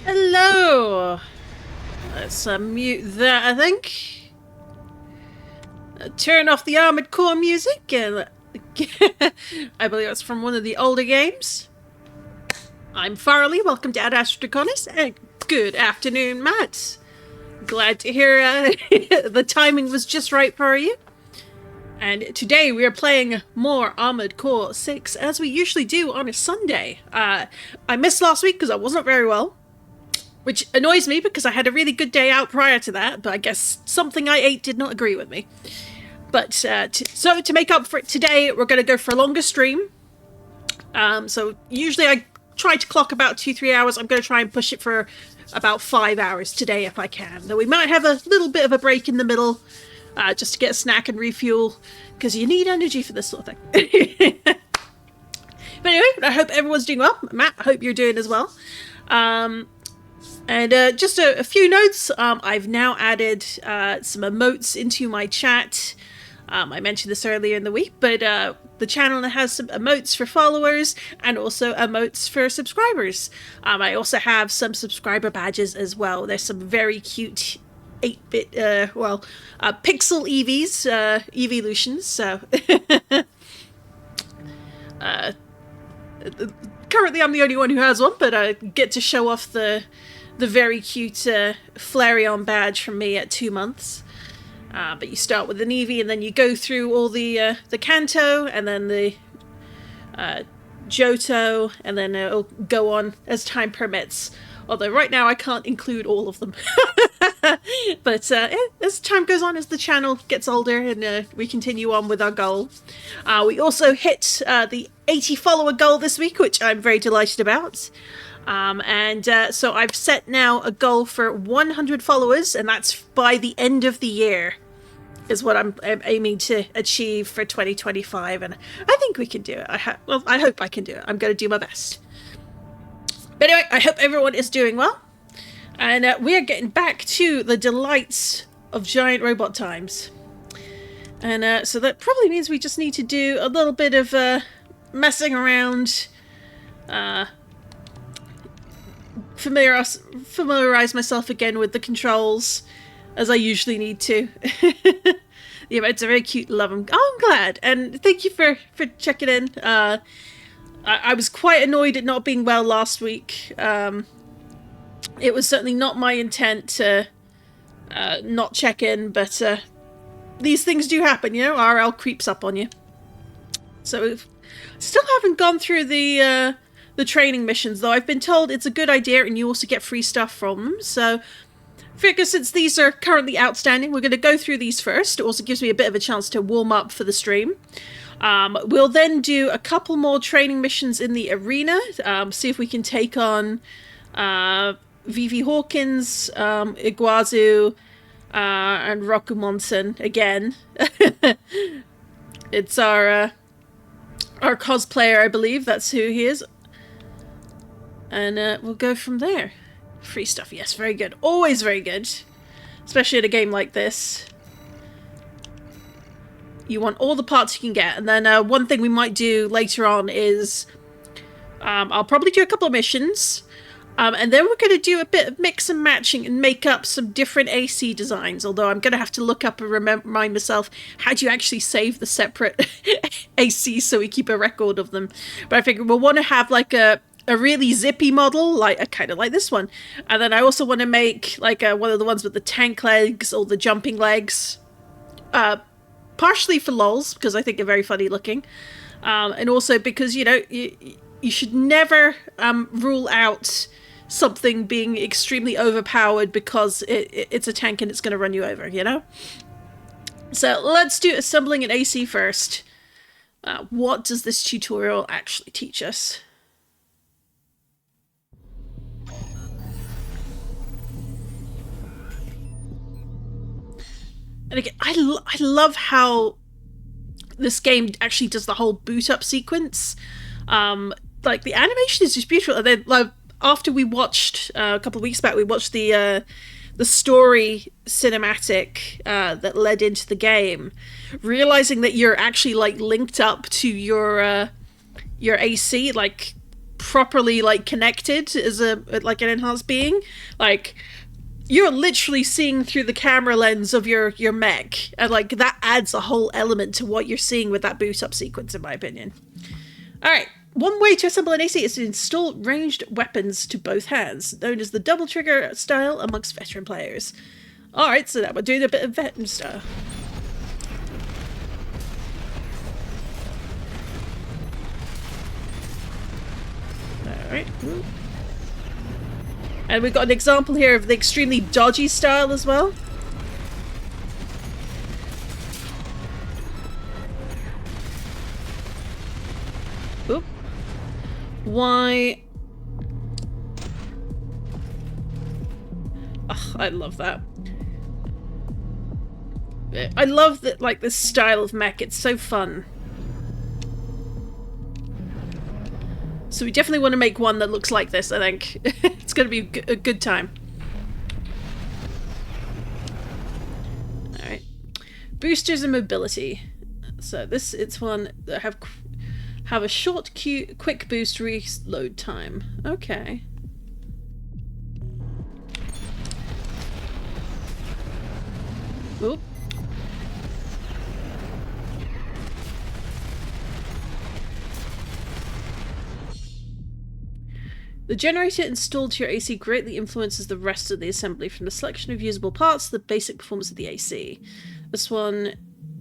Hello! Let's mute that, I think. Turn off the Armored Core music. And I believe that's from one of the older games. I'm Farley, welcome to AdAstraDraconis, and good afternoon, Matt. Glad to hear the timing was just right for you. And today we are playing more Armored Core 6, as we usually do on a Sunday. I missed last week because I wasn't very well, which annoys me because I had a really good day out prior to that, but I guess something I ate did not agree with me. But so to make up for it today, we're going to go for a longer stream. So usually I try to clock about 2-3 hours. I'm going to try and push it for about 5 hours today if I can. Though we might have a little bit of a break in the middle, just to get a snack and refuel, because you need energy for this sort of thing. But anyway, I hope everyone's doing well. Matt, I hope you're doing as well. And just a few notes. I've now added some emotes into my chat. I mentioned this earlier in the week, but the channel has some emotes for followers and also emotes for subscribers. I also have some subscriber badges as well. There's some very cute 8-bit, pixel EVs, evolutions. So currently I'm the only one who has one, but I get to show off the very cute Flareon badge from me at 2 months. But you start with an Eevee and then you go through all the Kanto and then the Johto, and then it'll go on as time permits. Although right now I can't include all of them. But as time goes on, as the channel gets older and we continue on with our goal. We also hit the 80 follower goal this week, which I'm very delighted about. So I've set now a goal for 100 followers, and that's by the end of the year is what I'm aiming to achieve for 2025, and I think we can do it. I hope I can do it. I'm going to do my best. But anyway, I hope everyone is doing well, and we are getting back to the delights of giant robot times. And so that probably means we just need to do a little bit of messing around, familiarize myself again with the controls, as I usually need to. The emotes are very cute. Love them. Oh, I'm glad. And thank you for checking in. I was quite annoyed at not being well last week. It was certainly not my intent to not check in, but these things do happen, you know? RL creeps up on you. So still haven't gone through the training missions, though. I've been told it's a good idea and you also get free stuff from them. So figure since these are currently outstanding, we're going to go through these first. It also gives me a bit of a chance to warm up for the stream. We'll then do a couple more training missions in the arena. See if we can take on Vivi Hawkins, Iguazu, and Rokumonson again. It's our cosplayer, I believe. That's who he is. And we'll go from there. Free stuff, yes, very good. Always very good. Especially in a game like this. You want all the parts you can get. And then one thing we might do later on is I'll probably do a couple of missions. And then we're going to do a bit of mix and matching and make up some different AC designs. Although I'm going to have to look up and remind myself, how do you actually save the separate AC so we keep a record of them. But I figured we'll want to have like a really zippy model, like kind of like this one. And then I also want to make like one of the ones with the tank legs or the jumping legs. Partially for lols, because I think they're very funny looking. And also because, you know, you should never rule out something being extremely overpowered because it's a tank and it's going to run you over, you know? So let's do assembling an AC first. What does this tutorial actually teach us? And again, I love how this game actually does the whole boot up sequence. Like the animation is just beautiful. And then, like, after we watched a couple of weeks back, we watched the story cinematic that led into the game. Realizing that you're actually like linked up to your AC, like properly like connected as a like an enhanced being. Like you're literally seeing through the camera lens of your mech, and like that adds a whole element to what you're seeing with that boot up sequence, in my opinion. All right. One way to assemble an AC is to install ranged weapons to both hands, known as the double trigger style amongst veteran players. Alright, so now we're doing a bit of veteran style. Alright. And we've got an example here of the extremely dodgy style as well. Oop. Why? Oh, I love that. I love that, like, this style of mech. It's so fun. So we definitely want to make one that looks like this, I think. It's going to be a good time. Alright. Boosters and mobility. So it's one that have a short quick boost reload time. Okay. Oop. The generator installed to your AC greatly influences the rest of the assembly, from the selection of usable parts to the basic performance of the AC. This one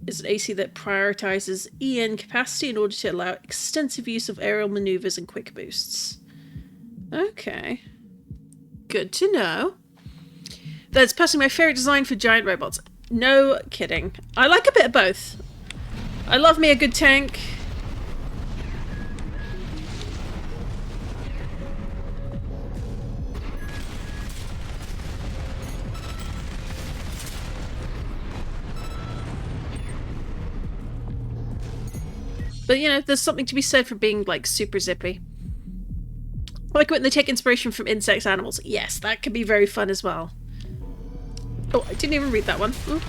is an AC that prioritizes EN capacity in order to allow extensive use of aerial maneuvers and quick boosts. Okay. Good to know. That's personally my favorite design for giant robots. No kidding. I like a bit of both. I love me a good tank. But, you know, there's something to be said for being, like, super zippy. Like when they take inspiration from insects, animals. Yes, that can be very fun as well. Oh, I didn't even read that one. Ooh.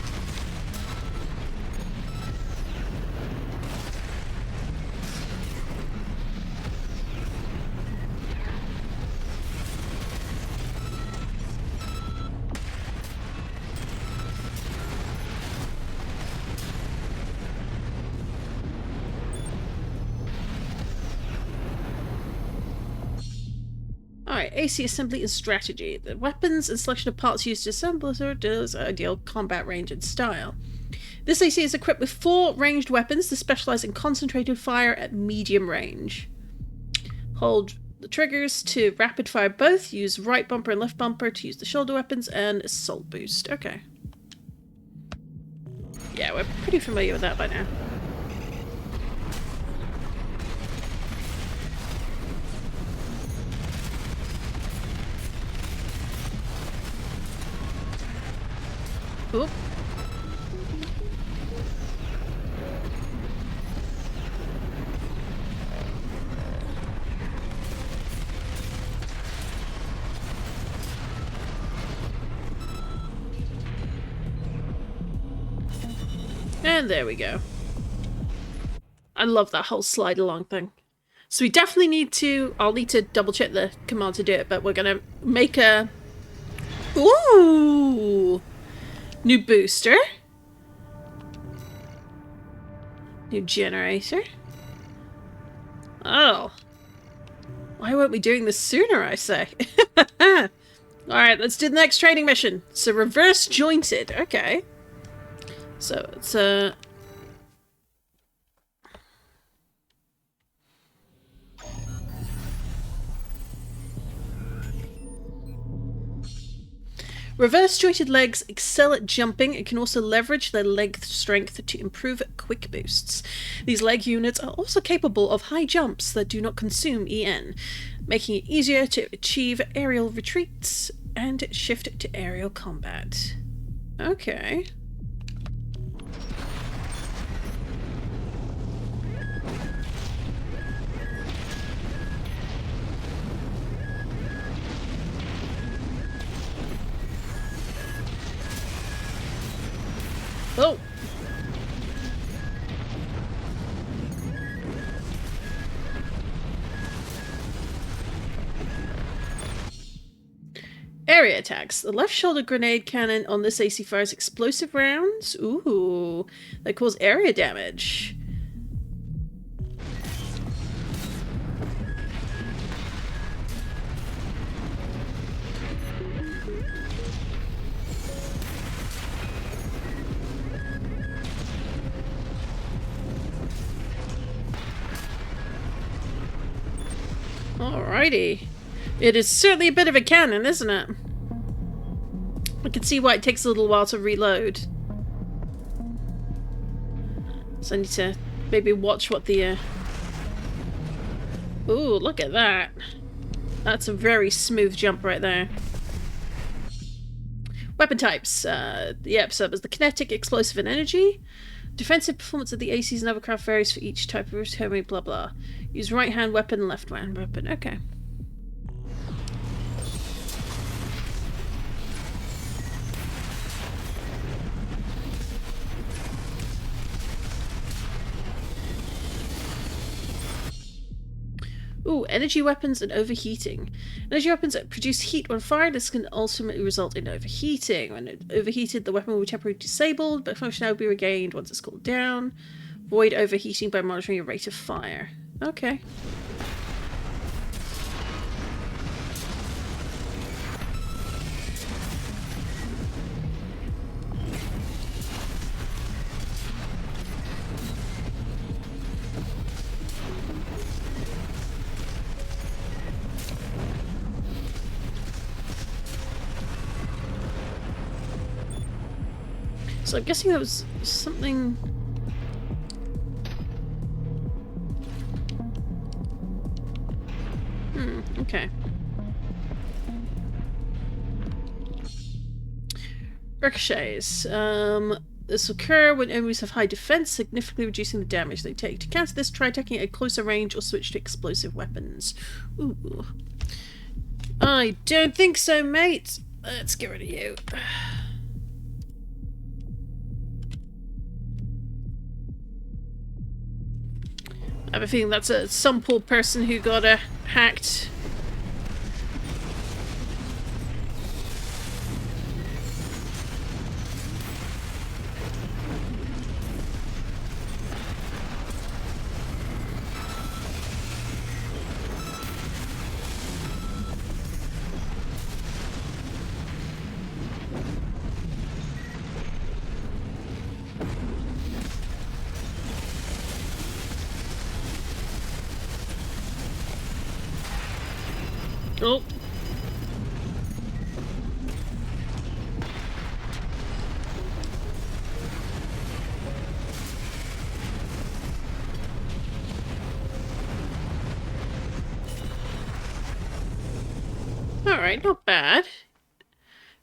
Alright, AC assembly and strategy. The weapons and selection of parts used to assemble is ideal combat range and style. This AC is equipped with 4 ranged weapons to specialize in concentrated fire at medium range. Hold the triggers to rapid fire both. Use right bumper and left bumper to use the shoulder weapons and assault boost. Okay. Yeah, we're pretty familiar with that by now. Oop. And there we go. I love that whole slide along thing. So we definitely need to... I'll need to double check the command to do it, but we're gonna make a... Ooh! New booster. New generator. Oh. Why weren't we doing this sooner, I say? Alright, let's do the next training mission. So reverse jointed. Okay. So it's a... Reverse jointed legs excel at jumping and can also leverage their leg strength to improve quick boosts. These leg units are also capable of high jumps that do not consume EN, making it easier to achieve aerial retreats and shift to aerial combat. Okay. Oh! area attacks. The left shoulder grenade cannon on this AC fires explosive rounds. Ooh, that cause area damage. Alrighty. It is certainly a bit of a cannon, isn't it? I can see why it takes a little while to reload. So I need to maybe watch what the... Ooh, look at that. That's a very smooth jump right there. Weapon types. Yep, so it was the kinetic, explosive, and energy. Defensive performance of the ACs and hovercraft varies for each type of return, blah blah. Use right hand weapon, left hand weapon. Okay. Ooh, energy weapons and overheating. Energy weapons that produce heat when fired. This can ultimately result in overheating. When overheated, the weapon will be temporarily disabled, but functionality will be regained once it's cooled down. Avoid overheating by monitoring your rate of fire. Okay. So I'm guessing that was something... okay. Ricochets. This will occur when enemies have high defense, significantly reducing the damage they take. To counter this, try attacking at closer range or switch to explosive weapons. Ooh. I don't think so, mate. Let's get rid of you. I have a feeling that's some poor person who got hacked. Oh. Alright, not bad.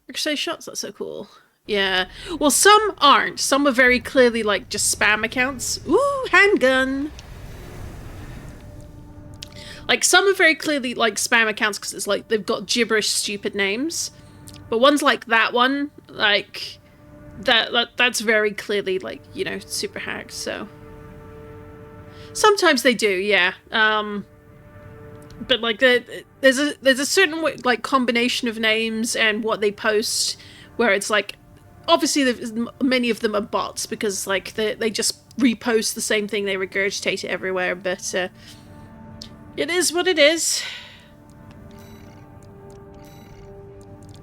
Ricochet shots, that's so cool. Yeah. Well, some aren't. Some are very clearly, like, just spam accounts. Ooh, handgun! Like, some are very clearly, like, spam accounts because it's like they've got gibberish, stupid names. But ones like that one, like, that's very clearly, like, you know, super hacked, so... Sometimes they do, yeah. But, like, there's a certain, like, combination of names and what they post where it's, like... Obviously, many of them are bots because, like, they just repost the same thing, they regurgitate it everywhere, but... It is what it is.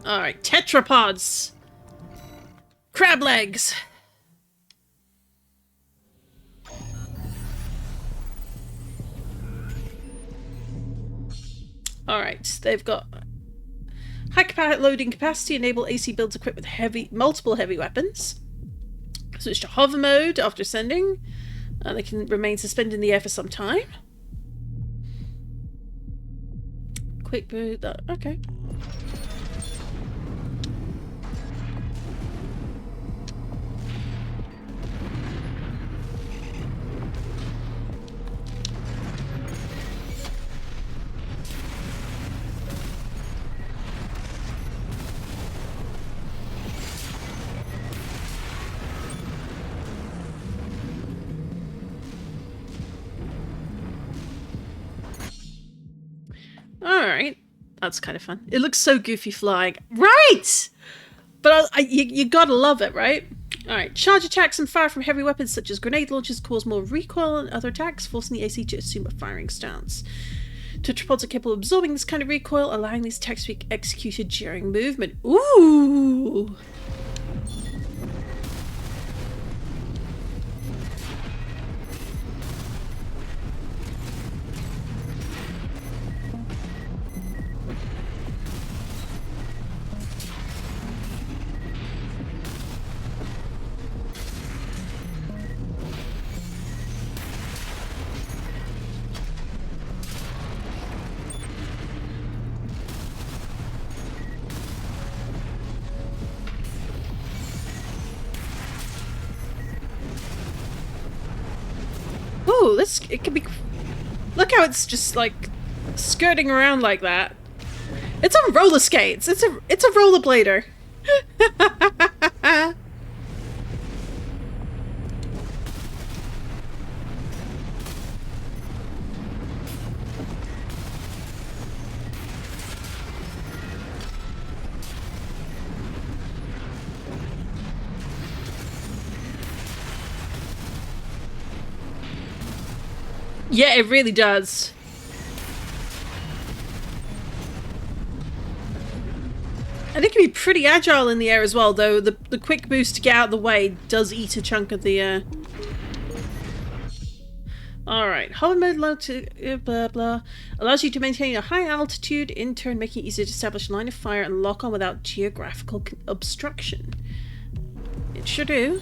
Alright, tetrapods. Crab legs. Alright, they've got high loading capacity, enable AC builds equipped with multiple heavy weapons. Switch to hover mode after ascending. They can remain suspended in the air for some time. Quick boot, okay. Alright. That's kind of fun. It looks so goofy flying. Right! But you gotta love it, right? Alright, charge attacks and fire from heavy weapons such as grenade launchers cause more recoil on other attacks, forcing the AC to assume a firing stance. Tetrapods are capable of absorbing this kind of recoil, allowing these attacks to be executed during movement. Ooh! Ooh, it could be... Look how it's just, like, skirting around like that. It's on roller skates! It's a rollerblader! Yeah, it really does. And it can be pretty agile in the air as well, though the quick boost to get out of the way does eat a chunk of the Alright, hover mode low to blah blah allows you to maintain a high altitude, in turn making it easier to establish line of fire and lock on without geographical obstruction. It sure do.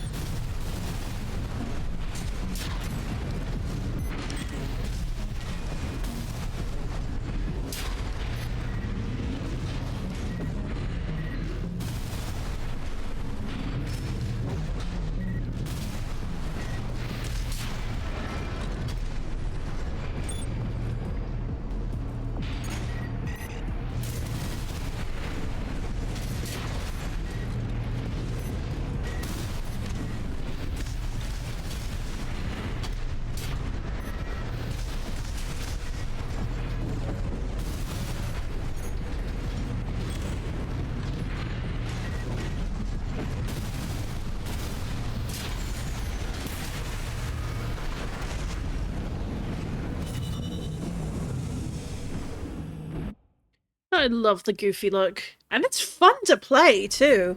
I love the goofy look. And it's fun to play, too.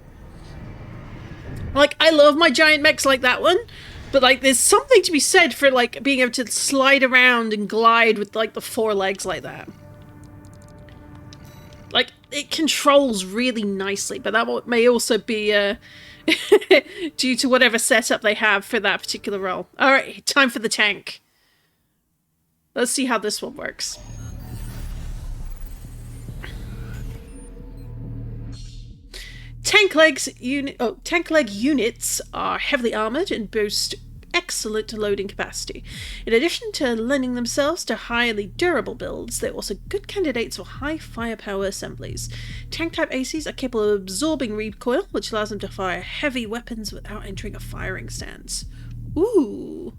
Like, I love my giant mechs like that one, but, like, there's something to be said for, like, being able to slide around and glide with, like, the 4 legs like that. Like, it controls really nicely, but that may also be, due to whatever setup they have for that particular role. Alright, time for the tank. Let's see how this one works. Tank leg units are heavily armoured and boast excellent loading capacity. In addition to lending themselves to highly durable builds, they're also good candidates for high firepower assemblies. Tank-type ACs are capable of absorbing recoil, which allows them to fire heavy weapons without entering a firing stance. Ooh!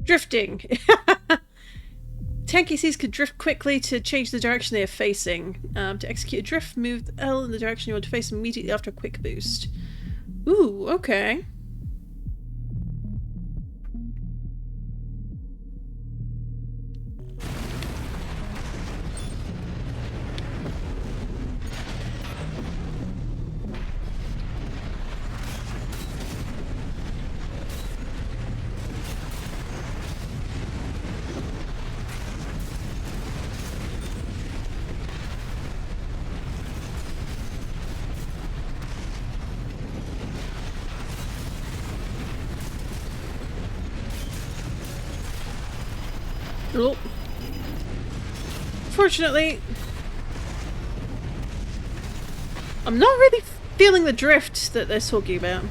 Drifting. Tank ACs could drift quickly to change the direction they are facing. To execute a drift, move L in the direction you want to face immediately after a quick boost. Ooh, okay. Oh. Fortunately, I'm not really feeling the drift that they're talking about.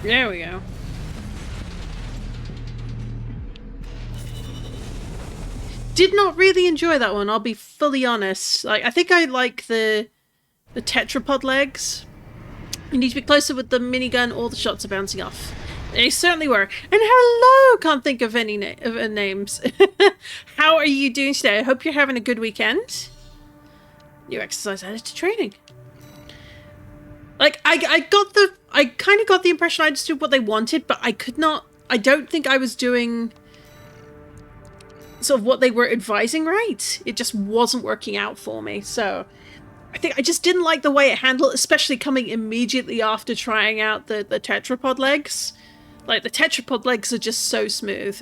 There we go. Did not really enjoy that one, I'll be fully honest. Like, I think I like the tetrapod legs. You need to be closer with the minigun, all the shots are bouncing off. They certainly were. And hello! Can't think of any names. How are you doing today? I hope you're having a good weekend. New exercise added to training. Like, I kind of got the impression I understood what they wanted, but I don't think I was doing sort of what they were advising right. It just wasn't working out for me, so I think I just didn't like the way it handled, especially coming immediately after trying out the tetrapod legs. Like, the tetrapod legs are just so smooth.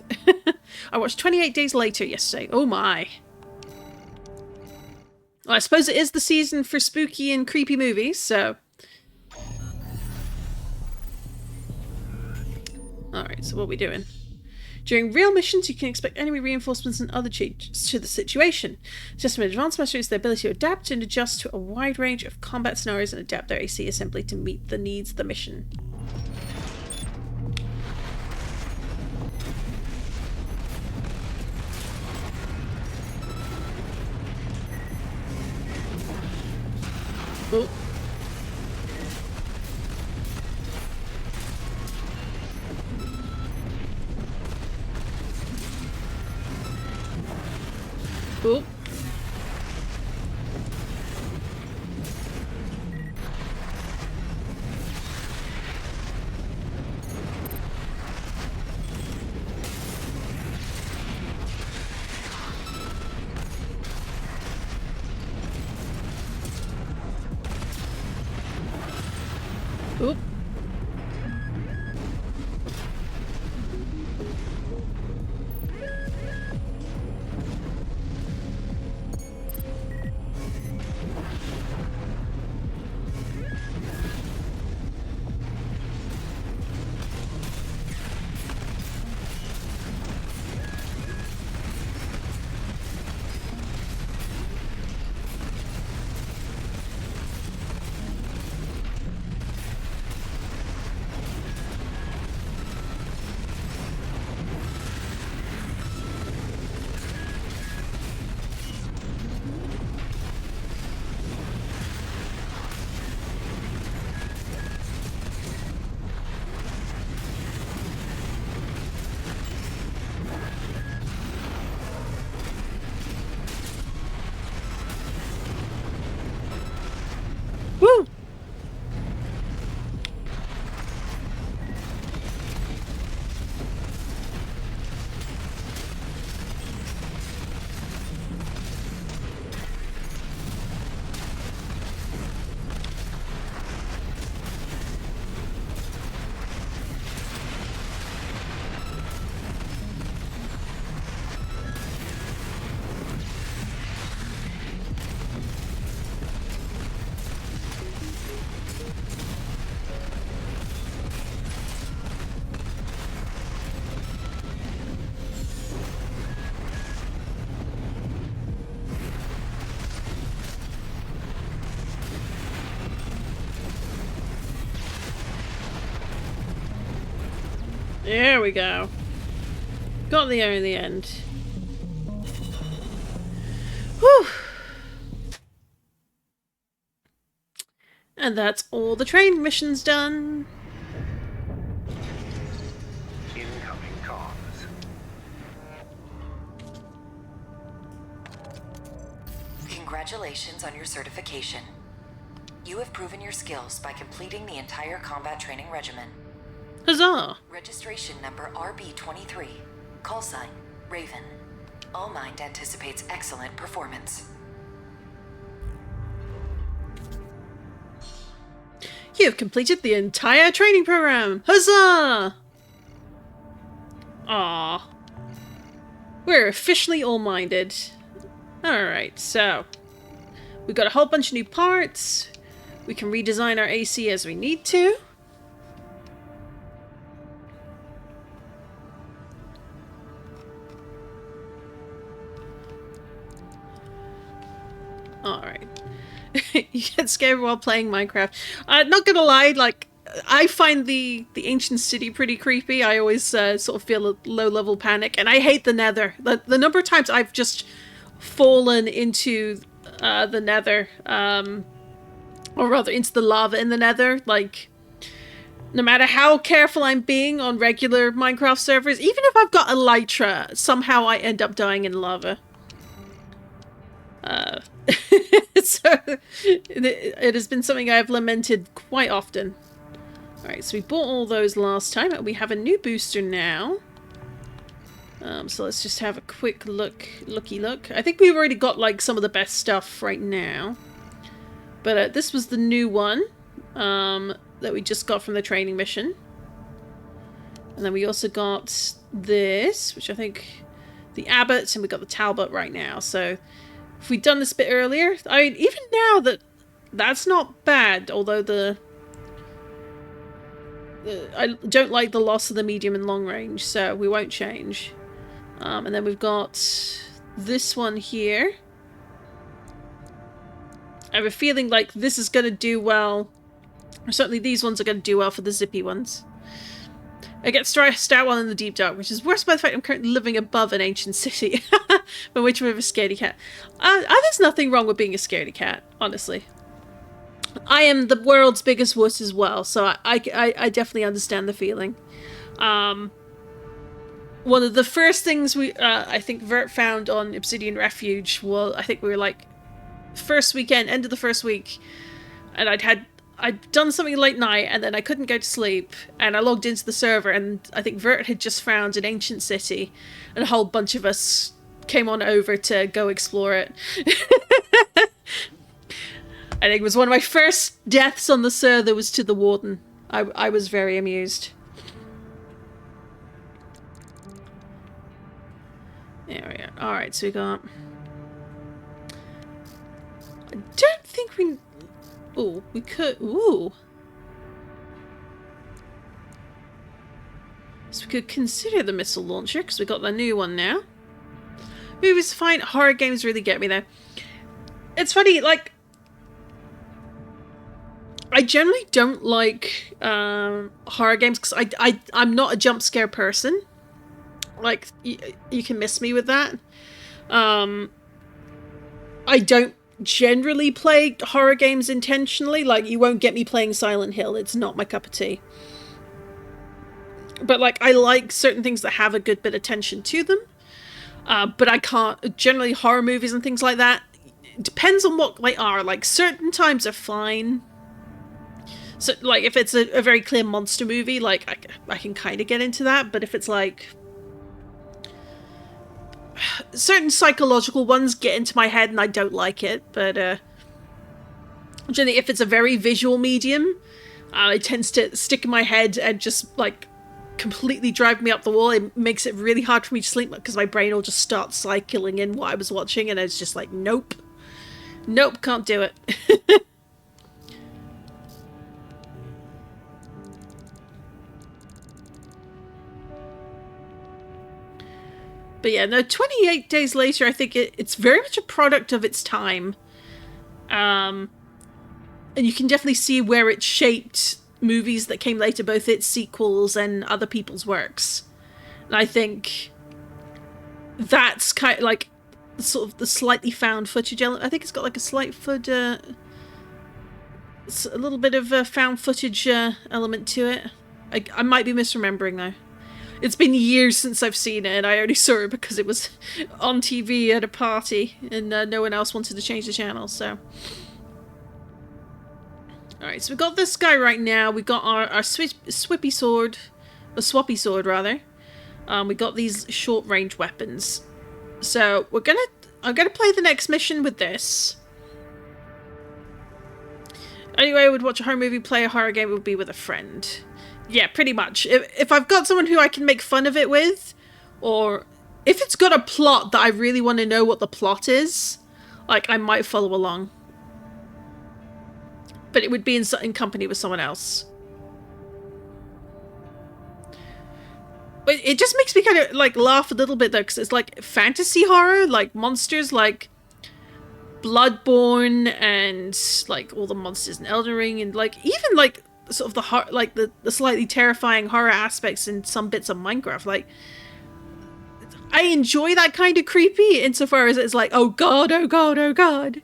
I watched 28 Days Later yesterday. Oh my. Well, I suppose it is the season for spooky and creepy movies, so... Alright, so what are we doing? During real missions, you can expect enemy reinforcements and other changes to the situation. System advanced mastery is the ability to adapt and adjust to a wide range of combat scenarios and adapt their AC assembly to meet the needs of the mission. Oh. Oh. Oop. There we go. Got there in the end. Whew. And that's all the training missions done. Incoming comms. Congratulations on your certification. You have proven your skills by completing the entire combat training regimen. Huzzah! Registration number RB23. Call sign, Raven. All Mind anticipates excellent performance. You have completed the entire training program! Huzzah! Aww. We're officially all-minded. Alright, so we've got a whole bunch of new parts. We can redesign our AC as we need to. Alright. You get scared while playing Minecraft. Not gonna lie, like, I find the ancient city pretty creepy. I always sort of feel a low-level panic, and I hate the nether. The number of times I've just fallen into the nether, or rather into the lava in the nether, like, no matter how careful I'm being on regular Minecraft servers, even if I've got elytra, somehow I end up dying in lava. So it has been something I've lamented quite often. Alright, so we bought all those last time, and we have a new booster now. So let's just have a quick looky look. I think we've already got like some of the best stuff right now. But this was the new one that we just got from the training mission. And then we also got this, which I think the Abbott, and we got the Talbot right now. So if we'd done this a bit earlier, I mean, even now that's not bad, although I don't like the loss of the medium and long range, so we won't change. And then we've got this one here. I have a feeling like this is going to do well, or certainly these ones are going to do well for the zippy ones. I get stressed out while in the deep dark, which is worse by the fact I'm currently living above an ancient city, from which we have a scaredy cat. There's nothing wrong with being a scaredy cat, honestly. I am the world's biggest wuss as well, so I definitely understand the feeling. One of the first things I think Vert found on Obsidian Refuge was, I think we were like, first weekend, end of the first week, and I'd done something late night, and then I couldn't go to sleep, and I logged into the server, and I think Vert had just found an ancient city, and a whole bunch of us came on over to go explore it. I think it was one of my first deaths on the server was to the warden. I was very amused. There we are. Alright, so we got... I don't think we... Oh, we could... Ooh. So we could consider the missile launcher, because we got the new one now. Movies fine. Horror games really get me there. It's funny, like... I generally don't like horror games, because I'm not a jump scare person. Like, you can miss me with that. I don't generally play horror games intentionally. Like, you won't get me playing Silent Hill. It's not my cup of tea. But, like, I like certain things that have a good bit of tension to them. But I can't... Generally, horror movies and things like that, it depends on what they are. Like, certain times are fine. So, like, if it's a very clear monster movie, like, I can kind of get into that. But if it's, like... certain psychological ones get into my head and I don't like it, but generally if it's a very visual medium, it tends to stick in my head and just like completely drive me up the wall. It makes it really hard for me to sleep because my brain will just start cycling in what I was watching, and it's just like, nope, can't do it. But yeah, no, 28 Days Later, I think it's very much a product of its time. And you can definitely see where it shaped movies that came later, both its sequels and other people's works. And I think that's kind of like sort of the slightly found footage element. I think it's got like a slight a little bit of a found footage element to it. I might be misremembering though. It's been years since I've seen it, and I only saw it because it was on TV at a party, and no one else wanted to change the channel, so. Alright, so we've got this guy right now. We've got our swappy sword, rather. We got these short-range weapons. So, I'm gonna play the next mission with this. Anyway, I would watch a horror movie, play a horror game, it would be with a friend. Yeah, pretty much. If I've got someone who I can make fun of it with, or if it's got a plot that I really want to know what the plot is, like, I might follow along. But it would be in company with someone else. But it just makes me kind of, like, laugh a little bit, though, because it's, like, fantasy horror, like, monsters, like Bloodborne, and, like, all the monsters in Elden Ring, and, like, even, like, sort of the slightly terrifying horror aspects in some bits of Minecraft. Like, I enjoy that kind of creepy insofar as it's like, oh god, oh god, oh god.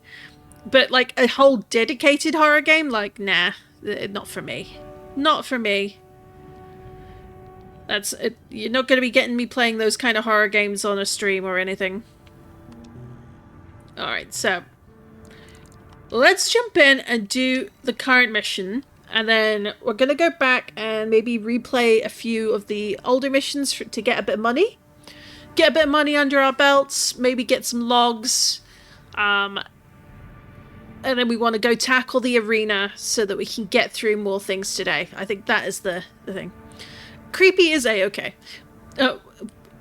But like a whole dedicated horror game, like, nah, not for me. Not for me. That's it. You're not going to be getting me playing those kind of horror games on a stream or anything. Alright, so let's jump in and do the current mission. And then we're going to go back and maybe replay a few of the older missions to get a bit of money. Get a bit of money under our belts. Maybe get some logs. And then we want to go tackle the arena so that we can get through more things today. I think that is the thing. Creepy is A-okay.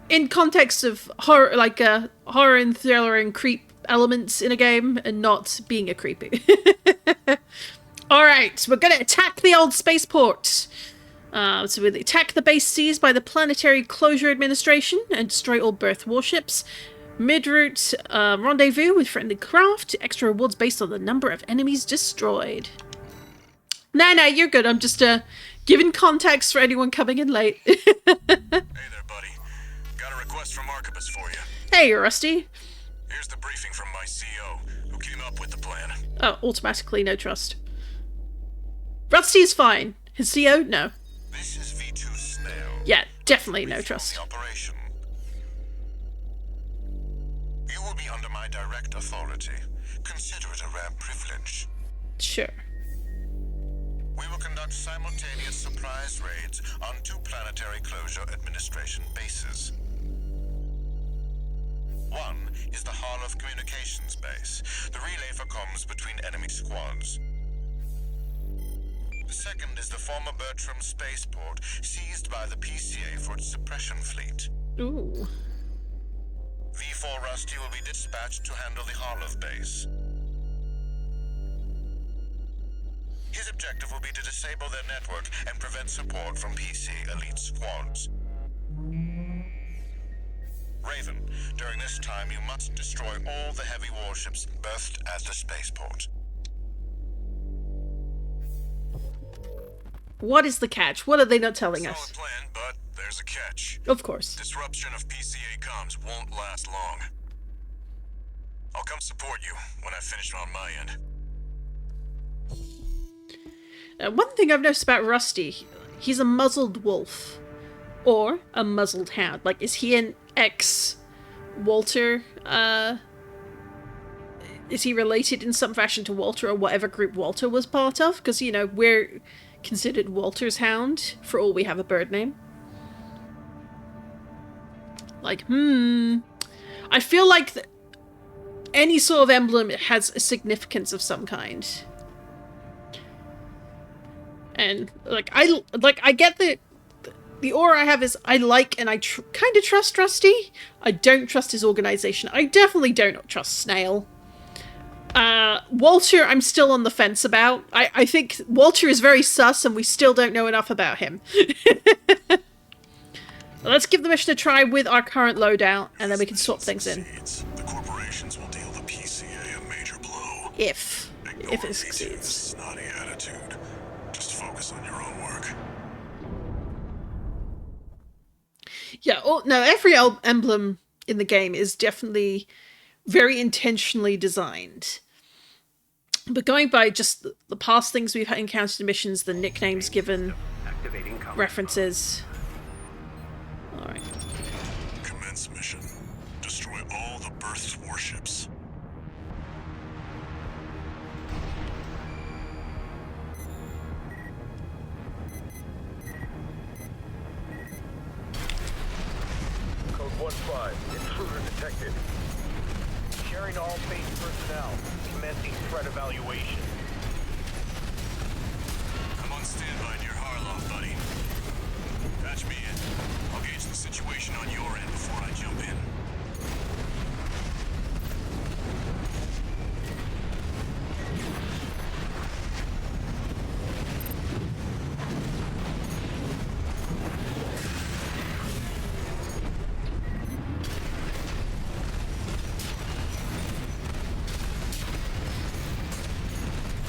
In context of horror, like horror and thriller and creep elements in a game and not being a creepy. Alright, we're going to attack the old spaceport. So we attack the base seized by the Planetary Closure Administration and destroy all berth warships. Mid-route rendezvous with friendly craft. Extra rewards based on the number of enemies destroyed. Nah, you're good. I'm just giving context for anyone coming in late. Hey there, buddy. Got a request from Archibus for you. Hey, Rusty. Here's the briefing from my CO, who came up with the plan. Oh, automatically no trust. Rusty's fine. His CO? No. This is V2 Snail. Yeah, definitely no trust. The operation. You will be under my direct authority. Consider it a rare privilege. Sure. We will conduct simultaneous surprise raids on 2 Planetary Closure Administration bases. One is the Hall of Communications base, the relay for comms between enemy squads. The second is the former Bertram Spaceport, seized by the PCA for its suppression fleet. Ooh. V4 Rusty will be dispatched to handle the Harlov base. His objective will be to disable their network and prevent support from PC elite squads. Raven, during this time you must destroy all the heavy warships berthed at the spaceport. What is the catch? What are they not telling us? Solid plan, but there's a catch. Of course. Disruption of PCA comms won't last long. I'll come support you when I've finished on my end. One thing I've noticed about Rusty, he's a muzzled wolf. Or a muzzled hound. Like, is he an ex-Walter? Is he related in some fashion to Walter or whatever group Walter was part of? Because, you know, we're considered Walter's hound for all we have a bird name. Like, I feel like any sort of emblem has a significance of some kind. And, like, I get the aura I have is I like and I kind of trust Rusty. I don't trust his organization. I definitely don't trust Snail. Walter, I'm still on the fence about. I think Walter is very sus and we still don't know enough about him. Let's give the mission a try with our current loadout and then we can swap things in. The corporations will deal the PCA a major blow. If it succeeds. Snotty attitude. Just focus on your own work. Yeah, no, every emblem in the game is definitely very intentionally designed. But going by just the past things we've encountered in missions, the nicknames given, Activating combat references. Alright. Commence mission. Destroy all the berth's warships. Code 1-5. Intruder detected. Sharing all base personnel. Commencing threat evaluation. I'm on standby near Harloff, buddy. Patch me in. I'll gauge the situation on your end before I jump in.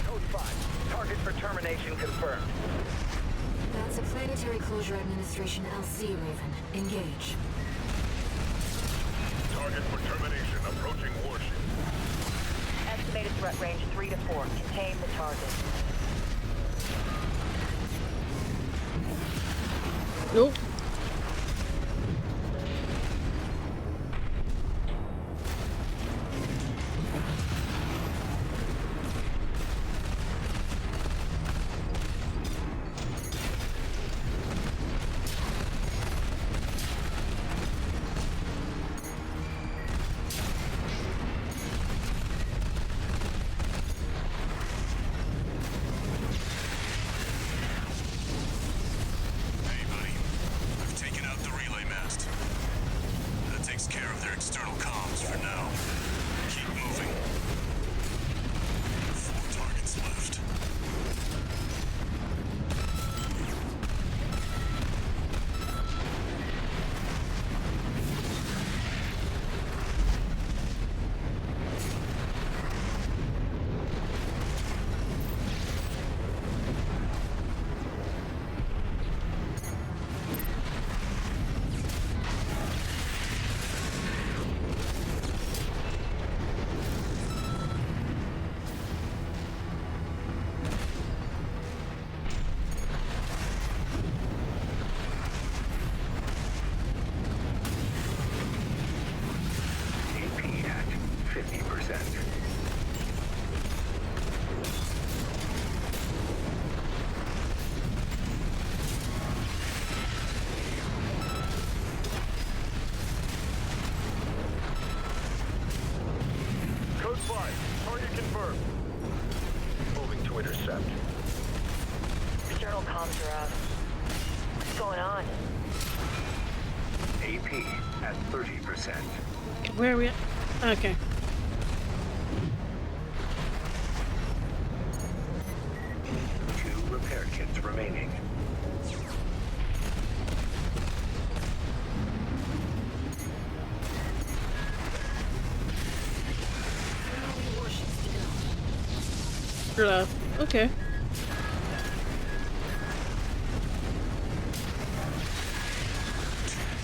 Code 5. Target for termination confirmed. That's a Planetary Closure Administration LC, Raven. Engage. Target for termination approaching warship. Estimated threat range 3 to 4. Contain the target. Nope. Hey, buddy. I've taken out the relay mast. That takes care of their external comms for now. Keep moving. 4 targets left. AP at 50%. Code 5. Target confirmed. Moving to intercept. External comms are out. What's going on? AP at 30%. Where are we at? Okay. Two repair kits remaining. Okay.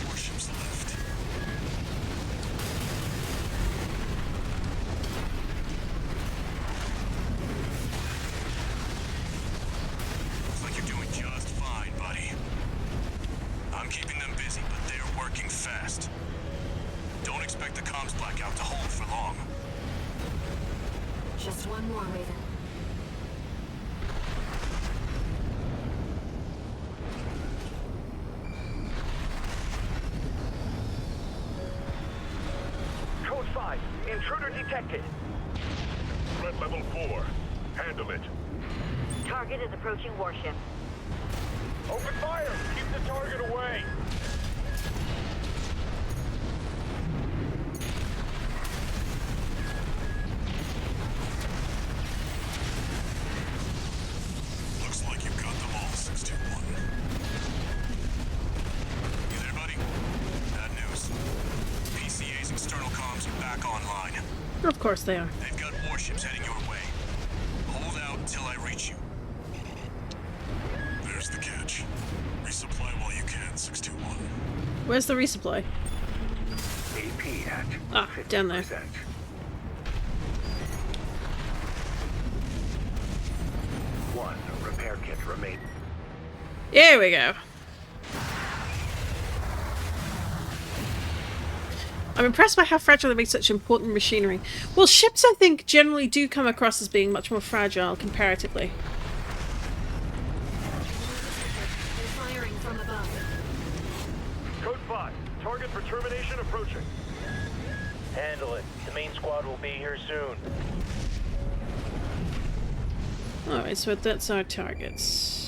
Warships left. Looks like you're doing just fine, buddy. I'm keeping them busy, but they're working fast. Don't expect the comms blackout to hold for long. Just one more, Raven. Code 5. Intruder detected. Threat level 4. Handle it. Target is approaching warship. Open fire! Keep the target away! Looks like you've got them all, 61. You there, buddy? Bad news. PCA's external comms are back online. Of course they are. They've got warships heading your way. Hold out until I reach you. Here's the catch. Resupply while you can, 621. Where's the resupply? AP at Ah, down there. 50%. One repair kit remains. Here we go. I'm impressed by how fragile they make such important machinery. Well, ships, I think, generally do come across as being much more fragile comparatively. They're firing from above. Code 5. Target for termination approaching. Handle it. The main squad will be here soon. Alright, so that's our targets.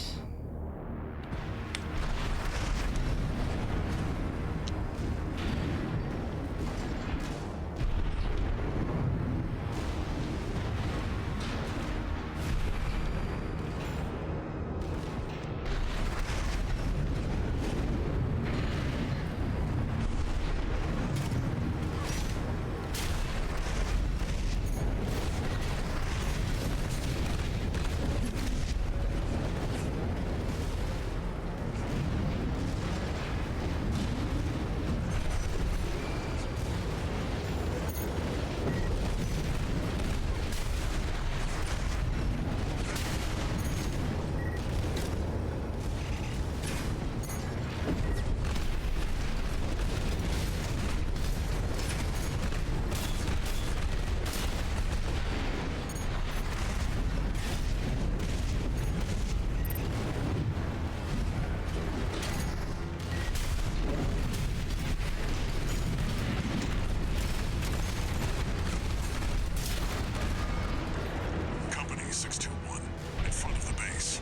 Company 621, in front of the base.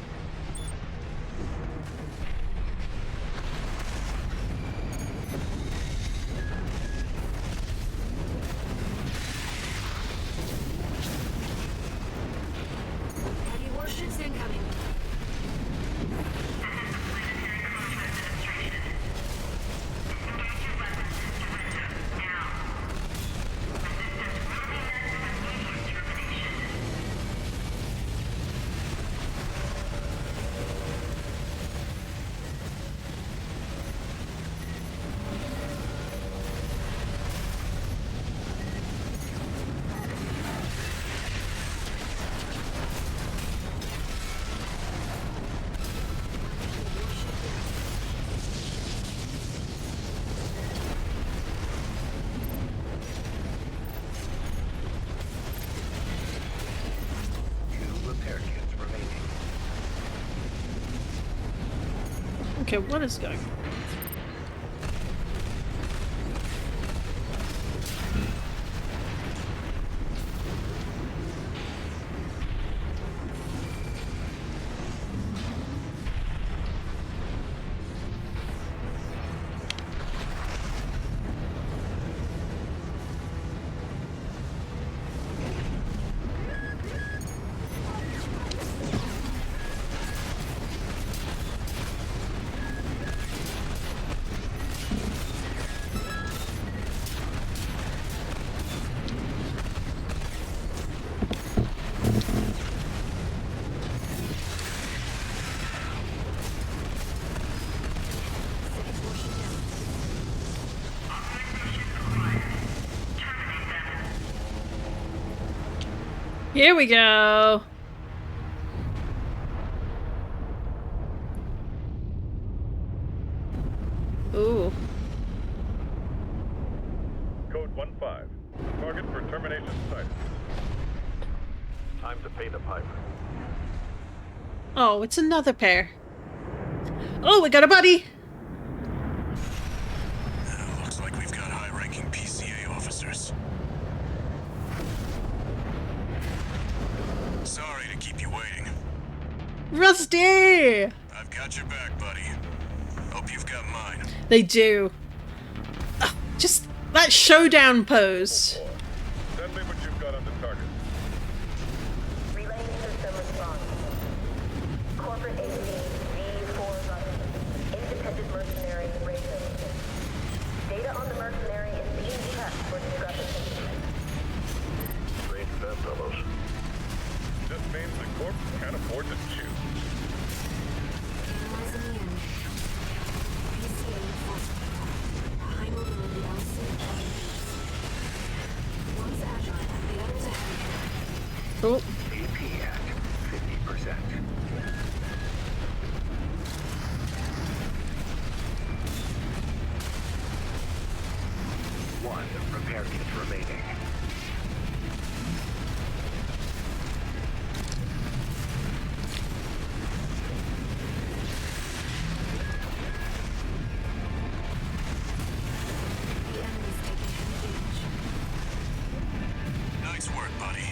Heavy warships incoming. Two repair kits remaining. Okay, what is going on? Here we go. Ooh. Code 1-5. Target for termination sighted. Time to pay the piper. Oh, it's another pair. Oh, we got a buddy. Looks like we've got high-ranking PCA officers. Sorry to keep you waiting. Rusty! I've got your back, buddy. Hope you've got mine. They do. Just that showdown pose. Send me what you've got on the target. Relaying system response. Corporate agency V4 button. Independent mercenary rated. Data on the mercenary is being checked for discrepancy. Strange bedfellows. Just means the corp can't afford to choose. Oh. AP at 50%. One repair kit remaining. The enemy's taking heavy damage. Nice work, buddy.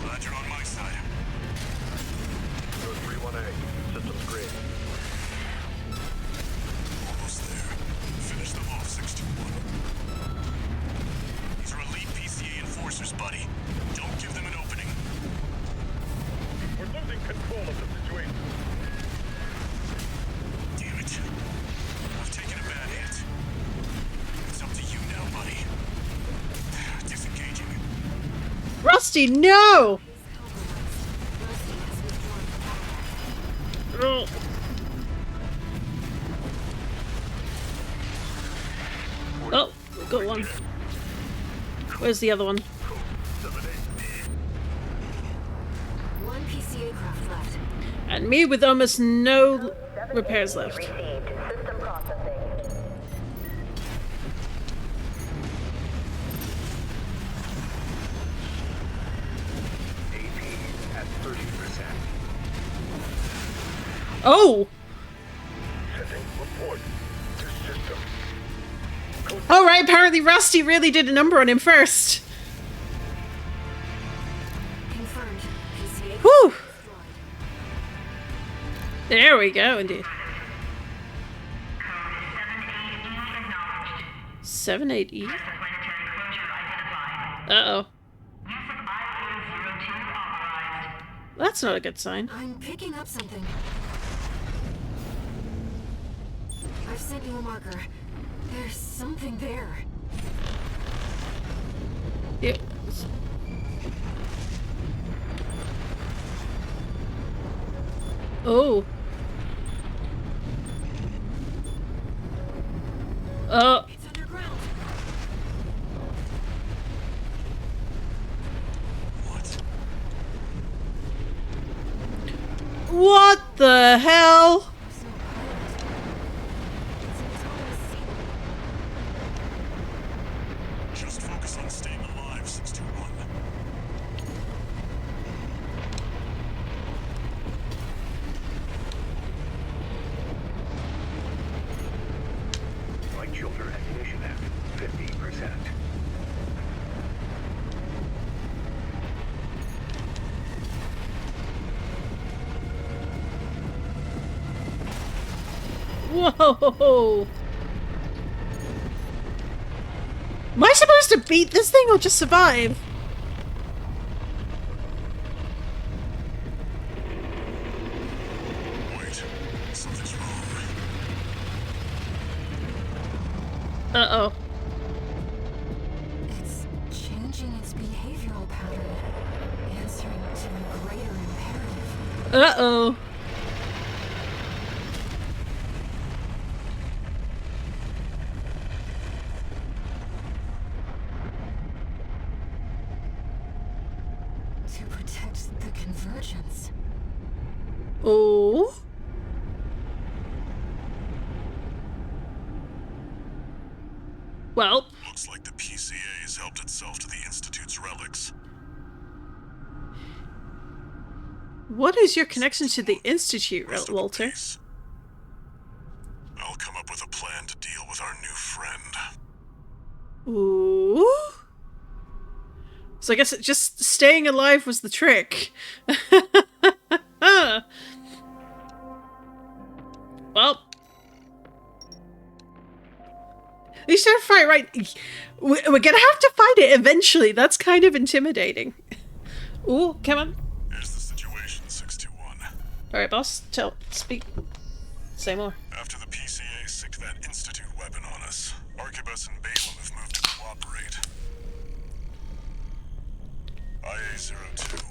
Glad you're on my side. Code 31A. Systems green. Almost there. Finish them off, 621. These are elite PCA enforcers, buddy. Don't give them an opening. We're losing control of the situation. Damn it. I've taken a bad hit. It's up to you now, buddy. Disengaging. Rusty, no! Rusty has withdrawn from combat. Oh. Oh, we got one. Where's the other one? One PCA craft left. And me with almost no repairs left. Received. System processing. AP at 30%. Oh! Sending report to system. Alright, apparently Rusty really did a number on him first. Confirmed. PCA Whew! destroyed. There we go, indeed. 78E? Uh-oh. That's not a good sign. I'm picking up something. I've sent you a marker. There's something there. Yeah. Oh. Oh. It's underground. What? What the hell? There's no pilot. It's an autonomous sealer. Just focus on staying alive, 621. Light shoulder ammunition at 50%. Whoa! Am I supposed to beat this thing or just survive? Wait, something's wrong. Uh-oh. It's changing its behavioral pattern, answering to a greater imperative. Uh-oh. To protect the convergence. Oh. Well, Looks like the PCA has helped itself to the Institute's relics. what is your connection to the Institute, Rest of Walter? peace. I'll come up with a plan to deal with our new friend. Ooh. So I guess just staying alive was the trick. Well. At least don't fight, right? We're gonna have to fight it eventually. That's kind of intimidating. Ooh, come on. Here's the situation, 621. Alright, boss. Speak. Say more. After the PCA sicked that Institute weapon on us, Arquebus and Balaam have moved to cooperate. IA-02,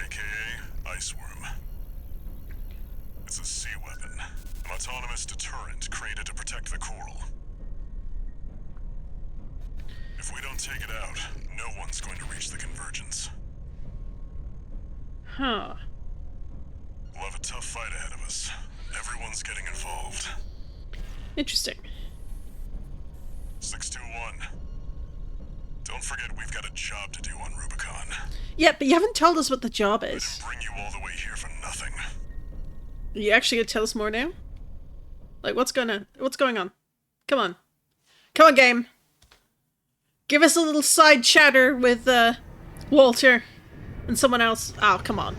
aka Iceworm. It's a sea weapon, an autonomous deterrent created to protect the coral. If we don't take it out, no one's going to reach the convergence. Huh. We'll have a tough fight ahead of us. Everyone's getting involved. Interesting. 621. Don't forget we've got a job to do on Rubicon. Yeah, but you haven't told us what the job I is. didn't bring you all the way here for nothing. Are you actually gonna tell us more now? Like, what's going on? What's going on? Come on. Come on, game. Give us a little side chatter with, Walter and someone else. Oh, come on.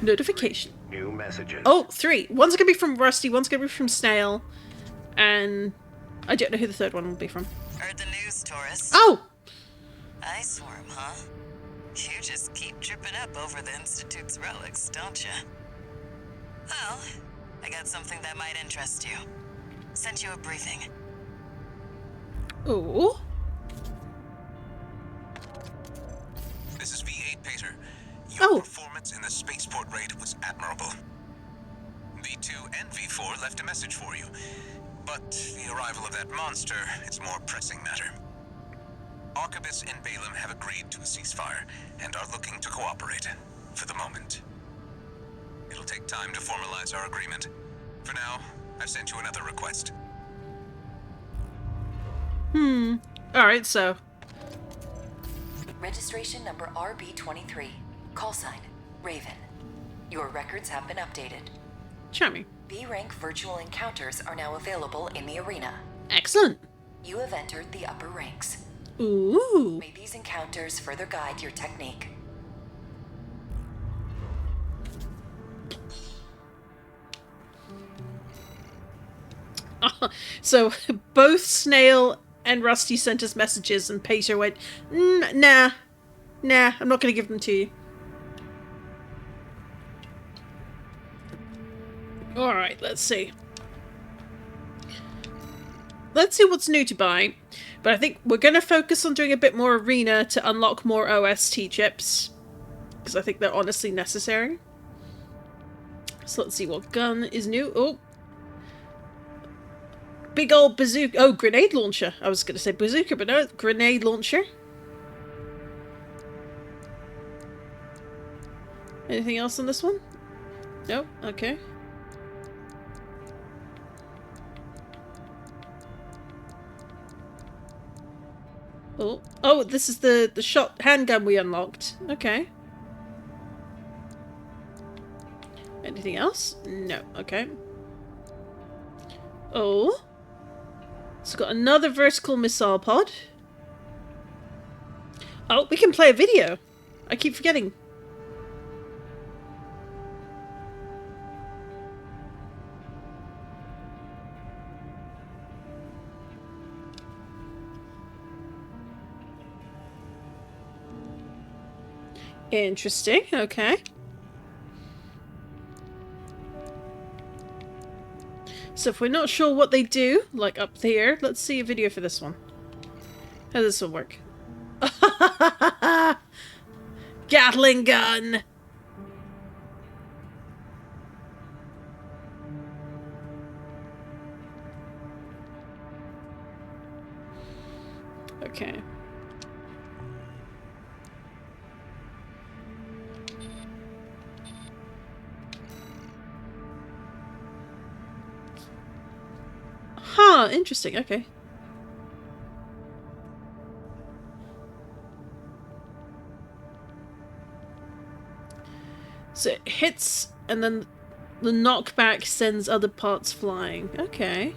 Notification. New messages. Oh, 3. One's gonna be from Rusty, one's gonna be from Snail, and I don't know who the third one will be from. Heard the news, tourist. Oh! Ice swarm, huh? You just keep tripping up over the Institute's relics, don't you? Well, I got something that might interest you. Sent you a briefing. Oh. This is V8 Pater. Your Oh. performance in the Spaceport raid was admirable. V2 and V4 left a message for you, but the arrival of that monster is a more pressing matter. Arquebus and Balaam have agreed to a ceasefire and are looking to cooperate, for the moment. It'll take time to formalize our agreement. For now, I've sent you another request. Alright, so. Registration number RB23. Call sign, Raven. Your records have been updated. Charming. B-rank virtual encounters are now available in the arena. Excellent. You have entered the upper ranks. Ooh. May these encounters further guide your technique. So, both Snail and Rusty sent us messages, and Pater went, nah, I'm not going to give them to you. Alright, let's see. Let's see what's new to buy. But I think we're going to focus on doing a bit more arena to unlock more OST chips. Because I think they're honestly necessary. So let's see what gun is new. Oh. Big old bazooka. Oh, grenade launcher. I was going to say bazooka, but no, grenade launcher. Anything else on this one? No? Okay. Oh, this is the handgun we unlocked. Okay. Anything else? No. Okay. Oh. It's got another vertical missile pod. Oh, we can play a video. I keep forgetting. Interesting, okay. So if we're not sure what they do, like up there, let's see a video for this one. How does this one work? Gatling gun! Okay. Huh, interesting, okay. So it hits, and then the knockback sends other parts flying. Okay.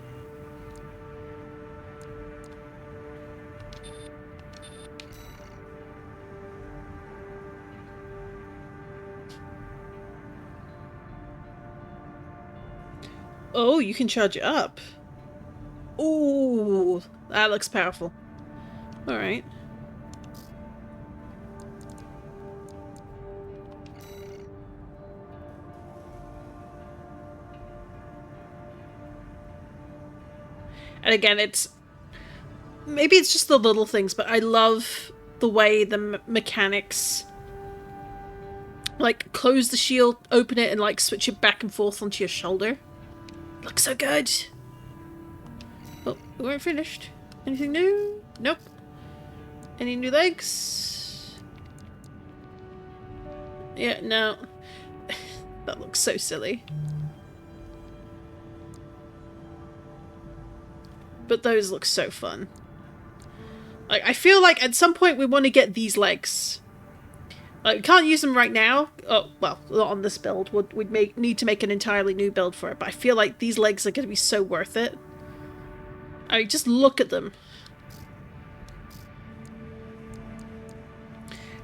Oh, you can charge it up. Ooh, that looks powerful. Alright. And again, maybe it's just the little things, but I love the way the mechanics, like, close the shield, open it, and, like, switch it back and forth onto your shoulder. Looks so good! Oh, we weren't finished. Anything new? Nope. Any new legs? Yeah, no. That looks so silly. But those look so fun. Like, I feel like at some point we want to get these legs. Like, we can't use them right now. Oh, well, not on this build. We'd need to make an entirely new build for it. But I feel like these legs are going to be so worth it. I mean, just look at them.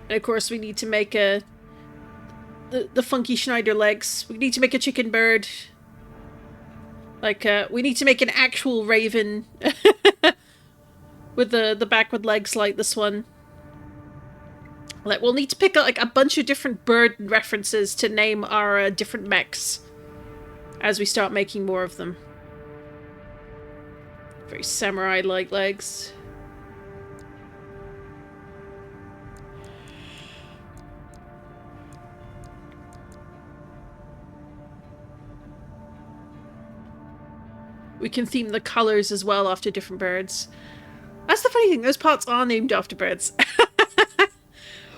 And of course we need to make the funky Schneider legs. We need to make a chicken bird. Like, we need to make an actual raven with the backward legs like this one. Like, we'll need to pick up like a bunch of different bird references to name our different mechs as we start making more of them. Very samurai-like legs. We can theme the colors as well after different birds. That's the funny thing, those parts are named after birds.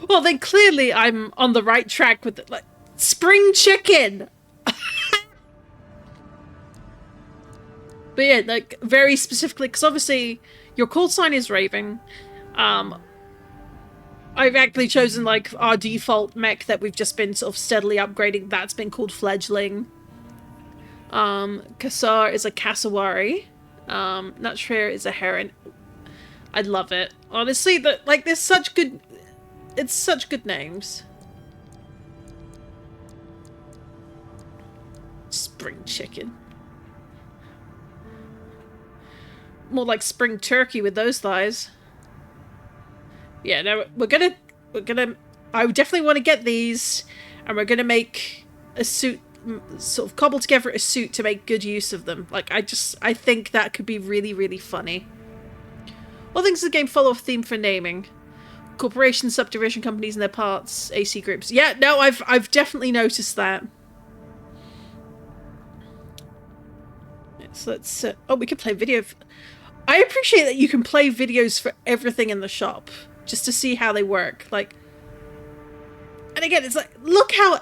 Well, then clearly I'm on the right track with it. Like, spring chicken! But yeah, like, very specifically, because obviously your call sign is Raven. I've actually chosen, like, our default mech that we've just been sort of steadily upgrading. That's been called Fledgling. Kassar is a cassowary. Nutshare is a heron. I love it. Honestly, there's such good... It's such good names. Spring chicken. More like spring turkey with those thighs. Yeah, no, we're gonna... I would definitely want to get these, and we're gonna make a suit... sort of cobble together a suit to make good use of them. Like, I think that could be really, really funny. All things in the game follow a theme for naming. Corporations, subdivision companies and their parts, AC groups. Yeah, no, I've definitely noticed that. So let's... oh, we can play video... I appreciate that you can play videos for everything in the shop, just to see how they work. Like... And again, it's like, look how...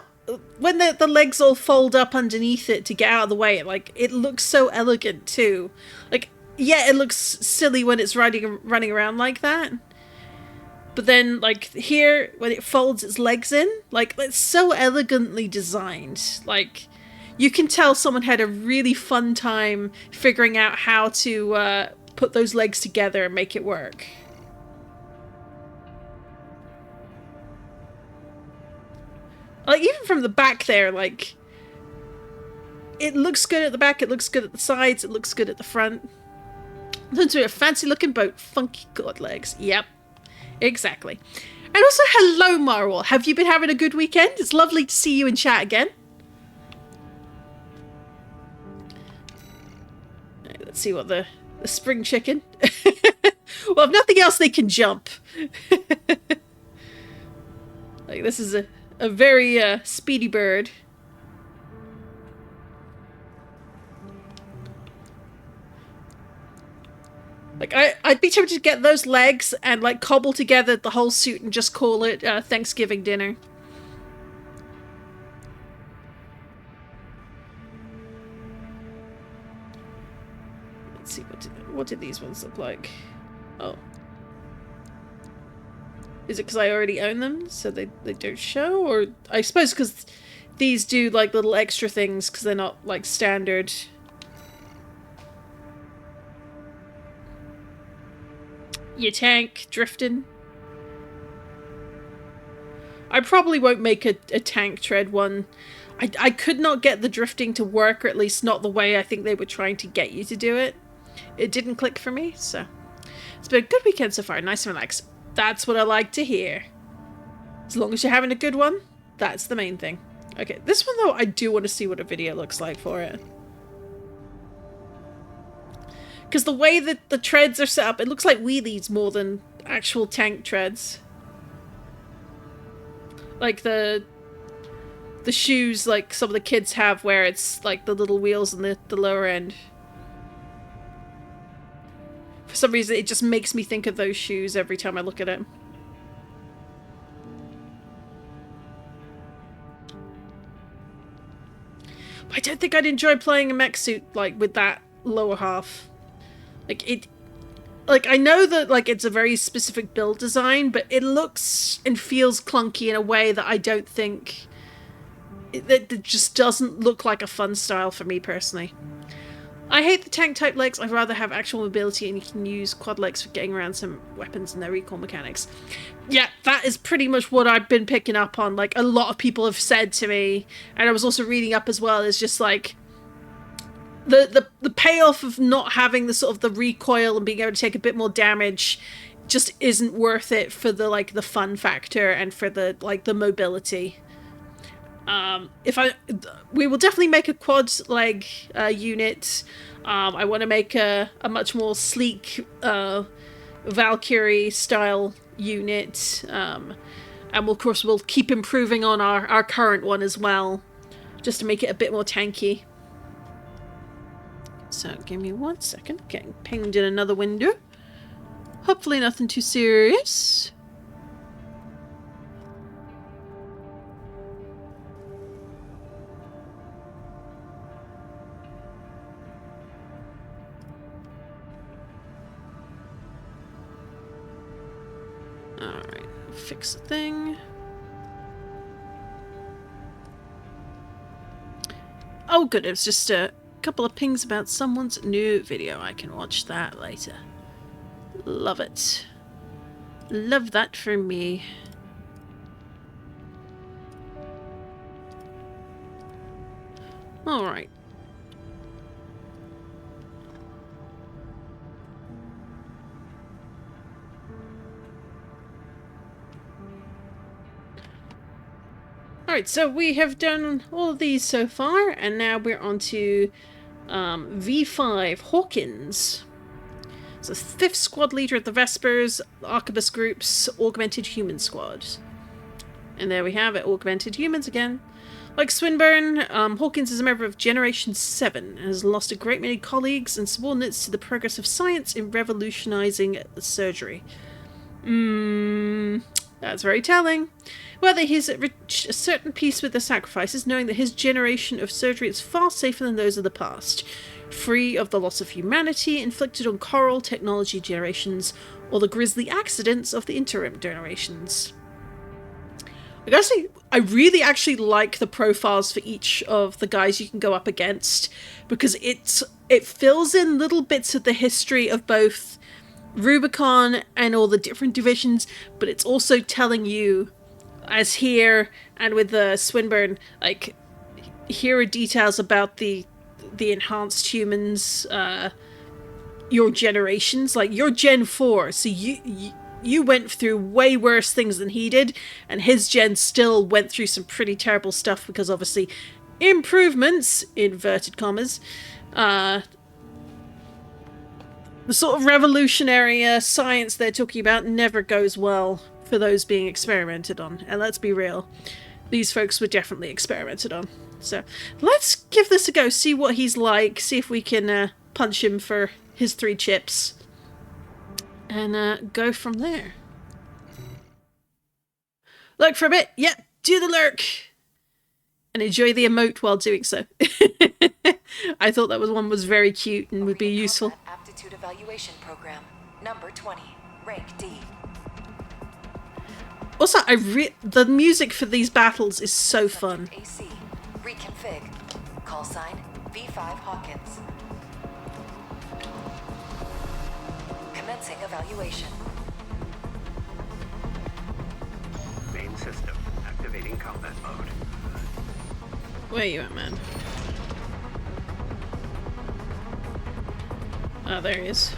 When the legs all fold up underneath it to get out of the way, like, it looks so elegant too. Like, yeah, it looks silly when it's running around like that. But then, like, here, when it folds its legs in, like, it's so elegantly designed. Like, you can tell someone had a really fun time figuring out how to put those legs together and make it work. Like, even from the back there, like, it looks good at the back, it looks good at the sides, it looks good at the front. Turns into a fancy looking boat, funky god legs. Yep, exactly. And also, hello Marwell, have you been having a good weekend? It's lovely to see you in chat again. Right, let's see what the spring chicken. Well, if nothing else, they can jump. Like, this is a very speedy bird. Like, I'd be tempted to get those legs and, like, cobble together the whole suit and just call it Thanksgiving dinner. Let's see, what did these ones look like? Oh. Is it because I already own them, so they don't show? Or I suppose because these do, like, little extra things because they're not, like, standard. Your tank drifting. I probably won't make a tank tread one. I could not get the drifting to work, or at least not the way I think they were trying to get you to do it. It didn't click for me, so... It's been a good weekend so far, nice and relaxed. That's what I like to hear. As long as you're having a good one, that's the main thing. Okay, this one though, I do want to see what a video looks like for it. Because the way that the treads are set up, it looks like wheelies more than actual tank treads. Like the shoes like some of the kids have where it's like the little wheels on the lower end. For some reason, it just makes me think of those shoes every time I look at it. But I don't think I'd enjoy playing a mech suit like with that lower half. Like it, like I know that like it's a very specific build design, but it looks and feels clunky in a way that I don't think it just doesn't look like a fun style for me personally. I hate the tank type legs. I'd rather have actual mobility, and you can use quad legs for getting around some weapons and their recall mechanics. Yeah, that is pretty much what I've been picking up on. Like, a lot of people have said to me, and I was also reading up as well, is just like the payoff of not having the sort of the recoil and being able to take a bit more damage just isn't worth it for the like the fun factor and for the like the mobility. We will definitely make a quad leg unit. I want to make a much more sleek Valkyrie style unit, and of course we'll keep improving on our current one as well, just to make it a bit more tanky. So give me 1 second, getting pinged in another window. Hopefully nothing too serious. Alright, fix the thing. Oh good, it was just a couple of pings about someone's new video. I can watch that later. Love it. Love that for me. Alright. Alright, so we have done all of these so far, and now we're on to V5 Hawkins. So 5th squad leader of the Vespers, Arquebus Group's Augmented Human Squad. And there we have it, Augmented Humans again. Like Swinburne, Hawkins is a member of Generation 7 and has lost a great many colleagues and subordinates to the progress of science in revolutionizing the surgery. That's very telling. Whether he's reached a certain peace with the sacrifices, knowing that his generation of surgery is far safer than those of the past, free of the loss of humanity inflicted on coral technology generations, or the grisly accidents of the interim generations. I gotta say, I really actually like the profiles for each of the guys you can go up against, because it fills in little bits of the history of both Rubicon and all the different divisions, but it's also telling you, as here and with the Swinburne, like, here are details about the enhanced humans, your generations, like your Gen 4, so you went through way worse things than he did, and his gen still went through some pretty terrible stuff because obviously improvements, inverted commas, the sort of revolutionary science they're talking about never goes well for those being experimented on. And let's be real, these folks were definitely experimented on. So let's give this a go, see what he's like, see if we can punch him for his 3 chips, and go from there. Lurk for a bit, yep, do the lurk, and enjoy the emote while doing so. I thought that one was very cute and would be useful. Aptitude evaluation program, number 20, rank D. Also, the music for these battles is so fun. AC, reconfig, call sign V5 Hawkins. Commencing evaluation. Main system activating combat mode. Where you at, man? Oh, there he is.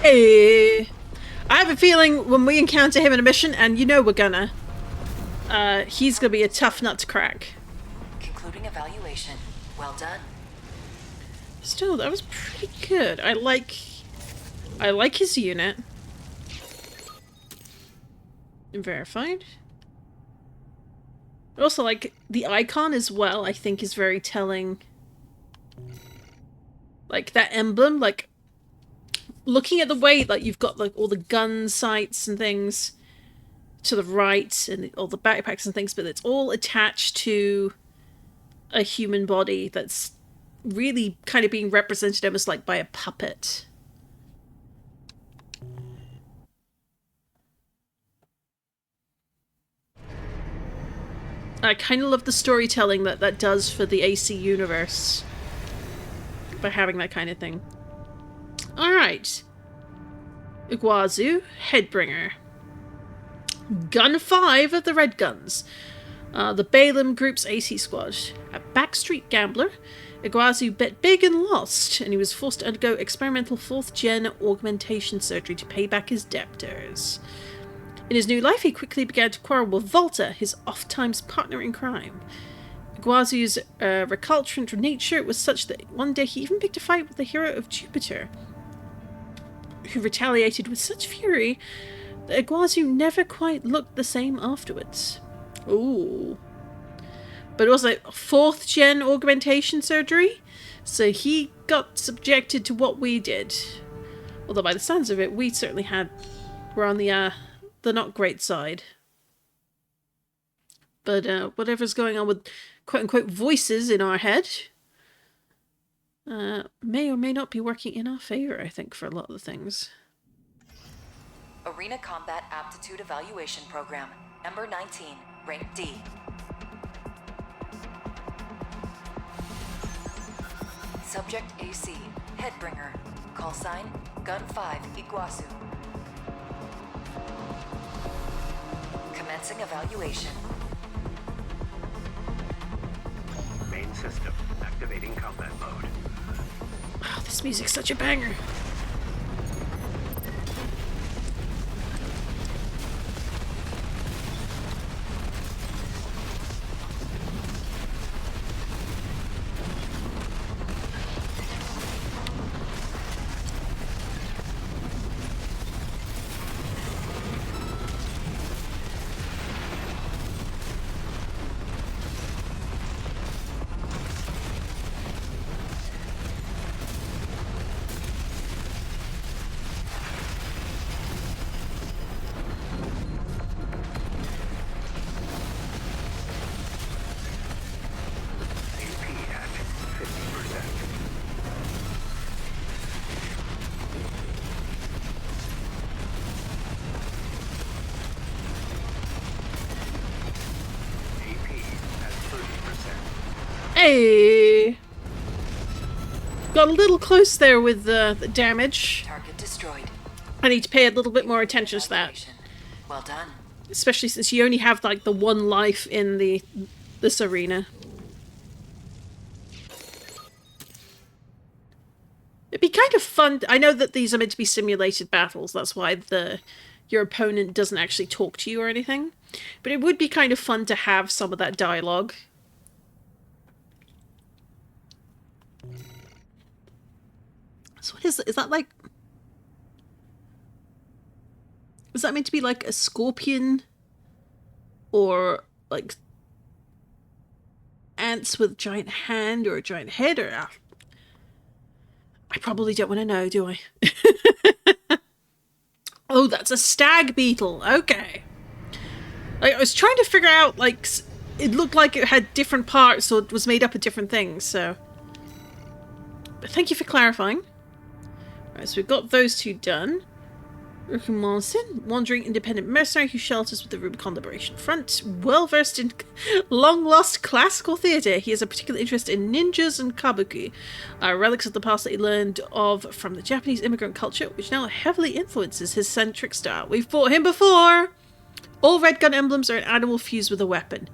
Hey. I have a feeling when we encounter him in a mission, and you know we're gonna, he's gonna be a tough nut to crack. Concluding evaluation. Well done. Still, that was pretty good. I like his unit. Verified. Also, like, the icon as well, I think is very telling. Like, that emblem, like, looking at the way that you've got, like, all the gun sights and things to the right, and all the backpacks and things, but it's all attached to a human body that's really kind of being represented almost like by a puppet. I kind of love the storytelling that that does for the AC universe by having that kind of thing. Alright. Iguazu, Headbringer. Gun 5 of the Red Guns. The Balaam Group's AC squad. A backstreet gambler, Iguazu bet big and lost, and he was forced to undergo experimental 4th-gen augmentation surgery to pay back his debtors. In his new life, he quickly began to quarrel with Volta, his oft-times partner in crime. Iguazu's recalcitrant nature was such that one day he even picked a fight with the hero of Jupiter, who retaliated with such fury that Iguazu never quite looked the same afterwards. Ooh. But also 4th-gen augmentation surgery, so he got subjected to what we did. Although by the sounds of it, we certainly were on the not great side. But whatever's going on with quote-unquote voices in our head may or may not be working in our favor, I think, for a lot of the things. Arena Combat Aptitude Evaluation Program. Number 19. Rank D. Subject AC. Headbringer. Call sign. Gun 5. Iguazu. Commencing evaluation. Main system activating combat mode. Oh, this music's such a banger. Hey! Got a little close there with the damage. Target destroyed. I need to pay a little bit more attention to that. Well done. Especially since you only have like the one life in this arena. It'd be kind of fun. I know that these are meant to be simulated battles. That's why your opponent doesn't actually talk to you or anything. But it would be kind of fun to have some of that dialogue. So what is that like? Is that meant to be like a scorpion? Or like ants with a giant hand or a giant head? Or I probably don't want to know, do I? Oh, that's a stag beetle. Okay. I was trying to figure out, like, it looked like it had different parts, so it was made up of different things, so. But thank you for clarifying. Alright, so we've got those two done. Rubicon, wandering independent mercenary who shelters with the Rubicon Liberation Front. Well versed in long-lost classical theatre, he has a particular interest in ninjas and kabuki, relics of the past that he learned of from the Japanese immigrant culture, which now heavily influences his centric style. We've fought him before! All red gun emblems are an animal fused with a weapon.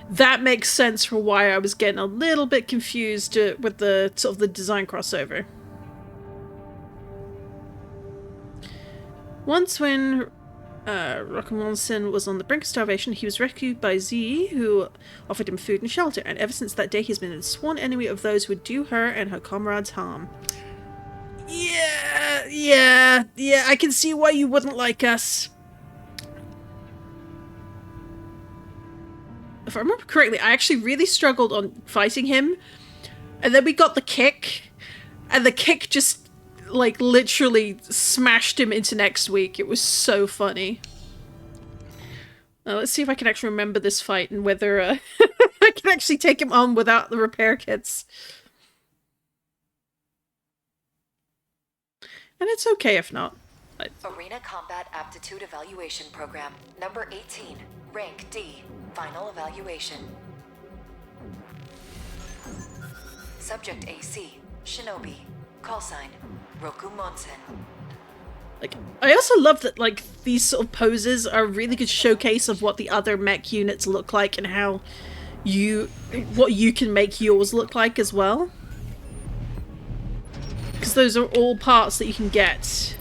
That makes sense for why I was getting a little bit confused with the sort of the design crossover. Once when Rockamonson was on the brink of starvation, he was rescued by Z, who offered him food and shelter, and ever since that day he's been a sworn enemy of those who would do her and her comrades harm. Yeah, I can see why you wouldn't like us. If I remember correctly, I actually really struggled on fighting him, and then we got the kick, and the kick just like literally smashed him into next week. It was so funny. Let's see if I can actually remember this fight and whether I can actually take him on without the repair kits. And it's okay if not. Arena Combat Aptitude Evaluation Program, number 18, rank D, final evaluation. Subject AC, Shinobi, call sign, Rockamonson. Like, I also love that, like, these sort of poses are a really good showcase of what the other mech units look like and how what you can make yours look like as well. Because those are all parts that you can get.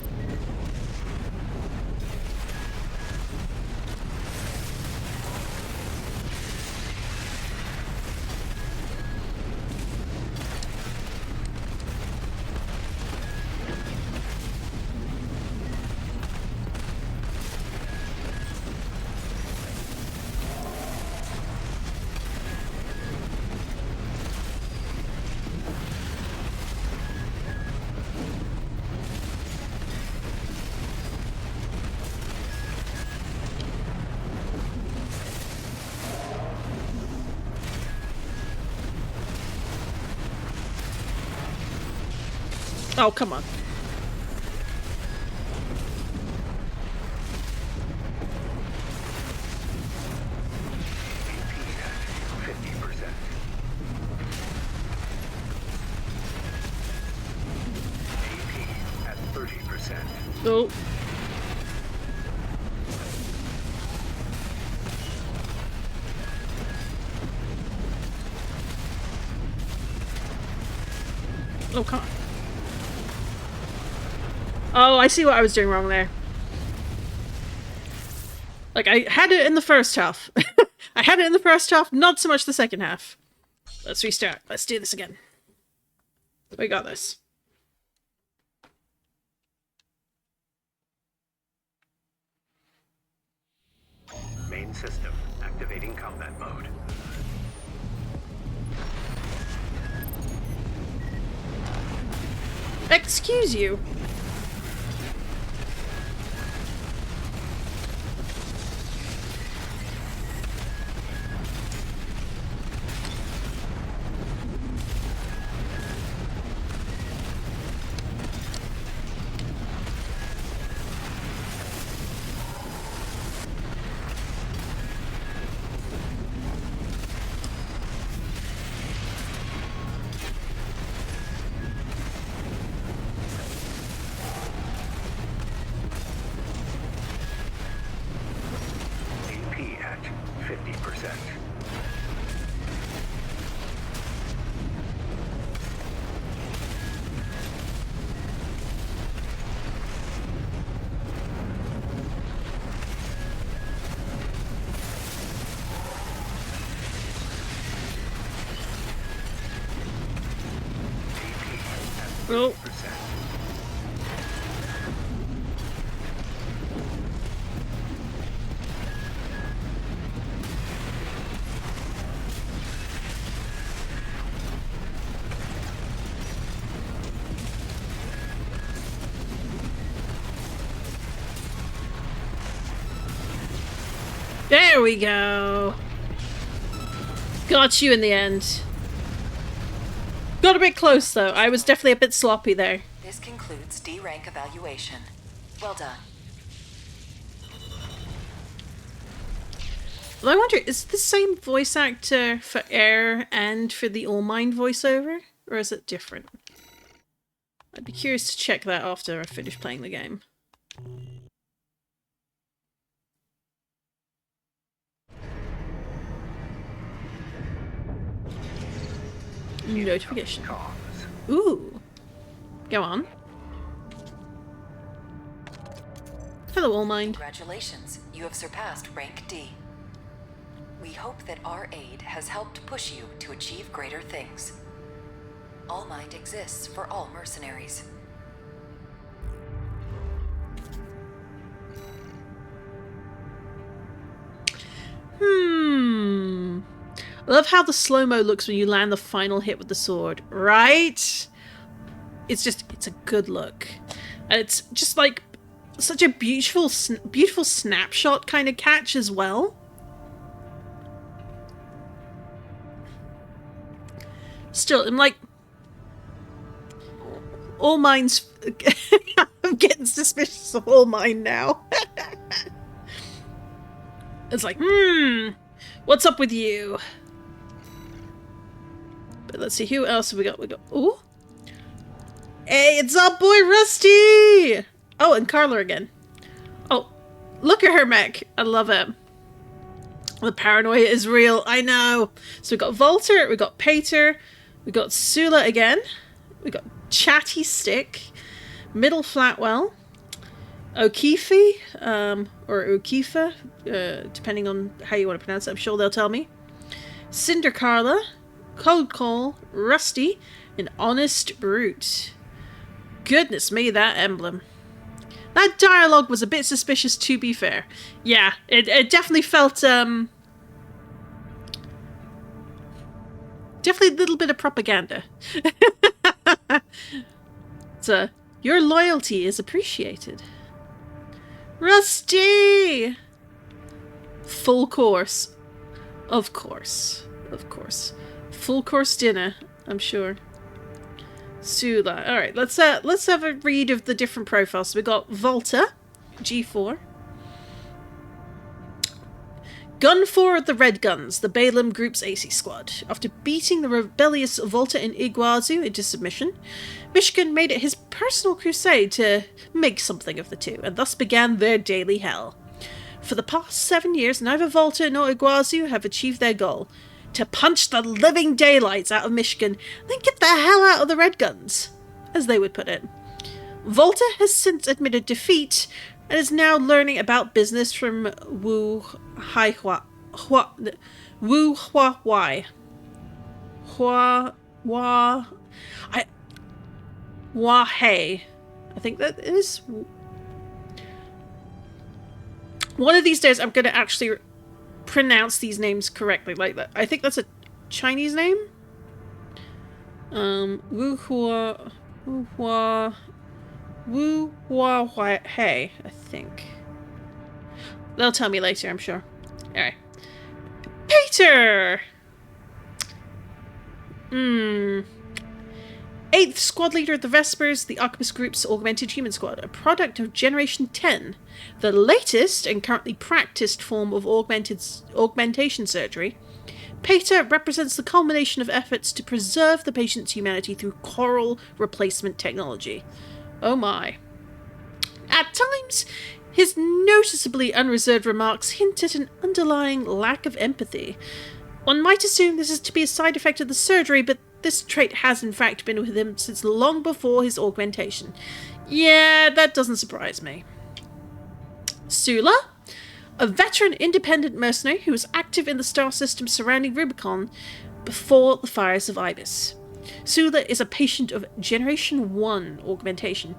Oh, come on. Oh. Oh, come on. Oh, I see what I was doing wrong there. Like, I had it in the first half. I had it in the first half, not so much the second half. Let's restart. Let's do this again. We got this. Main system activating combat mode. Excuse you. Oh. There we go. Got you in the end. Got a bit close though. I was definitely a bit sloppy there. This concludes D rank evaluation. Well done. Well, I wonder, is it the same voice actor for Air and for the All Mind voiceover? Or is it different? I'd be curious to check that after I finish playing the game. Notification. Ooh. Go on. Hello, Allmind. Congratulations, you have surpassed rank D. We hope that our aid has helped push you to achieve greater things. Allmind exists for all mercenaries. I love how the slow-mo looks when you land the final hit with the sword, right? It's a good look. And it's just like such a beautiful snapshot kind of catch as well. Still, I'm like, all mine's... I'm getting suspicious of all mine now. It's like, what's up with you? But let's see, who else have we got? Ooh. Hey, it's our boy Rusty! Oh, and Carla again. Oh, look at her mech. I love it. The paranoia is real, I know. So we got Volter, we got Pater, we got Sulla again, we got Chatty Stick, Middle Flatwell, O'Keefe, or O'Keefe, depending on how you want to pronounce it, I'm sure they'll tell me. Cinder Carla, Cold Call, Rusty, and Honest Brute. Goodness me, that emblem. That dialogue was a bit suspicious, to be fair. Yeah, it definitely felt, definitely a little bit of propaganda. So, your loyalty is appreciated. Rusty! Full course. Of course. Of course. Full course dinner, I'm sure. Sulla. Alright, let's have a read of the different profiles. So we got Volta, G4. Gun 4 of the Red Guns, the Balaam Group's AC squad. After beating the rebellious Volta and Iguazu into submission, Michigan made it his personal crusade to make something of the two, and thus began their daily hell. For the past 7 years, neither Volta nor Iguazu have achieved their goal, to punch the living daylights out of Michigan, then get the hell out of the Red Guns, as they would put it. Volta has since admitted defeat, and is now learning about business from Wu Hua Hei. I think that is... One of these days I'm going to actually pronounce these names correctly like that. I think that's a Chinese name. Wu Hua Hei, I think. They'll tell me later, I'm sure. Alright. Peter! 8th Squad Leader of the Vespers, the Archibus Group's Augmented Human Squad, a product of Generation 10, the latest and currently practiced form of augmentation surgery. Peter represents the culmination of efforts to preserve the patient's humanity through coral replacement technology. Oh my. At times, his noticeably unreserved remarks hint at an underlying lack of empathy. One might assume this is to be a side effect of the surgery, but this trait has in fact been with him since long before his augmentation. Yeah, that doesn't surprise me. Sulla, a veteran independent mercenary who was active in the star system surrounding Rubicon before the fires of Ibis. Sulla is a patient of Generation 1 augmentation,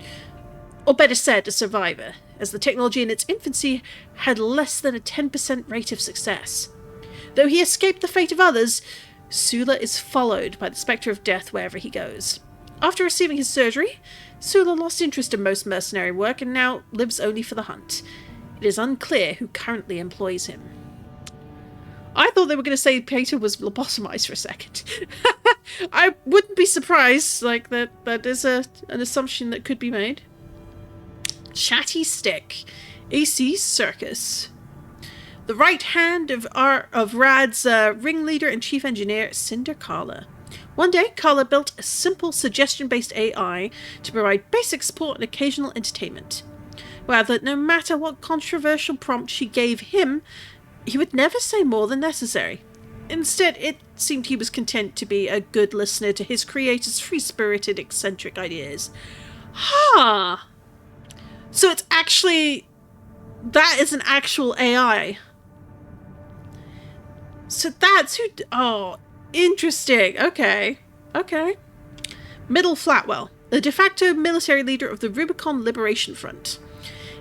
or better said, a survivor, as the technology in its infancy had less than a 10% rate of success. Though he escaped the fate of others, Sulla is followed by the spectre of death wherever he goes. After receiving his surgery, Sulla lost interest in most mercenary work and now lives only for the hunt. It is unclear who currently employs him. I thought they were going to say Peter was lobotomized for a second. I wouldn't be surprised, like, that is an assumption that could be made. Chatty Stick, AC Circus. The right hand of Rad's ringleader and chief engineer, Cinder Carla. One day, Carla built a simple suggestion-based AI to provide basic support and occasional entertainment. However, no matter what controversial prompt she gave him, he would never say more than necessary. Instead, it seemed he was content to be a good listener to his creator's free-spirited, eccentric ideas. Ha! So it's actually that is an actual AI. So that's who... Oh, interesting. Okay. Okay. Middle Flatwell, the de facto military leader of the Rubicon Liberation Front.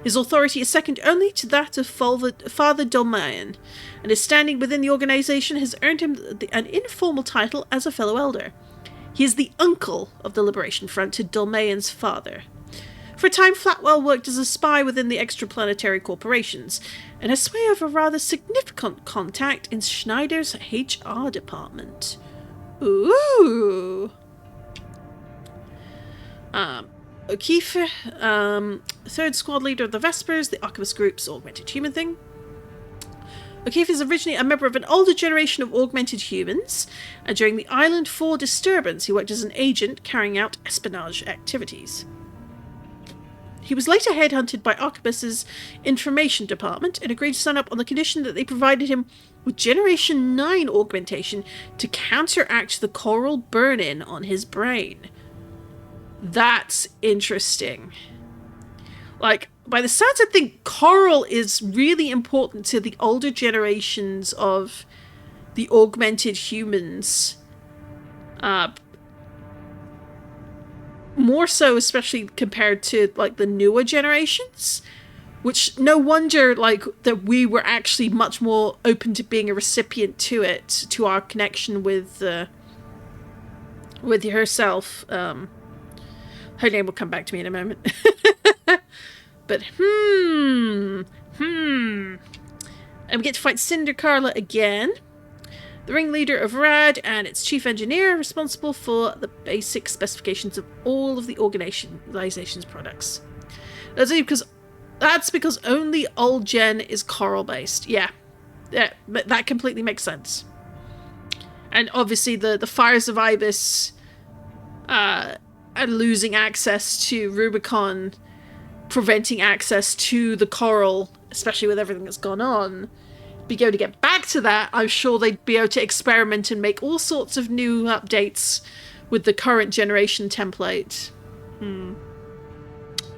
His authority is second only to that of Father Dolmayan, and his standing within the organization has earned him an informal title as a fellow elder. He is the uncle of the Liberation Front to Dolmayan's father. For a time, Flatwell worked as a spy within the extraplanetary corporations, and has sway over a rather significant contact in Schneider's HR department. Ooh! O'Keefe, third squad leader of the Vespers, the Archivist Group's augmented human thing. O'Keefe is originally a member of an older generation of augmented humans, and during the Island 4 disturbance, he worked as an agent carrying out espionage activities. He was later headhunted by Archibus's information department and agreed to sign up on the condition that they provided him with Generation 9 augmentation to counteract the coral burn-in on his brain. That's interesting. Like, by the sounds, I think coral is really important to the older generations of the augmented humans. More so, especially compared to, like, the newer generations. Which, no wonder, like, that we were actually much more open to being a recipient to it, to our connection with herself. Her name will come back to me in a moment. But, And we get to fight Cinder, Carla again. The ringleader of RAD and its chief engineer, responsible for the basic specifications of all of the organization's products. That's because only old gen is coral based. Yeah, that completely makes sense. And obviously the fires of Ibis and losing access to Rubicon, preventing access to the coral, especially with everything that's gone on. Be able to get back to that, I'm sure they'd be able to experiment and make all sorts of new updates with the current generation template. A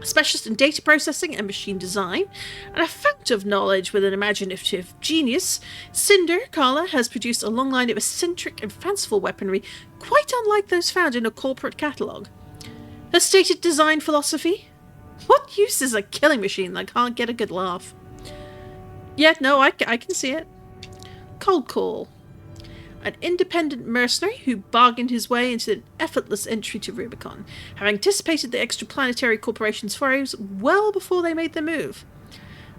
specialist in data processing and machine design, and a fount of knowledge with an imaginative genius, Cinder, Carla, has produced a long line of eccentric and fanciful weaponry quite unlike those found in a corporate catalogue. Her stated design philosophy? What use is a killing machine that can't get a good laugh? Yeah, no, I can see it. Cold Call. An independent mercenary who bargained his way into an effortless entry to Rubicon, having anticipated the extraplanetary corporation's forays well before they made their move.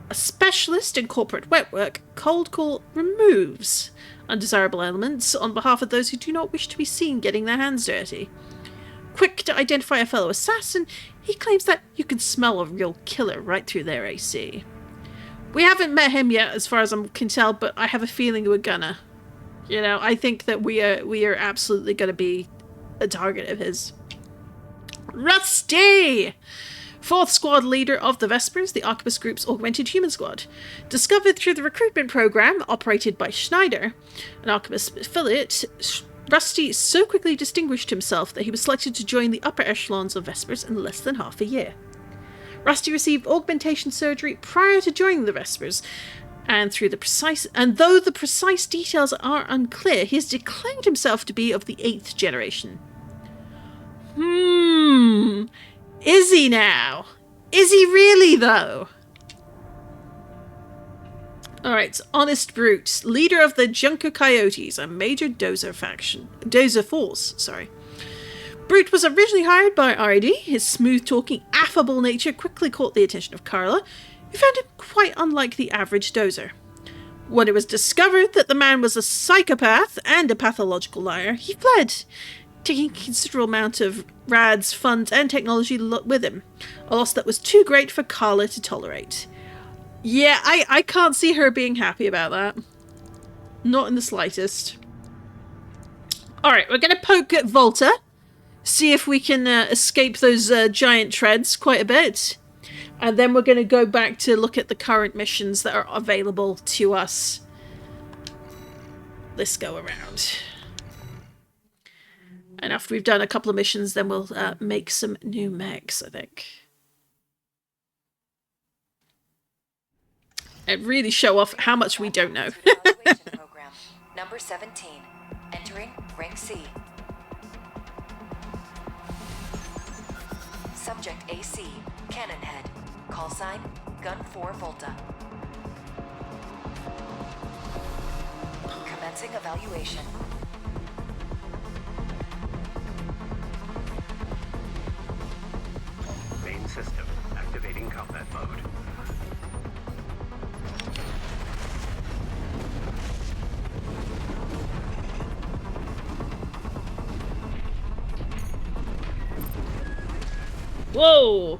A specialist in corporate wet work, Cold Call removes undesirable elements on behalf of those who do not wish to be seen getting their hands dirty. Quick to identify a fellow assassin, he claims that you can smell a real killer right through their AC. We haven't met him yet, as far as I can tell, but I have a feeling we're gonna. You know, I think that we are absolutely gonna be a target of his. Rusty! Fourth squad leader of the Vespers, the Archivist Group's augmented human squad. Discovered through the recruitment program operated by Schneider, an Archivist affiliate, Rusty so quickly distinguished himself that he was selected to join the upper echelons of Vespers in less than half a year. Rusty received augmentation surgery prior to joining the Vespers, and though the precise details are unclear, he has declared himself to be of the 8th generation. Is he now? Is he really, though? Alright, Honest Brute, leader of the Junker Coyotes, a major dozer force, sorry. Brute was originally hired by RAD. His smooth-talking, affable nature quickly caught the attention of Carla, who found him quite unlike the average dozer. When it was discovered that the man was a psychopath and a pathological liar, he fled, taking a considerable amount of RAD's funds and technology with him, a loss that was too great for Carla to tolerate. Yeah, I can't see her being happy about that. Not in the slightest. Alright, we're going to poke at Volta. See if we can escape those giant treads quite a bit. And then we're going to go back to look at the current missions that are available to us this go around. And after we've done a couple of missions, then we'll make some new mechs, I think. and really show off how much we don't know. Evaluation program. Number 17. Entering Ring C. Subject AC. Cannon head. Call sign. Gun 4 Volta. Commencing evaluation. Main system activating combat mode. Whoa!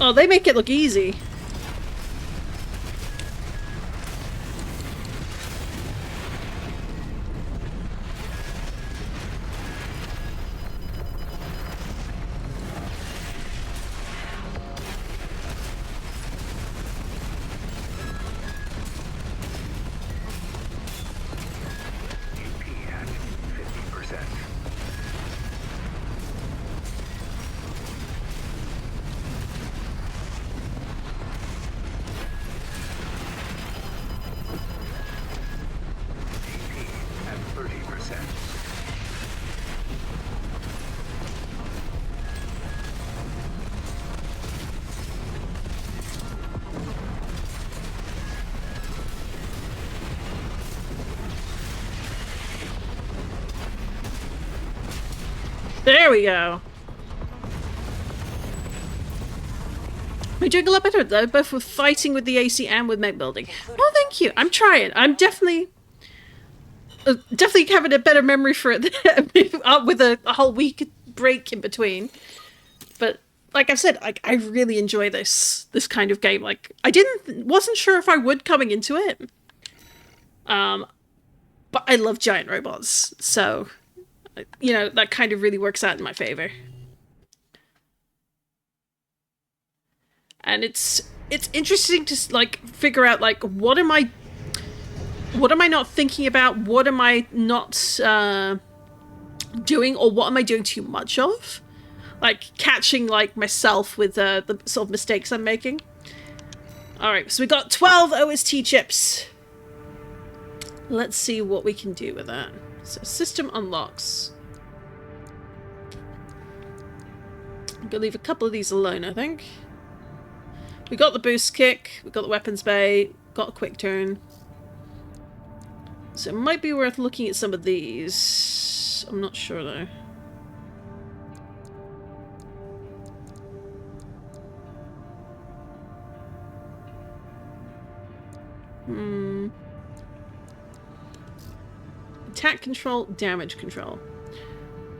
Oh, they make it look easy. UP at 50%. AP at 30%. There we go. We're doing a lot better though, both with fighting with the AC and with mech building. Well, thank you. I'm trying. I'm definitely having a better memory for it with a whole week break in between. But like I've said, I really enjoy this kind of game. Like wasn't sure if I would coming into it. But I love giant robots, so you know that kind of really works out in my favor. And it's interesting to like figure out like what am I not thinking about, what am I not doing, or what am I doing too much of, like catching like myself with the sort of mistakes I'm making. All right, so we got 12 OST chips. Let's see what we can do with that. So system unlocks. I'm gonna leave a couple of these alone, I think. We got the boost kick, we got the weapons bay, got a quick turn. So it might be worth looking at some of these. I'm not sure though. Attack control, damage control.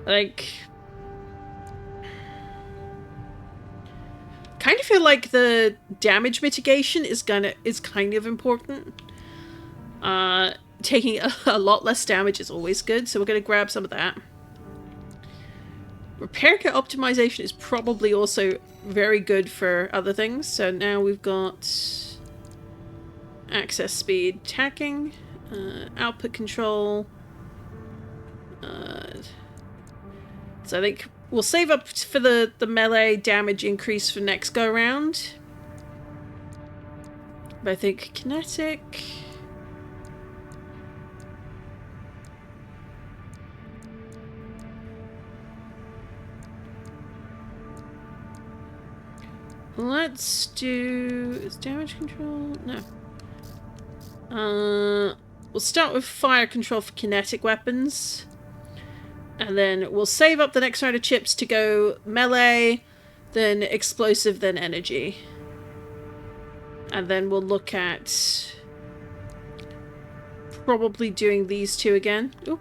Like, kind of feel like the damage mitigation is kind of important. Taking a lot less damage is always good, so we're gonna grab some of that. Repair kit optimization is probably also very good for other things. So now we've got access speed, tacking, output control. So I think we'll save up for the melee damage increase for next go round. But I think kinetic. Let's do... is damage control? No. We'll start with fire control for kinetic weapons. And then we'll save up the next round of chips to go melee, then explosive, then energy. And then we'll look at probably doing these two again. Oop.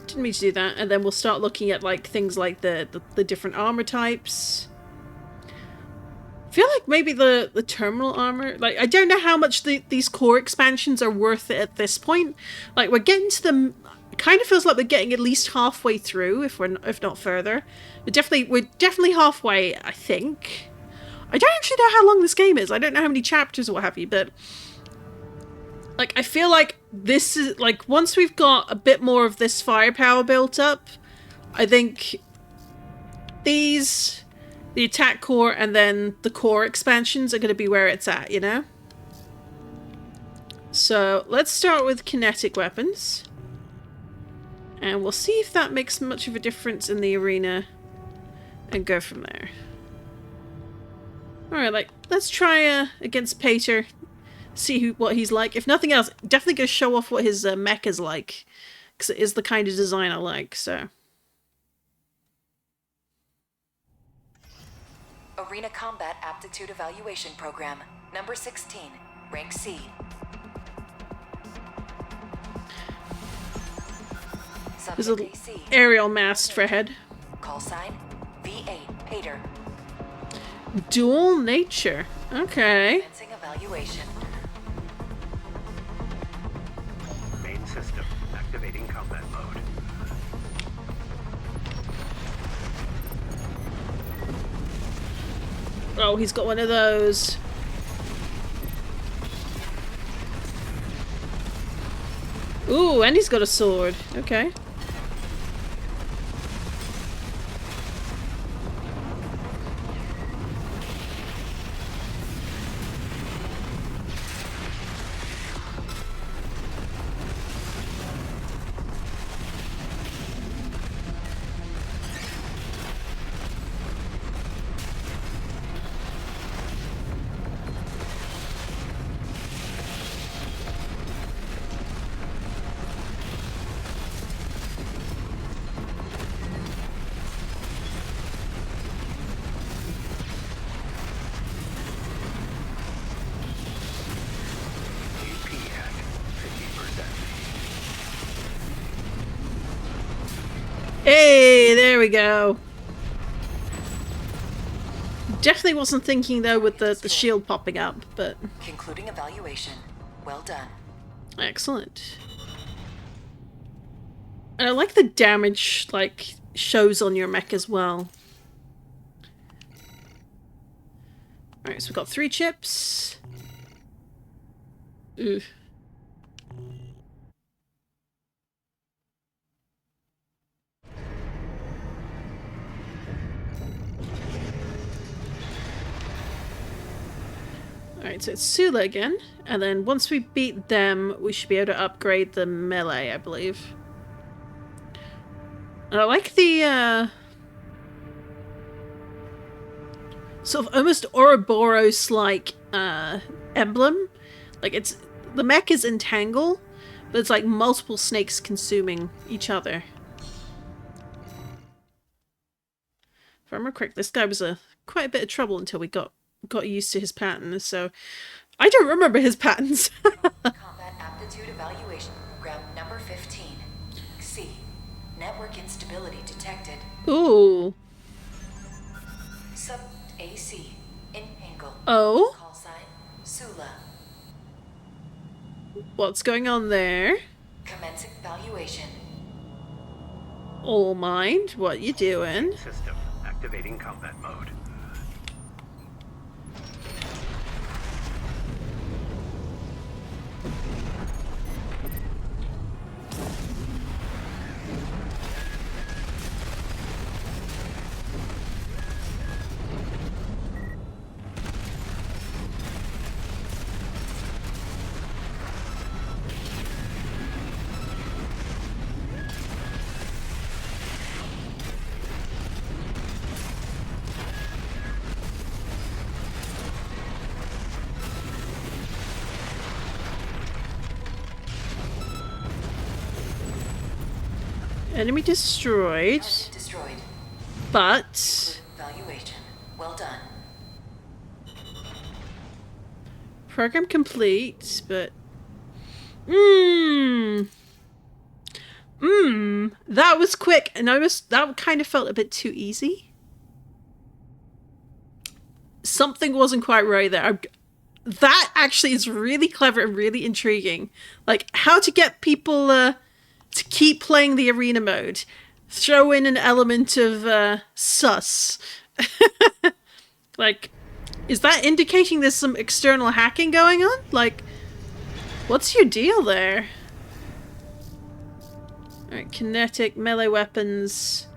Didn't mean to do that. And then we'll start looking at like things like the different armor types. I feel like maybe the terminal armor, like I don't know how much these core expansions are worth it at this point. Like we're getting to the, kind of feels like we're getting at least halfway through, if not further. We're definitely halfway, I think. I don't actually know how long this game is. I don't know how many chapters or what have you, but Like, I feel like this is, like, once we've got a bit more of this firepower built up, I think these, the attack core and then the core expansions are going to be where it's at, you know? So, let's start with kinetic weapons. And we'll see if that makes much of a difference in the arena and go from there. Alright, like, let's try against Pater. See what he's like. If nothing else, definitely going to show off what his mech is like. Because it is the kind of design I like, so. Arena Combat Aptitude Evaluation Program, number 16, rank C. There's an aerial mast for head. Call sign V8 Pater. Dual nature. Okay. Commencing evaluation. Main system activating combat mode. Oh, he's got one of those. Ooh, and he's got a sword. Okay. Hey, there we go. Definitely wasn't thinking though with the shield popping up, but Concluding evaluation. Well done. excellent. And I like the damage like shows on your mech as well. Alright, so we've got 3 chips. Ooh. Alright, so it's Sulla again, and then once we beat them, we should be able to upgrade the melee, I believe. And I like the, sort of almost Ouroboros-like, emblem. Like, it's... the mech is entangle, but it's like multiple snakes consuming each other. If I remember correct, this guy was quite a bit of trouble until we got used to his patterns, so I don't remember his patterns. Combat Aptitude Evaluation Program number 15. C. Network instability detected. Ooh. Sub AC. Entangle. Oh? Call sign Sulla. What's going on there? Commencing evaluation. All mind, what you doing? System activating combat mode. Enemy destroyed. Target destroyed. But Evaluation. Well done. program complete, but that was quick, and that kind of felt a bit too easy. Something wasn't quite right there. That actually is really clever and really intriguing. Like, how to get people to keep playing the arena mode. Throw in an element of sus. Like, is that indicating there's some external hacking going on? Like, What's your deal there? Alright, kinetic, melee weapons.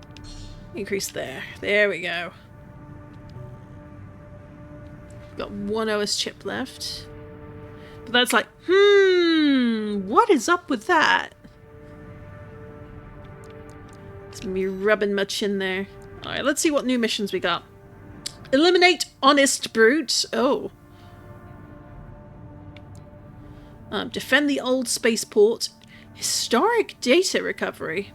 Increase there. There we go. Got one OS chip left. But that's like, what is up with that? It's gonna be rubbing much in there. Alright, let's see what new missions we got. Eliminate honest brute. Oh. Defend the old spaceport. Historic data recovery.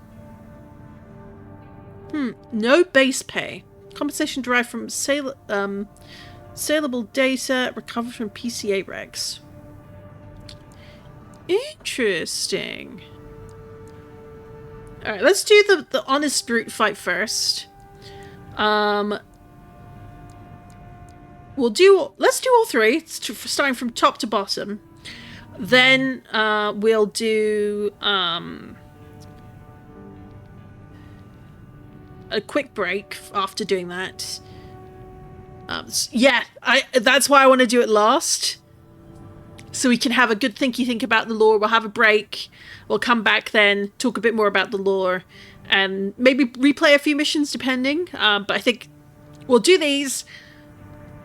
No base pay. Compensation derived from saleable data recovered from PCA regs. Interesting. Alright, let's do the honest brute fight first. Let's do all three, starting from top to bottom. Then we'll do a quick break after doing that. Yeah, that's why I want to do it last. So we can have a good think about the lore. We'll have a break. We'll come back then, talk a bit more about the lore, and maybe replay a few missions depending. But I think we'll do these,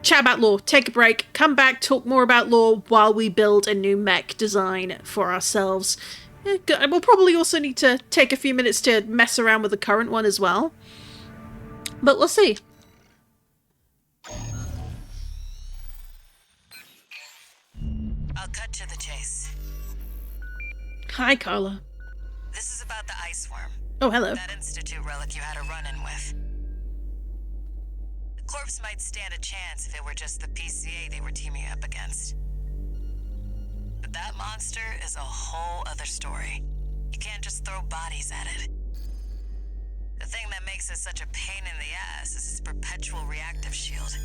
chat about lore, take a break, come back, talk more about lore while we build a new mech design for ourselves. We'll probably also need to take a few minutes to mess around with the current one as well. But we'll see. I'll cut to the chase. Hi, Carla. This is about the ice worm. Oh, hello. That Institute relic you had a run-in with. The corpse might stand a chance if it were just the PCA they were teaming up against. But that monster is a whole other story. You can't just throw bodies at it. The thing that makes it such a pain in the ass is its perpetual reactive shield.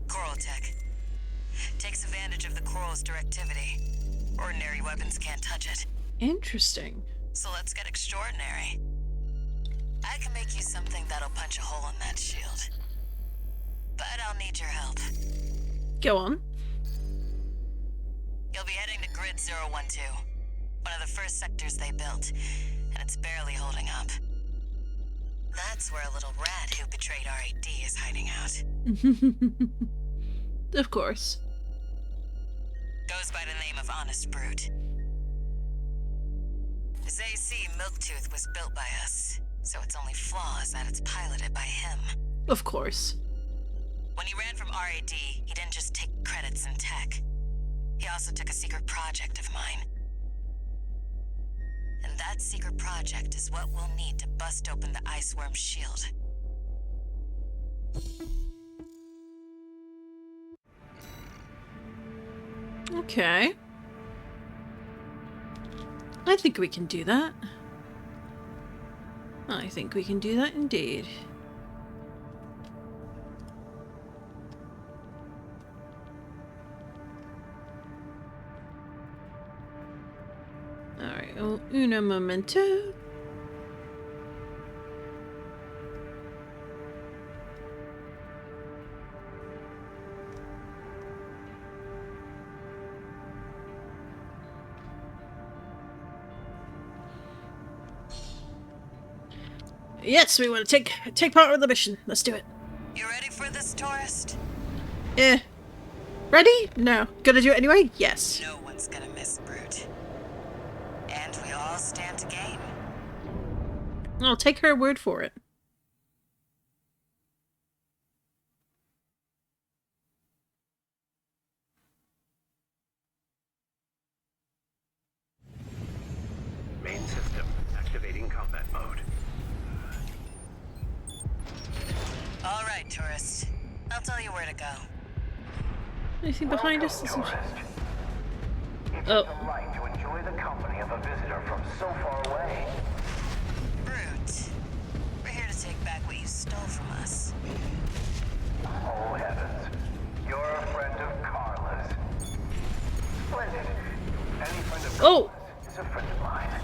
Coral tech. Takes advantage of the coral's directivity. Ordinary weapons can't touch it. Interesting. So let's get extraordinary. I can make you something that'll punch a hole in that shield. But I'll need your help. Go on. You'll be heading to Grid 012, one of the first sectors they built, and it's barely holding up. That's where a little rat who betrayed RAD is hiding out. Of course. Goes by the name of Honest Brute. His AC Milktooth was built by us, so its only flaw is that it's piloted by him. Of course. When he ran from RAD, he didn't just take credits in tech. He also took a secret project of mine. And that secret project is what we'll need to bust open the ice worm's shield. Okay. I think we can do that. I think we can do that indeed. Alright, uno momento. Yes, we want to take part in the mission. Let's do it. You ready for this, tourist? Ready? No. Gonna do it anyway? Yes. No one's gonna miss Brute. And we all stand to gain. I'll take her word for it. Main system activating combat mode. All right, tourist. I'll tell you where to go. Anything behind us? Welcome, tourist. It's Oh. a delight to enjoy the company of a visitor from so far away. Brute. We're here to take back what you stole from us. Oh heavens, you're a friend of Carla's. Splendid. Any friend of Oh. Carla's is a friend of mine.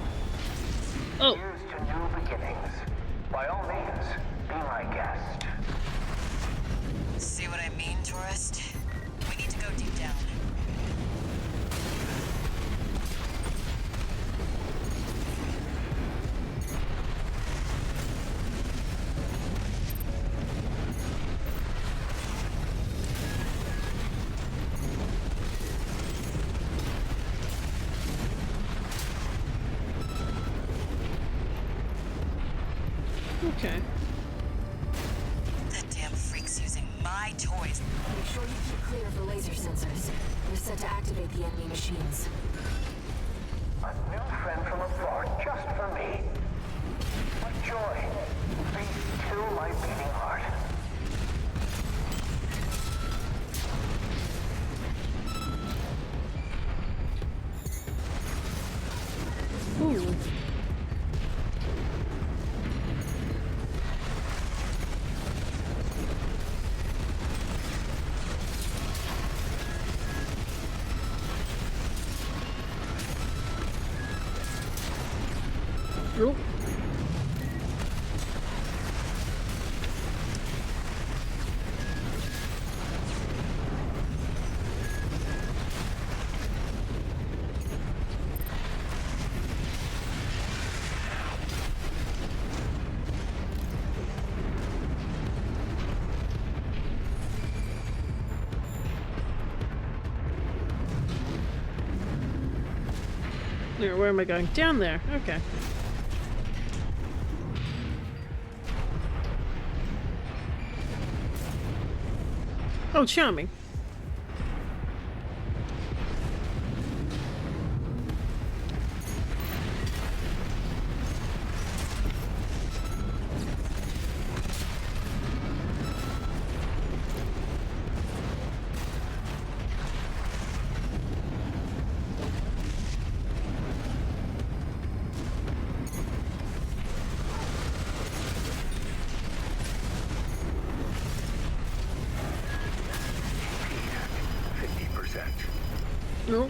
Oh. Here's to new beginnings. By all means, be my guest. See what I mean, tourist? We need to go deep down. Okay. That damn freak's using my toys. Make sure you keep clear of the laser sensors. They're set to activate the enemy machines. A new friend from afar, just for me. What joy. Please still my beating heart. Ooh. Oop. Where am I going? Down there. Okay. Oh, charming. Nope.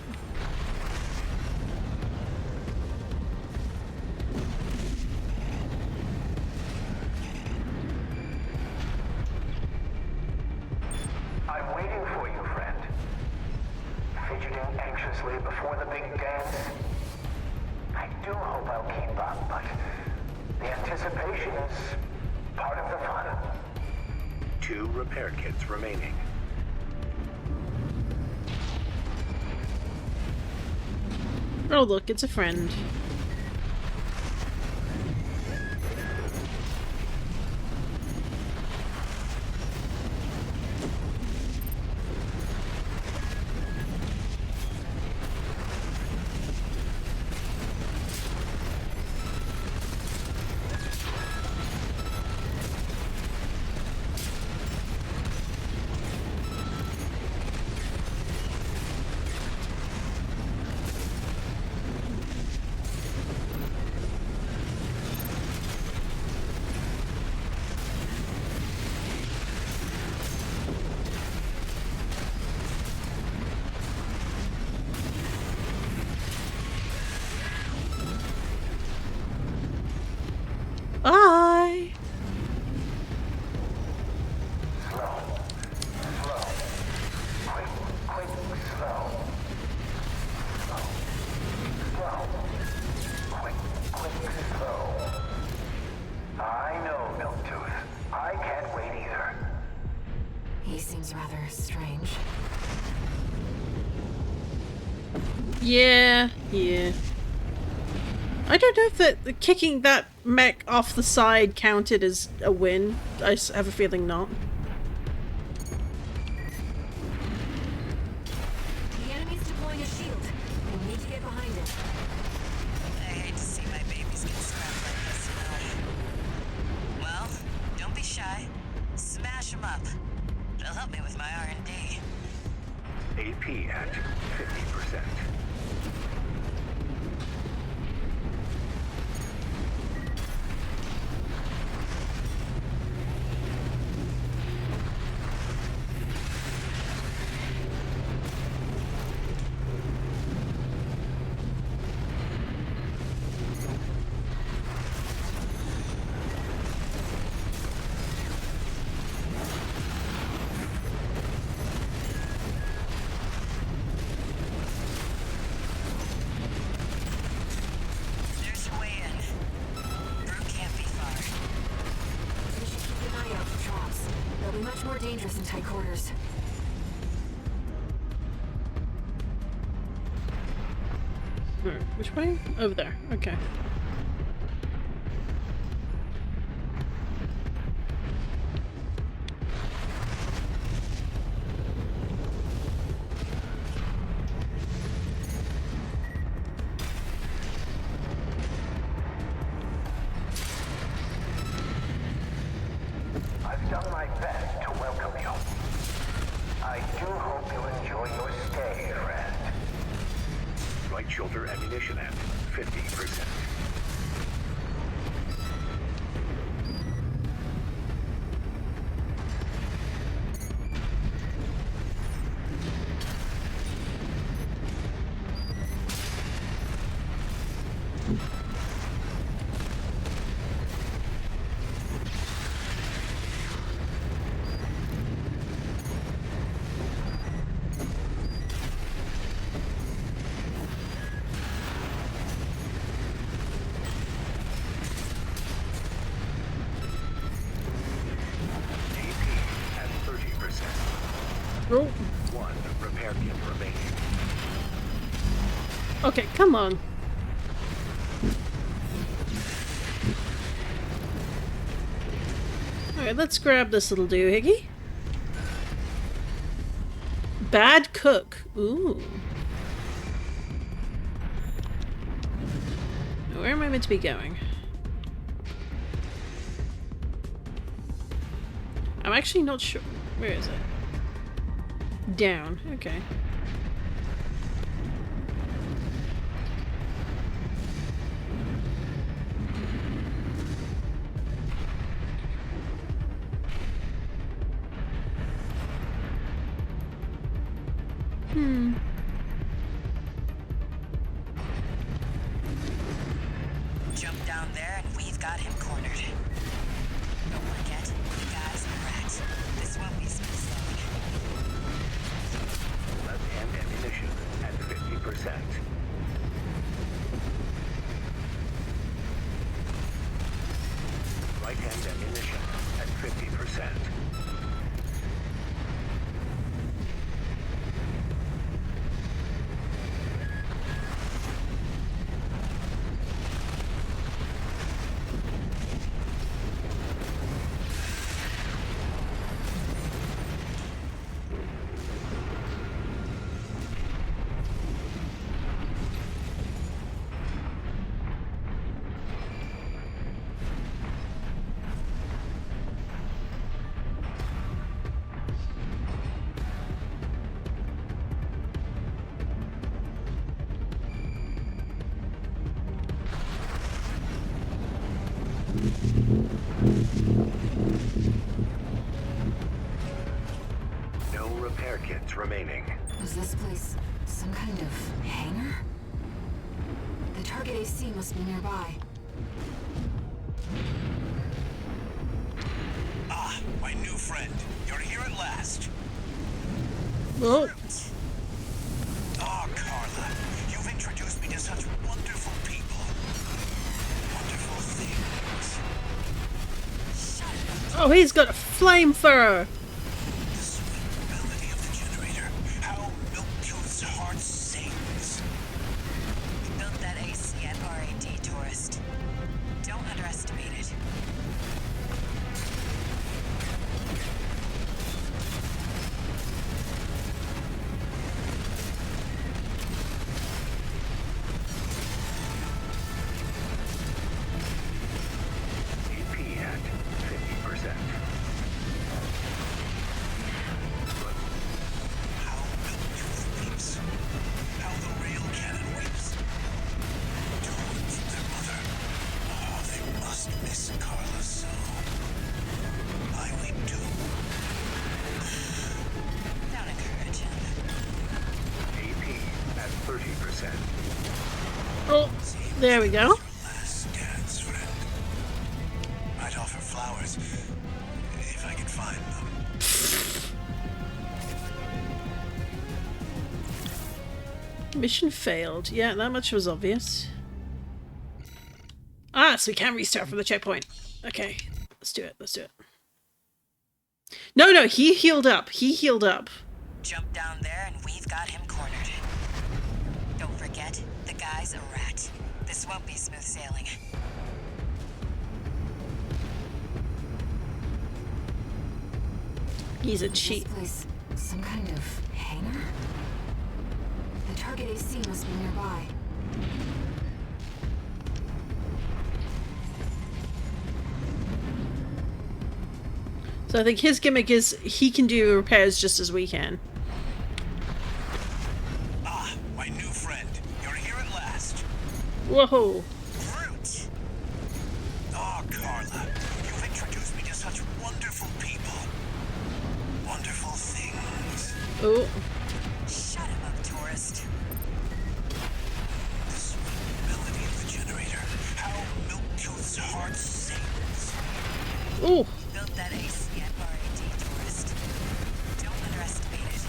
I'm waiting for you, friend. Fidgeting anxiously before the big dance. I do hope I'll keep up, but the anticipation is part of the fun. 2 repair kits remaining. Oh, look, it's a friend. Bye! Slow. Slow. Quick, quick, slow. Slow. Slow. Quick, quick, slow. I know, Milktooth. I can't wait either. He seems rather strange. Yeah. I don't know if that kicking that mech off the side counted as a win. I have a feeling not. The enemy's deploying a shield. We need to get behind it. I hate to see my babies get scrapped like this, you know. Well, don't be shy. Smash them up. It'll help me with my R&D. AP at 50%. There's your way in. Brew can't be far. We should keep an eye out for traps. They'll be much more dangerous in tight quarters. Which way? Over there. Okay. my best to welcome you. I do hope you'll enjoy your stay, friend. Right shoulder ammunition at 50%. Oh. One repair kit remaining. Okay, come on. Alright, let's grab this little doohickey. Bad cook. Ooh. Where am I meant to be going? I'm actually not sure. Where is it? Down. Okay. Jump down there and we've got him cornered. Don't forget, the guy's a rat. This won't be smooth sailing. Left-hand ammunition at 50%. Right-hand ammunition at 50%. No repair kits remaining. Was this place some kind of hangar? The target AC must be nearby. Ah, my new friend. You're here at last. Oh. Oh, Carla. You've introduced me to such wonderful people. Wonderful things. Oh, he's got a flamethrower. The sweet melody of the generator. How Milktooth's heart sings. We built that AC at RAD, tourist. Don't underestimate it. AP at 50%. How Milktooth weeps. How the rail cannon weeps. Torn from their mother. Oh, they must miss Carla so. I weep too. Don't encourage him. AP at 30%. Oh, there we go. Your last dance, friend. I'd offer flowers if I could find them. Mission failed. Yeah, that much was obvious. Ah, so we can restart from the checkpoint. Okay, let's do it. Let's do it. No, he healed up. He healed up. Jump down there and we've got him cornered. Don't forget, the guy's a rat. This won't be smooth sailing. He's a Was cheat. this place some kind of hangar? The target AC must be nearby. So So I think his gimmick is he can do repairs just as we can. Ah, my new friend. You're here at last. Whoa. Brute! Oh, Carla, you've introduced me to such wonderful people. Wonderful things. Oh. Shut him up, tourist. The sweet melody of the generator. How Milktooth's heart sings. Oh. Built that AC at BRB, tourist. Don't underestimate it.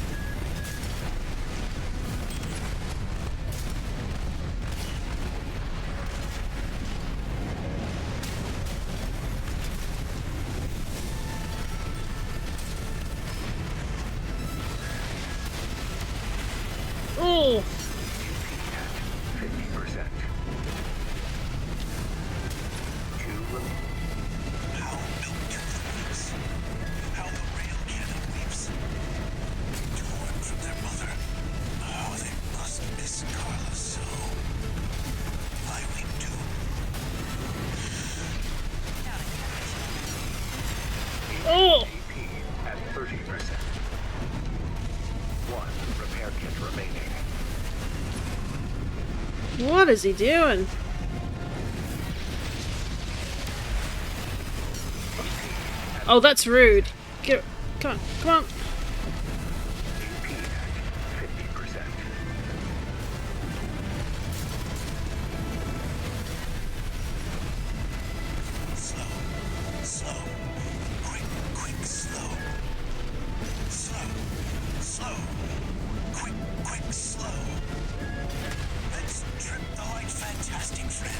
Oh. 50%. 2 remain. How Milktooth weeps. How the rail cannon weeps. Torn from their mother. Oh, they must miss Carla so. I weep too. Oh. AP at 30%. 1 repair kit remaining. What is he doing? Oh, that's rude. Get, come on, come on. AP at 50%. Slow, slow, quick, quick, slow. Slow, slow, quick, quick, slow. Let's trip the light, fantastic friend.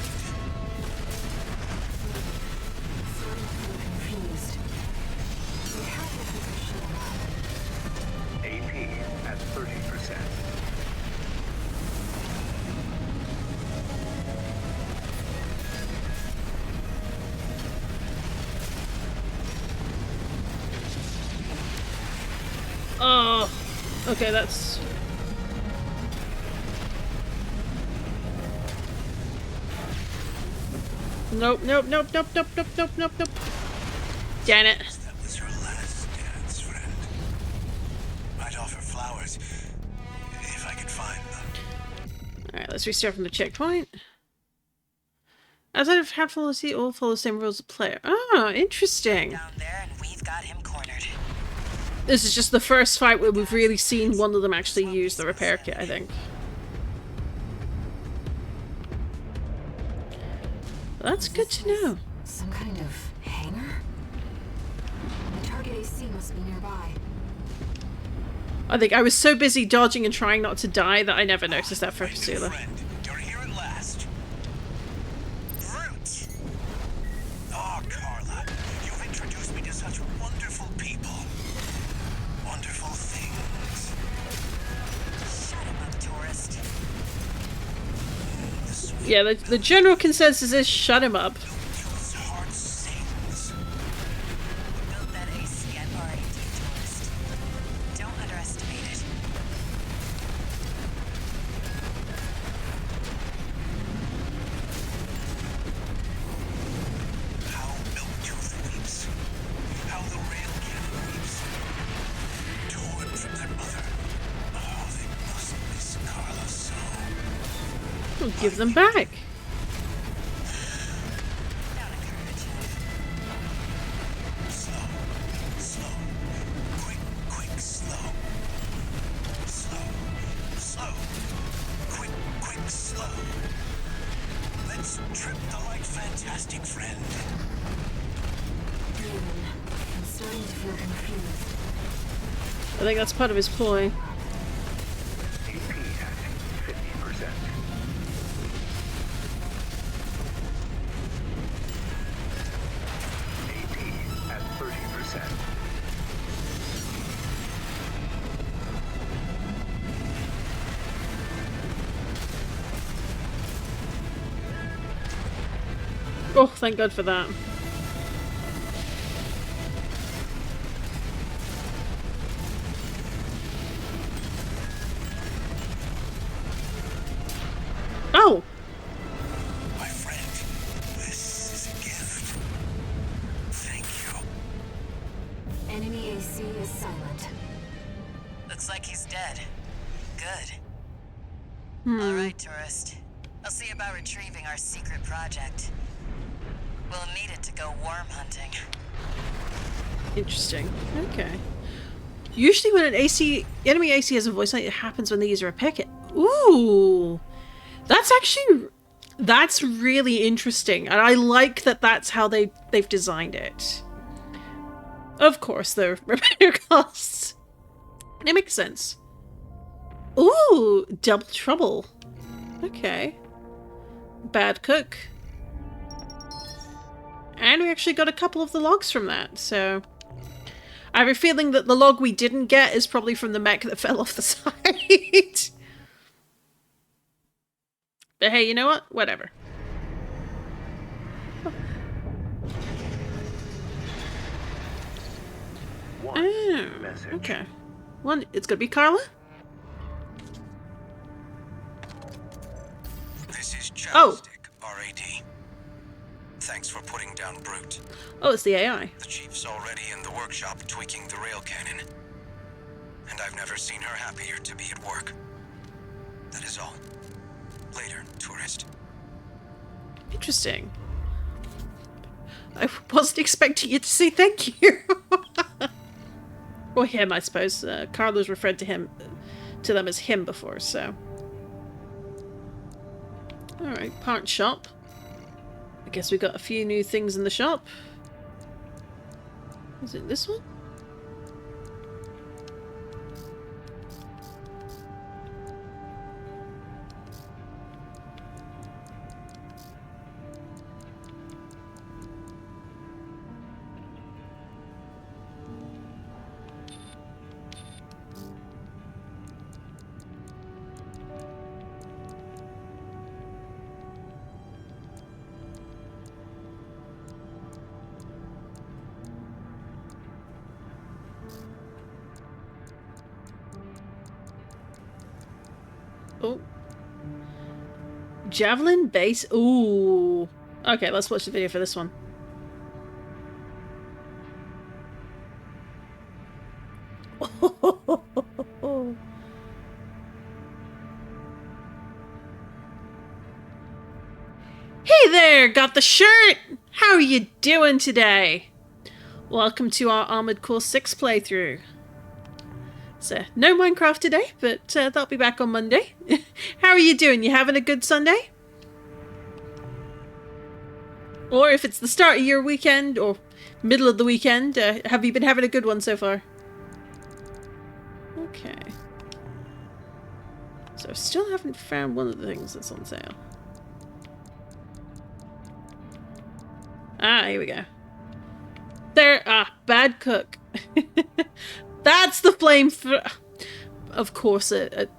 Confused. We have to position him up. AP at 30%. Oh. Okay, that's... Nope, nope, nope, nope, nope, nope, nope, nope, nope. Damn it. That was your last dance, friend. I'd offer flowers if I could find them. Alright, let's restart from the checkpoint. Outside of Hatful of all follow the same rules of player. Oh, interesting. Down there, and we've got him cornered. This is just the first fight where we've really seen one of them actually use the repair kit, I think. That's good to know. Some kind of hangar? The target AC must be nearby. I think I was so busy dodging and trying not to die that I never noticed that first Sulla. Friend, you're here at last. Brute! Oh, Carla, you've introduced me to such wonderful people. Wonderful things. Shut him up, tourist. The sweet Yeah, the general consensus is shut him up. Milktooth's heart sings. Built that AC at BRB, tourist. Don't underestimate it. How Milktooth weeps. How the rail cannon weeps. Torn from their mother. Oh, they must miss Carla so. We'll give them back. Don't encourage him. Slow, slow, quick, quick, slow. Slow, slow, quick, quick, slow. Let's trip the light, fantastic friend. I'm starting to feel confused. I think that's part of his ploy. AP at 50%. AP at 30%. Oh, thank God for that. Oh! My friend, this is a gift. Thank you. AC is silent. Looks like he's dead. Good. Alright, tourist. I'll see about retrieving our secret project. We'll need it to go worm hunting. Interesting. Okay. Usually when an enemy AC has a voice line, it happens when the user a picket. Ooh! That's really interesting. And I like that that's how they've designed it. Of course, the repair costs. It makes sense. Ooh! Double trouble. Okay. Bad cook. And we actually got a couple of the logs from that, so... I have a feeling that the log we didn't get is probably from the mech that fell off the side. But hey, you know what? Whatever. Oh, okay. One, it's gonna be Carla? This is Oh. Chapstick, RAD. Thanks for putting down Brute. Oh, it's the AI. The chief's already in the workshop tweaking the rail cannon. And I've never seen her happier to be at work. That is all. Later, tourist. Interesting. I wasn't expecting you to say thank you. Or him, I suppose. Carla's referred to them as him before, so. Alright, part shop. I guess we got a few new things in the shop. Is it this one? Oh. Javelin base. Ooh. Okay, let's watch the video for this one. Hey there, got the shirt! How are you doing today? Welcome to our Armored Core 6 playthrough. So, no Minecraft today, but that'll be back on Monday. How are you doing? You having a good Sunday? Or if it's the start of your weekend, or middle of the weekend, have you been having a good one so far? Okay. So I still haven't found one of the things that's on sale. Ah, here we go. There, bad cook. That's the flame of course, a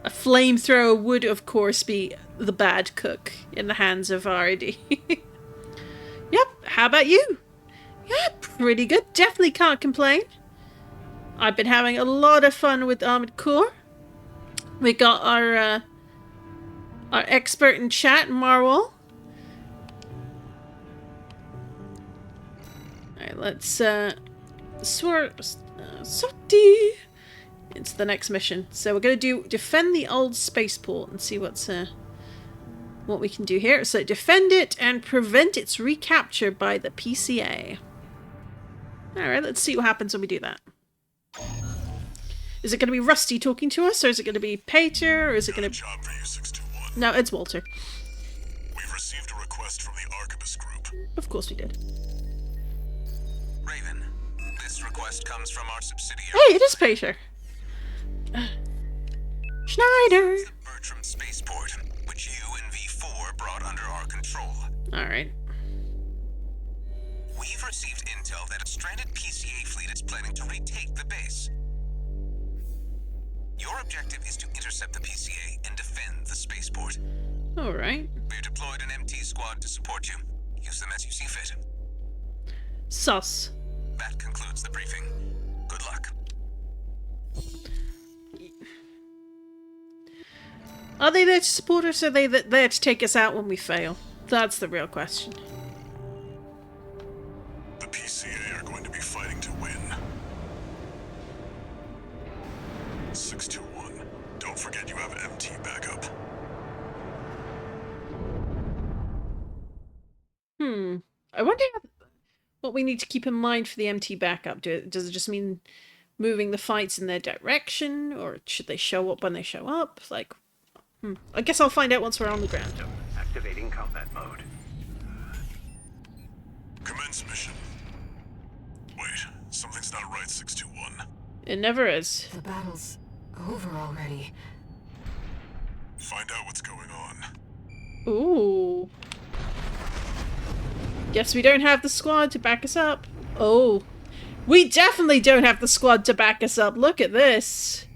flamethrower would, of course, be the bad cook in the hands of RAD. Yep, how about you? Yeah, pretty good. Definitely can't complain. I've been having a lot of fun with Armored Core. We got our expert in chat, Marwell. Alright, let's sortie into the next mission. So we're gonna defend the old spaceport and see what we can do here. So defend it and prevent its recapture by the PCA. Alright, let's see what happens when we do that. Is it gonna be Rusty talking to us, or is it gonna be Pater, or is it gonna be... Job for you, 621. No, it's Walter. We've received a request from the Archibus Group. Of course we did. Raven, this request comes from our subsidiary. Hey, it is Pater. Schneider. The Bertram Spaceport, which you and V4 brought under our control. Alright. We've received intel that a stranded PCA fleet is planning to retake the base. Your objective is to intercept the PCA and defend the spaceport. Alright. We've deployed an MT squad to support you. Use them as you see fit. Sus. That concludes the briefing. Good luck. Are they there to support us, or are they there to take us out when we fail? That's the real question. The PCA going to be fighting to win. 621. Don't forget you have MT backup. I wonder what we need to keep in mind for the MT backup. Does it just mean moving the fights in their direction, or should they show up when they show up? Like, I guess I'll find out once we're on the ground. Activating combat mode. Commence mission. Wait, something's not right, 621. It never is. The battle's over already. Find out what's going on. Ooh. Guess we don't have the squad to back us up. Oh. We definitely don't have the squad to back us up. Look at this.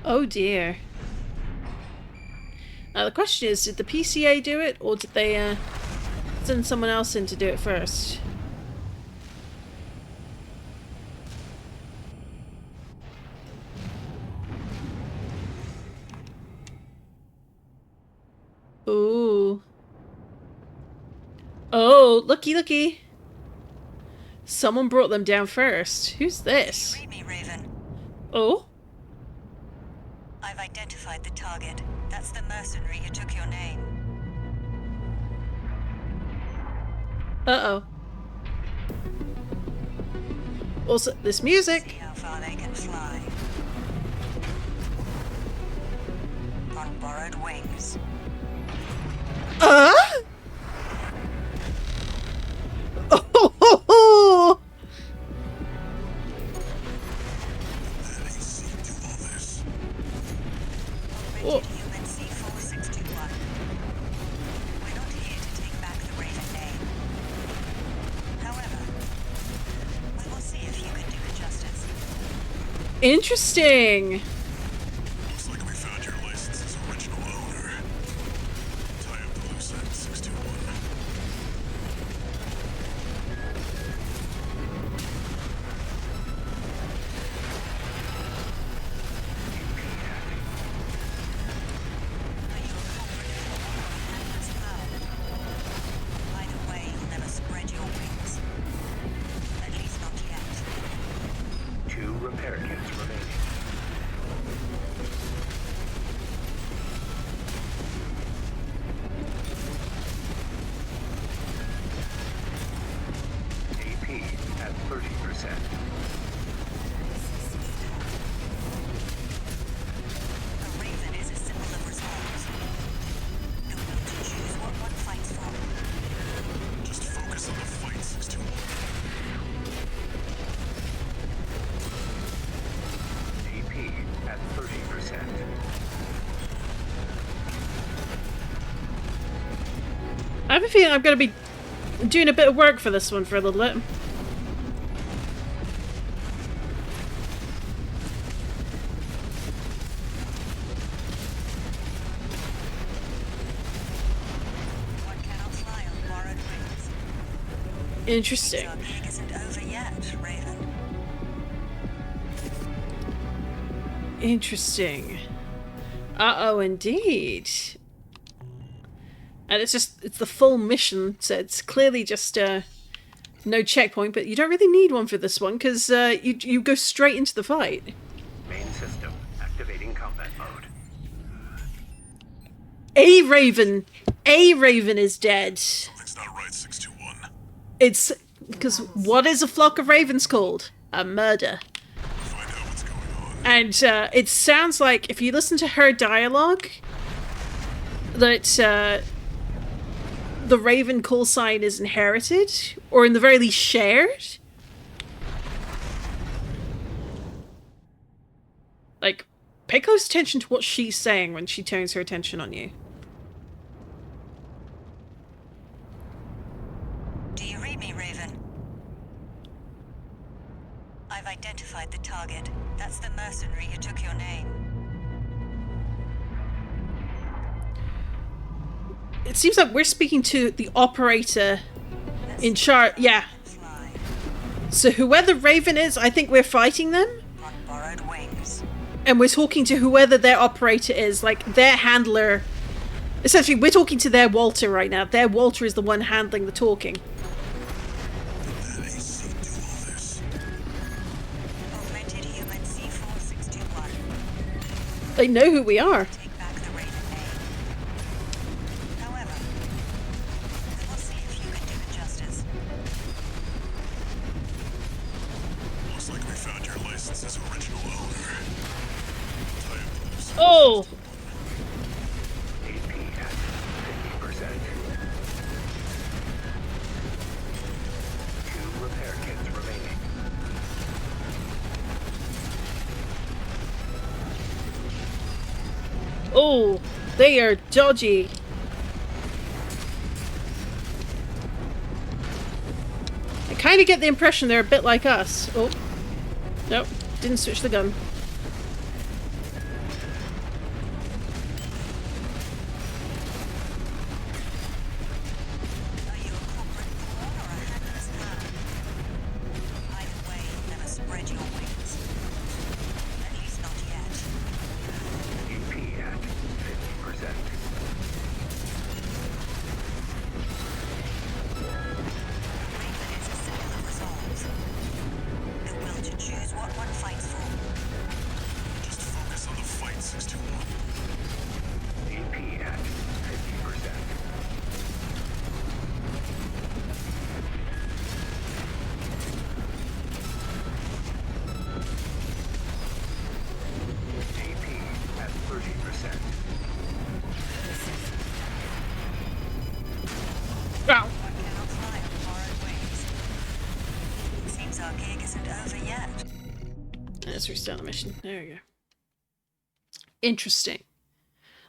Oh dear. Now the question is, did the PCA do it, or did they send someone else in to do it first? Ooh. Oh, looky, looky. Someone brought them down first. Who's this? Read me, Raven. Oh? I've identified the target. That's the mercenary who took your name. Uh-oh. Also, this music. See how far they can fly. On borrowed wings. Oh, ho, ho, ho. Oh. Human C4621. We're not here to take back the Raven name. However, we will see if you can do it justice. Interesting. Looks like we found your license's original owner. Tie up the loose end, 621. Are you a culprit for Handler's power? Either way, you'll never spread your wings. At least not yet. 2 repair kits remaining. AP at 30%. A Raven is a symbol of resolve. The will to choose what one fights for. Just focus on the fight, 621. AP at 30%. I have a feeling I'm going to be doing a bit of work for this one for a little bit. One cannot fly on borrowed wings. Interesting. Our gig isn't over yet, Raven. Interesting. Uh-oh, indeed. And it's the full mission, so it's clearly just no checkpoint, but you don't really need one for this one, because you go straight into the fight. Main system activating combat mode. A Raven is dead. Something's not right, 621. It's because what is a flock of ravens called? A murder. Find out what's going on. And it sounds like, if you listen to her dialogue, that the Raven call sign is inherited, or in the very least shared. Like, pay close attention to what she's saying when she turns her attention on you. Do you read me, Raven? I've identified the target. That's the mercenary who took your name. It seems like we're speaking to the operator in charge. Yeah. Fly So whoever Raven is, I think we're fighting them. on borrowed wings. and we're talking to whoever their operator is, like their handler. Essentially, we're talking to their Walter right now. Their Walter is the one handling the talking. Augmented human C4621. They know who we are. Take back the rated A. However, we'll see if you can do it justice. Looks like we found your license's original owner. Oh! AP at 50%. 2 repair kits remaining. Oh, they are dodgy. I kind of get the impression they're a bit like us. Oh, nope, didn't switch the gun. Are you a corporate pawn or a handler's hand? Either way, you'll never spread your wings. At least not yet. AP at 50%. Raven is a symbol of resolve. The will to choose what one fights for. Just focus on the fight, 621. AP at 50%. AP at 30%. Wow. One cannot fly on borrowed wings. It seems our gig isn't over yet. Let's restart the mission. There we go. Interesting.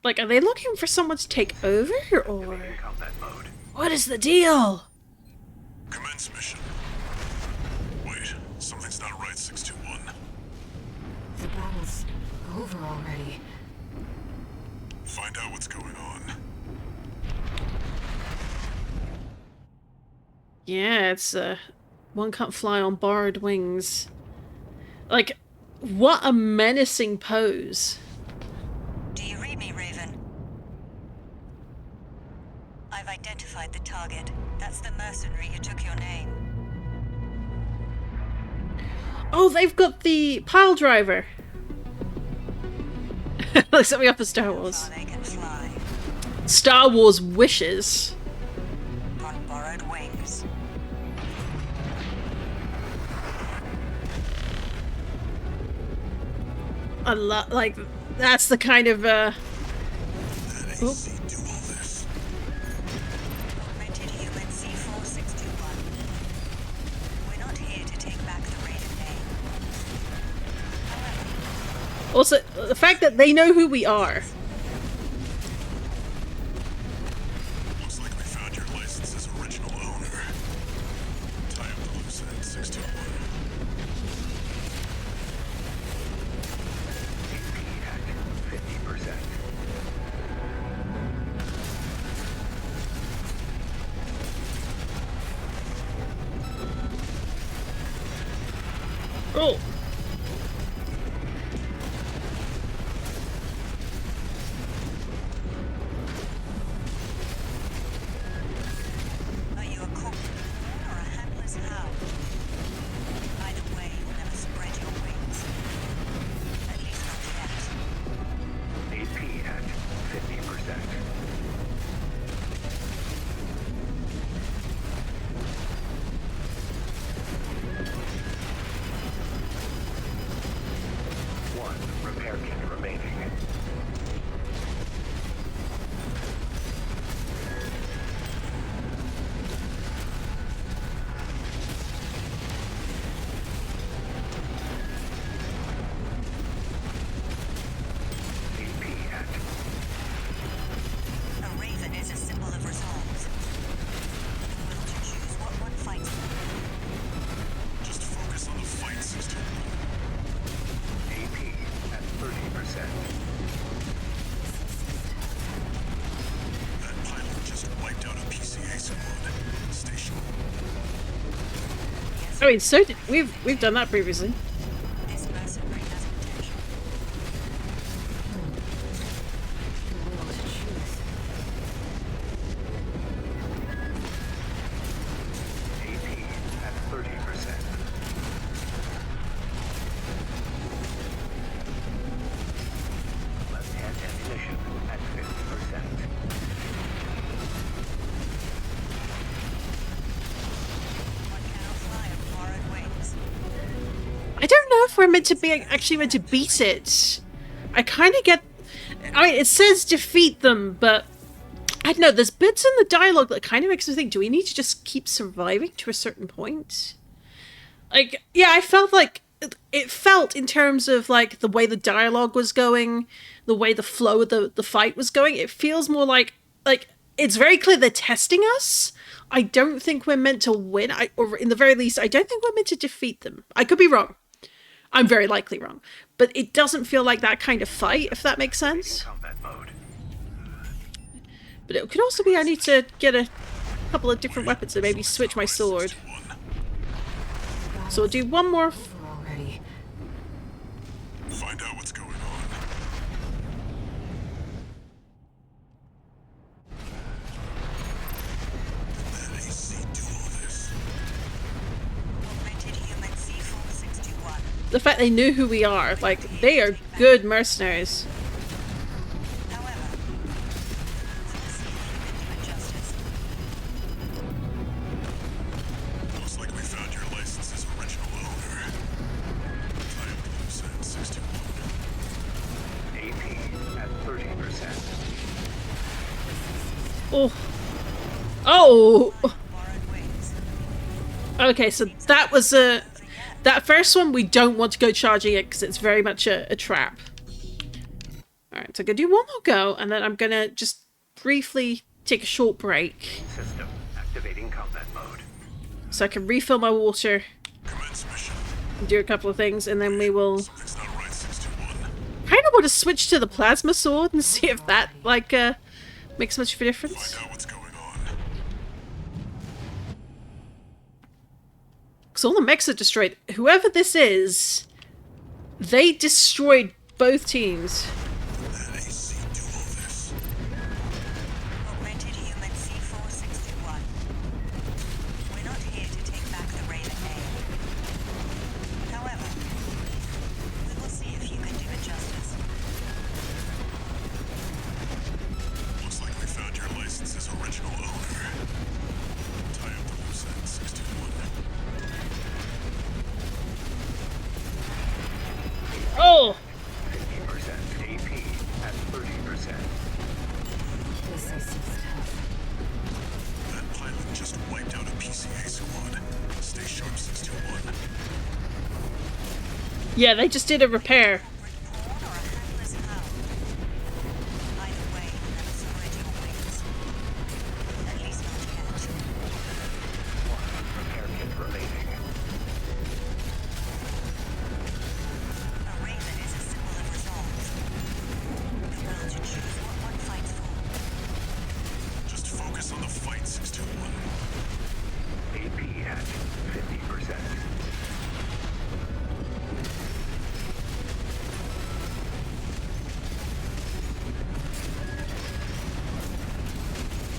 Like, are they looking for someone to take over, or In combat mode. what is the deal? Commence mission. Wait, something's not right, 621. The battle's over already. Find out what's going on. Yeah, it's one can't fly on borrowed wings. Like, what a menacing pose. Do you read me, Raven? I've identified the target. That's the mercenary who took your name. Oh, they've got the pile driver. Looks like we up for Star How Wars. far they can fly Star Wars wishes. on borrowed wings. A lot, like, that's the kind of, That AC do all this. Augmented human C4621. We're not here to take back the rated name. However, also, the fact that they know who we are. Looks like we found your license's original owner. Tie up the loose end, 621. AP at 50%. Oh. are you a corporate pawn or a handler's hound? Either way, you'll never spread your wings. At least not yet. AP at 50%. One repair kit remaining. AP at A raven is a symbol of resolve. The will to choose what one fights for. Just focus on the fight, 621. AP at 30%. That pilot just wiped out a PCA squad. Station. I mean, so did we've done that previously. This mercenary has potential. if we're meant to be actually meant to beat it. I kind of get... I mean, it says defeat them, but... I don't know, there's bits in the dialogue that kind of makes me think, do we need to just keep surviving to a certain point? Like, yeah, I felt like... It felt, in terms of, like, the way the dialogue was going, the way the flow of the fight was going, it feels more like, it's very clear they're testing us. I don't think we're meant to win, or in the very least, I don't think we're meant to defeat them. I could be wrong. I'm very likely wrong. But it doesn't feel like that kind of fight, if that makes sense. But it could also be I need to get a couple of different weapons and maybe switch my sword. So we'll do one more... Find out what's going on. Did that AC do all this? Augmented human C461. The fact they knew who we are, like, they are good mercenaries. However, we'll see if you can do it justice. Looks like we found your license's original owner. Tie up the loose end, 61. AP at 30%. Oh. Oh! Borrowed wings. Okay, so that was a... That first one, we don't want to go charging it because it's very much a trap. Alright, so I'm going to do one more go, and then I'm going to just briefly take a short break. System activating combat mode. So I can refill my water, Commence mission. do a couple of things, and then we will... Something's not right, 61. kind of want to switch to the plasma sword and see if that, like, makes much of a difference. Find out what's going on. Because all the mechs are destroyed. Whoever this is, they destroyed both teams. Did that AC do all this? Augmented human C461. We're not here to take back the Raven name. However, we will see if you can do it justice. Looks like we found your license's original owner. Tie up the loose end, 61. Oh! 50% AP at 30%. This is tough. That pilot just wiped out a PCA squad. Stay sharp, 61. Yeah, they just did a repair. Corporate pawn or a handler's hound? Either way, that's original wings. At least not yet. Repair kit remaining. A raven is a symbol of resolve. The will to choose what one fights for. Just focus on the fight, 621. AP at 50%.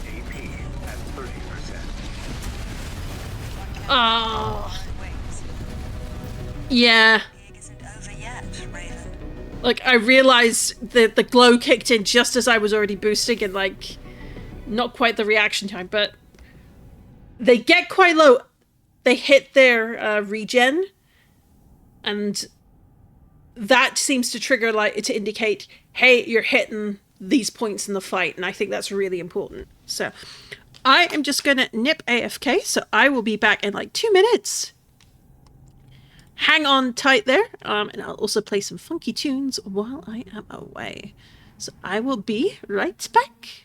AP at 30%. Oh. Wings. Yeah. Gig isn't over yet, Raven. Like, I realized that the glow kicked in just as I was already boosting and, like, not quite the reaction time, but they get quite low. They hit their regen, and that seems to trigger, like, to indicate, hey, you're hitting these points in the fight, and I think that's really important. So I am just gonna nip AFK, so I will be back in like 2 minutes. Hang on tight there, and I'll also play some funky tunes while I am away. So I will be right back.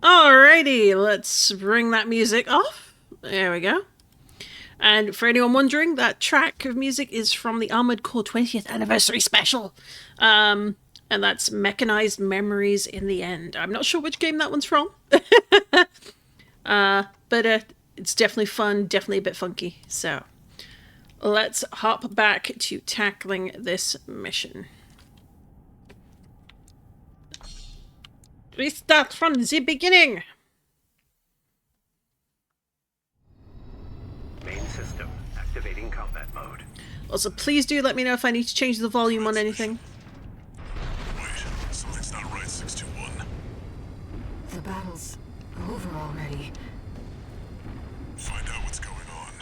Alrighty, let's bring that music off. There we go. And for anyone wondering, that track of music is from the Armored Core 20th Anniversary Special. And that's Mechanized Memories in the End. I'm not sure which game that one's from. But it's definitely fun, definitely a bit funky. So let's hop back to tackling this mission. We start from the beginning. Main system activating combat mode. Also, please do let me know if I need to change the volume on anything. Wait, something's not right, 621. The battle's over already. Find out what's going on.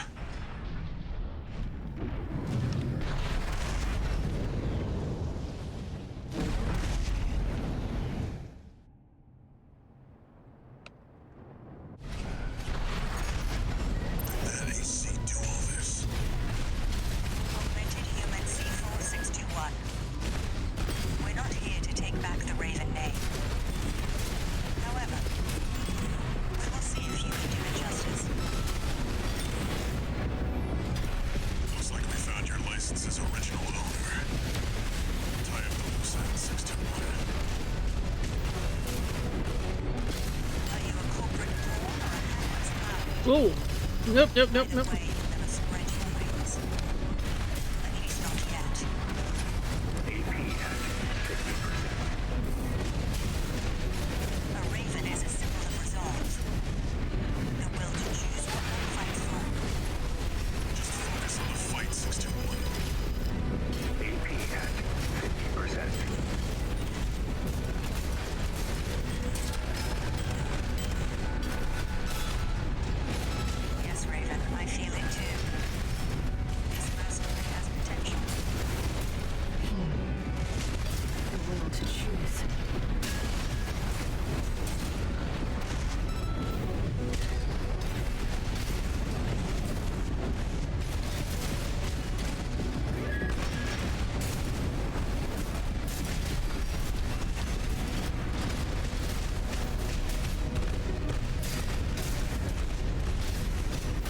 That AC do all this? Augmented human C4621. We're not here to take back the Raven name. However, we will see if you can do it justice. Looks like we found your license's original owner. Tie up the loose ends, 621. Are you a corporate pawn or a handler's pal? Oh, nope, nope, nope, Either nope. way, you'll never spread your wings. At least not yet. AP at 50%. A Raven is a symbol of resolve. The will to choose what one fights for. Just focus on the fight, 621. AP at 50%. Yes, Raven, I feel it too. This mercenary has potential. The will to choose.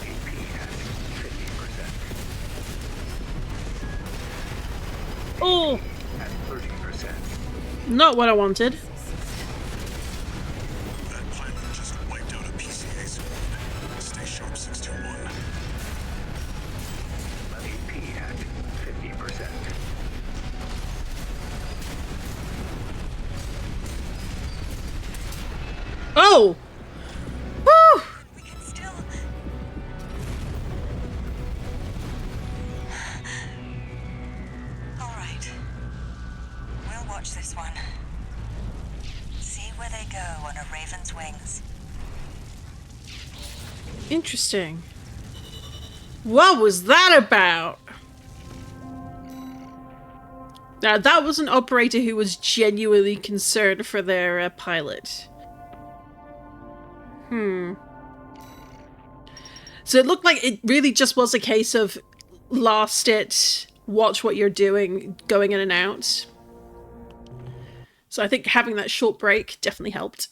AP at 50%. Oh, At 30%. not what I wanted. That pilot just wiped out a PCA squad. Stay sharp, 621. AP at 50%. Oh! Woo! We can still... All right. We'll watch this one. See where they go on a Raven's wings. Interesting. What was that about? Now, that was an operator who was genuinely concerned for their pilot. So it looked like it really just was a case of last it, watch what you're doing, going in and out. So I think having that short break definitely helped.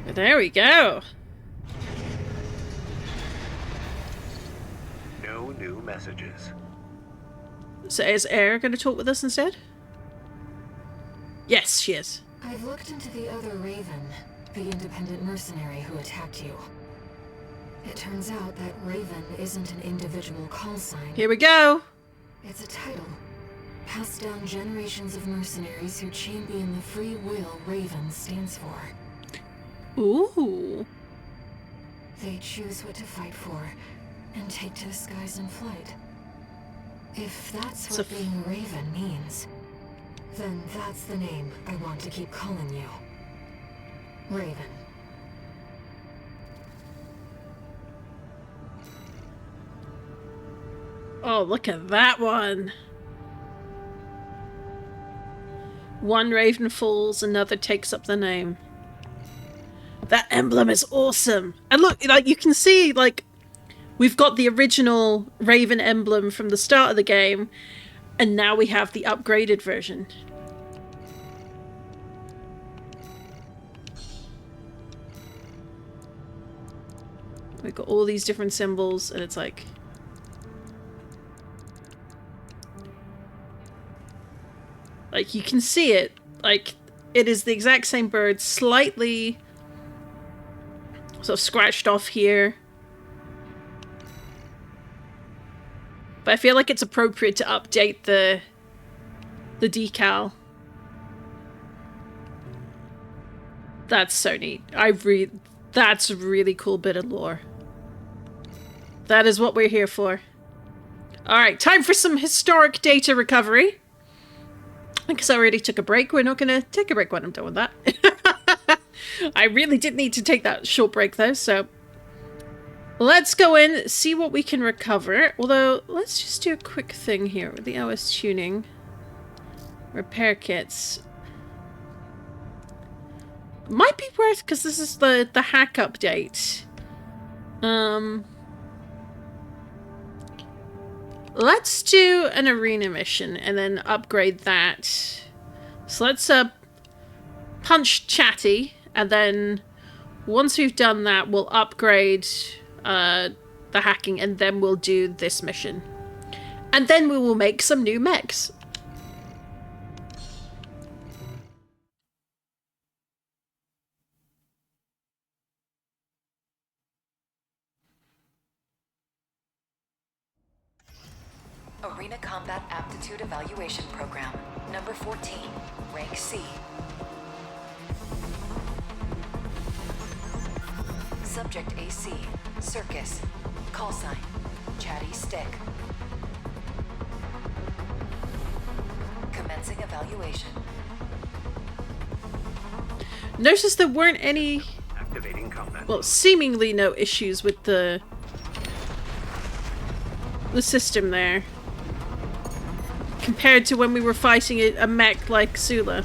There we go. No new messages. So is Air going to talk with us instead? Yes, she is. I've looked into the other Raven, the independent mercenary who attacked you. It turns out that Raven isn't an individual call sign. Here we go. It's a title, passed down generations of mercenaries who champion the free will Raven stands for. Ooh. They choose what to fight for, and take to the skies in flight. If that's So what being Raven means, then that's the name I want to keep calling you. Raven. Oh, look at that one. One raven falls, another takes up the name. That emblem is awesome. And look, like you can see, like, we've got the original Raven emblem from the start of the game, and now we have the upgraded version. We've got all these different symbols, and it's like... Like, you can see it. Like, it is the exact same bird, slightly sort of scratched off here. But I feel like it's appropriate to update the decal. That's so neat. That's a really cool bit of lore. That is what we're here for. Alright, time for some historic data recovery. Because I already took a break. We're not going to take a break when I'm done with that. I really did need to take that short break though, so... Let's go in, see what we can recover. Although, let's just do a quick thing here with the OS tuning. Repair kits. Might be worth, because this is the hack update. Let's do an arena mission and then upgrade that. So let's punch Chatty, and then once we've done that, we'll upgrade the hacking, and then we'll do this mission. And then we will make some new mechs. Arena Combat Aptitude Evaluation Program, number 14, rank C. Subject AC, Circus, call sign, Chatty Stick. Commencing evaluation. Notice there weren't any, well, seemingly no issues with the system there. Compared to when we were fighting a mech like Sulla.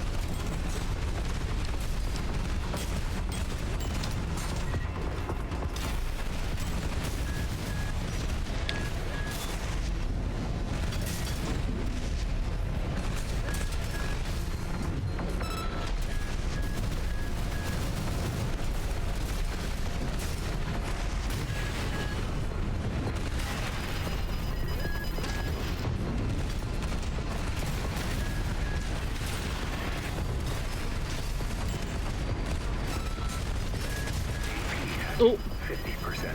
Oh. 50%.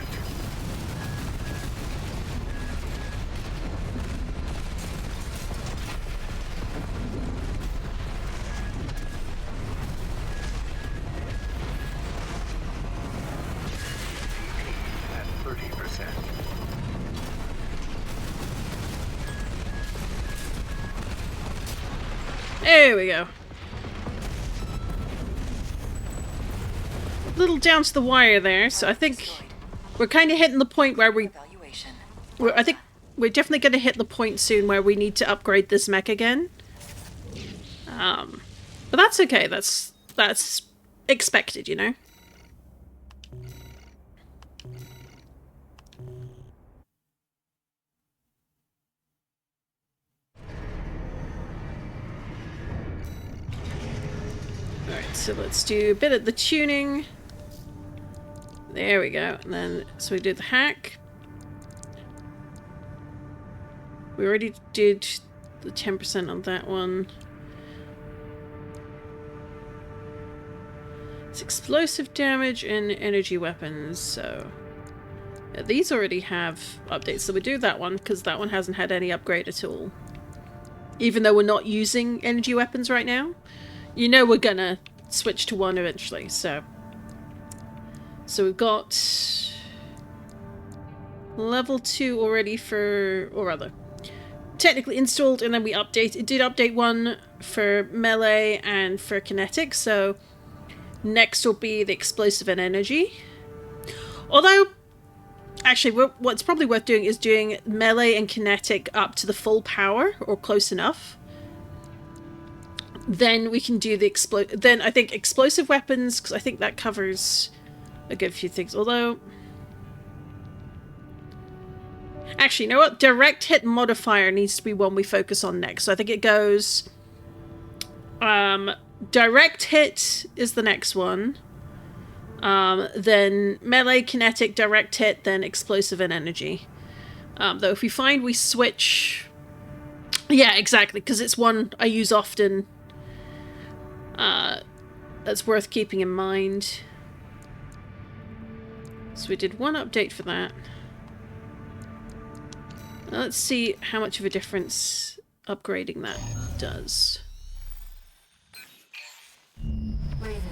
At 30%. There we go. Little down to the wire there, so I think we're kind of hitting the point where I think we're definitely going to hit the point soon where we need to upgrade this mech again. But that's okay. That's expected, you know. All right, so let's do a bit of the tuning. There we go. And then, so we did the hack. We already did the 10% on that one. It's explosive damage and energy weapons, so... Yeah, these already have updates, so we do that one, because that one hasn't had any upgrade at all. Even though we're not using energy weapons right now. You know we're gonna switch to one eventually, so... So we've got level 2 already for, or rather, technically installed, and then we update. It did update one for melee and for kinetic, so next will be the explosive and energy. Although, actually, what's probably worth doing is doing melee and kinetic up to the full power, or close enough. Then we can do the then I think explosive weapons, because I think that covers a good few things, although... Actually, you know what? Direct hit modifier needs to be one we focus on next. So I think it goes... direct hit is the next one. then melee, kinetic, direct hit, then explosive and energy. Though if we find we switch... Yeah, exactly, because it's one I use often. That's worth keeping in mind. So we did one update for that. Now let's see how much of a difference upgrading that does. Raven,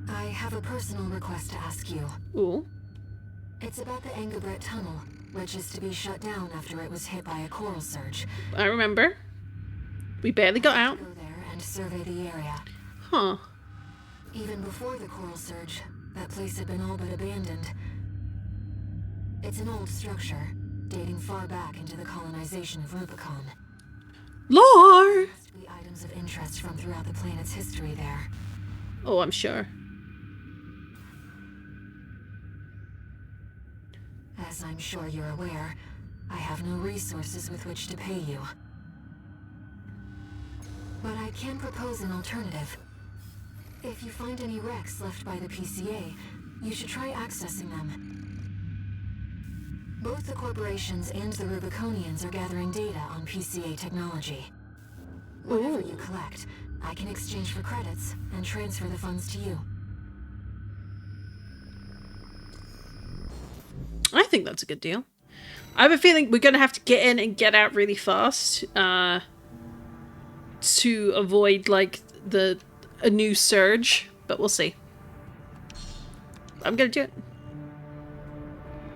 I have a personal request to ask you. Ooh. It's about the Engabret tunnel, which is to be shut down after it was hit by a coral surge. I remember. We barely got out. Go there and survey the area. Huh. Even before the coral surge, that place had been all but abandoned. It's an old structure, dating far back into the colonization of Rubicon. Lore! There must be items of interest from throughout the planet's history there. Oh, I'm sure. As I'm sure you're aware, I have no resources with which to pay you. But I can propose an alternative. If you find any wrecks left by the PCA, you should try accessing them. Both the corporations and the Rubiconians are gathering data on PCA technology. Whatever you collect, I can exchange for credits and transfer the funds to you. I think that's a good deal. I have a feeling we're going to have to get in and get out really fast to avoid, like, a new surge, but we'll see. I'm going to do it.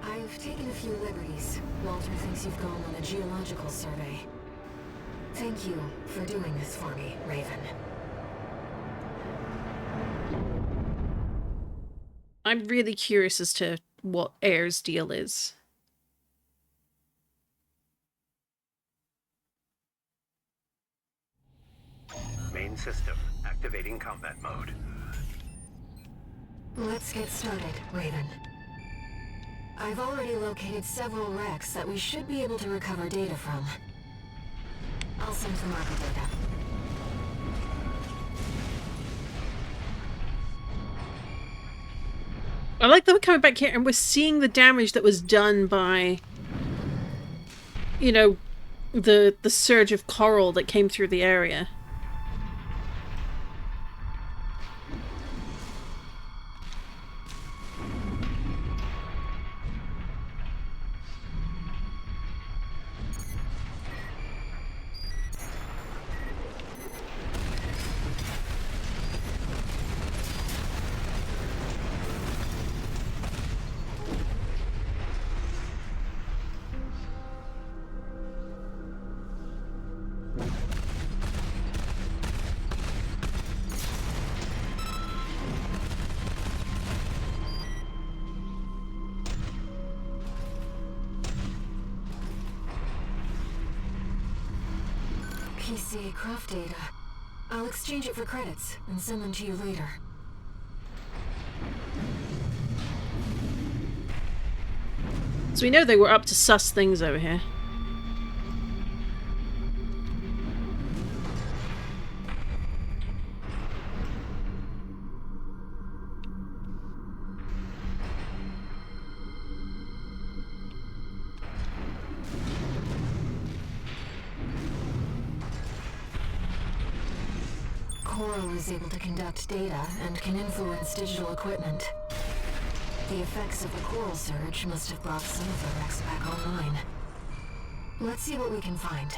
I've taken a few liberties. Walter thinks you've gone on a geological survey. Thank you for doing this for me, Raven. I'm really curious as to what Air's deal is. Main system activating combat mode. Let's get started, Raven. I've already located several wrecks that we should be able to recover data from. I'll send the market data. I like that we're coming back here and we're seeing the damage that was done by, you know, the surge of coral that came through the area. PCA craft data. I'll exchange it for credits and send them to you later. So we know they were up to sus things over here. Coral is able to conduct data and can influence digital equipment. The effects of the coral surge must have brought some of the wrecks back online. Let's see what we can find.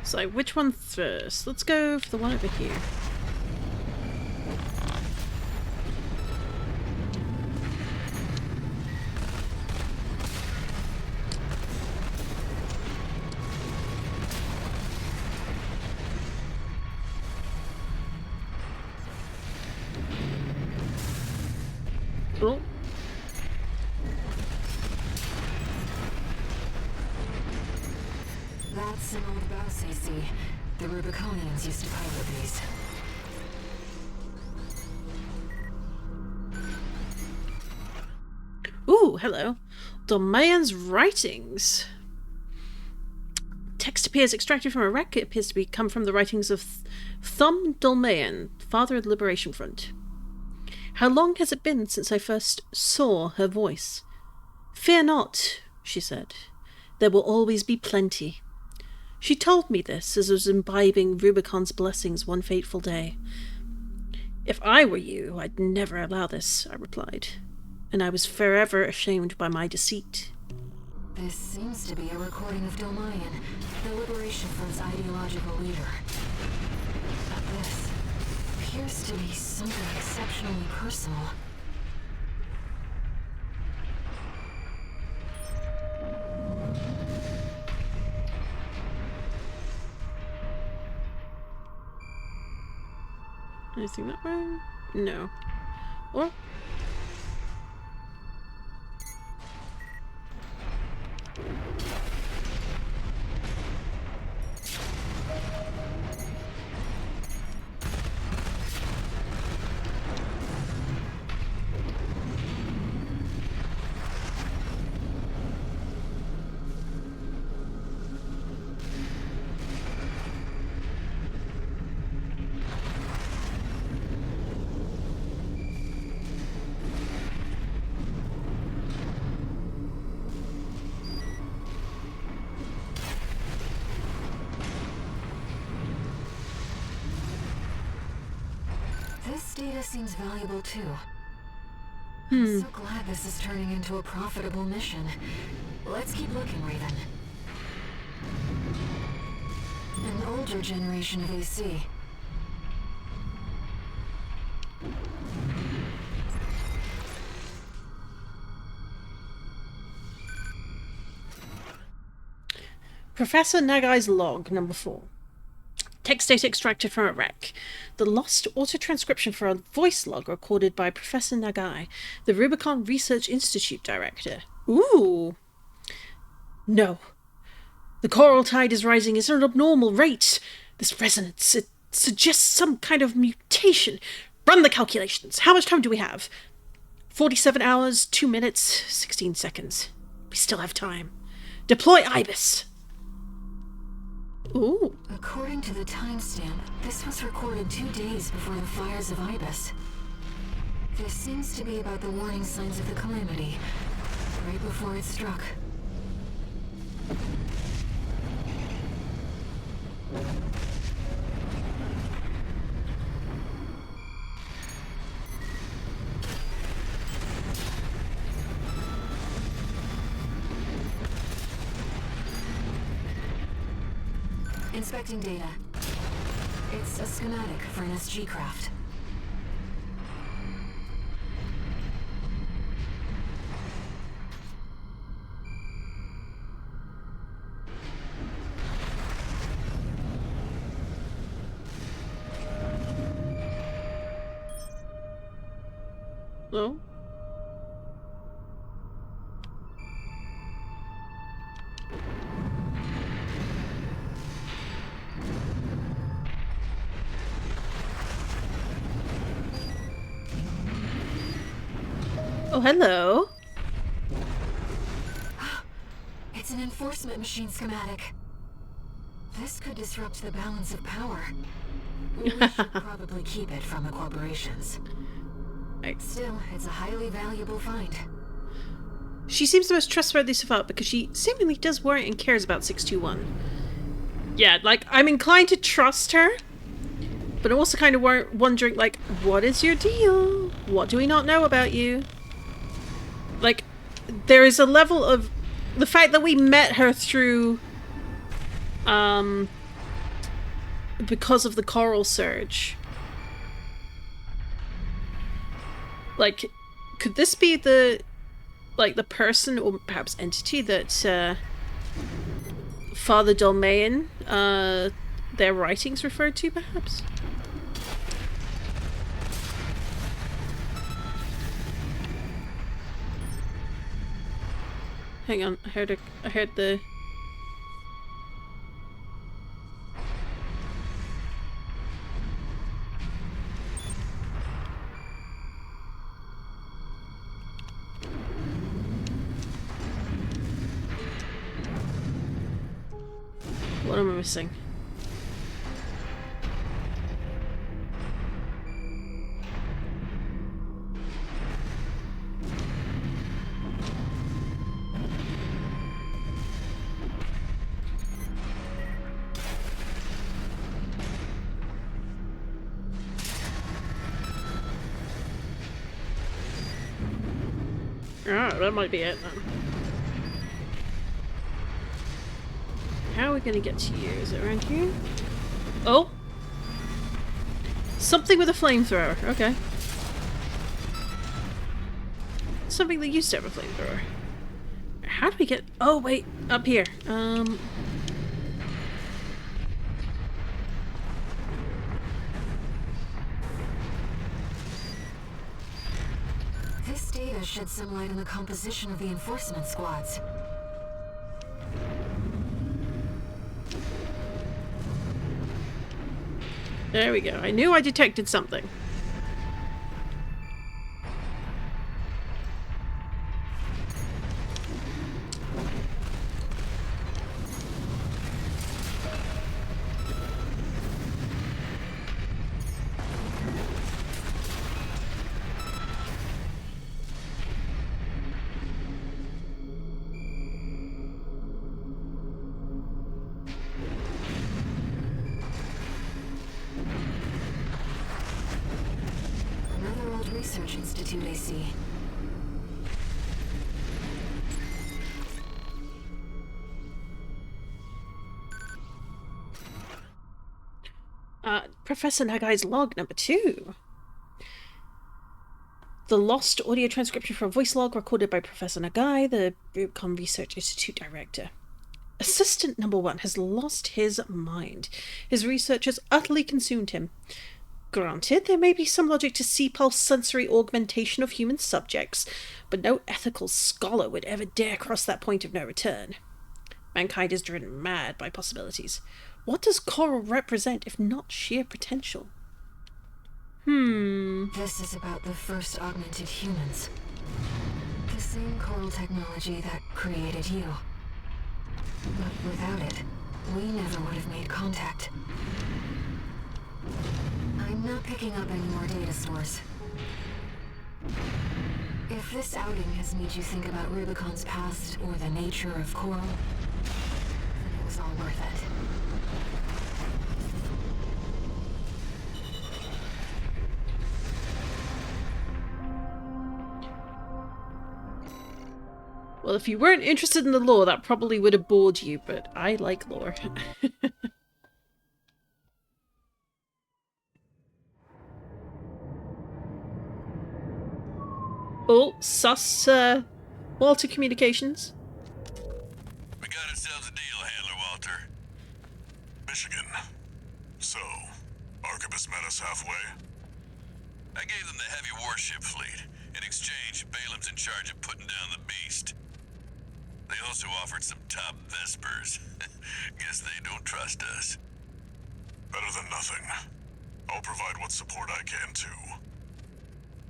So, which one first? Let's go for the one over here. Oh. That's an old bus, I see. The Rubiconians used to pilot these. Ooh, hello. Dolmayan's writings. Text appears extracted from a wreck. It appears to come from the writings of Thumb Dolmayan, father of the Liberation Front. How long has it been since I first saw her voice? Fear not, she said. There will always be plenty. She told me this as I was imbibing Rubicon's blessings one fateful day. If I were you, I'd never allow this, I replied. And I was forever ashamed by my deceit. This seems to be a recording of Dolmayan, the Liberation Front's ideological leader. But this appears to be something exceptionally personal. Anything that way? No. Or? This data seems valuable too. I'm so glad this is turning into a profitable mission. Let's keep looking, Raven. An older generation of AC. Professor Nagai's log, number 4. Text data extracted from a wreck. The lost auto-transcription for a voice log recorded by Professor Nagai, the Rubicon Research Institute director. Ooh. No. The coral tide is rising at an abnormal rate. This resonance, it suggests some kind of mutation. Run the calculations. How much time do we have? 47 hours, 2 minutes, 16 seconds. We still have time. Deploy Ibis. Ooh. According to the timestamp, this was recorded 2 days before the fires of Ibis. This seems to be about the warning signs of the calamity, right before it struck. Inspecting data. It's a schematic for an SG craft. Hello? Oh, hello. It's an enforcement machine schematic. This could disrupt the balance of power. We should probably keep it from the corporations. Right. Still, it's a highly valuable find. She seems the most trustworthy so far because she seemingly does worry and cares about 621. Yeah, like, I'm inclined to trust her, but I'm also kind of wondering, like, what is your deal? What do we not know about you? Like, there is a level of the fact that we met her through because of the coral surge. Like, could this be the person or perhaps entity that Father Dolmayan, their writings referred to, perhaps? Hang on, I heard the... What am I missing? Ah, that might be it then. How are we gonna get to you? Is it around here? Oh! Something with a flamethrower. Okay. Something that used to have a flamethrower. How do we get... Oh, wait. Up here. This data sheds some light on the composition of the enforcement squads. There we go. I knew I detected something. Research Institute, I see. Professor Nagai's log number 2. The lost audio transcription for a voice log recorded by Professor Nagai, the Rubicon Research Institute director. Assistant number 1 has lost his mind. His research has utterly consumed him. Granted, there may be some logic to C-pulse sensory augmentation of human subjects, but no ethical scholar would ever dare cross that point of no return. Mankind is driven mad by possibilities. What does coral represent if not sheer potential? This is about the first augmented humans. The same coral technology that created you. But without it, we never would have made contact. I'm not picking up any more data source. If this outing has made you think about Rubicon's past or the nature of coral, then it was all worth it. Well, if you weren't interested in the lore, that probably would have bored you, but I like lore. Oh, Walter Communications. We got ourselves a deal, Handler Walter. Michigan. So, Arquebus met us halfway? I gave them the heavy warship fleet. In exchange, Balam's in charge of putting down the beast. They also offered some top Vespers. Guess they don't trust us. Better than nothing. I'll provide what support I can, too.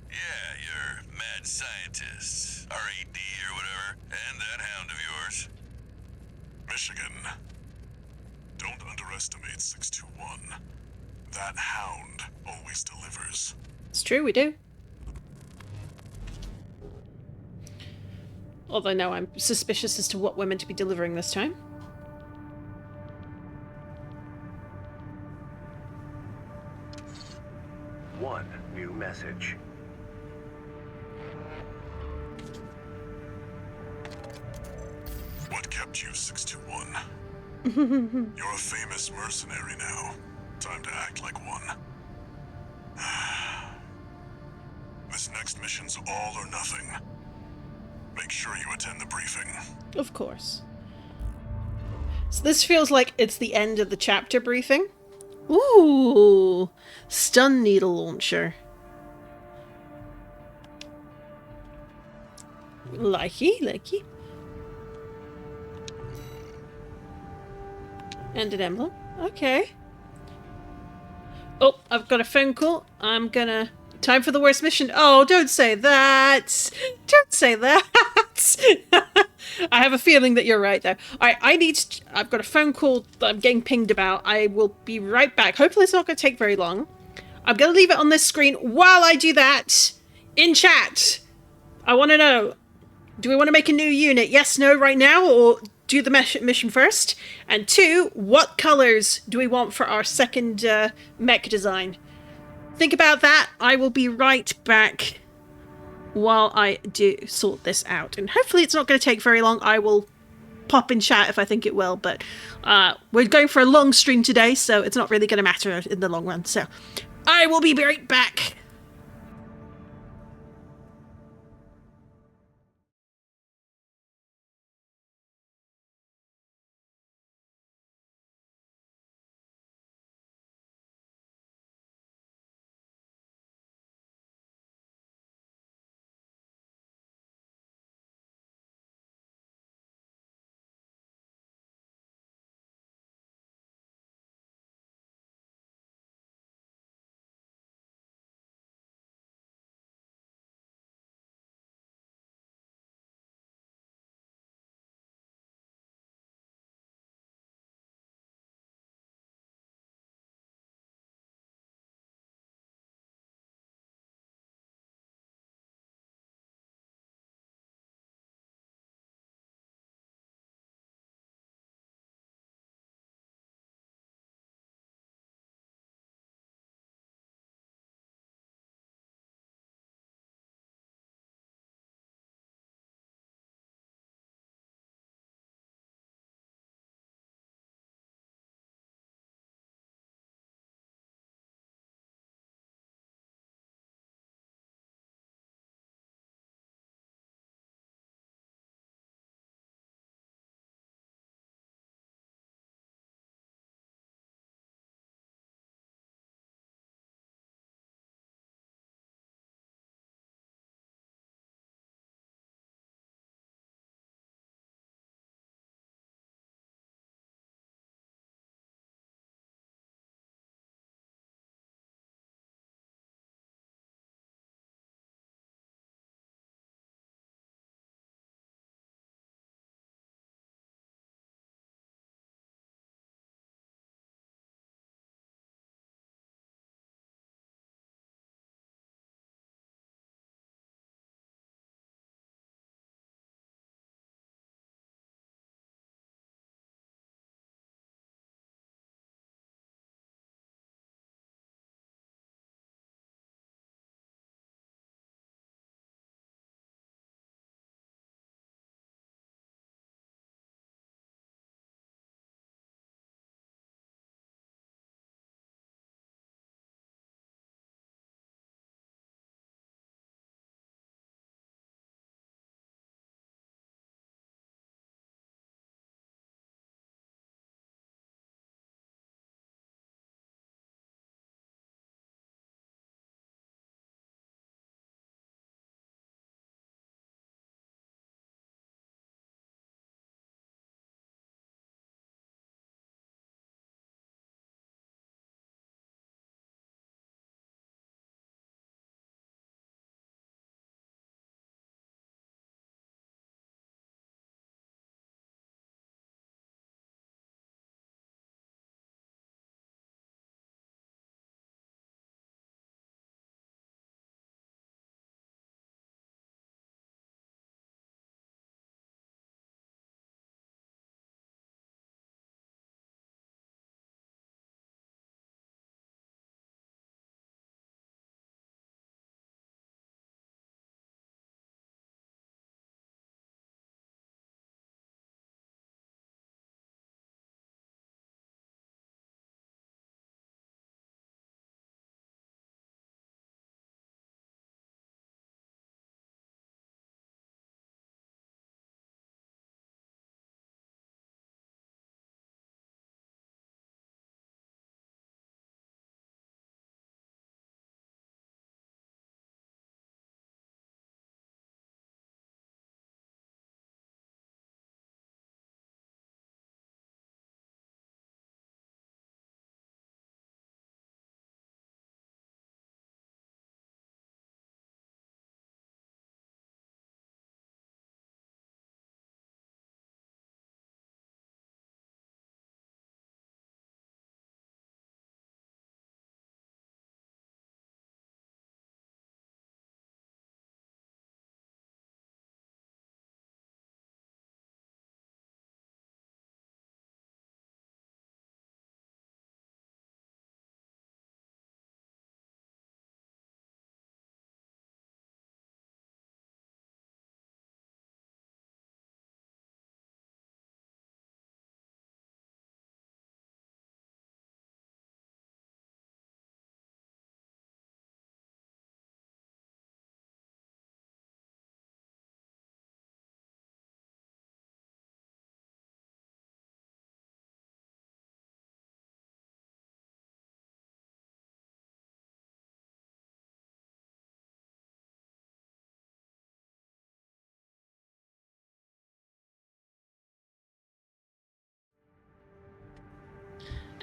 Yeah, your mad scientists, RAD or whatever, and that hound of yours. Michigan. Don't underestimate 621. That hound always delivers. It's true, we do. Although now I'm suspicious as to what we're meant to be delivering this time. One new message. you, 621. You're a famous mercenary now. Time to act like one. This next mission's all or nothing. Make sure you attend the briefing. Of course. So this feels like it's the end of the chapter briefing. Ooh, stun needle launcher. Likey. And an emblem. Okay. Oh, I've got a phone call. I'm gonna... Time for the worst mission. Oh, don't say that. Don't say that. I have a feeling that you're right, though. I've got a phone call that I'm getting pinged about. I will be right back. Hopefully it's not going to take very long. I'm going to leave it on this screen while I do that. In chat, I want to know, do we want to make a new unit? Yes, no, right now, or do the mission first? And 2, what colors do we want for our second mech design? Think about that. I will be right back while I do sort this out. And hopefully it's not going to take very long. I will pop in chat if I think it will. But we're going for a long stream today, so it's not really going to matter in the long run. So I will be right back.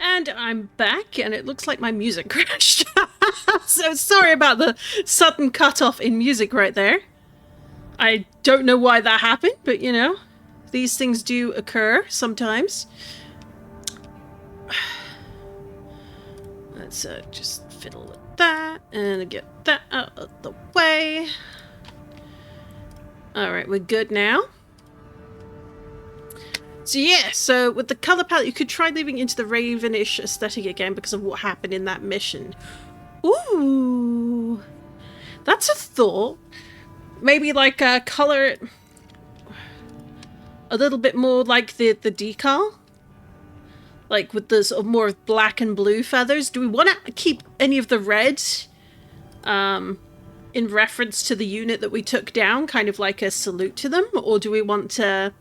And I'm back, and it looks like my music crashed. So sorry about the sudden cutoff in music right there. I don't know why that happened, but you know, these things do occur sometimes. Let's just fiddle with that and get that out of the way. Alright, we're good now. So yeah, so with the color palette, you could try leaving into the Ravenish aesthetic again because of what happened in that mission. Ooh, that's a thought. Maybe like color it a little bit more like the decal, like with the sort of more black and blue feathers. Do we want to keep any of the red in reference to the unit that we took down, kind of like a salute to them, or do we want to?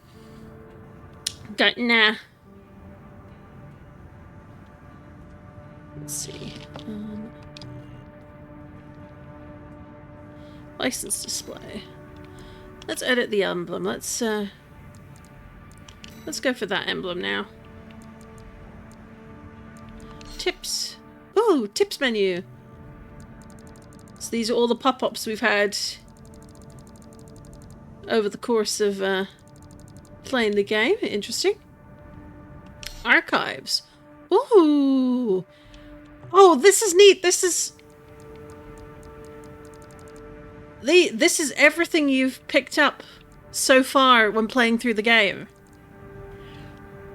Nah. Let's see. License display. Let's edit the emblem. Let's go for that emblem now. Tips. Ooh, tips menu. So these are all the pop-ups we've had over the course of playing the game. Interesting. Archives. Ooh. Oh, this is neat. This is everything you've picked up so far when playing through the game.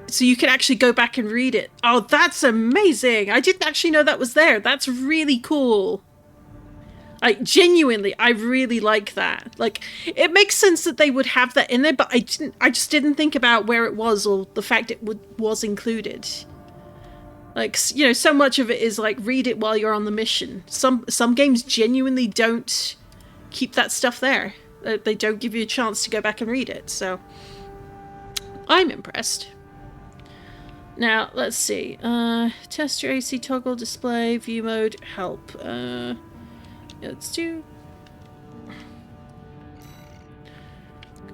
So you can actually go back and read it. Oh, that's amazing. I didn't actually know that was there. That's really cool. Like, genuinely, I really like that. Like, it makes sense that they would have that in there, but I just didn't think about where it was or the fact it was included. Like, you know, so much of it is like, read it while you're on the mission. Some games genuinely don't keep that stuff there. They don't give you a chance to go back and read it, so I'm impressed. Now, let's see. Test your AC toggle, display, view mode, help. Let's do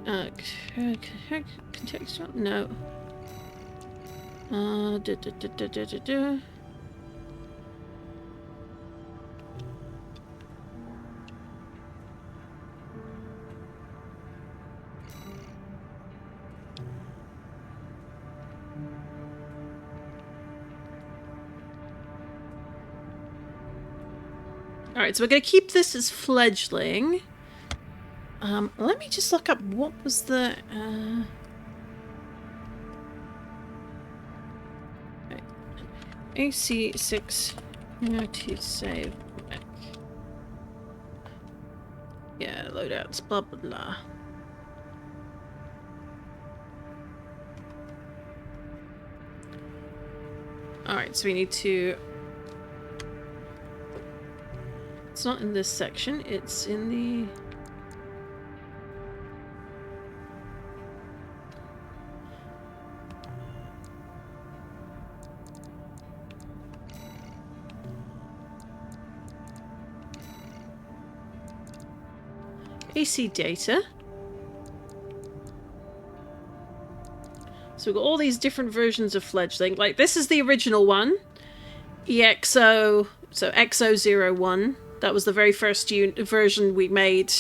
contextual. No. Alright, so we're going to keep this as fledgling. Let me just look up what was the... right. AC6 to save Mech. Yeah, loadouts, blah blah blah. Alright, so we need to... It's not in this section, it's in the... AC data. So we've got all these different versions of fledgling. Like, this is the original one. EXO, so XO01. That was the very first version we made,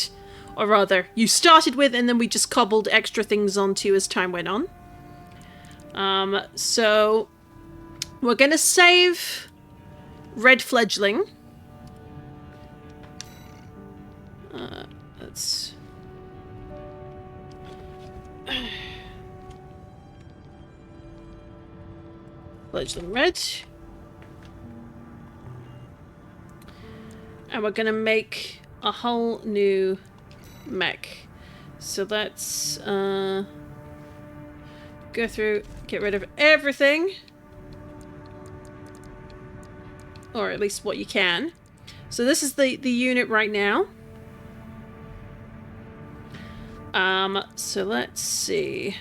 or rather, you started with, and then we just cobbled extra things onto as time went on. So we're going to save Red Fledgling. Let's... Fledgling Red. And we're going to make a whole new mech. So let's go through, get rid of everything. Or at least what you can. So this is the unit right now. So let's see.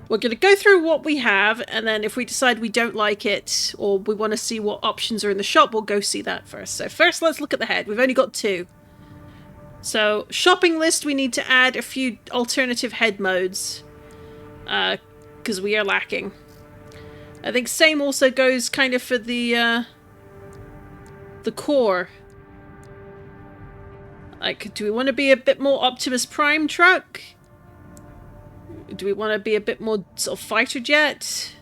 We're going to go through what we have, and then if we decide we don't like it, or we want to see what options are in the shop, we'll go see that first. So first, let's look at the head. We've only got 2. So, shopping list, we need to add a few alternative head modes, because we are lacking. I think same also goes kind of for the core. Like, do we want to be a bit more Optimus Prime truck? Do we want to be a bit more sort of fighter jet?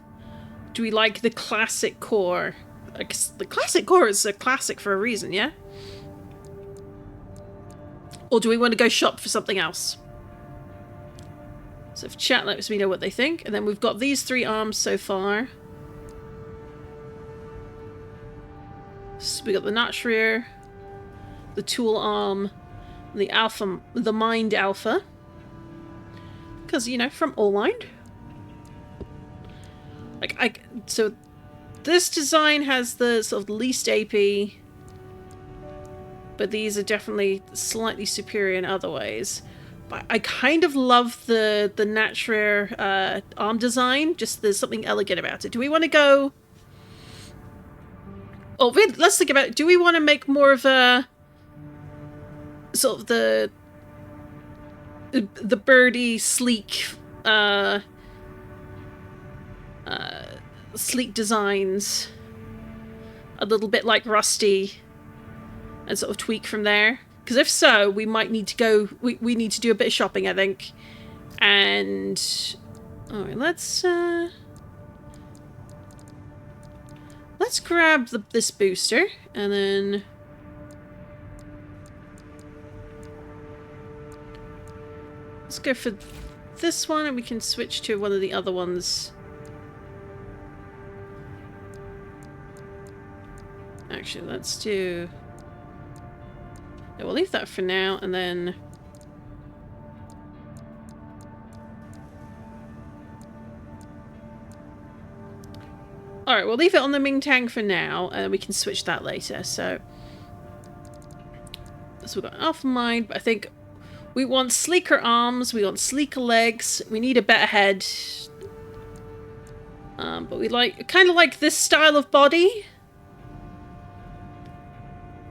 Do we like the classic core? I guess the classic core is a classic for a reason, yeah? Or do we want to go shop for something else? So if chat lets me know what they think. And then we've got these 3 arms so far. So we got the notch rear, the tool arm, the alpha, the mind alpha. Because, you know, from All-Mind. Like, so this design has the sort of least AP, but these are definitely slightly superior in other ways. But I kind of love the Natcher arm design. Just there's something elegant about it. Do we want to go? Oh, let's think about it. Do we want to make more of a sort of the birdie sleek sleek designs, a little bit like Rusty, and sort of tweak from there? Because if so, we might need to go, we need to do a bit of shopping, I think. And alright, let's grab this booster, and then let's go for this one, and we can switch to one of the other ones. Actually, let's do... Yeah, we'll leave that for now, and then... Alright, we'll leave it on the Ming-Tang for now, and then we can switch that later, so... So we've got Alpha Mind, but I think we want sleeker arms, we want sleeker legs, we need a better head. But we kind of like this style of body.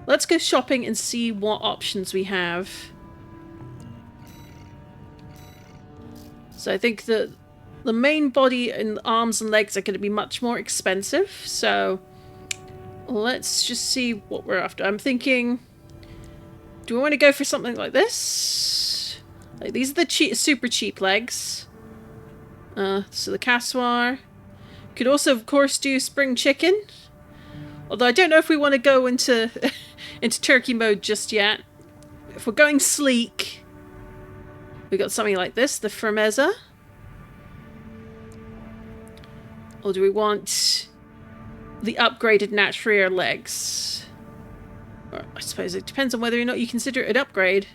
Let's go shopping and see what options we have. So I think that the main body and arms and legs are going to be much more expensive. So let's just see what we're after. I'm thinking, do we want to go for something like this? Like, these are the super cheap legs. So the Cassoir. Could also, of course, do spring chicken. Although I don't know if we want to go into into turkey mode just yet. If we're going sleek, we got something like this, the Firmeza. Or do we want the upgraded Natch rear legs? Or I suppose it depends on whether or not you consider it an upgrade.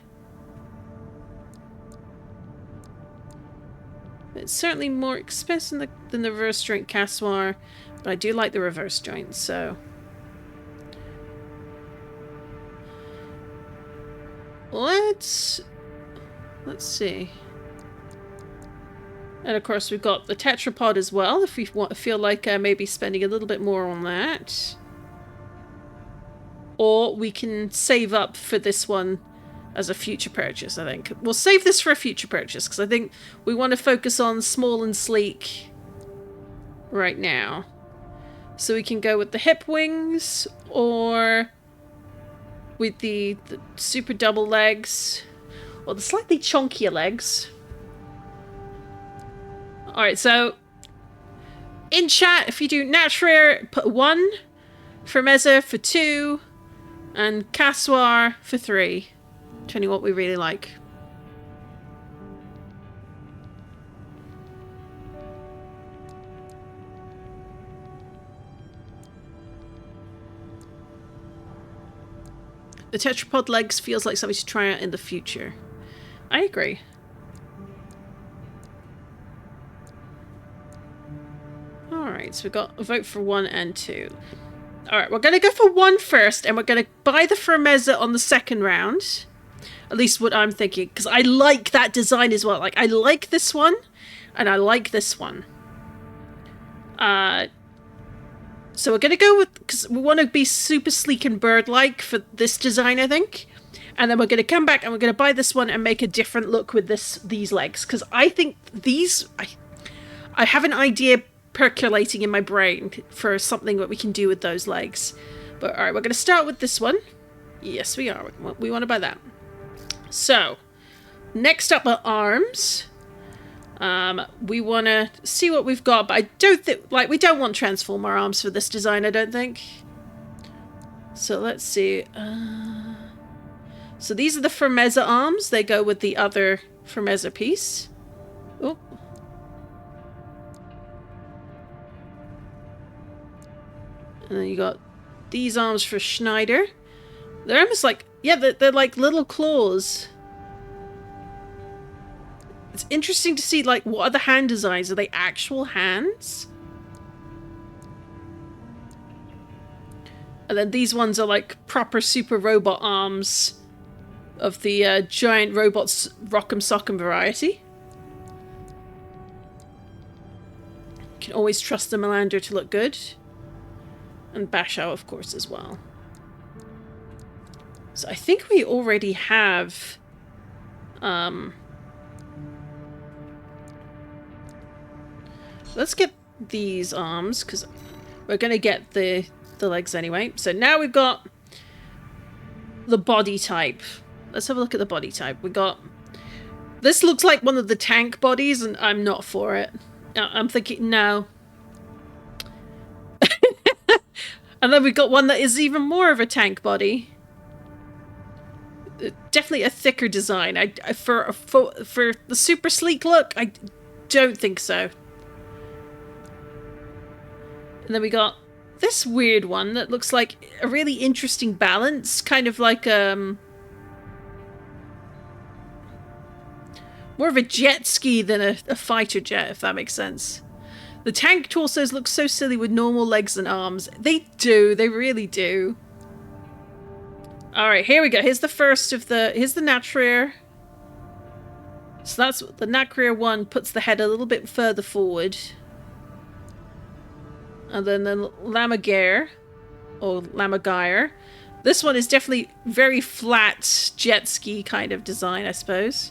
It's certainly more expensive than the reverse joint Cassoir, but I do like the reverse joint, so... Let's see. And of course we've got the tetrapod as well, if we feel like maybe spending a little bit more on that. Or we can save up for this one as a future purchase, I think. We'll save this for a future purchase, because I think we want to focus on small and sleek right now. So we can go with the hip wings, or with the super double legs, or the slightly chunkier legs. Alright, so in chat, if you do Natch rear, put 1, Firmeza for 2, and Cassoir for 3. Depending what we really like. The tetrapod legs feels like something to try out in the future. I agree. Alright, so we've got a vote for 1 and 2. Alright, we're going to go for 1 first, and we're going to buy the Firmeza on the second round. At least what I'm thinking, because I like that design as well. Like, I like this one, and I like this one. So we're going to go with, because we want to be super sleek and bird-like for this design, I think. And then we're going to come back and we're going to buy this one and make a different look with these legs. Because I think these, I have an idea percolating in my brain for something that we can do with those legs. But alright, we're going to start with this one. Yes, we are. We want to buy that. So, next up are arms. We want to see what we've got, but I don't think, like, we don't want Transformer arms for this design, I don't think. So let's see. So these are the Fromeza arms. They go with the other Fromeza piece. Oh. And then you got these arms for Schneider. They're almost like, yeah, they're like little claws. It's interesting to see, like, what are the hand designs? Are they actual hands? And then these ones are like proper super robot arms of the giant robots Rock'em Sock'em variety. You can always trust the Melander to look good. And Basho, of course, as well. So I think we already have... let's get these arms, because we're going to get the legs anyway. So now we've got the body type. Let's have a look at the body type. We got... This looks like one of the tank bodies, and I'm not for it. I'm thinking, no. And then we've got one that is even more of a tank body. Definitely a thicker design. For the super sleek look, I don't think so. And then we got this weird one that looks like a really interesting balance, kind of like more of a jet ski than a fighter jet, if that makes sense. The tank torsos look so silly with normal legs and arms. They do, they really do. Alright, here we go. Here's the first of the... Here's the Natreer. So that's... The Natreer one puts the head a little bit further forward. And then the Lamagare. Or Lamagire. This one is definitely very flat jet ski kind of design, I suppose.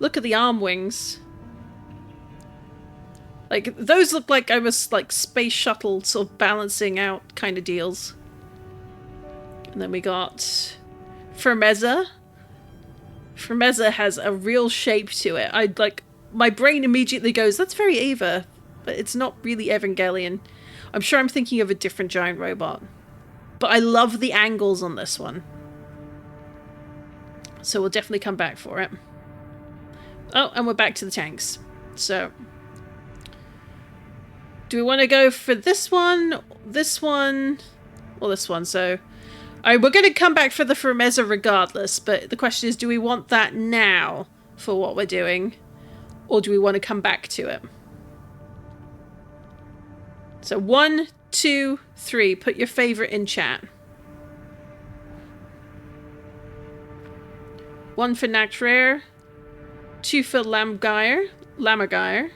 Look at the arm wings. Like, those look like almost like space shuttle sort of balancing out kind of deals. And then we got Fromeza. Fromeza has a real shape to it. My brain immediately goes, that's very Eva, but it's not really Evangelion. I'm sure I'm thinking of a different giant robot. But I love the angles on this one. So we'll definitely come back for it. Oh, and we're back to the tanks. So... do we want to go for this one, or this one? So, we're going to come back for the Fromeza regardless, but the question is, do we want that now for what we're doing? Or do we want to come back to it? So 1, 2, 3. Put your favorite in chat. 1 for Natreer. 2 for Lamagire.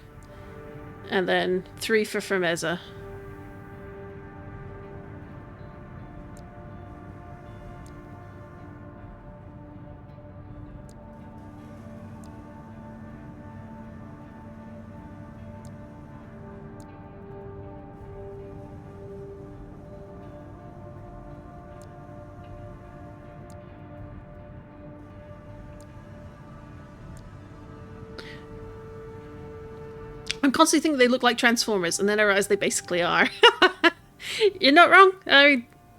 And then 3 for Fromeza. I'm constantly thinking they look like Transformers, and then I realize they basically are. You're not wrong.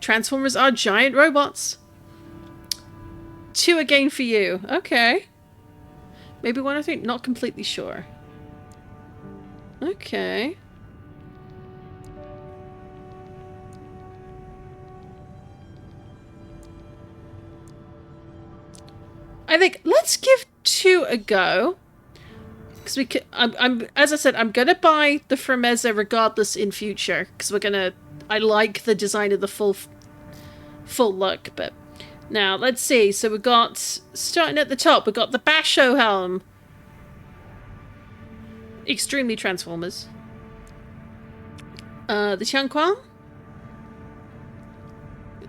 Transformers are giant robots. 2 again for you. Okay. Maybe 1 or 3. Not completely sure. Okay. I think let's give 2 a go. Because we could, as I said, I'm gonna buy the Fromeza regardless in future, because I like the design of the full look. But now let's see. So we got, starting at the top, we got the Basho helm. Extremely Transformers. The Tianquan.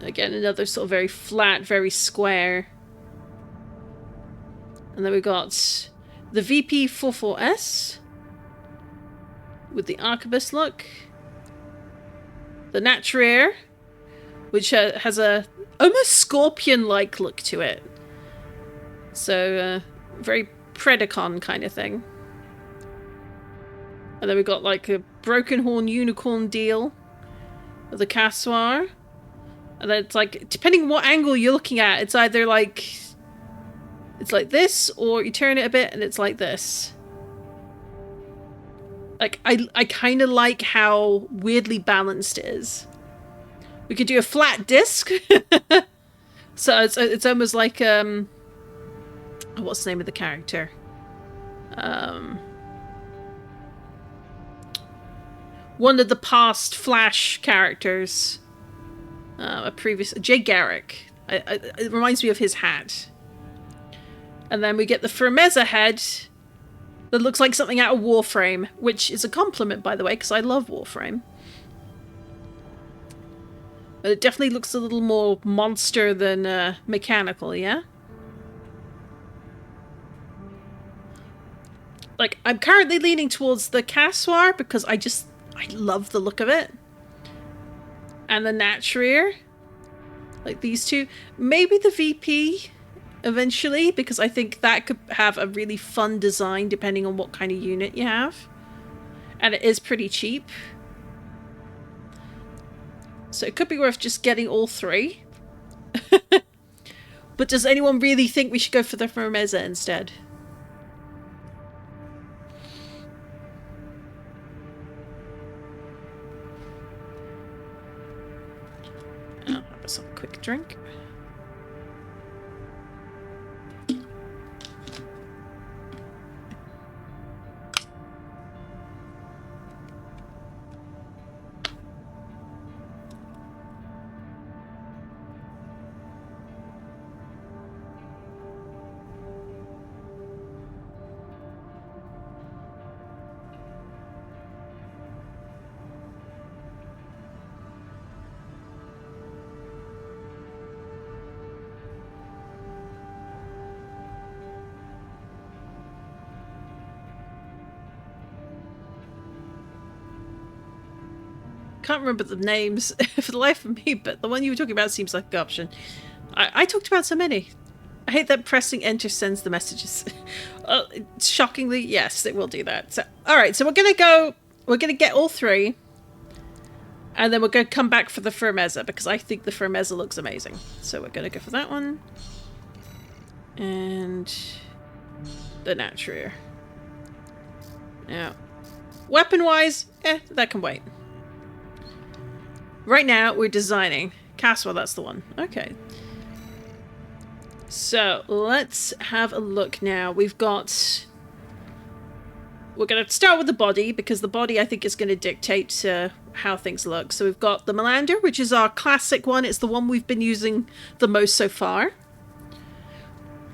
Again, another sort of very flat, very square. And then we got the VP44S. with the arquebus look. The Naturair, which has a almost scorpion-like look to it. So, very Predacon kind of thing. And then we've got like a broken horn unicorn deal with the Cassoir. And then it's like, depending on what angle you're looking at, it's either like, it's like this, or you turn it a bit and it's like this. Like, I kind of like how weirdly balanced it is. We could do a flat disc. So it's almost like, what's the name of the character? One of the past Flash characters. Jay Garrick. It reminds me of his hat. And then we get the Firmeza head that looks like something out of Warframe, which is a compliment, by the way, because I love Warframe. But it definitely looks a little more monster than mechanical, yeah? Like, I'm currently leaning towards the Cassoir because I love the look of it. And the Naturair. Like these two. Maybe the VP eventually, because I think that could have a really fun design depending on what kind of unit you have. And it is pretty cheap. So it could be worth just getting all three. But does anyone really think we should go for the Firmeza instead? I'll have us a quick drink. Can't remember the names for the life of me, but the one you were talking about seems like a good option. I talked about so many. I hate that pressing enter sends the messages. Shockingly, yes, it will do that. So, alright, so we're gonna get all three, and then we're gonna come back for the Firmeza, because I think the Firmeza looks amazing. So we're gonna go for that one. And the Naturair. Now, weapon-wise, that can wait. Right now, we're designing. Caswell, that's the one. Okay. So, let's have a look now. We're going to start with the body, because the body, I think, is going to dictate how things look. So we've got the Melander, which is our classic one. It's the one we've been using the most so far.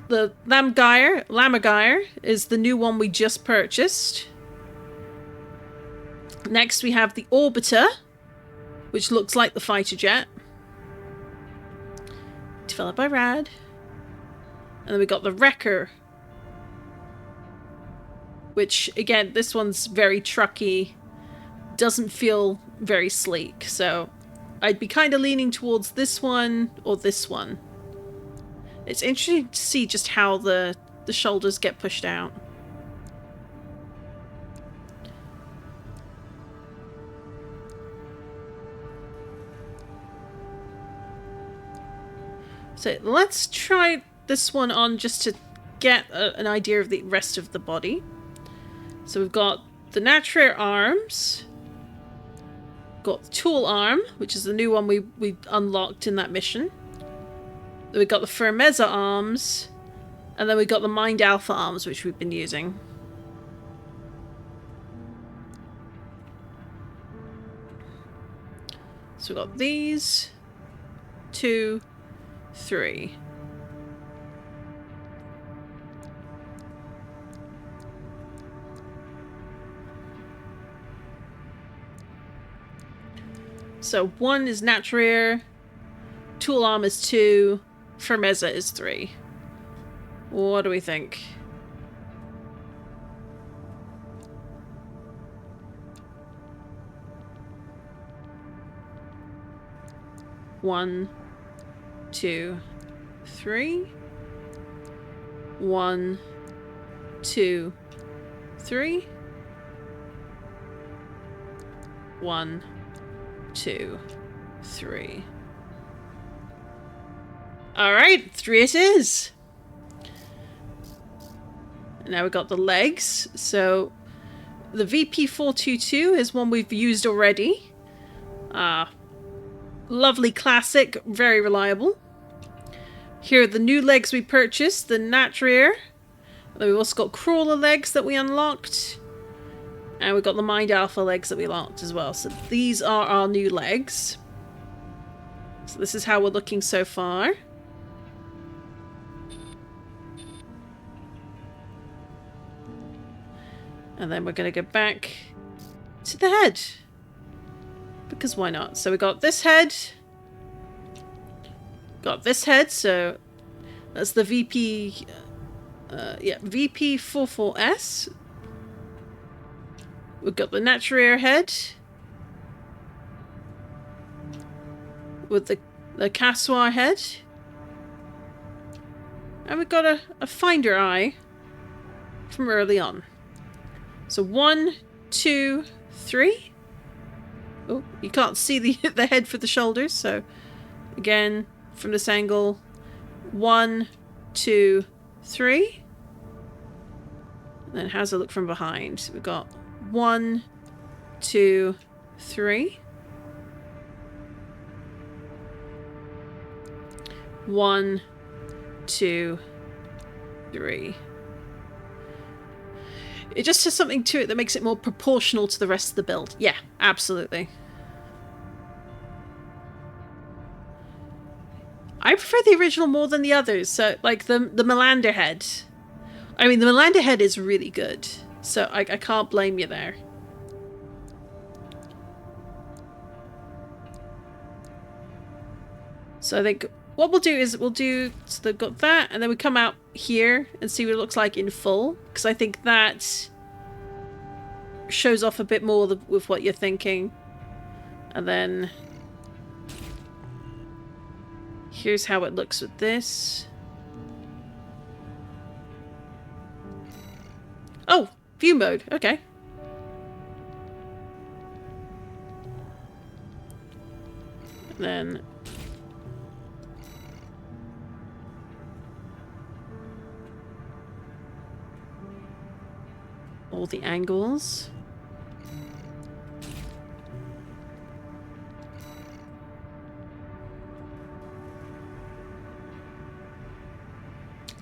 The Lammergeier is the new one we just purchased. Next, we have the Orbiter, which looks like the fighter jet. Developed by Rad. And then we got the Wrecker, which, again, this one's very trucky. Doesn't feel very sleek. So I'd be kind of leaning towards this one or this one. It's interesting to see just how the shoulders get pushed out. So let's try this one on just to get an idea of the rest of the body. So we've got the Naturair arms. Got the tool arm, which is the new one we unlocked in that mission. Then we've got the Firmeza arms. And then we've got the Mind Alpha arms, which we've been using. So we've got these. 2, 3. So 1 is Naturair, tool arm is 2, Firmeza is 3. What do we think? 1, 2, 3. 1, 2, 3. 1, 2, 3. Alright, 3 it is. Now we've got the legs. So the VP422 is one we've used already. Lovely classic, very reliable. Here are the new legs we purchased, the Nat rear. Then we've also got crawler legs that we unlocked. And we've got the Mind Alpha legs that we unlocked as well. So these are our new legs. So this is how we're looking so far. And then we're going to go back to the head. Because why not? So we got this head. Got this head, so that's the VP... VP44S. We've got the Naturier head. With the Cassoir head. And we've got a Finder Eye from early on. So 1, 2, 3. Oh, you can't see the head for the shoulders, so again, from this angle, 1, 2, 3. And then how's it look from behind? We've got 1, 2, 3. 1, 2, 3. It just has something to it that makes it more proportional to the rest of the build. Yeah, absolutely. I prefer the original more than the others. So, like the Melander head. I mean, the Melander head is really good. So, I can't blame you there. So, I think what we'll do is so they've got that, and then we come out here and see what it looks like in full. Because I think that shows off a bit more with what you're thinking. And then here's how it looks with this. Oh, view mode. Okay. And then all the angles.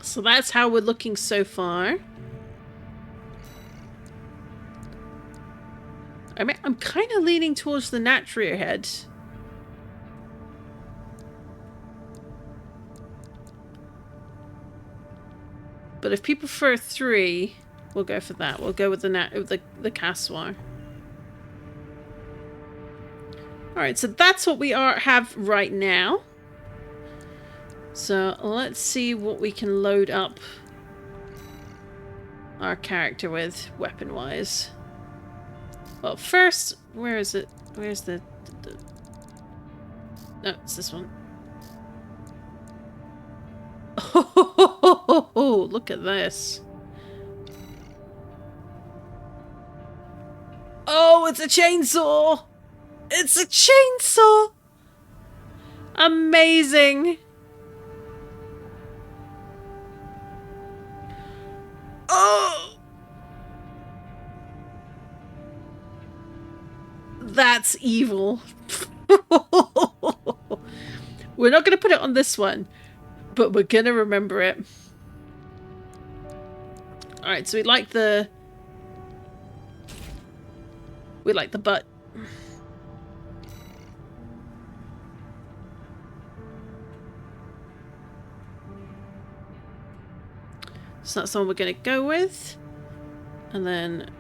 So that's how we're looking so far. I mean, I'm kind of leaning towards the Naturier head. But if people prefer 3, we'll go for that. We'll go with the Cassoir. Alright, so that's what we have right now. So let's see what we can load up our character with, weapon-wise. Well, first, where is it? Where's the... No, it's this one. Oh, look at this. Oh, it's a chainsaw! It's a chainsaw! Amazing! Oh! That's evil. We're not going to put it on this one, but we're going to remember it. Alright, so we like the butt. So that's the one we're going to go with. And then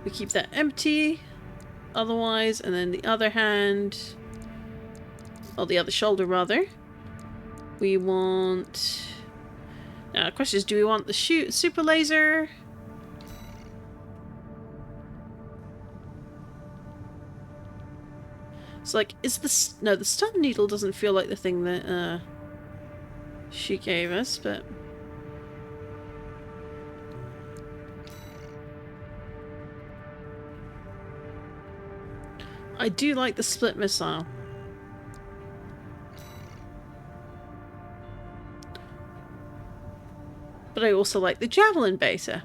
we keep that empty otherwise, and then the other hand, or the other shoulder rather, we want... Now the question is, do we want the super laser? like, is this... No, the stun needle doesn't feel like the thing that she gave us, but... I do like the split missile. But I also like the javelin beta.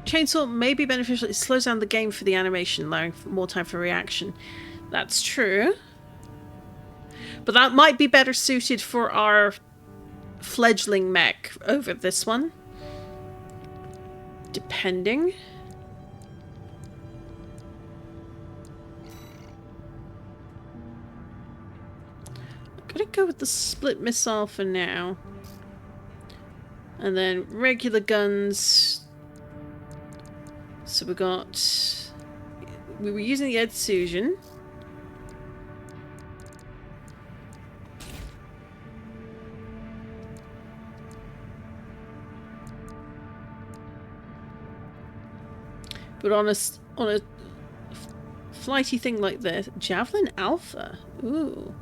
Chainsaw may be beneficial. It slows down the game for the animation, allowing more time for reaction. That's true. But that might be better suited for our fledgling mech over this one. Depending. I'm gonna go with the split missile for now. And then regular guns. So we got... We were using the Edsusion. But on a flighty thing like this, Javelin Alpha. Ooh.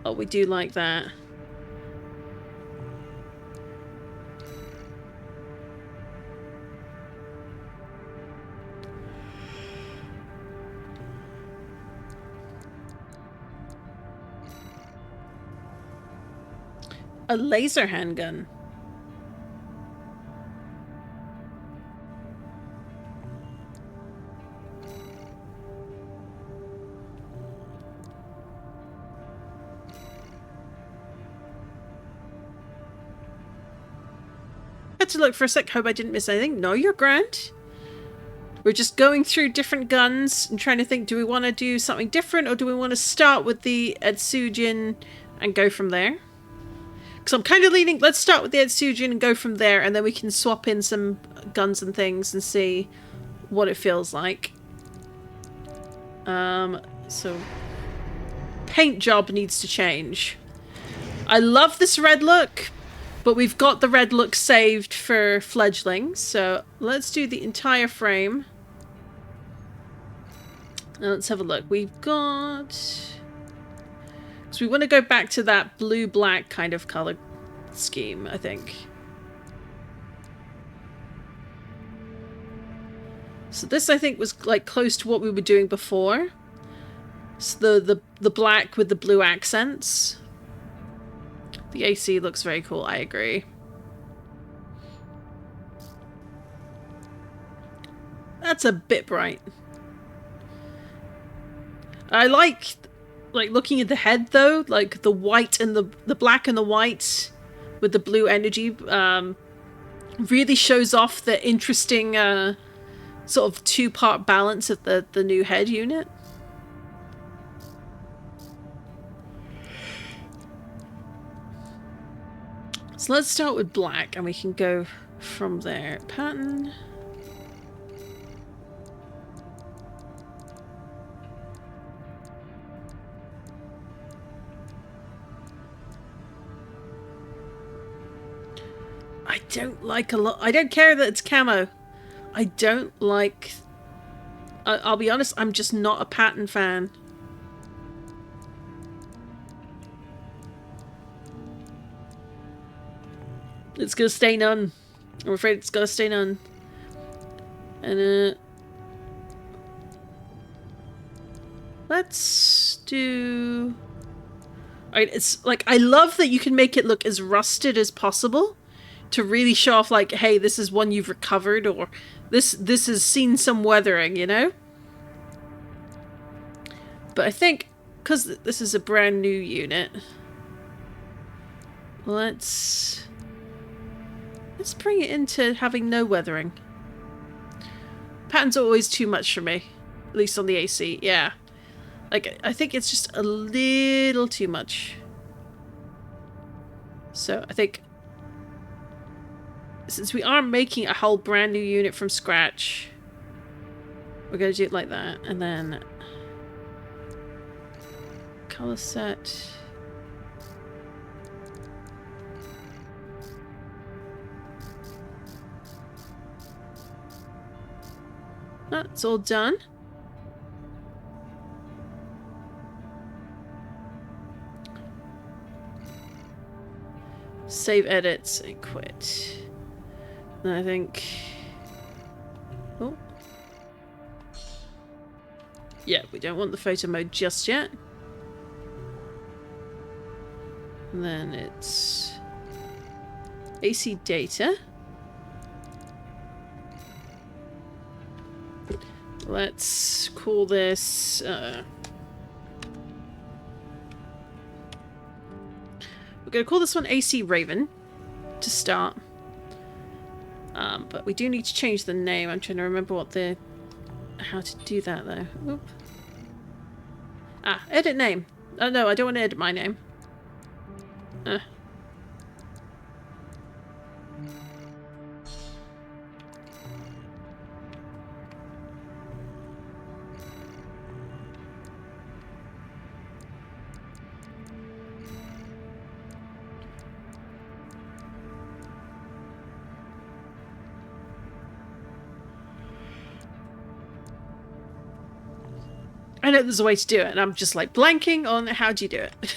Oh, we do like that. A laser handgun. Had to look for a sec. Hope I didn't miss anything. No, you're grand. We're just going through different guns and trying to think, do we want to do something different or do we want to start with the Edsusion and go from there? Because I'm kind of leaning, let's start with the Edsusion and go from there, and then we can swap in some guns and things and see what it feels like. So paint job needs to change. I love this red look, but we've got the red look saved for fledglings, so let's do the entire frame. Now let's have a look. We've got... So we want to go back to that blue-black kind of color scheme, I think. So this, I think, was like close to what we were doing before. So the black with the blue accents. The AC looks very cool, I agree. That's a bit bright. I like looking at the head though, like the white and the black and the white with the blue energy really shows off the interesting sort of two-part balance of the new head unit. So let's start with black and we can go from there. Pattern. I don't like a lot. I don't care that it's camo. I don't like... I'll be honest, I'm just not a pattern fan. It's gonna stay none. I'm afraid it's gonna stay none. And let's do... Alright, it's like, I love that you can make it look as rusted as possible to really show off like, hey, this is one you've recovered, or this has seen some weathering, you know? But I think, because this is a brand new unit, let's bring it into having no weathering. Patterns are always too much for me. At least on the AC, yeah. Like, I think it's just a little too much. So, I think... Since we are making a whole brand new unit from scratch, we're going to do it like that. And then... Color set... That's all done. Save edits and quit. And I think... Oh. Yeah, we don't want the photo mode just yet. And then it's... AC data. Let's call this... we're going to call this one AC Raven to start. But we do need to change the name. I'm trying to remember what the... how to do that though. Oop. Ah, edit name. Oh no, I don't want to edit my name. I know there's a way to do it, and I'm just like blanking on how do you do it.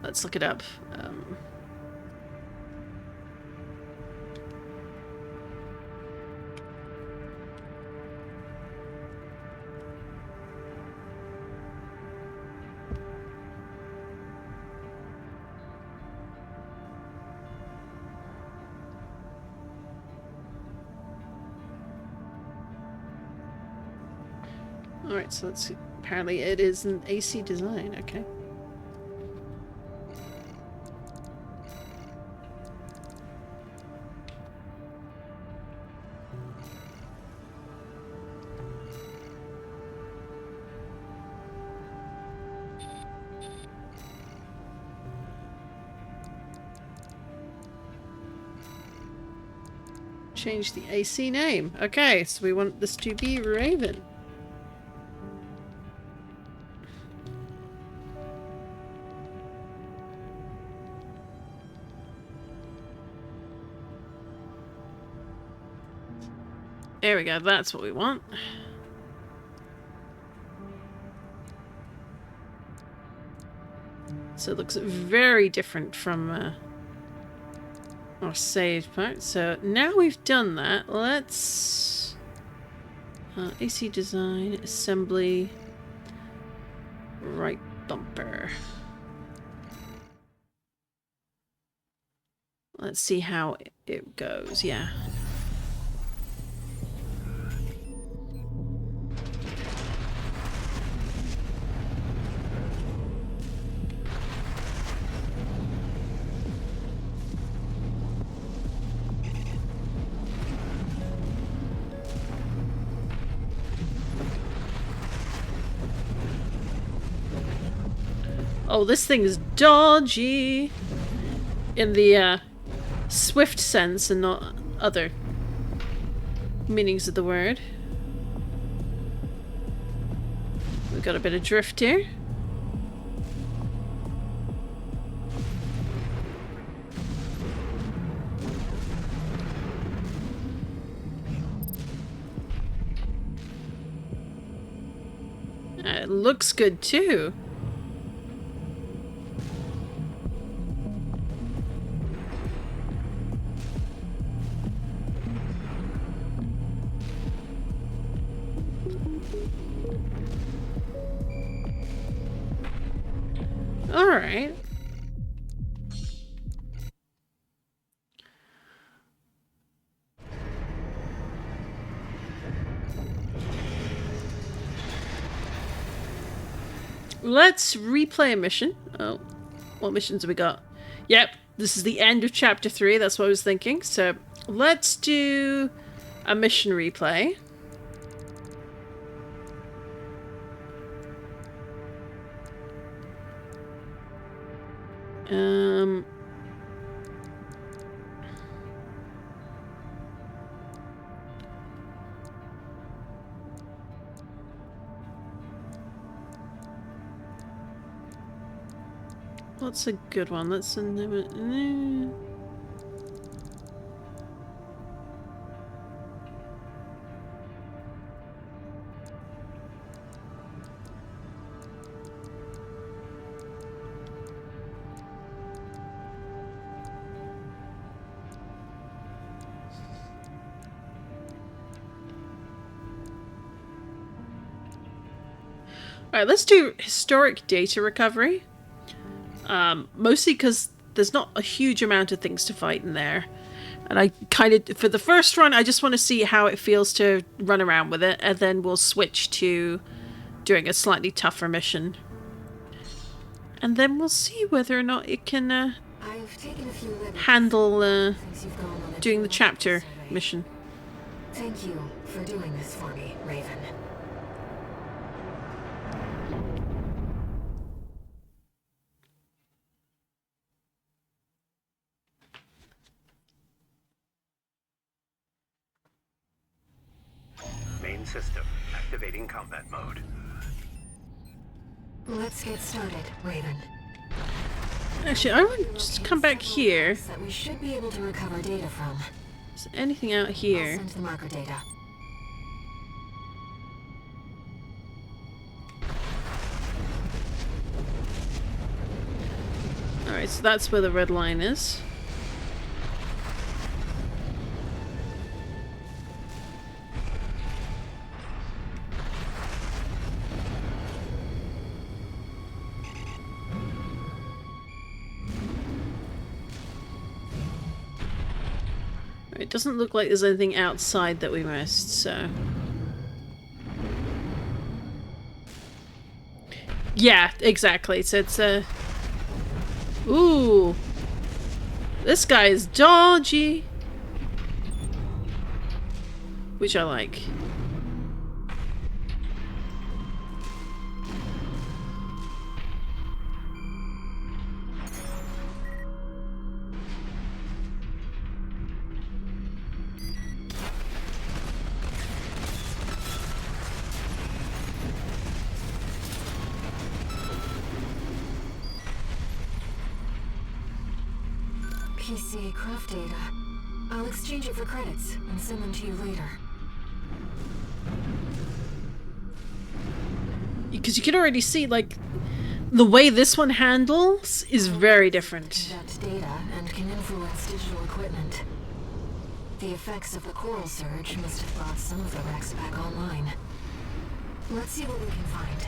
Let's look it up. Alright, so let's see. Apparently it is an AC design, okay. Change the AC name. Okay, so we want this to be Raven. There we go, that's what we want. So it looks very different from our saved part. So now we've done that, let's... AC design, assembly, right bumper. Let's see how it goes, yeah. Oh, this thing is dodgy in the swift sense and not other meanings of the word. We've got a bit of drift here. It looks good too. Alright. Let's replay a mission. Oh, what missions have we got? Yep, this is the end of chapter 3. That's what I was thinking. So let's do a mission replay. What's a good one? Let's Alright, let's do historic data recovery. Mostly because there's not a huge amount of things to fight in there. And I kind of, for the first run, I just want to see how it feels to run around with it. And then we'll switch to doing a slightly tougher mission. And then we'll see whether or not it can handle doing the chapter mission. Thank you for doing this for me, Raven. Main system activating combat mode. Let's get started, Raven. Actually, I want to just come back here. That we should be able to recover data from. Is there anything out here? I'll send the marker data. Alright, so that's where the red line is. It doesn't look like there's anything outside that we missed, so... Yeah, exactly. So it's Ooh! This guy is dodgy! Which I like. PCA craft data. I'll exchange it for credits and send them to you later. Because you can already see, like, the way this one handles is very different. Conduct data and can influence digital equipment. The effects of the coral surge must have brought some of the wrecks back online. Let's see what we can find.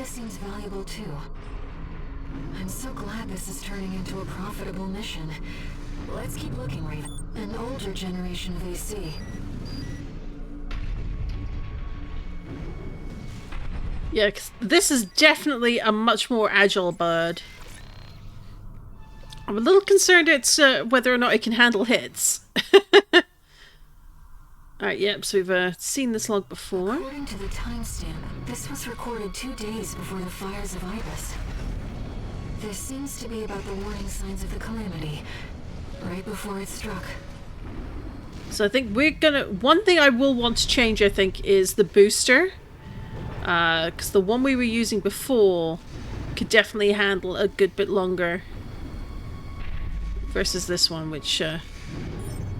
Seems valuable too. I'm so glad this is turning into a profitable mission. Let's keep looking, Raven. An older generation of AC. Yeah, 'cause this is definitely a much more agile bird. I'm a little concerned it's whether or not it can handle hits. Alright, yep, so we've seen this log before. According to the timestamp, this was recorded 2 days before the fires of Ibis. This seems to be about the warning signs of the calamity, right before it struck. So I think we're gonna... One thing I will want to change, I think, is the booster. Because the one we were using before could definitely handle a good bit longer. Versus this one, which...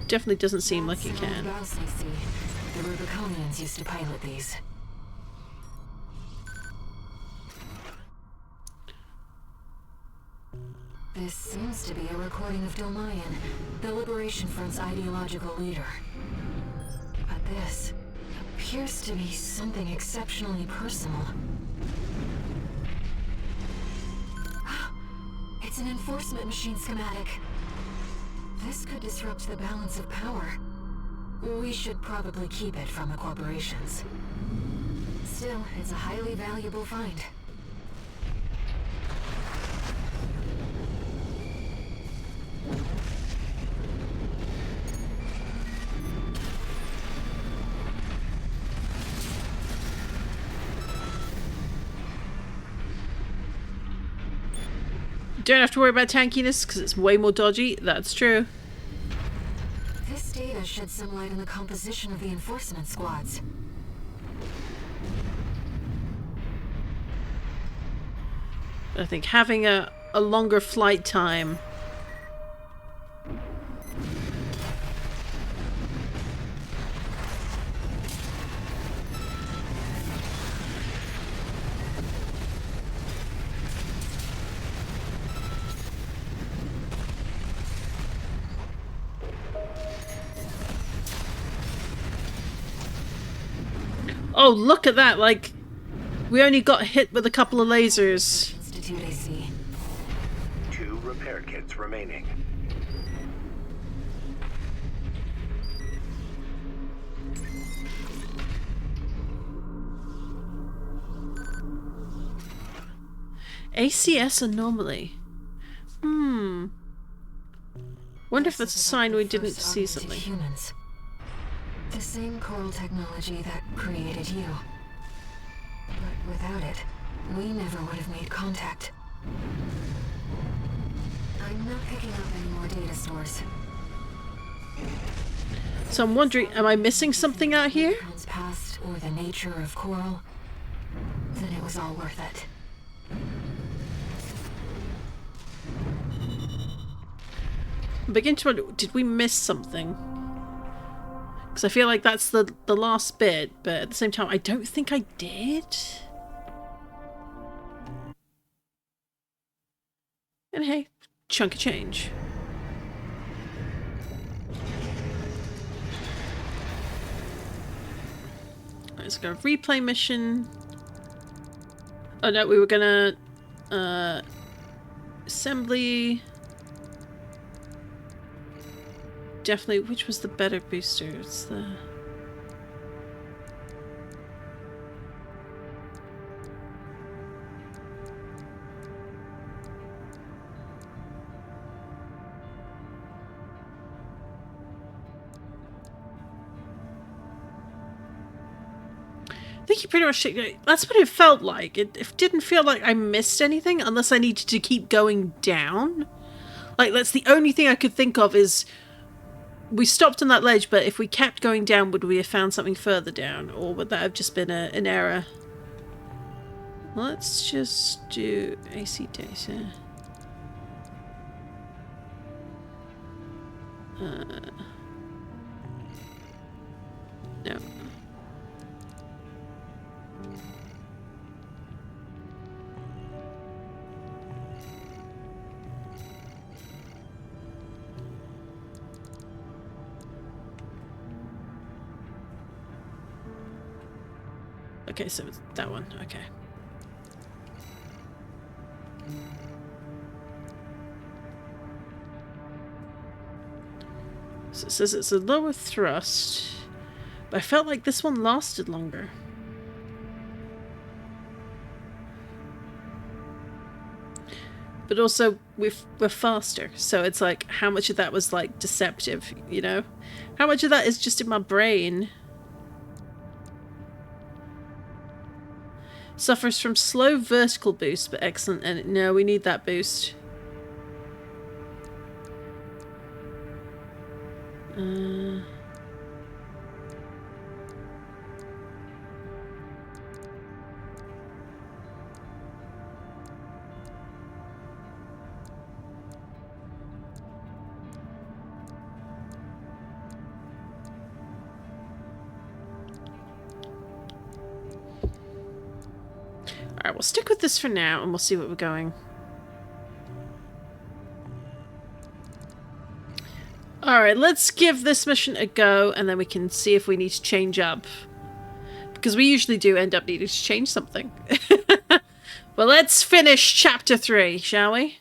definitely doesn't seem like it can. The Rubiconians used to pilot these. This seems to be a recording of Domayan, the Liberation Front's ideological leader. But this appears to be something exceptionally personal. an enforcement machine schematic. This could disrupt the balance of power. We should probably keep it from the corporations. Still, it's a highly valuable find. Don't have to worry about tankiness because it's way more dodgy. That's true. This data sheds some light on the composition of the enforcement squads. I think having a longer flight time. Oh, look at that! Like, we only got hit with a couple of lasers. Institute AC. 2 repair kits remaining. ACS anomaly. Wonder if that's a sign we didn't see something. Humans. The same coral technology that created you. But without it, we never would have made contact. I'm not picking up any more data stores. So I'm wondering, am I missing something out here? Past or the nature of coral, then it was all worth it. I begin to wonder, did we miss something? Because I feel like that's the last bit, but at the same time, I don't think I did. And hey, chunk of change. Let's go replay mission. Oh no, we were gonna assembly. Definitely, which was the better booster? It's the... I think you pretty much... That's what it felt like. It didn't feel like I missed anything unless I needed to keep going down. Like, that's the only thing I could think of is... We stopped on that ledge, but if we kept going down, would we have found something further down? Or would that have just been an error? Let's just do AC data. No. Okay, so it's that one. Okay. So it says it's a lower thrust, but I felt like this one lasted longer. But also, we're faster, so it's like, how much of that was like deceptive, you know? How much of that is just in my brain? Suffers from slow vertical boost, but excellent. And no, we need that boost. Alright, we'll stick with this for now and we'll see what we're going. Alright, let's give this mission a go and then we can see if we need to change up. Because we usually do end up needing to change something. But let's finish chapter 3, shall we?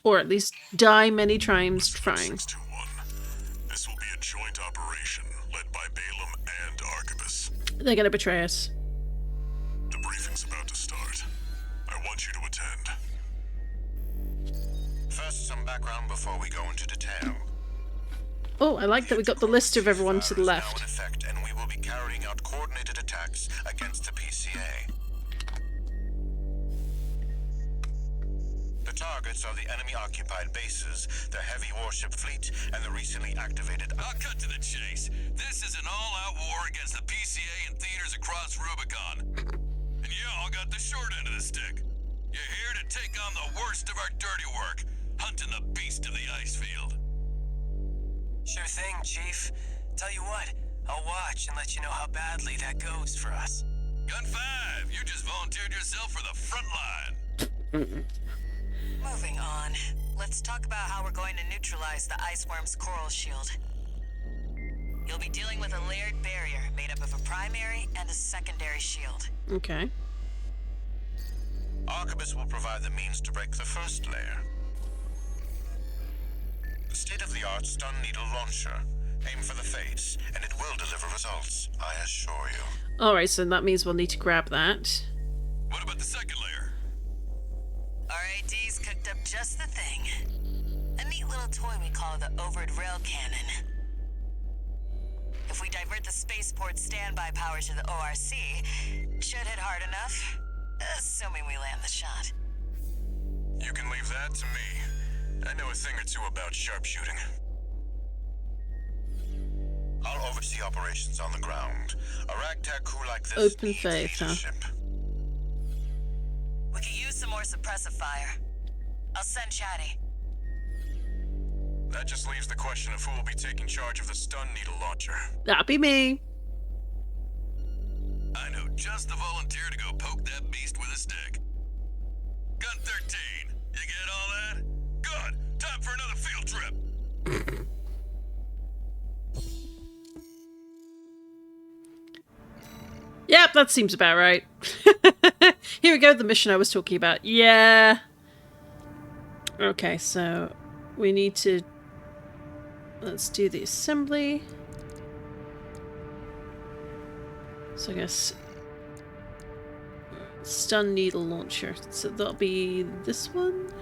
Or at least die many times trying. 621. This will be a joint operation led by Balaam and Archibus. They're gonna betray us. The briefing's about to start. I want you to attend. First, some background before we go into detail. Oh, I like that we got the list of everyone to the Now in left. effect, and we will be carrying out coordinated attacks against the PCA. The targets are the enemy-occupied bases, the heavy warship fleet, and the recently activated... I'll cut to the chase. This is an all-out war against the PCA and theaters across Rubicon. And y'all got the short end of the stick. You're here to take on the worst of our dirty work, hunting the beast of the ice field. Sure thing, Chief. Tell you what, I'll watch and let you know how badly that goes for us. Gun 5, you just volunteered yourself for the front line. Moving on. Let's talk about how we're going to neutralize the iceworm's coral shield. You'll be dealing with a layered barrier made up of a primary and a secondary shield. Okay. Archibus will provide the means to break the first layer. The state-of-the-art stun needle launcher. Aim for the face, and it will deliver results, I assure you. Alright, so that means we'll need to grab that. What about the second layer? RAD's cooked up just the thing. A neat little toy we call the overed rail cannon. If we divert the spaceport standby power to the ORC, should hit hard enough, assuming we land the shot. You can leave that to me. I know a thing or two about sharpshooting. I'll oversee operations on the ground. A ragtag crew like this Open needs faith, huh? leadership. We could use some more suppressive fire. I'll send Chatty. That just leaves the question of who will be taking charge of the stun needle launcher. That'd be me. I know just the volunteer to go poke that beast with a stick. Gun 13, you get all that? Good. Time for another field trip. Yep, that seems about right. Here we go, the mission I was talking about. Yeah. Okay, so we need to... Let's do the assembly. So I guess... Stun needle launcher. So that'll be this one?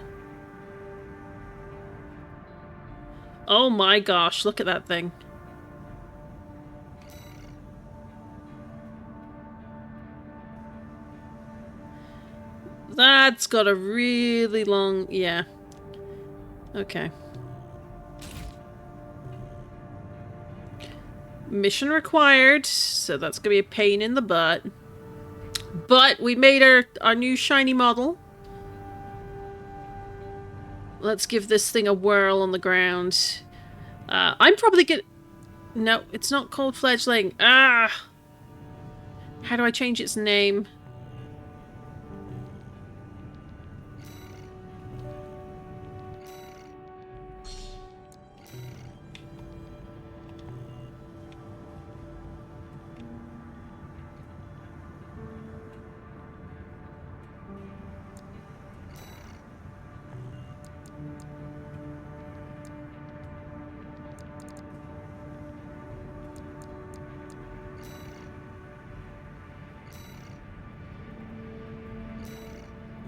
Oh my gosh, look at that thing. That's got a really long... yeah. Okay. Mission required, so that's gonna be a pain in the butt. But we made our new shiny model. Let's give this thing a whirl on the ground. I'm probably gonna... No, it's not called Fledgling. Ah! How do I change its name?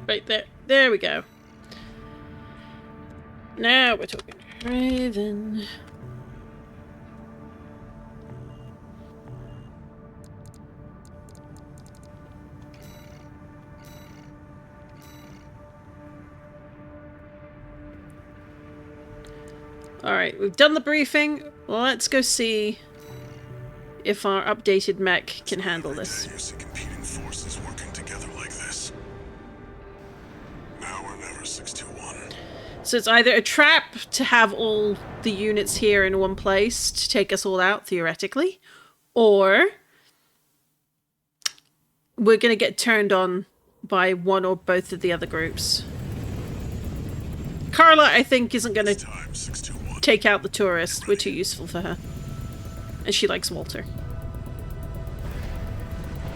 Right there. There we go. Now we're talking. Raven. Alright, we've done the briefing. Let's go see if our updated mech can handle this. Competing forces working together like this. Now or never, 621. So it's either a trap to have all the units here in one place to take us all out, theoretically, or we're going to get turned on by one or both of the other groups. Carla, I think, isn't going to take out the tourist. We're too useful for her. And she likes Walter.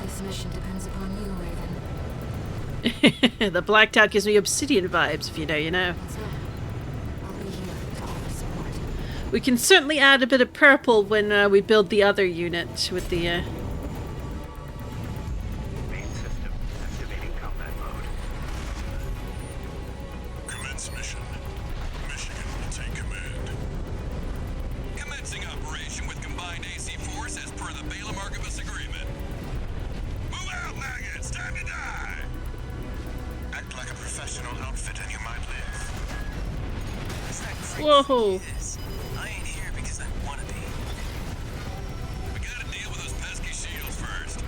This mission depends upon you, Raven. The blacked out gives me obsidian vibes, if you know, you know. Let's go. We can certainly add a bit of purple when we build the other unit with the... Main system activating combat mode. Commence mission. Michigan will take command. Commencing operation with combined AC force as per the Balaam Archivist agreement. Move out, maggots! Time to die! Act like a professional outfit and you might live. Whoa! I ain't here because I want to be. We gotta deal with those pesky shields first.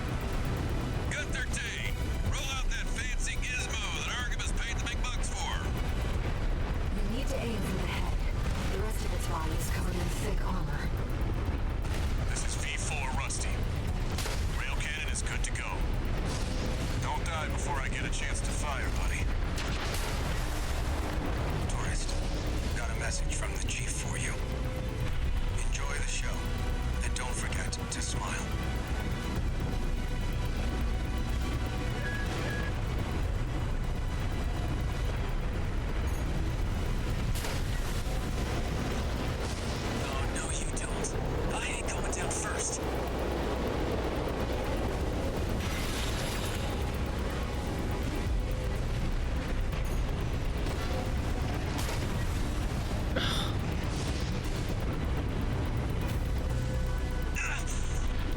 Gun 13, roll out that fancy gizmo that Archivist paid the big bucks for. You need to aim for the head. The rest of its body is covered in thick armor. This is V4 Rusty. Rail cannon is good to go. Don't die before I get a chance to fire, buddy. Tourist, got a message from the chief for you. Enjoy the show, and don't forget to smile. Oh, no, you don't. I ain't going down first.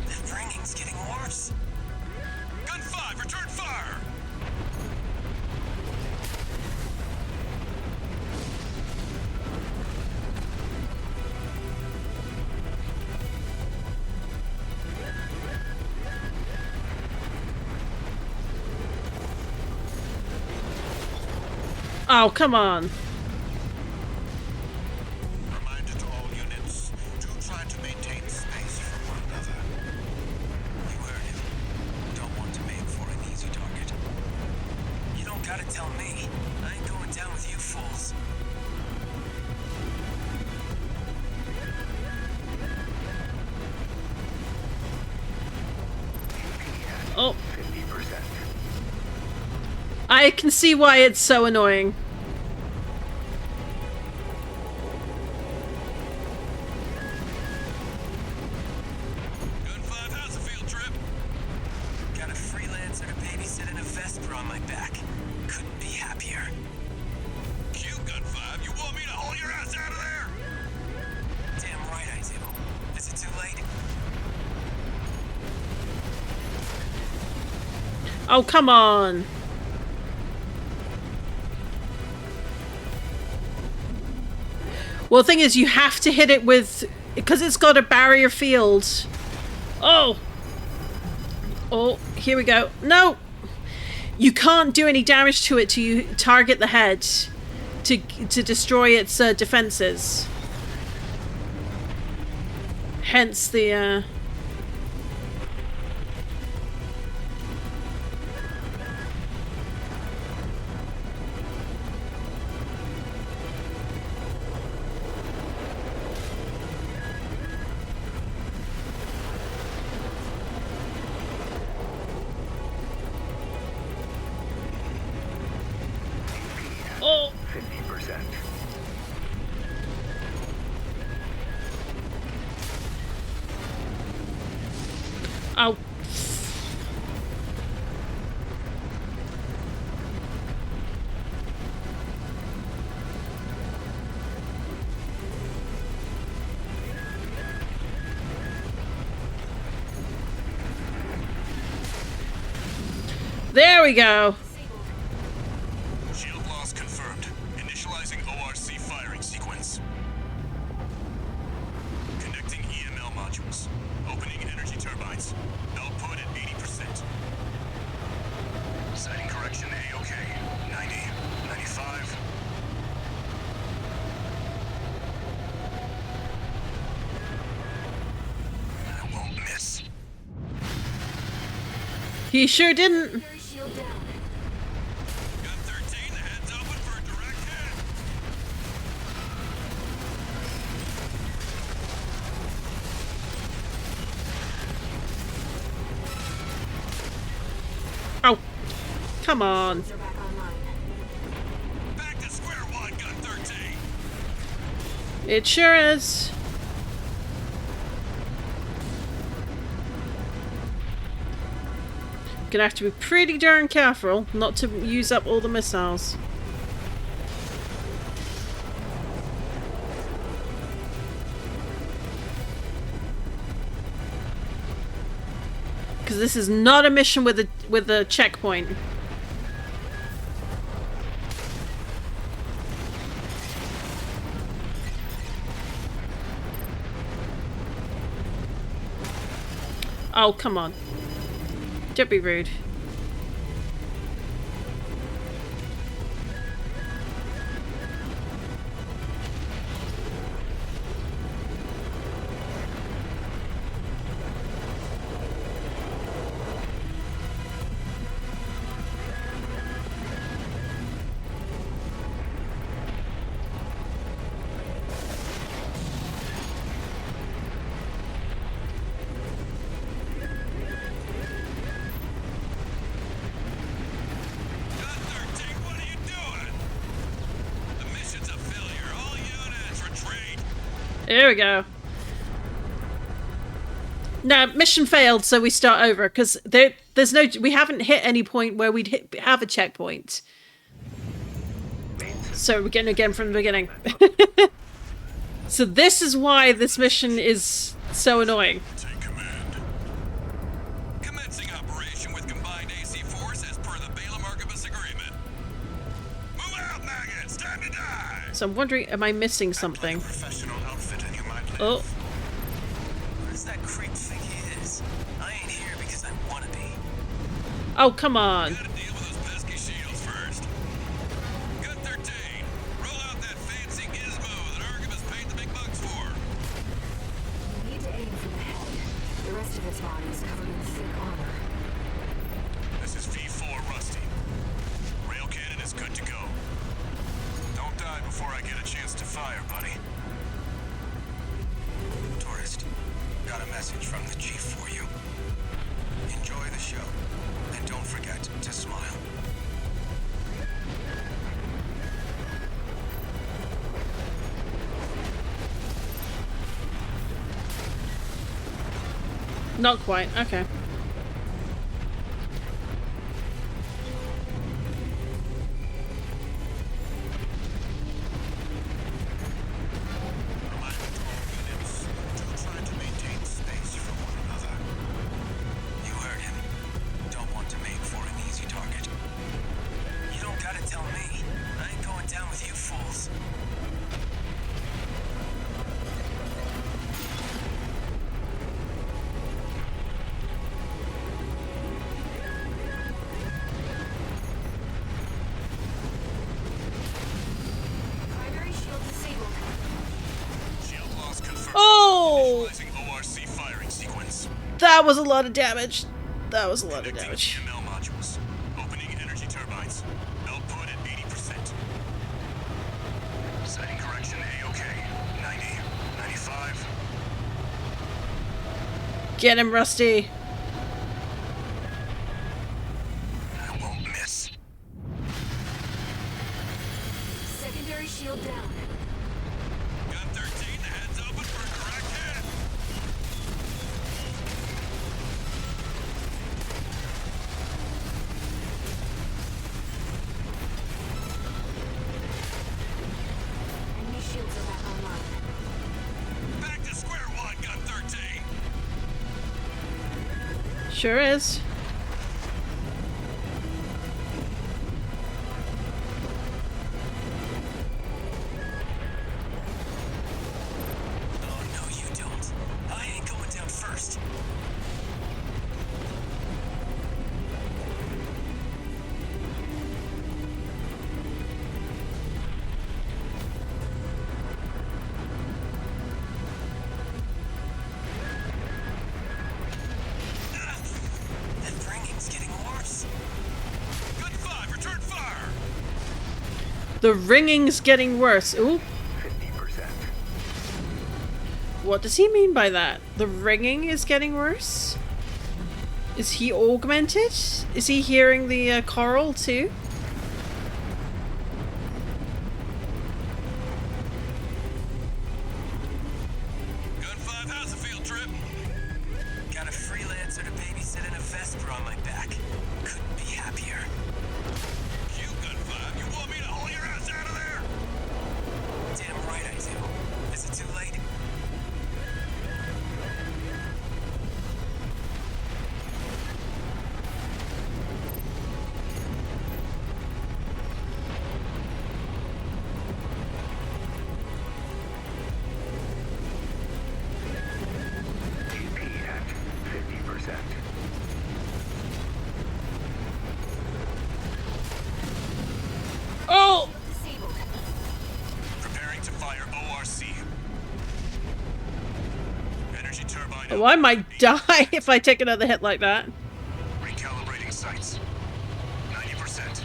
That ringing's getting worse. Gun 5, return fire! Oh, come on. Reminder to all units, do try to maintain space from one another. You heard him. Don't want to make for an easy target. You don't gotta tell me. I ain't going down with you fools. Oh, 50%. I can see why it's so annoying. Gun 5, how's the field trip? Got a freelancer to babysit and a Vesper on my back. Couldn't be happier. Q, Gun 5, you want me to haul your ass out of there? Damn right I do. Is it too late? Oh, come on. Well, the thing is, you have to hit it with... Because it's got a barrier field. Oh! Oh, here we go. No! You can't do any damage to it till you target the head to destroy its defenses. Hence the... Oh! 50%. Oh. There we go. Shield loss confirmed. Initializing ORC firing sequence. Connecting EML modules. Opening energy turbines. Output at 80%. Sighting correction A-OK. 90, 95. I won't miss. He sure didn't. Shield down. Gun 13, the head's open for a direct hit. Oh. Come on. They're back online. Back to square one, Gun 13. It sure is. Gonna have to be pretty darn careful not to use up all the missiles. Because this is not a mission with a checkpoint. Oh, come on. Don't be rude. There we go. No, mission failed, so we start over because there's no. We haven't hit any point where we'd have a checkpoint. So we're getting again from the beginning. So this is why this mission is so annoying. Take command. Commencing operation with combined AC force as per the Balaam Archibus agreement. Move out, maggots! Time to die! So I'm wondering, am I missing something? Professional outfit and you might live. Oh. What does that creep think he is? I ain't here because I want to be. Oh, come on. Gotta deal with those pesky shields first. Gun 13, roll out that fancy gizmo that Archibus paid the big bucks for. You need to aim for the head. The rest of its body is covered in thick armor. This is V4 Rusty. Rail cannon is good to go. Don't die before I get a chance to fire, buddy. Tourist, got a message from the chief for you. Enjoy the show, and don't forget to smile. Not quite. Okay. Reminder to all units to try to maintain space from one another. You heard him. Don't want to make for an easy target. You don't gotta tell me. I ain't going down with you fools. Primary shield disabled. Shield loss confirmed. Oh! Initializing ORC firing sequence. That was a lot of damage. That was a lot of damage. ML modules. Opening energy turbines. Output at 80%. Setting correction A-OK. 90, 95. Get him, Rusty. I won't miss. Secondary shield down. Gun 13, the head's open for a direct hit. Enemy shields are back online. Back to square one, Gun 13. Sure is. Oh, no, you don't. I ain't going down first. That ringing's getting worse. Gun 5, return fire. The ringing's getting worse. Ooh. 50%. What does he mean by that? The ringing is getting worse? Is he augmented? Is he hearing the choral too? Gun 5, how's the field trip? Got a freelancer to babysit and a Vesper on my back. Oh, I might die if I take another hit like that. Recalibrating sights. 90%.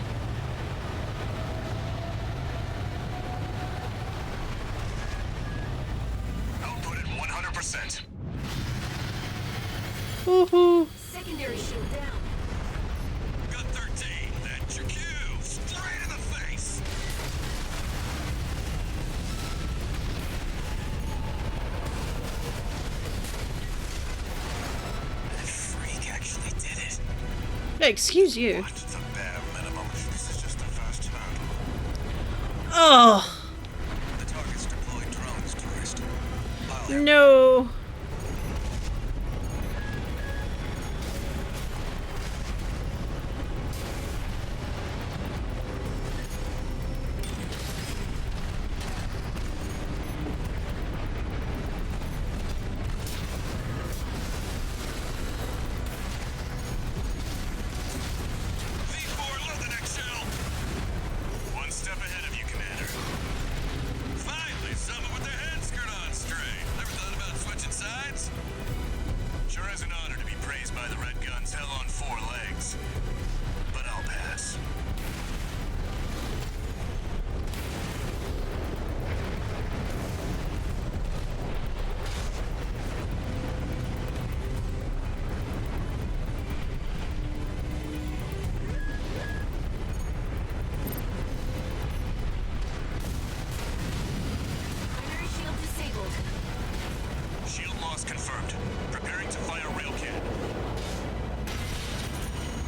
Output at 100%. Woohoo. Secondary shield down. Got 13. That's your cue. Straight in the face. That freak actually did it. Hey, excuse you. What's the bare minimum? This is just the first hurdle. Oh. The target's deployed drones, tourist. I'll have No. V4, load the next shell. One step ahead of you, Commander. Finally, someone with their head skirt on straight. Never thought about switching sides? Sure is an honor to be praised by the Red Guns hell on 4 legs. But I'll pass. Primary shield disabled. Shield loss confirmed. Preparing to fire rail cannon.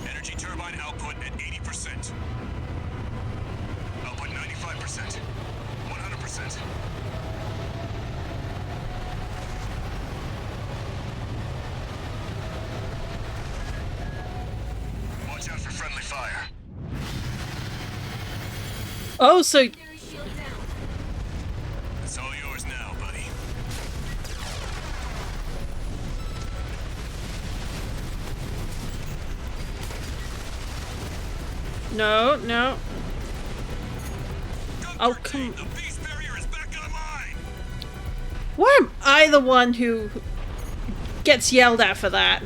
Energy turbine output at 80%. Output 95%. 100%. Watch out for friendly fire. Oh, so Secondary shield down. It's all yours now, buddy. no, no. Oh, come. The beast barrier is back online. Why am I the one who gets yelled at for that?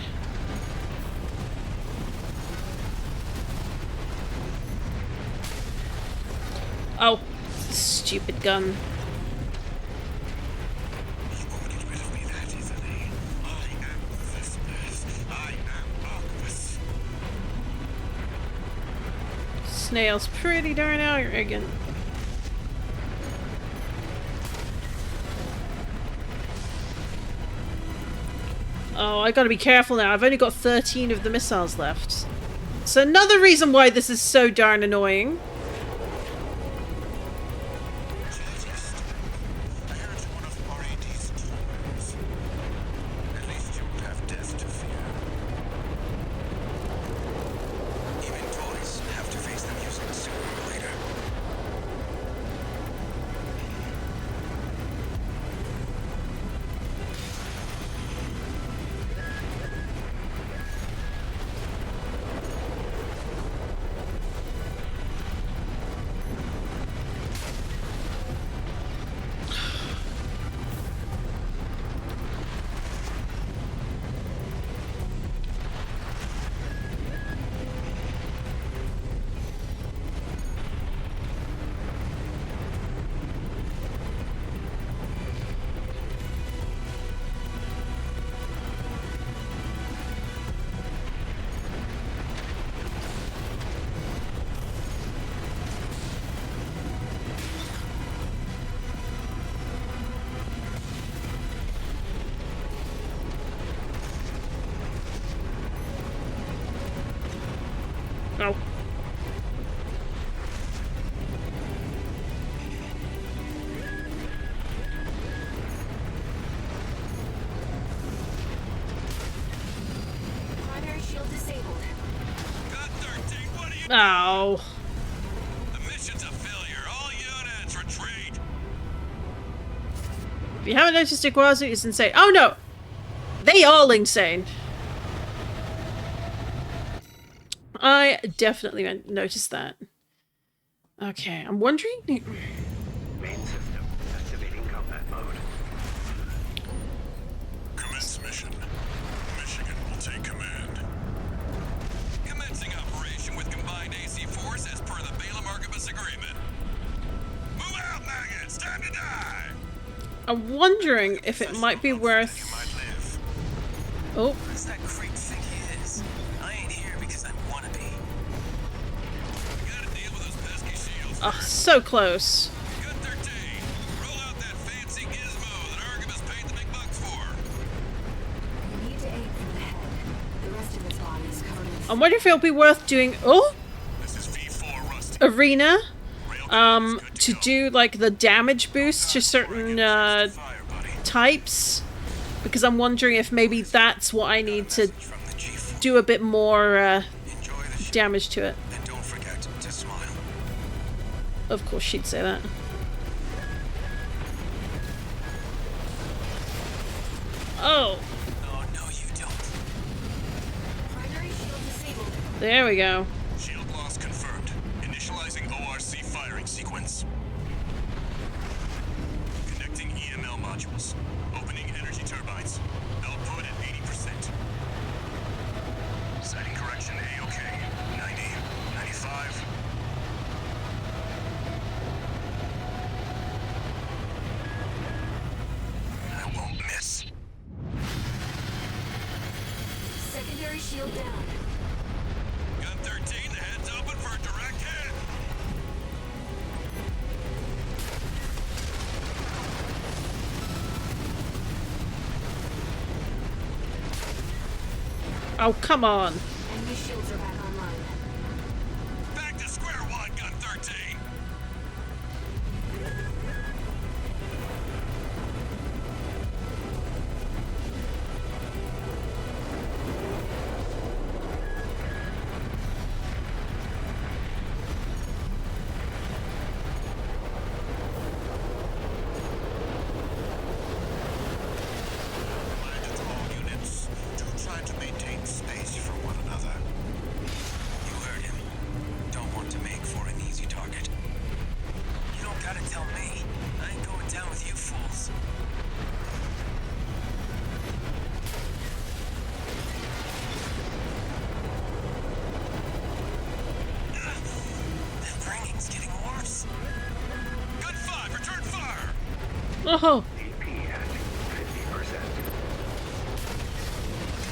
Oh, stupid gun. He won't get rid of me that easily. I am Vespers. I am Arquus. Snail's pretty darn arrogant. Oh, I gotta be careful now. I've only got 13 of the missiles left. So another reason why this is so darn annoying. I heard one of RAD's drones. At least you will have death to fear. Even toys have to face the music sooner or later. Oh. Primary shield disabled. Got 13. What are you? Oh. The mission's a failure. All units retreat. If you haven't noticed, Iguazu is insane. Oh no! They all insane. I definitely noticed that. Okay, I'm wondering... Main system activating combat mode. Commander, Transmission. Michigan will take command. Commencing operation with combined AC force as per the Balaam Archibus agreement. Move out, maggots! Time to die! I'm wondering if it might be worth... You might live. Oh, Who's that creep think he is? I ain't here because I wanna be. We gotta deal with those pesky shields. oh, so close. Gun 13. Roll out that fancy gizmo that Archibus paid the big bucks for. You need to aim for the head. The rest of his body is covered in... I wonder if it'll be worth doing... Oh, This is V4 Rusty. arena. Railgun's good To go. do like the damage boost to certain Fire, buddy. types. Because I'm wondering if maybe that's what I need to From the G4. do a bit more Enjoy the ship damage to it. and don't forget to smile. Of course she'd say that. Oh, Oh, no, you don't. Primary shield disabled. there we go. Shield loss confirmed. Initializing ORC firing sequence. Connecting EML modules. Opening energy turbines. Output at 80%. Sighting correction A-OK. 90, 95. I won't miss. Secondary shield down. Gun 13, the head's open for a direct hit. Oh, come on. Enemy shields are back online. Back to square one, Gun 13. Command to all units. Do try to maintain space for one another. You heard him. Don't want to make for an easy target. You don't gotta tell me. I ain't going down with you fools. That ringing's getting worse. Gun 5, return fire! Oh, AP at 50%.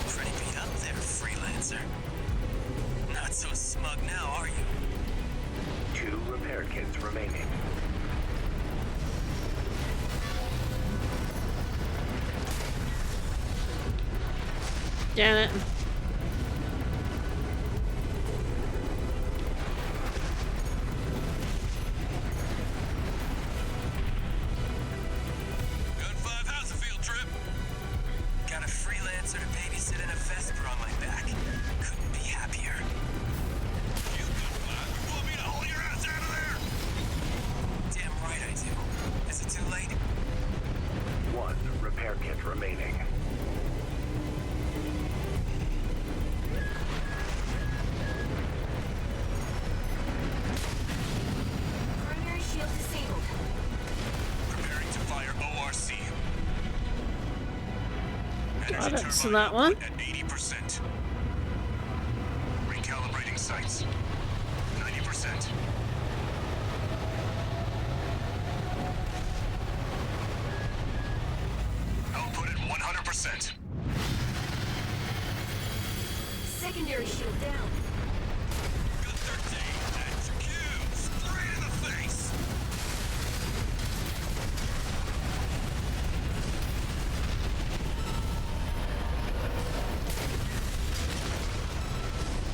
Pretty beat up there, freelancer. Not so smug now, are you? 2 repair kits remaining. damn it. Gun 5, how's the field trip? Got a freelancer to babysit and a Vesper on my back. Couldn't be happier. You Gun 5, you want me to haul your ass out of there? Damn right I do. Is it too late? 1 repair kit remaining. Primary shield disabled. Preparing to fire ORC. God, Energy that's turbine that one. output at 80%. Recalibrating sights. 90%. Output at 100%. Secondary shield down. Gun 13, that's your cue. Straight in the face.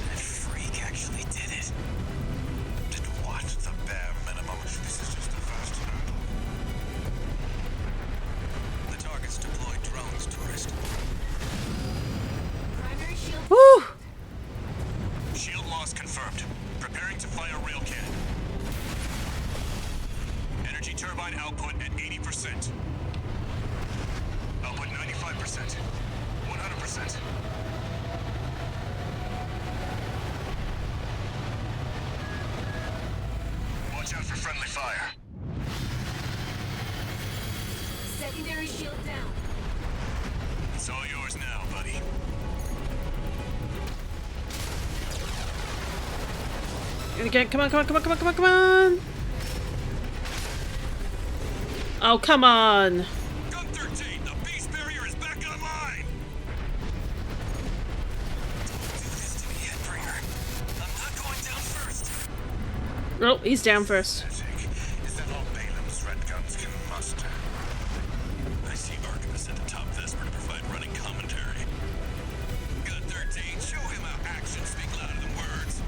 That freak actually did it. Did what? The bare minimum. This is just the first hurdle. The target's deployed drones, tourist. Primary shield. Woo! Shield loss confirmed. Preparing to fire rail cannon. Energy turbine output at 80%. Output 95%. 100%. Watch out for friendly fire. Secondary shield down. It's It's all yours now, buddy. Again, come on, come on, come on, come on, come on, come on! Oh, come on! Gun 13, the beast barrier is back online! Don't do this to me, Headbringer. I'm not going down first. Oh, he's down first. Is that all Balaam's red guns can muster? I see Archivist at the top Vesper to provide running commentary. Gun 13, show him how actions speak louder than words.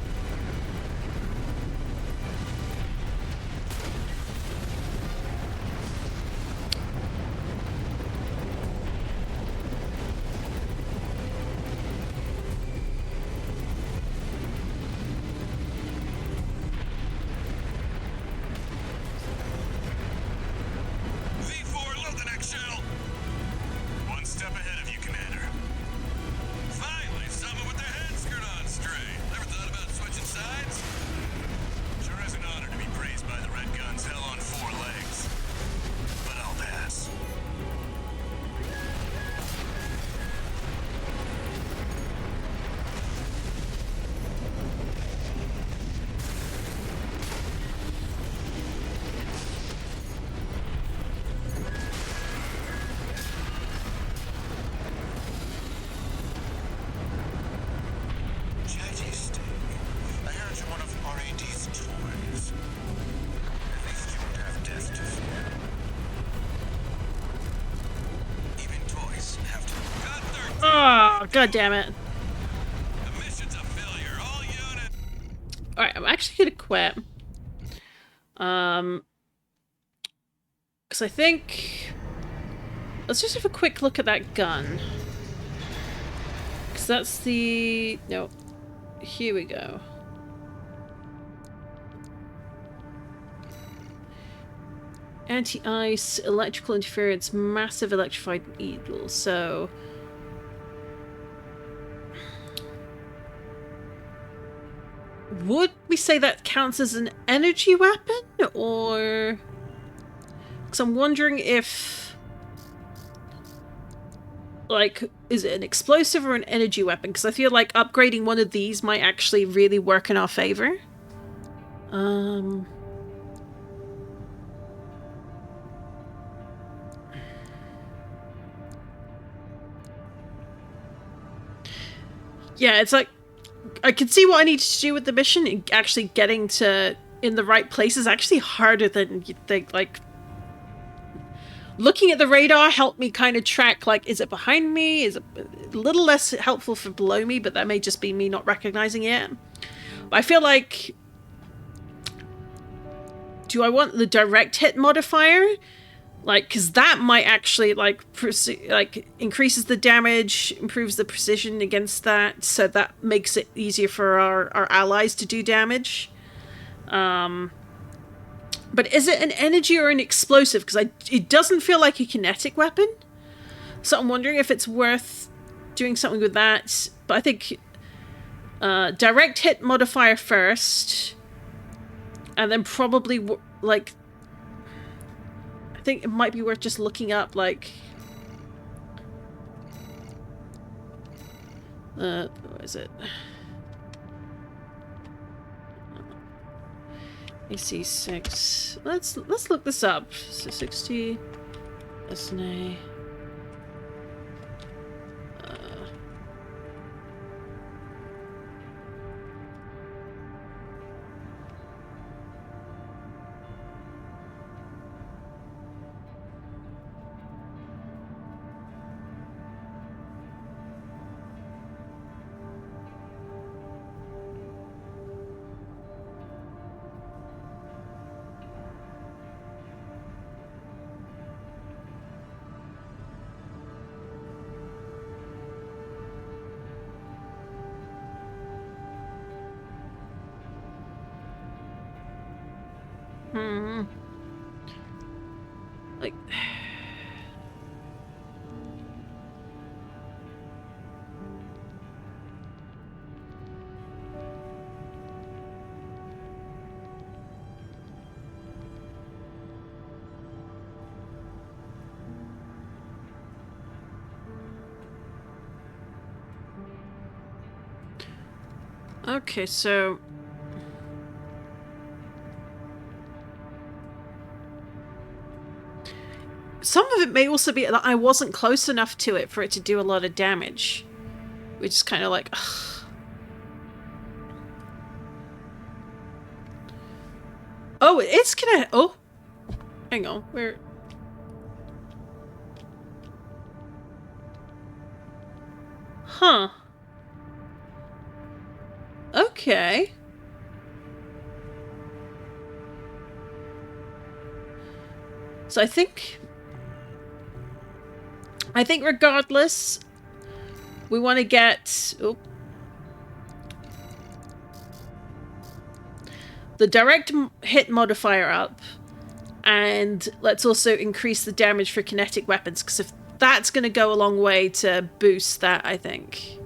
V4, load the next shell! One step ahead of you, Commander. Finally, someone with their head skirt on straight. Never thought about switching sides? Sure is an honor to be praised by the Red Guns hell on 4 legs. But I'll pass. Chatty stick. I heard you're one of RAD's toys. At least you won't have death to fear. Even toys have to. Gun 13! Oh, god damn it. The mission's a failure. All units. Alright, I'm actually gonna quit. Because I think... Let's just have a quick look at that gun. Because that's the... No. Here we go. Anti-ice, electrical interference, massive electrified needle. So... Would we say that counts as an energy weapon? Or... Because I'm wondering if... Like, is it an explosive or an energy weapon? Because I feel like upgrading one of these might actually really work in our favor. Yeah, it's like... I can see what I need to do with the mission, and actually getting to in the right place is actually harder than you'd think. Like, looking at the radar helped me kind of track, like, is it behind me? Is it a little less helpful for below me, but that may just be me not recognizing it. But I feel like... Do I want the direct hit modifier? Like, because that might actually, like, increases the damage, improves the precision against that, so that makes it easier for our allies to do damage. But is it an energy or an explosive? Because it doesn't feel like a kinetic weapon. So I'm wondering if it's worth doing something with that. But I think direct hit modifier first. And then probably, like... I think it might be worth just looking up, like... what is it? AC6. Let's look this up. So 60 SNA. Like... Okay, so... some of it may also be that I wasn't close enough to it for it to do a lot of damage. Which is kind of like... ugh. Oh, it's gonna... oh! Hang on, where... huh. Okay. So I think regardless, we want to get the direct hit modifier up, and let's also increase the damage for kinetic weapons, because if that's going to go a long way to boost that, I think.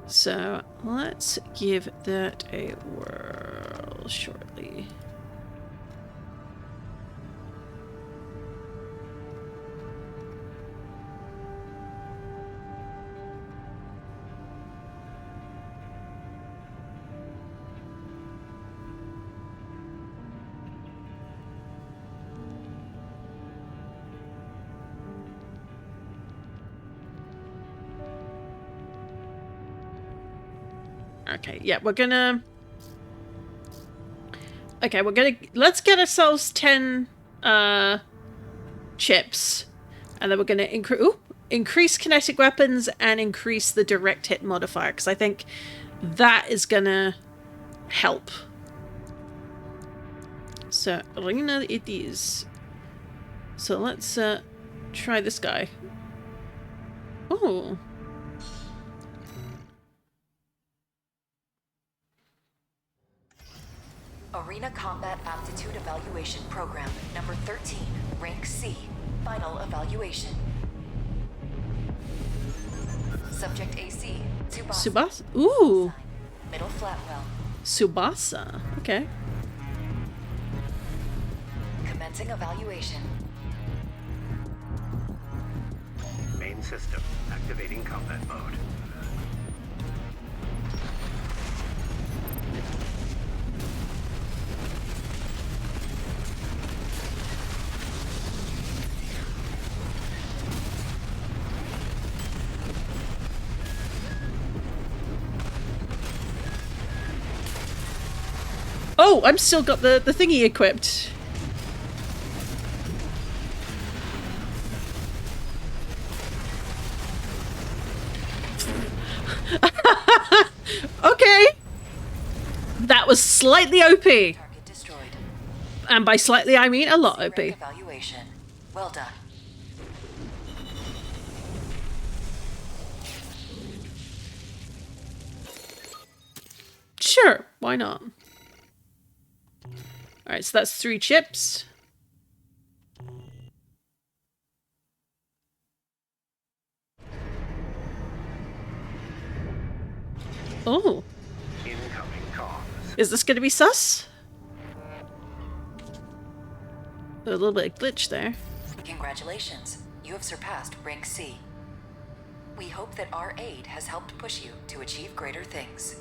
So let's give that a whirl shortly. Okay, yeah, we're gonna... okay, let's get ourselves 10 chips. And then we're gonna increase kinetic weapons and increase the direct hit modifier, because I think that is gonna help. So, arena it is. So let's try this guy. Oh. Arena Combat Aptitude Evaluation Program, number 13, Rank C, Final Evaluation. Subject AC, Tsubasa. Tsubasa? Ooh! Middle Flatwell. Tsubasa. Okay. Commencing evaluation. Main system activating combat mode. Oh, I'm still got the thingy equipped. Okay. That was slightly OP. Target destroyed. And by slightly, I mean a lot OP. Rank evaluation. Well done. Sure, why not? Alright, so that's 3 chips. Oh. Incoming comms. Is this going to be sus? A little bit of glitch there. Congratulations. You have surpassed Rank C. We hope that our aid has helped push you to achieve greater things.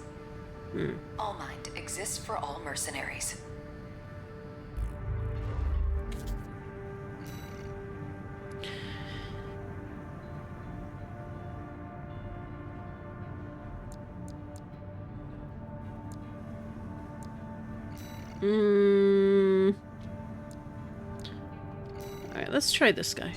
All Mind exists for all mercenaries. Alright, let's try this guy.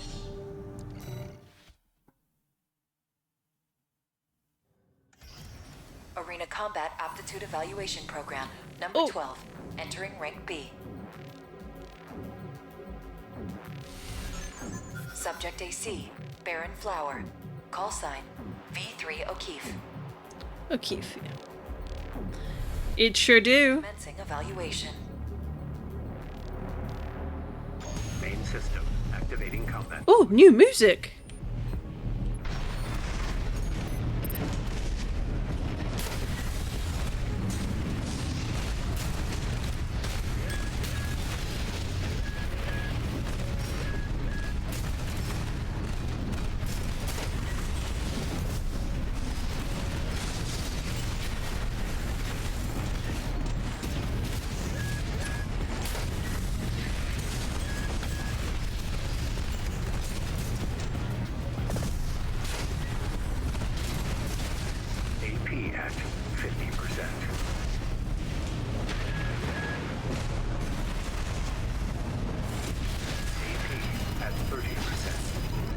Arena Combat Aptitude Evaluation Program, number 12, entering Rank B. Subject AC, Baron Flower. Call sign, V3 O'Keefe. O'Keefe, yeah. It sure do. Commencing evaluation. Main system activating combat. Oh, new music.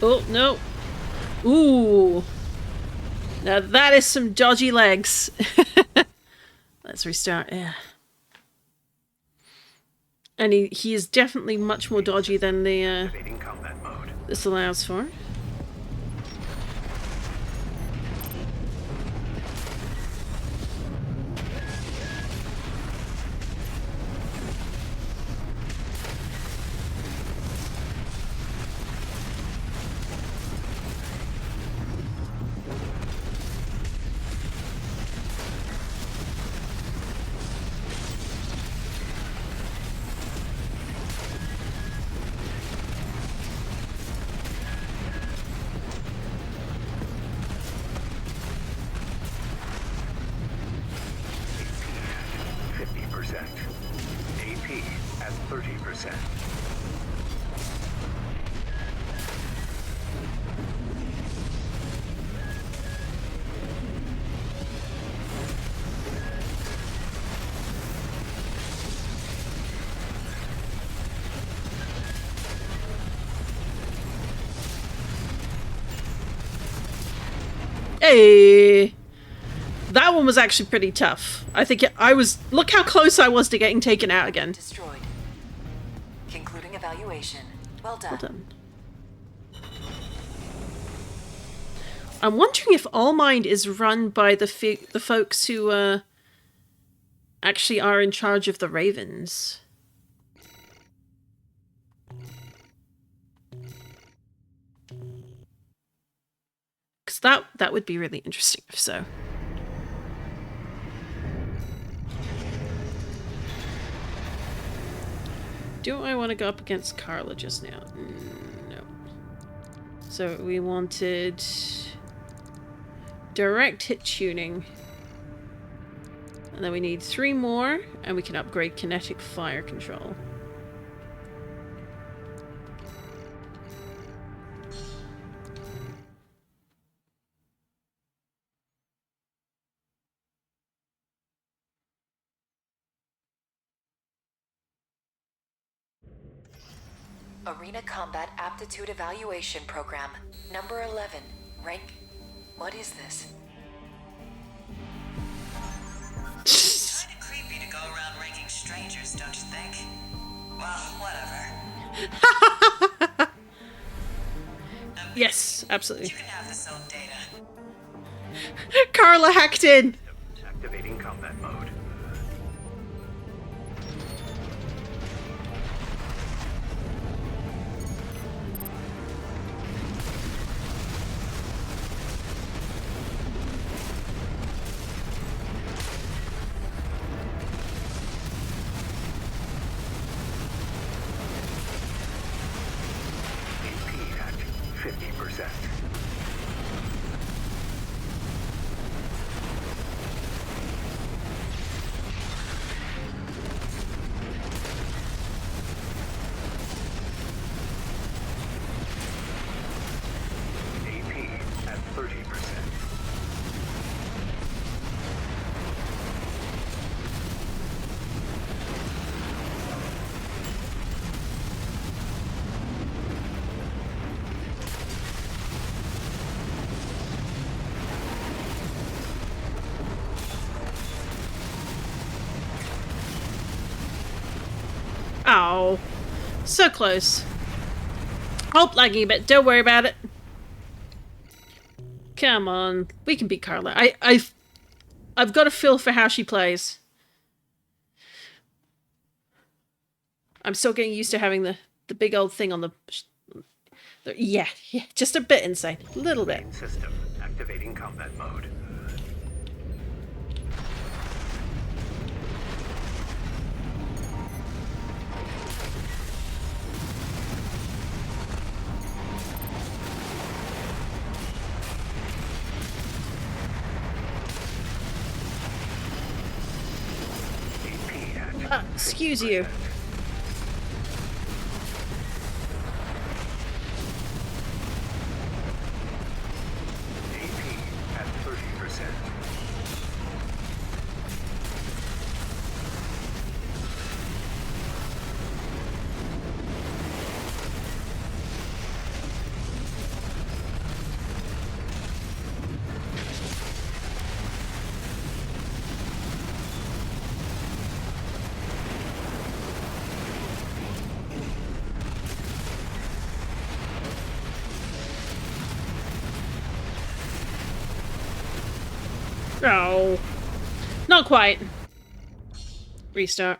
Oh, no. Ooh. Now that is some dodgy legs. Let's restart. Yeah. And he is definitely much more dodgy than the this allows for. Hey! That one was actually pretty tough. I think I was... Look how close I was to getting taken out again. Destroyed. Concluding evaluation. Well done. Well done. I'm wondering if All Mind is run by the folks who actually are in charge of the Ravens. Because that would be really interesting if so. Do I want to go up against Carla just now? No. So we wanted direct hit tuning. And then we need 3 more, and we can upgrade kinetic fire control. Arena Combat Aptitude Evaluation Program, number 11, rank... What is this? Kinda creepy to go around ranking strangers, don't you think? Well, whatever. Yes, absolutely. You can have this old data. Carla hacked in! Activating combat mode. AP at 50%. AP at 30%. Ow. So close. Oh, lagging a bit. Don't worry about it. Come on. We can beat Carla. I've got a feel for how she plays. I'm still getting used to having the big old thing on the yeah, just a bit insane. A little bit. Main system activating combat mode. AP at Excuse you. 50%. AP at 30%. Oh, not quite. Restart.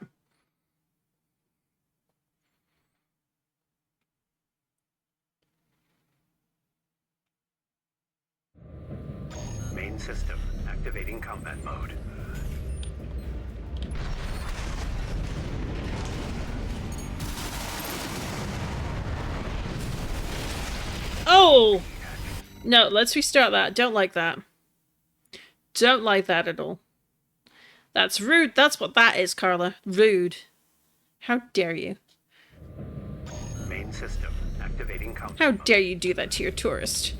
Main system activating combat mode. Oh! No, let's restart that. Don't like that. Don't like that at all. That's rude. That's what that is, Carla. Rude. How dare you? Main system activating combat How mode. dare you do that to your tourist?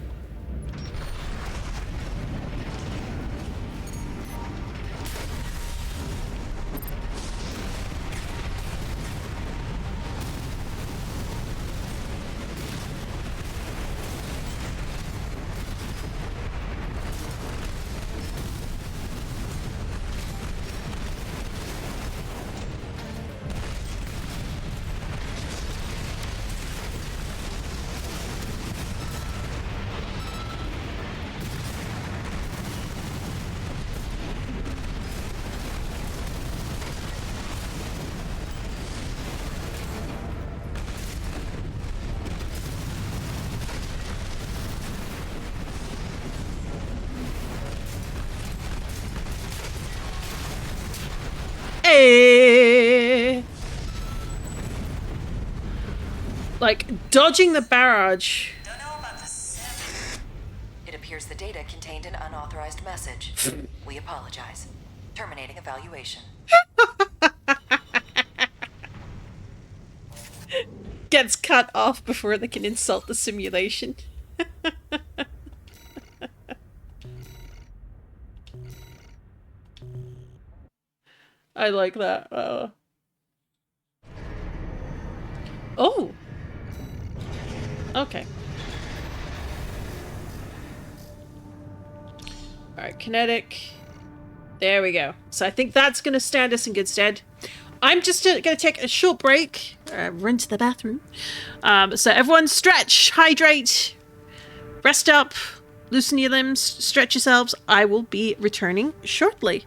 Hey! Like, dodging the barrage. Don't know about the sim. It appears the data contained an unauthorized message. We apologize. Terminating evaluation. Gets cut off before they can insult the simulation. I like that. Oh! Okay. Alright, kinetic. There we go. So I think that's going to stand us in good stead. I'm just going to take a short break, run to the bathroom. So everyone stretch, hydrate, rest up, loosen your limbs, stretch yourselves. I will be returning shortly.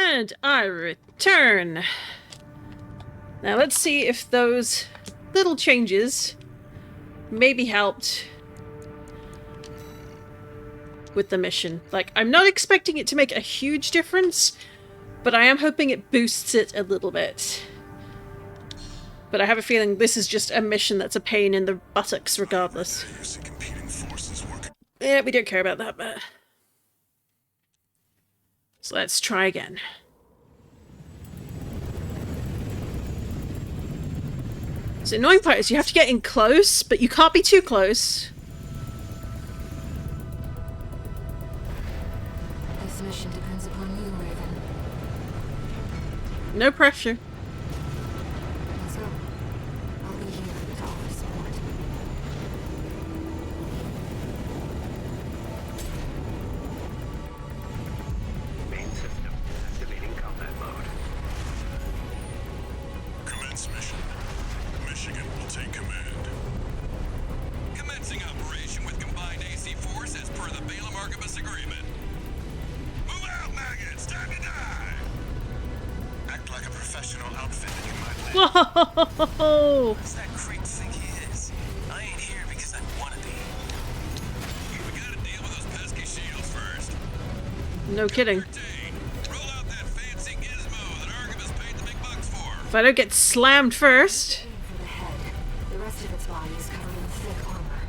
And I return. Now let's see if those little changes maybe helped with the mission. Like, I'm not expecting it to make a huge difference, but I am hoping it boosts it a little bit. But I have a feeling this is just a mission that's a pain in the buttocks regardless. Yeah, we don't care about that, but... So let's try again. So the annoying part is you have to get in close, but you can't be too close. This mission depends upon you, Raven. No pressure. Let's go. I'll be here to offer support. Main system activating combat mode. Commence mission. Michigan will take command. Commencing operation with combined AC force as per the Balaam Archibus agreement. Move out, maggots! Time to die! Act like a professional outfit and you might live. Whoa! What's that creep think he is? I ain't here because I wanna be. We gotta deal with those pesky shields first. No kidding. 13. Roll out that fancy gizmo that Archibus paid the big bucks for. If I don't get slammed first... Aim for the head. The rest of its body is covered in thick armor.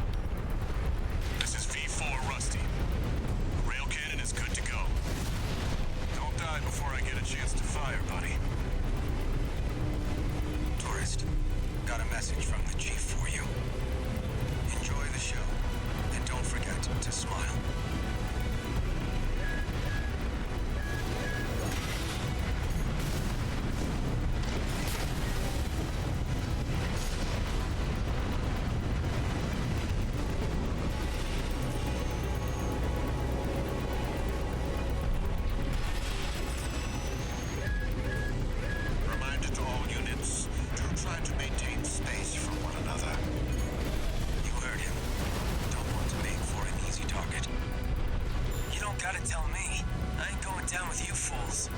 This is V4 Rusty. The rail cannon is good to go. Don't die before I get a chance to fire, buddy. Tourist, got a message from the chief for you. Enjoy the show, and don't forget to smile. Reminder to all units to try to maintain space from one another. You heard him. Don't want to make for an easy target. You don't gotta tell me. I ain't going down with you fools.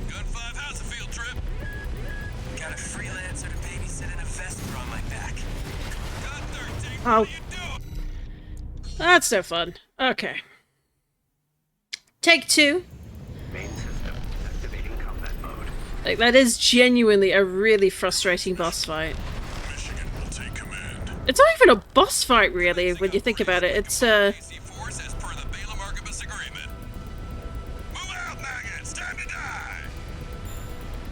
Gun 5, how's the field trip? Got a freelancer to babysit and a Vesper on my back. Gun 13, Oh. what are you doing? That's no fun. Okay. Take 2. Main system activating combat mode. Like, that is genuinely a really frustrating boss fight. Michigan will take command. It's not even a boss fight, really, when you think about it. It's, AC force as per the Balaam Archibus agreement. Move out, maggots! Time to die!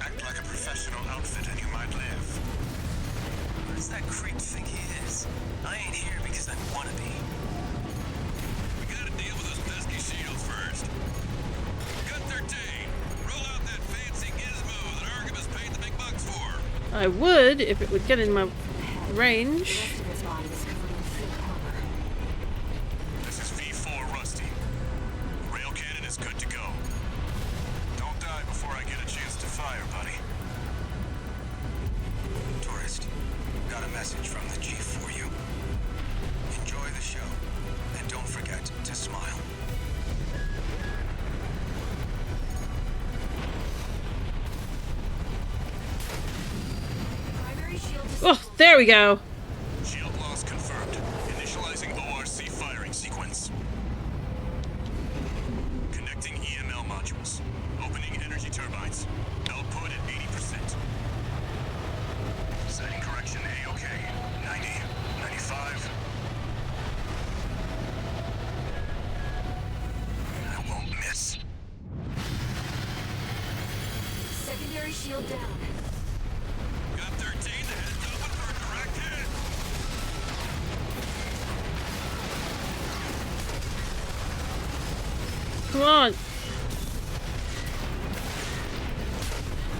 Act like a professional outfit and you might live. What's that creep think he is? I ain't here because I wanna be. We gotta deal with those pesky shields first. Gun 13, roll out that fancy gizmo that Archibus paid the big bucks for. I would, if it would get in my The range. rest of its body is covered in thick armor. This is V4 Rusty. The rail cannon is good to go. Don't die before I get a chance to fire, buddy. Tourist, got a message from the chief for you. Enjoy the show, and don't forget to smile. Primary shield Oh, there we go. Shield loss confirmed. Initializing ORC firing sequence. Connecting EML modules. Opening energy turbines. Output at 80%. Setting correction A-OK. 90, 95. I won't miss. Secondary shield down. Gun 13, the head's open for a direct hit. Come on.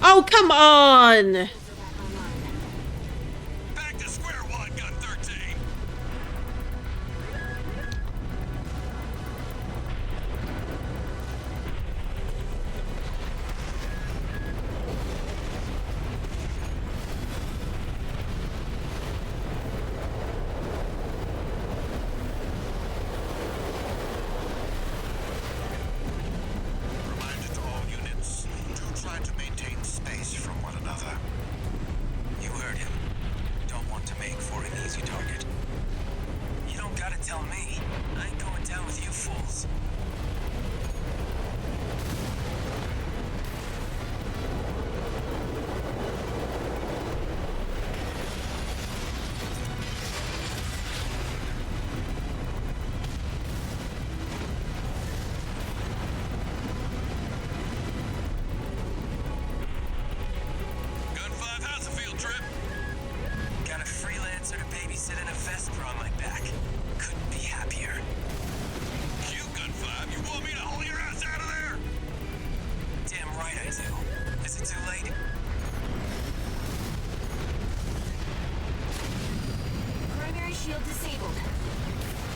Oh, come on! Back to square one, Gun 13.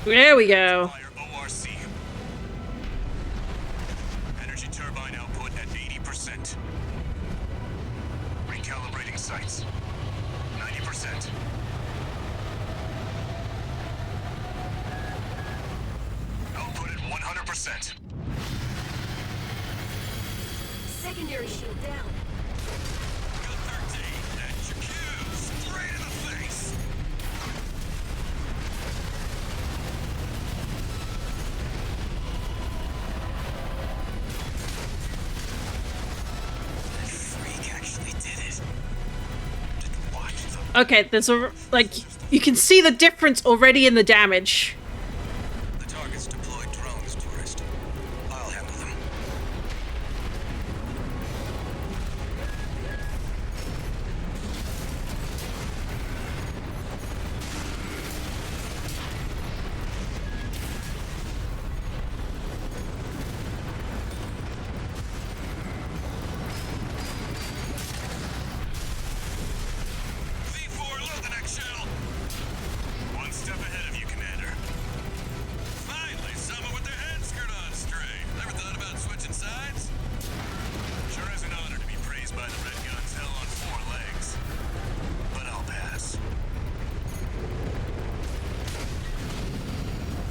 There we go. Fire ORC. Energy turbine output at 80%. Recalibrating sights. 90%. Output at 100%. Secondary shield down. Got 13. That's your cue. Straight in the face. That freak actually did it. Didn't watch them. Okay, there's a like you can see the difference already in the damage. The target's deployed drones, tourist. I'll handle them. V4, load the next shell. One step ahead of you, Commander. Finally, someone with their head screwed on straight. Ever thought about switching sides? Sure is an honor to be praised by the Red Guns hell on 4 legs. But I'll pass.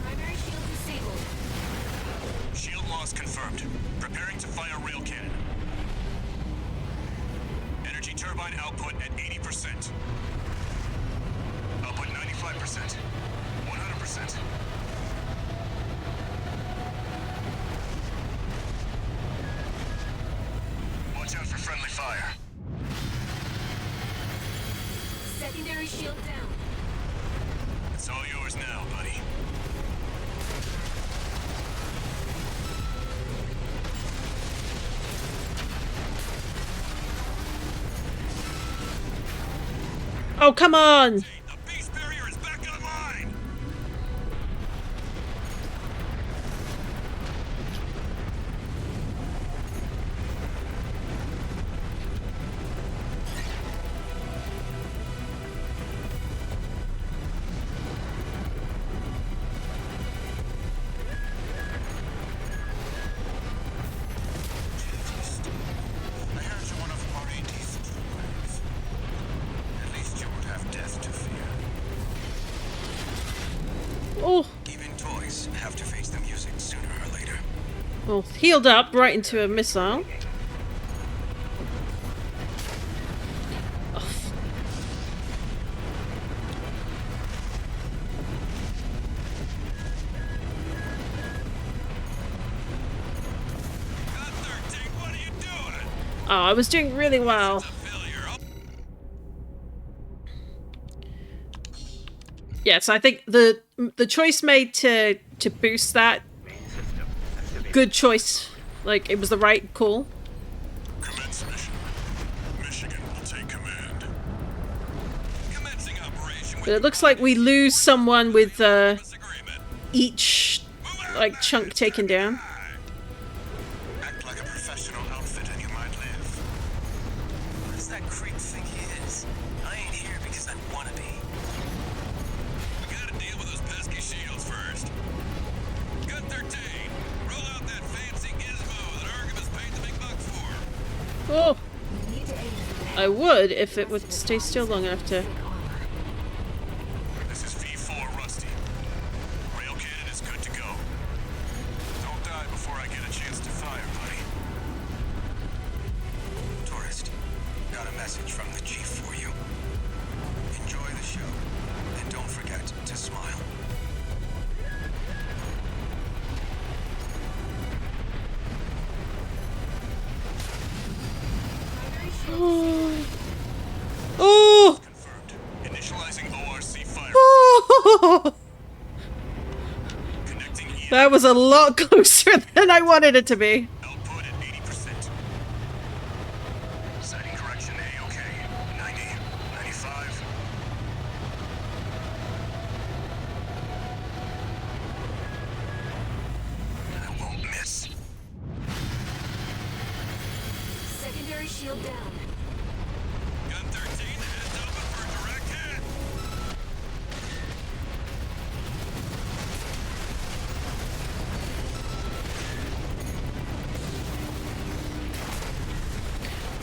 Primary shield disabled. Shield loss confirmed. Preparing to fire rail cannon. Energy turbine output at 80%. Output 95%. 100%. Watch out for friendly fire. Secondary shield down. It's all yours now, buddy. Oh, come on. The beast barrier is back online. I heard you're one of RAD's employees. At least you would have death to fear. Oh, Even toys have to face the music sooner or later. well, healed up right into a missile. Got 13. What are you doing? Oh, I was doing really well. It's a failure. Yes, I think the choice made to boost that, Main system activated. good choice. Like, it was the right call. Commence mission. Michigan will take command. Commencing operation with But it looks like we lose someone with disagreement. each like chunk taken down. Act like a professional outfit and you might live. What does that creep think he is? I ain't here because I want to be. We gotta deal with those pesky shields first. Gun 13. Roll out that fancy gizmo that Archivist paid the big bucks for. Oh, We need to aim for the I would if it would stay still long enough to. armor. This is V4 Rusty. Rail cannon is good to go. Don't die before I get a chance to fire, buddy. Tourist, got a message from the chief for you. Enjoy the show, and don't forget to smile. Oh, Confirmed. Initializing ORC fire. oh, Connecting EM. that was a lot closer than I wanted it to be. Output at 80%. Sighting correction A-OK. 90, 95. I won't miss. Secondary shield down. Gun 13 heads open for direct hit.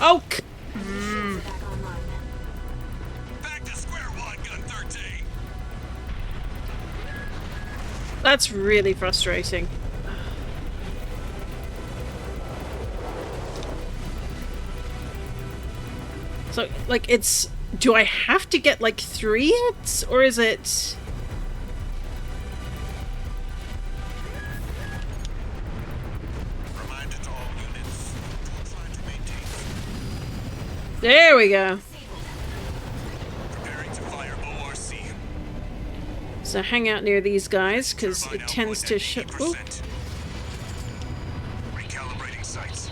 Oh! Shields are back online. Back to square one, Gun 13. That's really frustrating. So, like, it's... Do I have to get, like, 3 hits? Or is it... Reminder to all units. Try to maintain. There we go. Preparing to fire ORC. So hang out near these guys, because it tends to show... Oh, Recalibrating sights.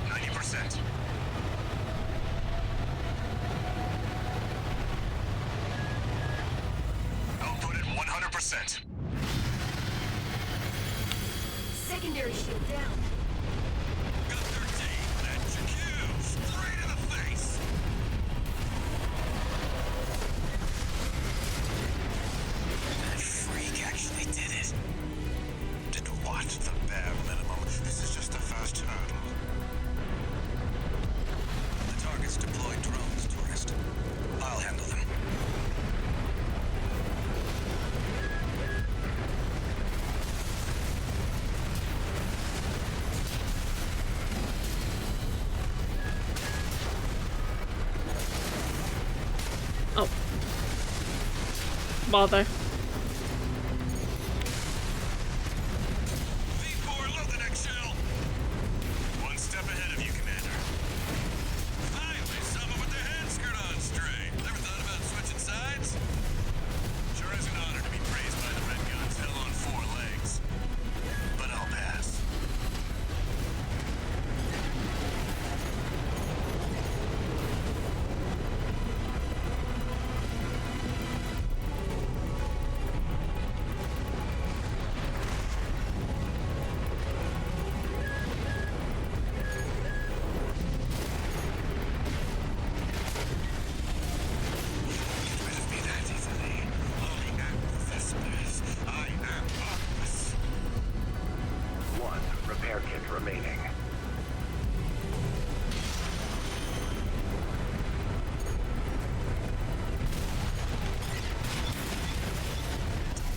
90%. Output at 100%. Secondary shield down. Gun 13, that's your cue. Straight in the face. That freak actually did it. Did what? The bare minimum. This is just the first hurdle. The target's deployed drones, tourist. I'll handle them. oh. Bother. V4, load the next shell. One step ahead of you, Commander. Finally, someone with their head skirt on straight. Ever thought about switching sides? Sure is an honor to be praised by the Red Guns hell on 4 legs. But I'll pass. Get rid of me that easily. I am the Vespers. I am Artemis. 1 repair kit remaining.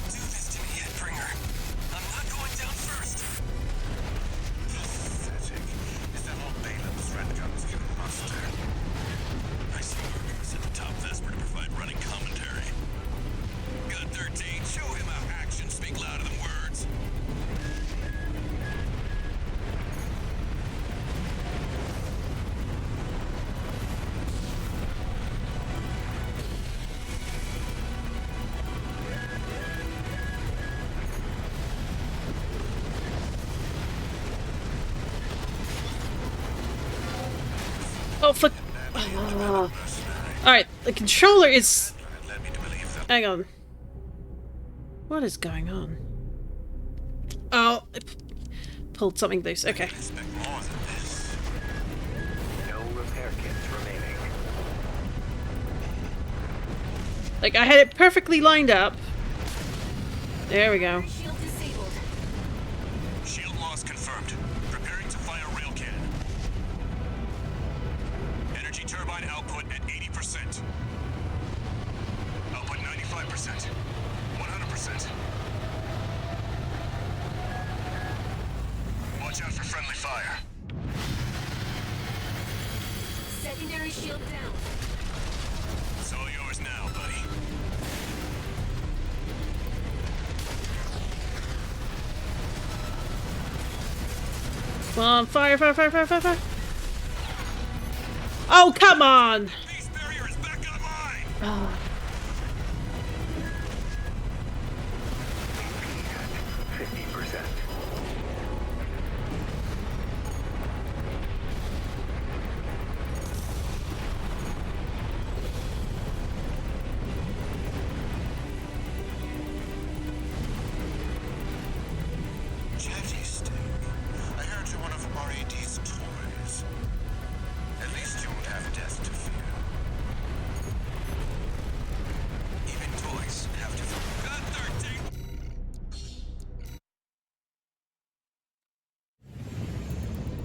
Do this to me, Headbringer. I'm not going down first. Pathetic. Is that all Balaam's red guns can muster? I see Rubicon at the top Vesper to provide running commentary. Gun 13, show him how actions speak louder than words. Oh, fuck. Alright, the controller is... Led me to believe that. Hang on. What is going on? Oh, I pulled something loose. Okay. Expect more than this. No repair kits remaining. Like, I had it perfectly lined up. There we go. Shield disabled. Shield loss confirmed. Preparing to fire rail cannon. Energy turbine output at 80%. Output 95%. 100%. Watch out for friendly fire. Secondary shield down. It's all yours now, buddy. Come on, fire, fire, fire, fire, fire, fire. Oh, come on! Base barrier is back online. Oh. AP at 50%. Chatty stick. I heard you're one of RAD's toys. At least you won't have death to fear. Even toys have to fear. Gun 13.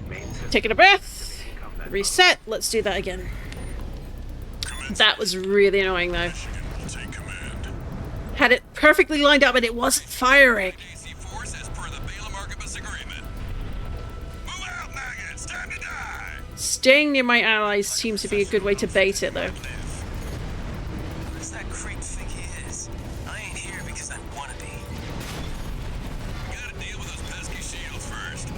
Main system Taking a breath. combat Reset. Let's do that again. That was really annoying though. Had it perfectly lined up and it wasn't firing. AC force as per the Balaam Archibus agreement. Move out, maggots! Time to die! Staying near my allies seems to be a good way to bait it though. Who does that creep think he is? I ain't here because I wanna be. We gotta deal with those pesky shields first.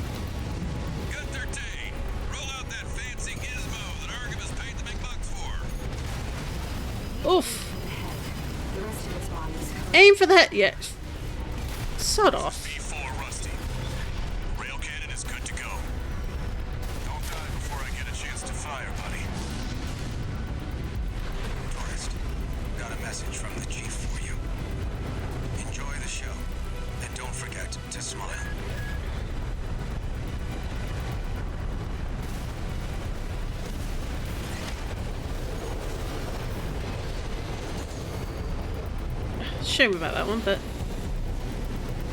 Gun 13, roll out that fancy gizmo that Archibus paid the big bucks for. Oof. Aim for the head. Yeah. Sod off. B4 Rusty. Rail cannon is good to go. Don't die before I get a chance to fire, buddy. Tourist, got a message from the chief for you. Enjoy the show, and don't forget to smile. Shame about that one, but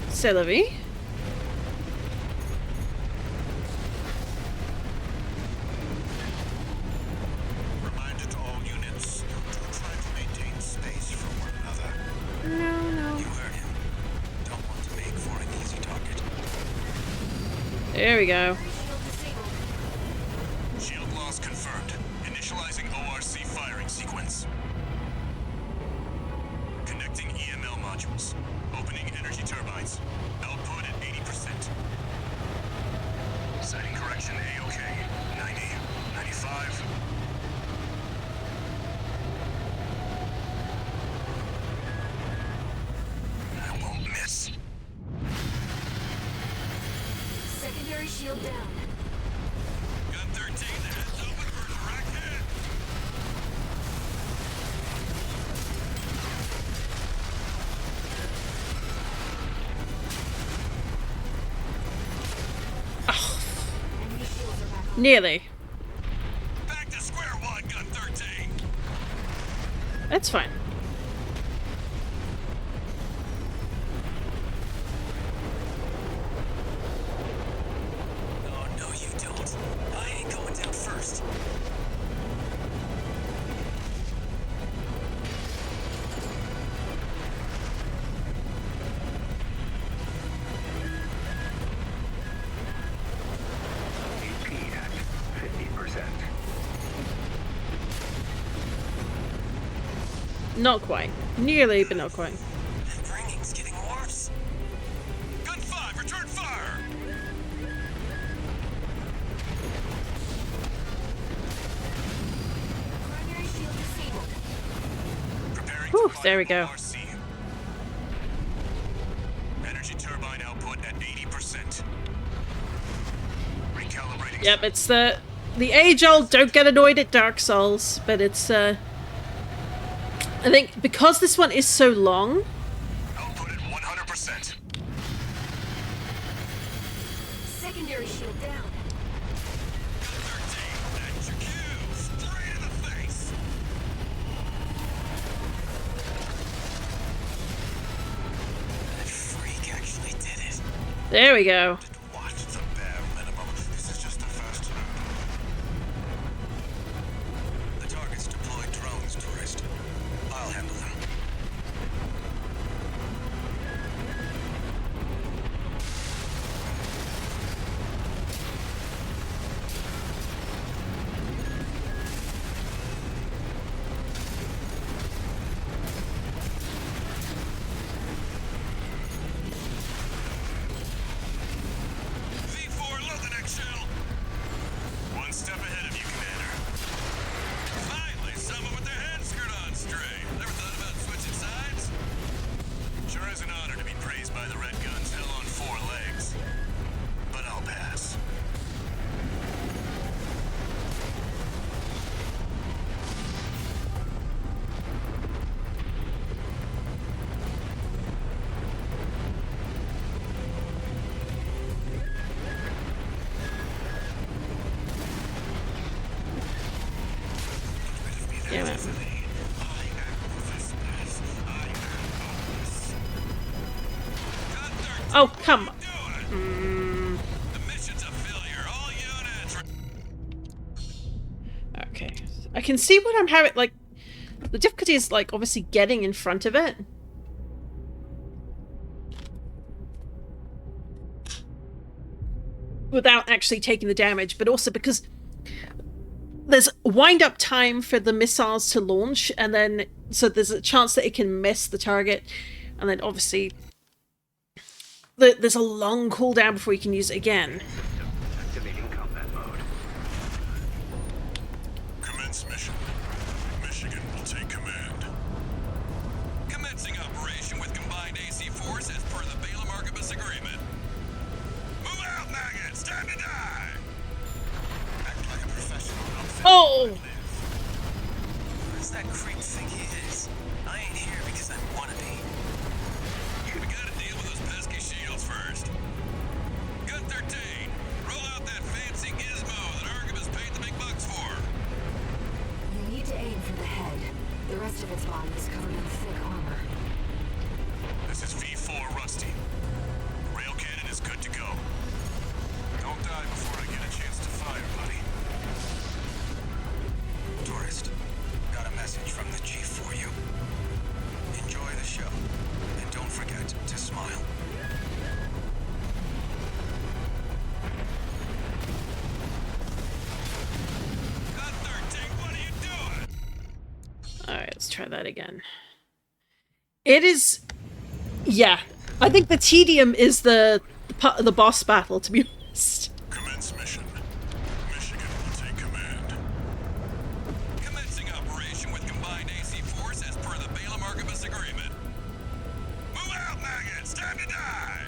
c'est la vie. Reminder to all units to try to maintain space from one another. No. You heard him. Don't want to make for an easy target. There we go. Shield loss confirmed. Initializing ORC firing sequence. Connecting EML modules. Opening energy turbines. Output at 80%. Sighting correction A-OK. 90, 95. I won't miss. Secondary shield down. Gun 13, the head's open for direct hit. Nearly. Back to square one, Gun 13. That's fine. Oh, no, you don't. I ain't going down first. HP at 50%. Not quite. Nearly, but not quite. Ringing's getting worse. Gun 5, return fire. Primary shield disabled. Preparing Whew, to fire there we go. ORC. Energy turbine output at 80%. Recalibrating. Yep, it's the age-old don't get annoyed at Dark Souls, but it's I think because this one is so long, Output at 100%. Secondary shield down. Gun 13, that's your cue. Straight in the face. That freak actually did it. there we go. What? The bare minimum. This is just the first step. The target's deployed drones, tourist. I'll handle them. V4, load the next shell. One step ahead of you, Commander. Finally, someone with their head screwed on straight. Never thought about switching sides? Sure is an honor to be praised by the Red Guns hell on 4 legs. But I'll pass. Damn it. Oh, come on. The mission's a failure. All units. I can see what I'm having, like, the difficulty is, like, obviously getting in front of it. Without actually taking the damage, but also because there's wind-up time for the missiles to launch, and then, so there's a chance that it can miss the target, and then obviously there's a long cooldown before you can use it again. Activating combat mode. Commence mission. Michigan will take command. Commencing operation with combined AC force as per the Balaam Archibus agreement. Move out, maggots! Time to die! Act like a professional outfit. Oh! Where's that creep think he is? I ain't here because I wanna be. We gotta deal with those pesky shields first. Gun 13, roll out that fancy gizmo that Archibus paid the big bucks for. You need to aim for the head. The rest of its body is covered in thick armor. This is V4 Rusty. The rail cannon is good to go. Don't die before I get a chance to fire, buddy. Tourist, got a message from the chief for you. Enjoy the show, and don't forget to smile. Gun 13, what are you doing? Alright, let's try that again. It is... yeah. I think the tedium is the boss battle, to be honest. Commence mission. Michigan will take command. Commencing operation with combined AC force as per the Balaam Archibus agreement. Move out, maggots! Time to die!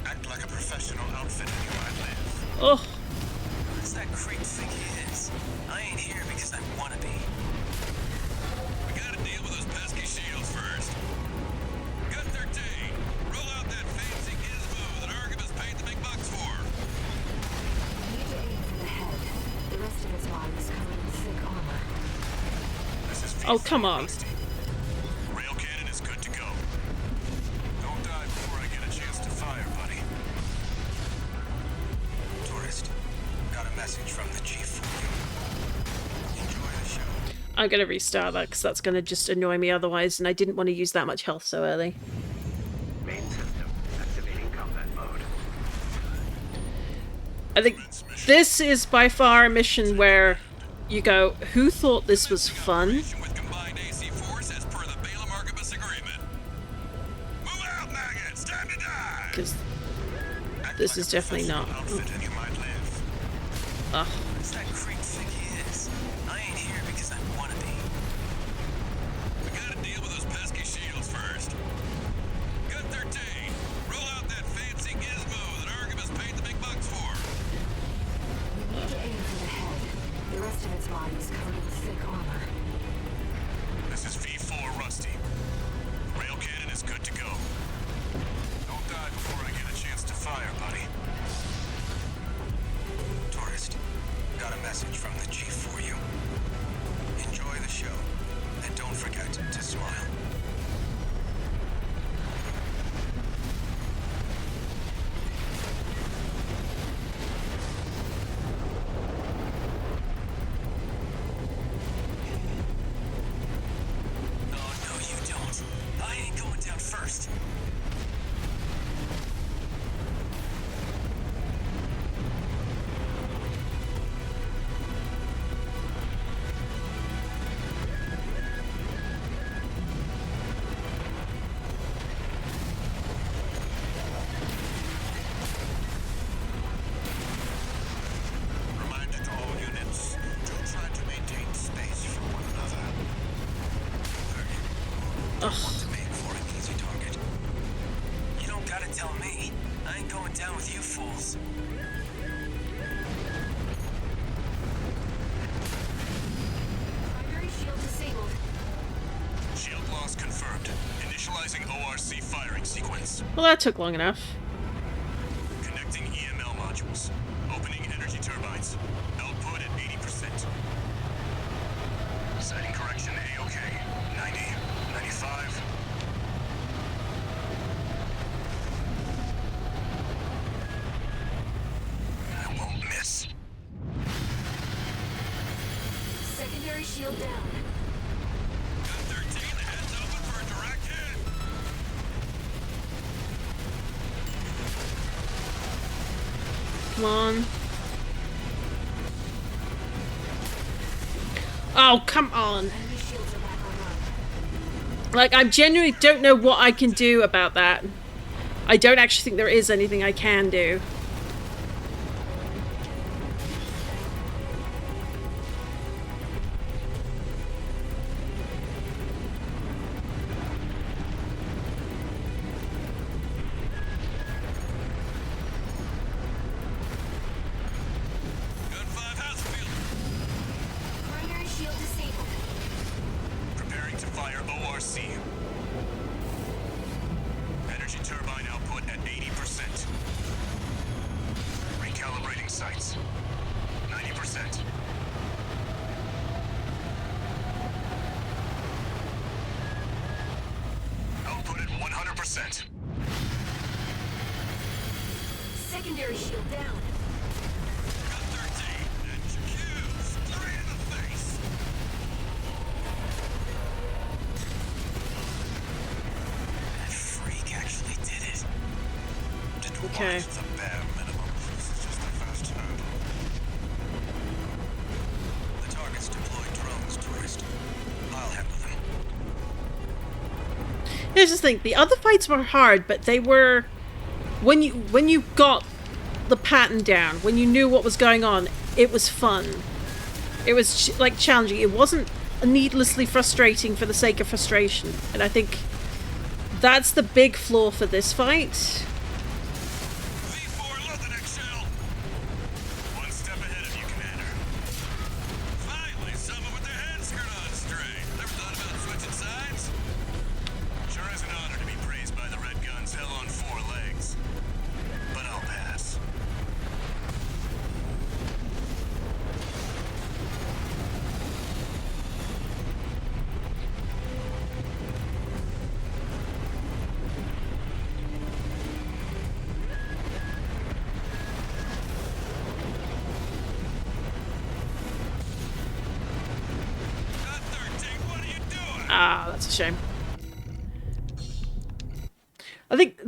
Act like a professional outfit and you might live. Oh, Where's that creep think he is? I ain't here because I wanna be. We gotta deal with those pesky shields first. Gun 13, roll out that fancy gizmo that Archibus paid the big bucks for. You need to aim for the head. The rest of its body is covered in thick armor. This is oh, come on. Rusty. Rail cannon is good to go. Don't die before I get a chance to fire, buddy. Tourist, got a message from the chief for you. Enjoy the show. I'm gonna restart that because that's gonna just annoy me otherwise, and I didn't want to use that much health so early. Main system activating combat mode. I think this is by far a mission where you go, who thought this was fun? With combined AC force as per the Balaam Archibus agreement. Move out, maggots! Time to die! Because this is definitely not. Outfit and you might live. Ugh. Where's that creep think he is? I ain't here because I wanna be. We gotta deal with those pesky shields first. Gun 13, roll out that fancy gizmo that Archibus paid the big bucks for. You need to aim for the head. The rest of its body is covered in thick armor. This is V4 Rusty. Rail cannon is good to go. Don't die before I get a chance to fire, buddy. Tourist, got a message from the chief for you. Enjoy the show, and don't forget to smile. No, you don't. I ain't going down first. Reminder to all units, do try to maintain space from one another. To make for an easy target. You don't gotta tell me. I ain't going down with you fools. Primary shield disabled. Shield loss confirmed. Initializing ORC firing sequence. Well, that took long enough. Connecting EML modules. Opening energy turbines. Output at 80%. Sighting correction A-OK. 90, 95. I won't miss. Primary shield down. Gun 13, the head's open for a direct hit. Come on. Oh, come on. Enemy shields are back online. Like, I genuinely don't know what I can do about that. I don't actually think there is anything I can do. Gun 5, how's it feel? Primary shield disabled. Preparing to fire ORC. Energy turbine output at 80%. Recalibrating sights. 90%. Output at 100%. Secondary shield down. Gun 13, that's your cue. Straight in the face. That freak actually did it. Did Okay. the bare minimum. This is just the first hurdle. The target's deployed drones, tourist. I'll handle them. Here's the thing, the other fights were hard, but they were... When you got the pattern down, when you knew what was going on, it was fun. It was, like, challenging. It wasn't needlessly frustrating for the sake of frustration. And I think that's the big flaw for this fight. V4, load the next shell. One step ahead of you, Commander. Finally, someone with their head screwed on straight. Never thought about switching sides? Sure is an honor to be praised by the Red Guns hell on 4 legs. But I'll pass. Gun 13, what are you doing? Ah, that's a shame. I think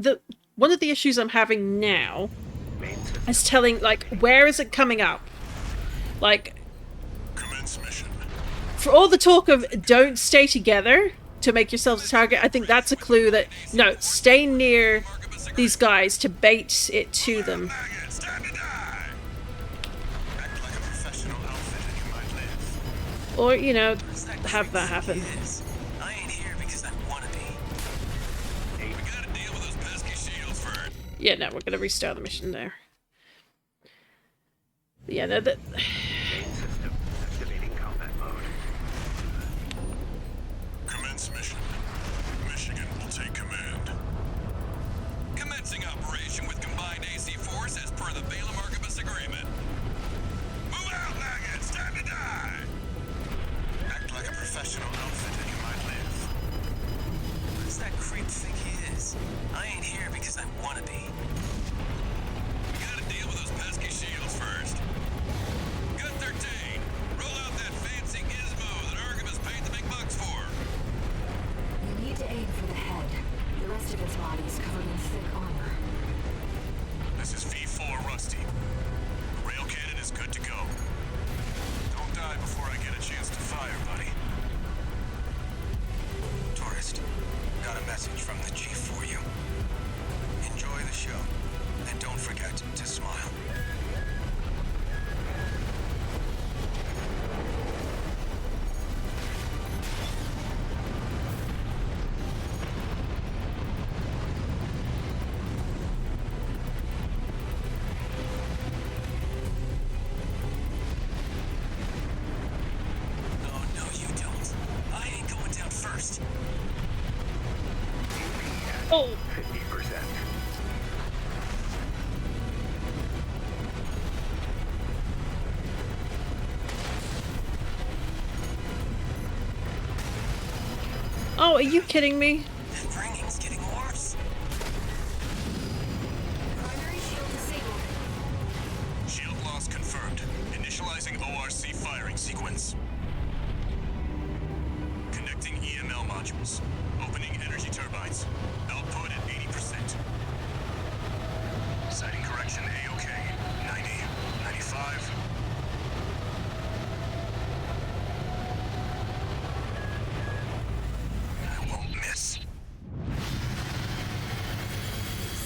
one of the issues I'm having now Main system. is telling, like, where is it coming up? Like, Commence mission. for all the talk of don't stay together to make yourselves a target, I think that's a clue that, no, stay near these guys to bait it to them. It's time to die. Act like a professional outfit and you might live. Or, you know, have that happen. I ain't here because I wanna be. We gotta deal with those pesky shields first. Yeah, no, we're gonna restart the mission there. But yeah, no, that... Main system. Activating combat mode. Commence mission. Michigan will take command. Commencing operation with combined AC force as per the Balaam Archibus agreement. Move out, maggots! Time to die! Act like a professional outfit and you might live. What does that creep think he is? I ain't here because I wanna be. We gotta deal with those pesky shields first. Gun 13, roll out that fancy gizmo that Archibus paid the big bucks for. You need to aim for the head. The rest of its body is covered in thick armor. This is V4 Rusty. The rail cannon is good to go. Don't die before I get a chance to fire, buddy. Tourist, got a message from the chief for you. Enjoy the show, and don't forget to smile. Oh, no, you don't. I ain't going down first. Oh! 50%. Oh, are you kidding me? That ringing's getting worse. Primary shield disabled. Shield loss confirmed. Initializing ORC firing sequence. EML modules. Opening energy turbines. Output at 80%. Sighting correction A-OK. 90, 95. I won't miss.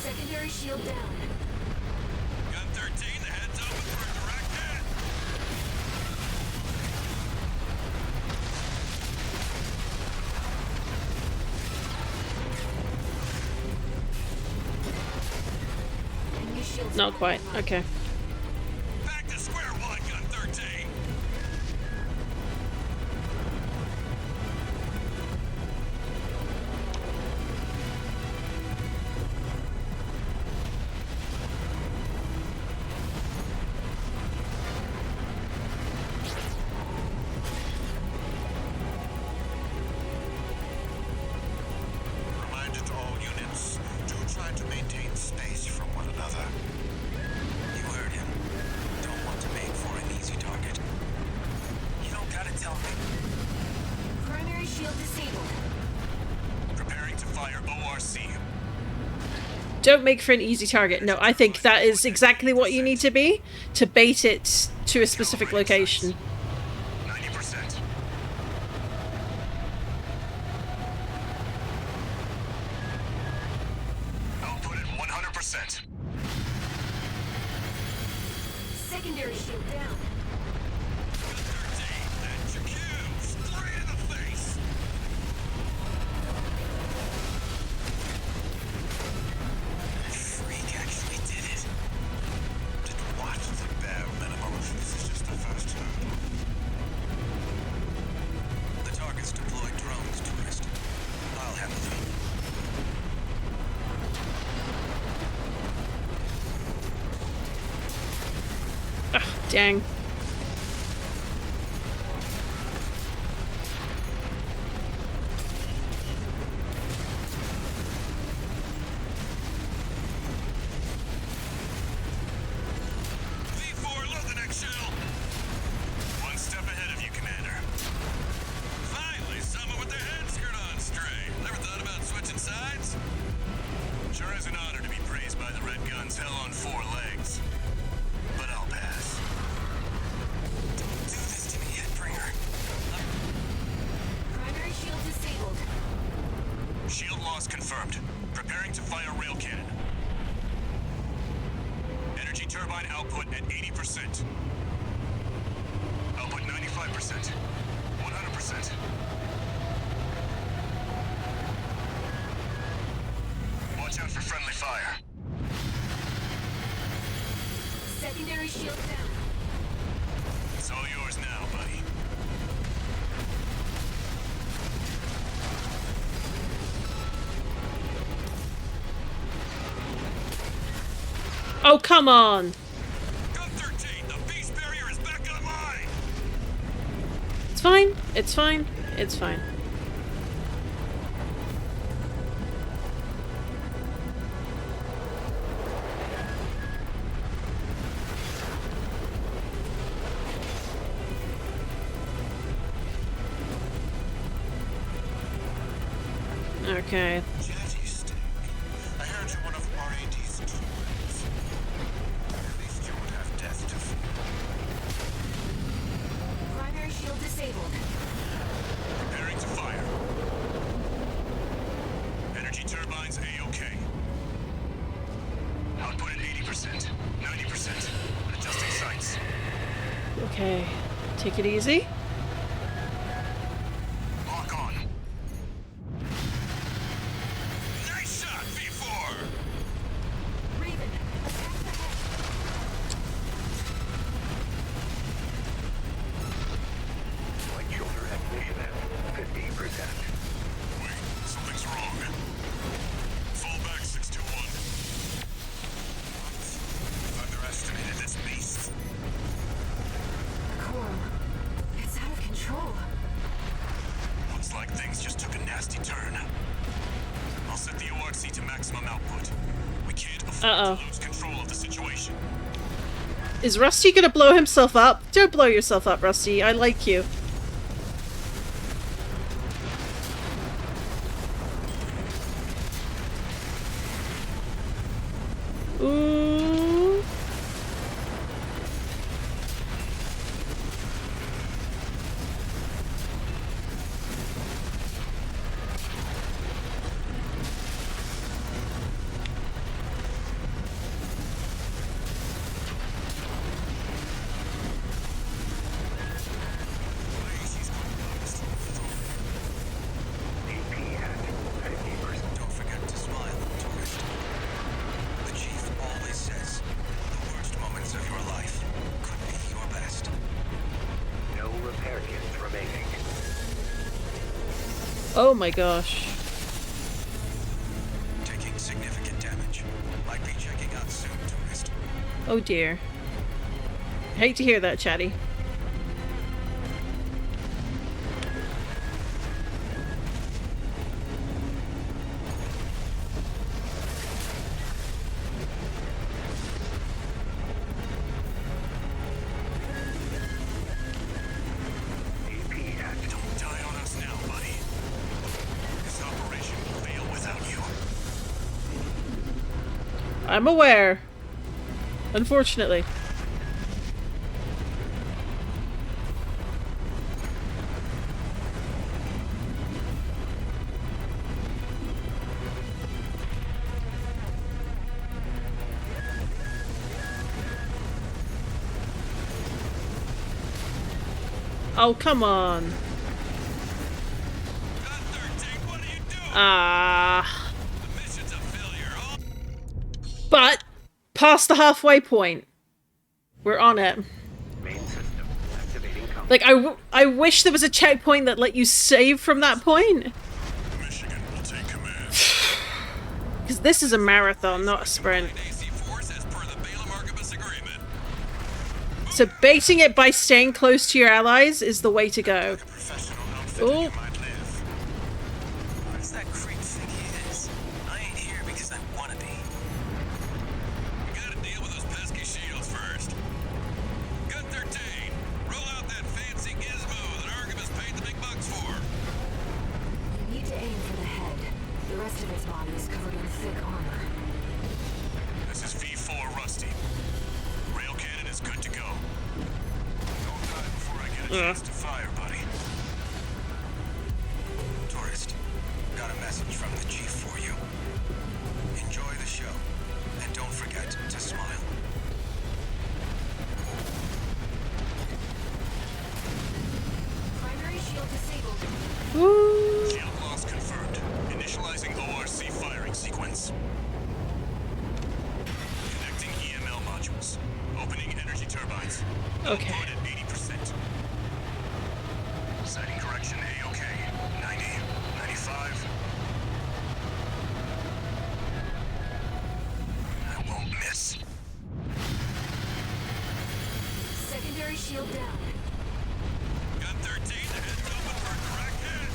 Secondary shield down. Gun 13, the head's open for a direct hit. Enemy shields. Not quite. Okay. Back to square one, Gun 13. Reminder to all units, do try to maintain space from one another. You heard him. Don't want to make for an easy target. You don't gotta tell me. Primary shield disabled. Preparing to fire ORC. Don't make for an easy target. No, I think that is exactly what you need to be to bait it to a specific location. 90%. Output at 100%. Secondary shield down. Gun 13, that's your cue. Straight in the face. Freak actually did it. Didn't watch the bare minimum. This is just the first hurdle. The target's deployed drones, tourist. I'll handle them. Dang. V4, load the next shell. One step ahead of you, Commander. Finally, someone with their head skirt on straight. Never thought about switching sides? Sure is an honor to be praised by the Red Gun's hell on four legs. But I'll pass. Don't do this to me, Headbringer. Primary shield disabled. Shield loss confirmed. Preparing to fire rail cannon. Energy turbine output at 80%. Output 95%. 100%. Watch out for friendly fire. Secondary shield down. It's all yours now, buddy. Oh, come on. Gun 13, the beast barrier is back online. It's fine. It's fine. It's fine. Okay. Chatty stick. I heard you're one of RAD's tools. At least you would have death to fear. Primary shield disabled. Preparing to fire. Energy turbines A-OK. Output at 80%. 90%. Adjusting sights. Okay. Take it easy. Lock on. Nice shot, V4. Raven, attack the head. Right shoulder ignition at 50%. Wait, something's wrong. Fall back, 621. What? I've underestimated this beast. Coral. It's out of control. Looks like things just took a nasty turn. I'll set the ORC to maximum output. We can't afford to lose control of the situation. Is Rusty gonna blow himself up? Don't blow yourself up, Rusty. I like you. Ooh. Don't forget to smile, tourist. The chief always says the worst moments of your life could be your best. No repair kits remaining. Oh my gosh. Taking significant damage. Might be checking out soon, tourist. Oh dear. Hate to hear that, Chatty. Don't die on us now, buddy. This operation will fail without you. I'm aware. Unfortunately. Oh, come on. What are you doing? Ah. The mission's a failure, huh? But past the halfway point. We're on it. Main system activating combat. Like, I wish there was a checkpoint that let you save from that point. Michigan will take command. Because this is a marathon, not a sprint. AC force as per the Balaam Archibus agreement. So baiting it by staying close to your allies is the way to go. Professional outfit Oh. you might live. What does that creep think he is? I ain't here because I want to be. You gotta deal with those pesky shields first. Gun 13, roll out that fancy gizmo that Archibus paid the big bucks for. You need to aim for the head. The rest of its body is covered in thick armor. This is V4 Rusty. Rail cannon is good to go. Don't die before I get a chance to fire, buddy. Tourist, got a message from the chief for you. Enjoy the show, and don't forget to smile. Primary shield disabled. Woo. Shield loss confirmed. Initializing ORC firing sequence. Connecting EML modules. Opening energy turbines. Okay. Output at 80%. Sighting correction A-OK. 90, 95. I won't miss. Secondary shield down. Gun 13, the head's open for a crackhead.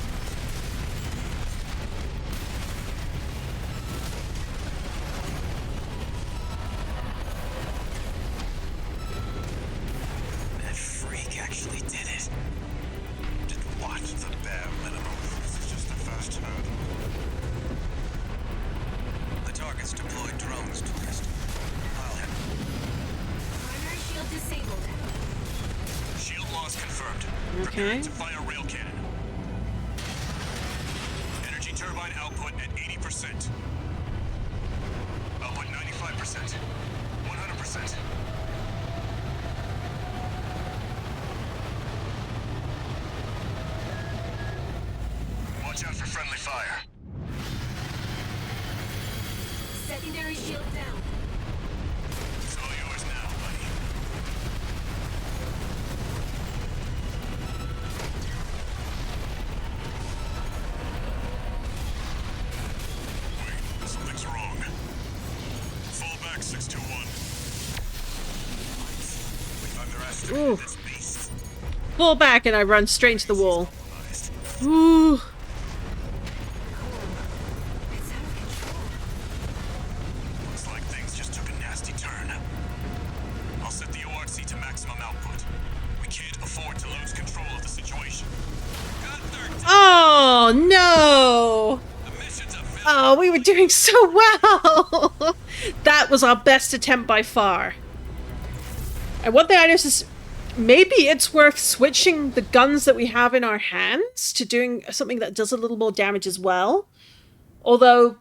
That freak actually did it. Just watch the bare minimum. This is just the first hurdle. The target's deployed drones, tourist. I'll have Primary shield disabled. Shield loss confirmed. Okay. Preparing to fire rail cannon. Energy turbine output at 80%. Output 95%. 100%. Watch out for friendly fire. Secondary shield down. It's all yours now, buddy. Wait, something's wrong. Fall back, 621. We've underestimated Ooh. this beast. Fall back and I run straight into the wall. Ooh. It's out of control. Looks like things just took a nasty turn. I'll set the ORC to maximum output. We can't afford to lose control of the situation. Gun 13, Oh no! the mission's a failure. Oh, we were doing so well! That was our best attempt by far. And one thing I noticed is maybe it's worth switching the guns that we have in our hands to doing something that does a little more damage as well. Although,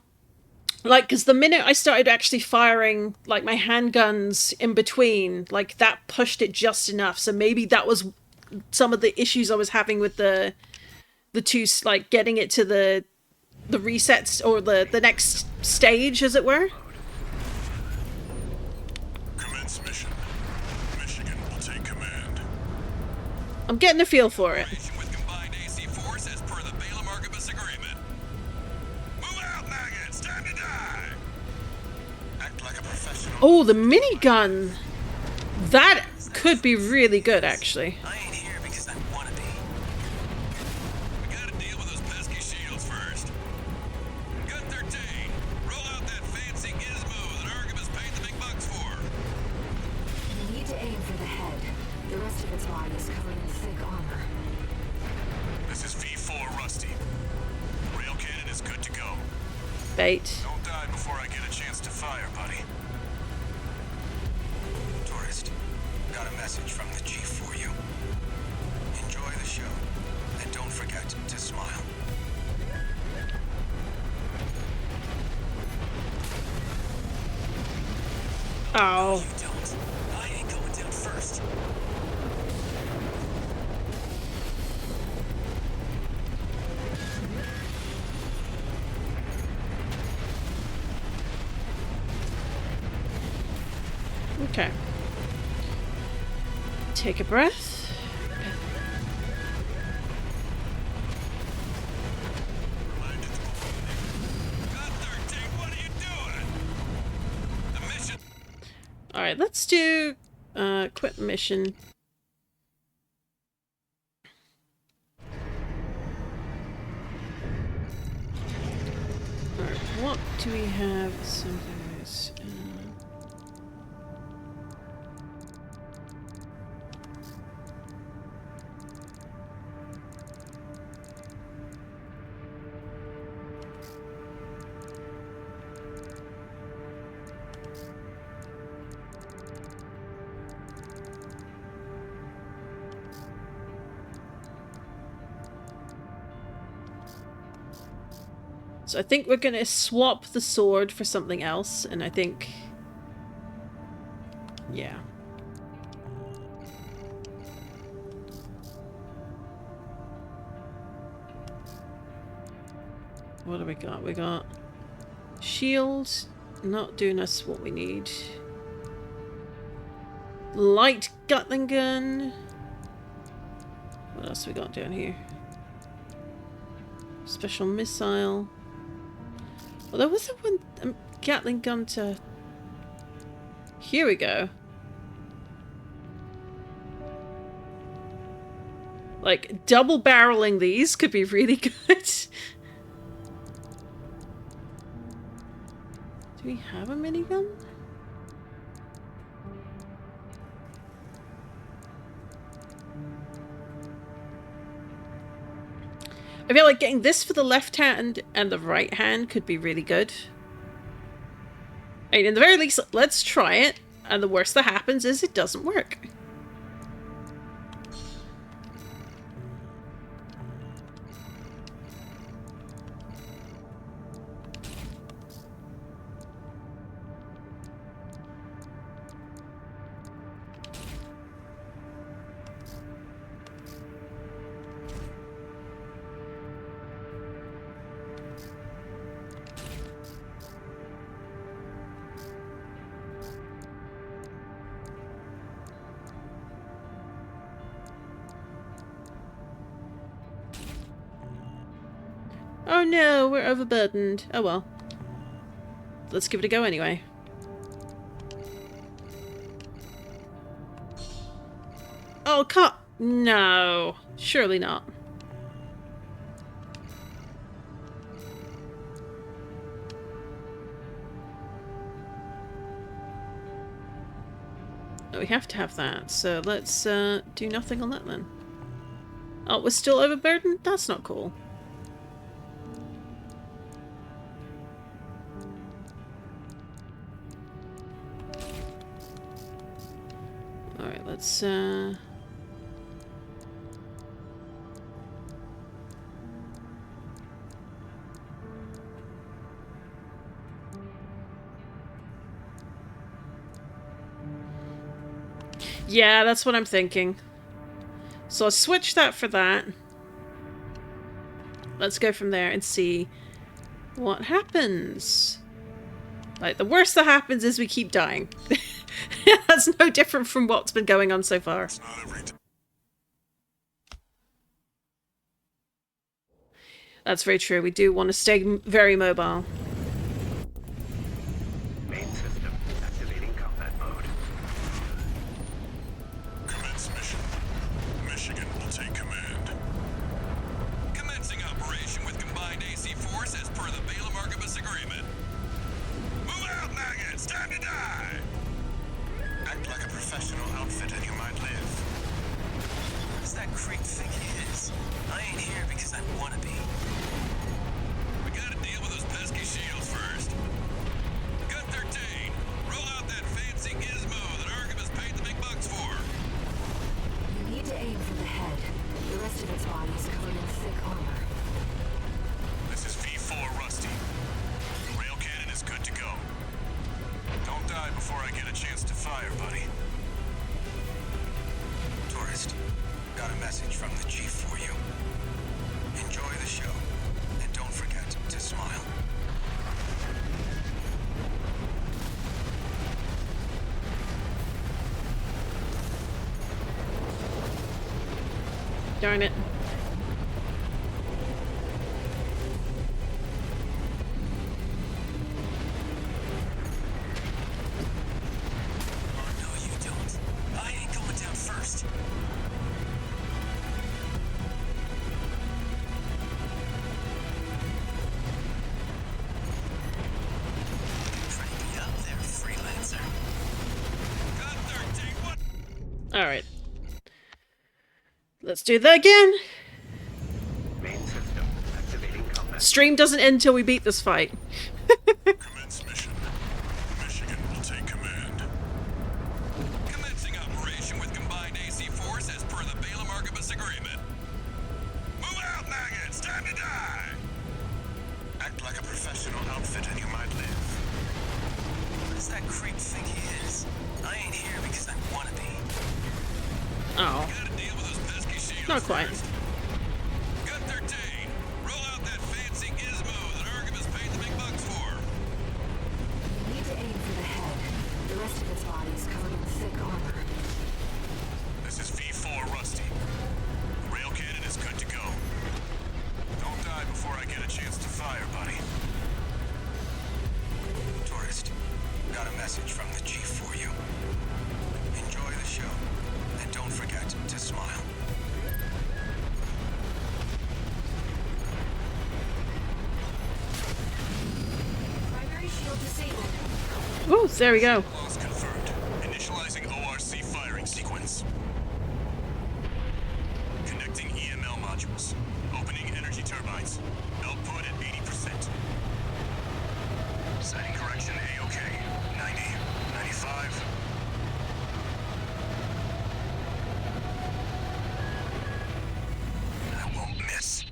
like, because the minute I started actually firing, like, my handguns in between, like, that pushed it just enough. So maybe that was some of the issues I was having with the two, like, getting it to the resets, or the next stage, as it were. Commence mission. Michigan will take command. I'm getting a feel for it. With combined AC force as per the Balaam Archibus agreement. Move out, maggots! Time to die! Act like a professional. Oh, the minigun! That could be really good, actually. I ain't here because I want to be. We gotta deal with those pesky shields first. Gun 13, roll out that fancy gizmo that Archibus paid the big bucks for. You need to aim for the head. The rest of its body is covered in thick armor. This is V4 Rusty. Rail cannon is good to go. Bait. Don't die before I get a chance to fire, buddy. Tourist, got a message from the chief for you. Enjoy the show, and don't forget to smile. Oh. You don't. I ain't going down first. Okay. Take a breath. Gun 13, what are you doing? The mission. Alright, let's do quit mission. Alright, what do we have? Something else. So I think we're going to swap the sword for something else, and I think... yeah. What do we got? We got shields, not doing us what we need. Light Gatling gun. What else we got down here? Special missile. Well, there was a Gatling gun to... here we go. Like, double barreling these could be really good. Do we have a minigun? I feel like getting this for the left hand and the right hand could be really good. I mean, in the very least, let's try it. And the worst that happens is it doesn't work. Oh no, we're overburdened. Oh well. Let's give it a go anyway. Oh, no. Surely not. Oh, we have to have that, so let's do nothing on that then. Oh, we're still overburdened? That's not cool. Let's yeah, that's what I'm thinking. So I'll switch that for that. Let's go from there and see what happens. Like, the worst that happens is we keep dying. That's no different from what's been going on so far. That's very true. We do want to stay very mobile. Main system activating combat mode. Commence mission. Michigan will take command. Commencing operation with combined AC force as per the Balaam Archibus agreement. Move out, maggots! Time to die! Act like a professional outfit and you might live. What does that creep think he is? I ain't here because I wanna be. We gotta deal with those pesky shields first. Gun 13, roll out that fancy gizmo that Archibus paid the big bucks for. You need to aim for the head. The rest of its body is covered in thick armor. This is V4 Rusty. The rail cannon is good to go. Don't die before I get a chance to fire, buddy. Tourist, got a message from the chief for you. Enjoy the show, and don't forget to smile. Darn it. No, you don't. I ain't going down first. Pretty beat up there, freelancer. Gun 13, what? Alright. Let's do that again. Main system activating combat. Stream doesn't end until we beat this fight. Commence mission. Michigan will take command. Commencing operation with combined AC force as per the Balaam Archibus agreement. Move out, maggots! Time to die! Act like a professional outfit and you might live. What does that creep think he is? I ain't here because I wanna be. Oh, Gotta deal with those pesky shields not quite. first. Gun 13, roll out that fancy gizmo that Archibus paid the big bucks for. You need to aim for the head. The rest of its body is covered in thick armor. This is V4 Rusty. The rail cannon is good to go. Don't die before I get a chance to fire, buddy. Tourist, got a message from the chief for you. Enjoy the show, and don't forget to smile. Primary shield disabled. Oh, there we go. Loss confirmed. Initializing ORC firing sequence. Connecting EML modules. Opening energy turbines. Output at 80%. Sighting correction A-OK. 90, 95. I won't miss.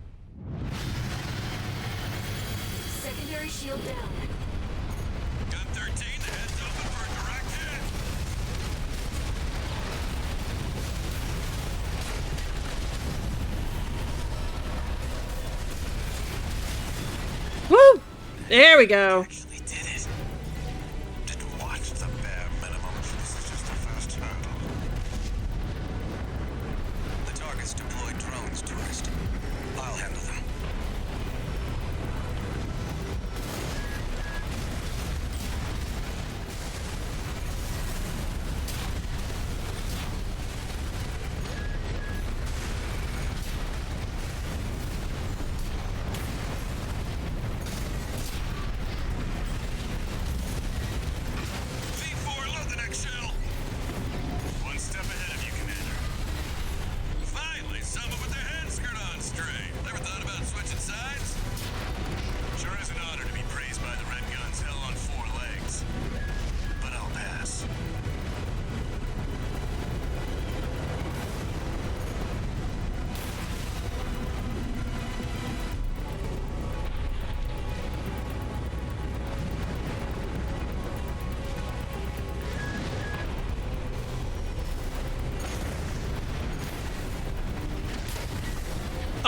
Secondary shield down. Gun 13, the head's open for a direct hit. Woo! There we go. Actually did it. Didn't watch the bare minimum. This is just a fast hurdle. The target's deployed drones, tourist. I'll handle them.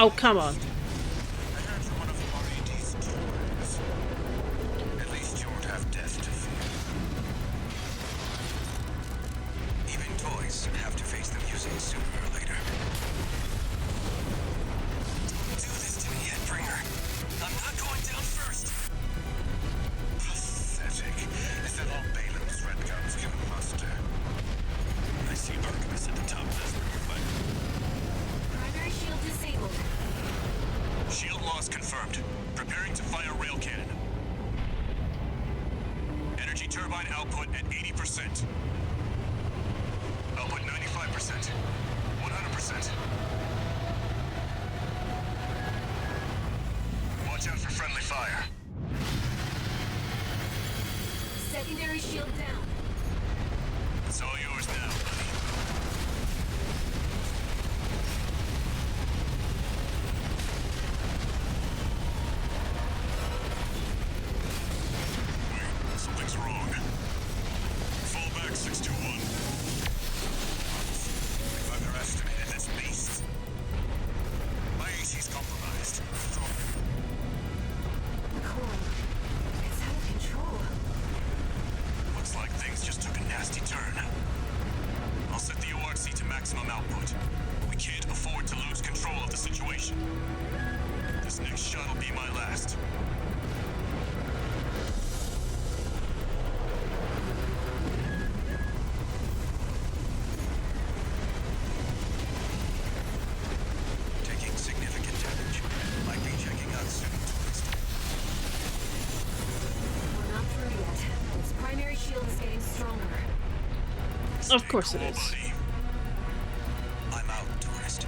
Oh, come on. I heard from one of RAD's toys. At least you won't have death to fear. Even toys have to face the music sooner or later. Don't do this to me, Headbringer. I'm not going down first. Pathetic. Is that all Balam's red guns can muster? I see Artemis at the top of this river fight. Primary shield disabled. Shield loss confirmed. Preparing to fire rail cannon. Energy turbine output at 80%. Output 95%. 100%. Watch out for friendly fire. Secondary shield down. It's all yours now, buddy. Wait, something's wrong. Fall back, 621. We've underestimated this beast. My AC's compromised. The core. It's out of control. Looks like things just took a nasty turn. I'll set the ORC to maximum output. We can't afford to lose control of the situation. This next shot will be my last. Taking significant damage. Might be checking out soon. We're not through yet. Its primary shield is getting stronger. Of course it Cool, is. buddy. I'm out, tourist.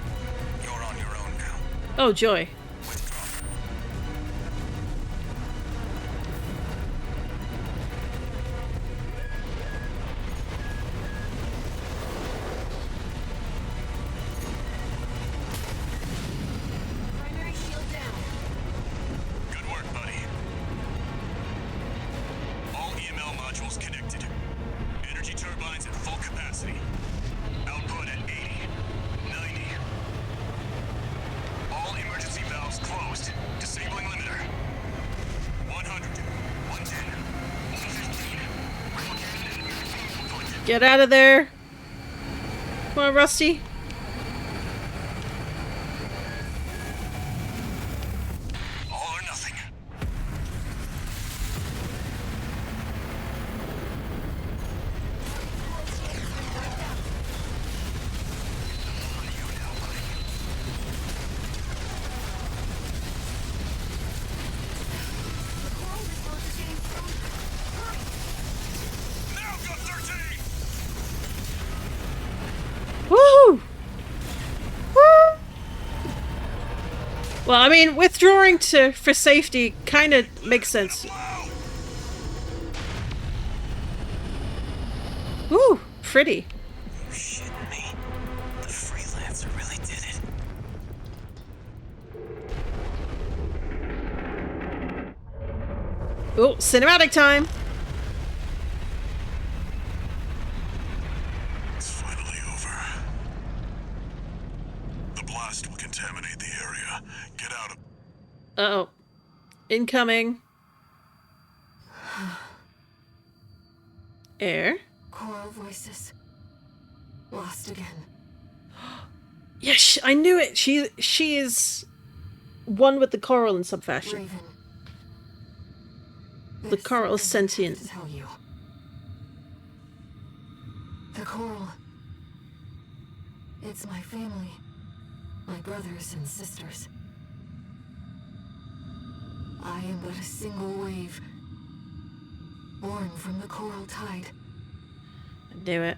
You're on your own now. Oh, joy. Withdraw. Primary shield down. Good work, buddy. All EML modules connected. Energy turbines at full capacity. Output at 80, 90. All emergency valves closed. Disabling limiter. 100, 110, 115. Get out of there. Come on, Rusty. All or nothing. Now go 13! Woo! Woo! Well, I mean, withdrawing for safety kind of makes sense. Ooh, pretty. You shitting me? The freelancer really did it. Oh, cinematic time. It's finally over. The blast will contaminate the area. Get out of... Uh-oh. Incoming. Air. Choral voices. Lost again. Yes, I knew it. She is one with the coral in some fashion. Raven. The There's coral is something I have sentient. to tell you. The coral. It's my family. My brothers and sisters. I am but a single wave. Born from the coral tide. I knew it.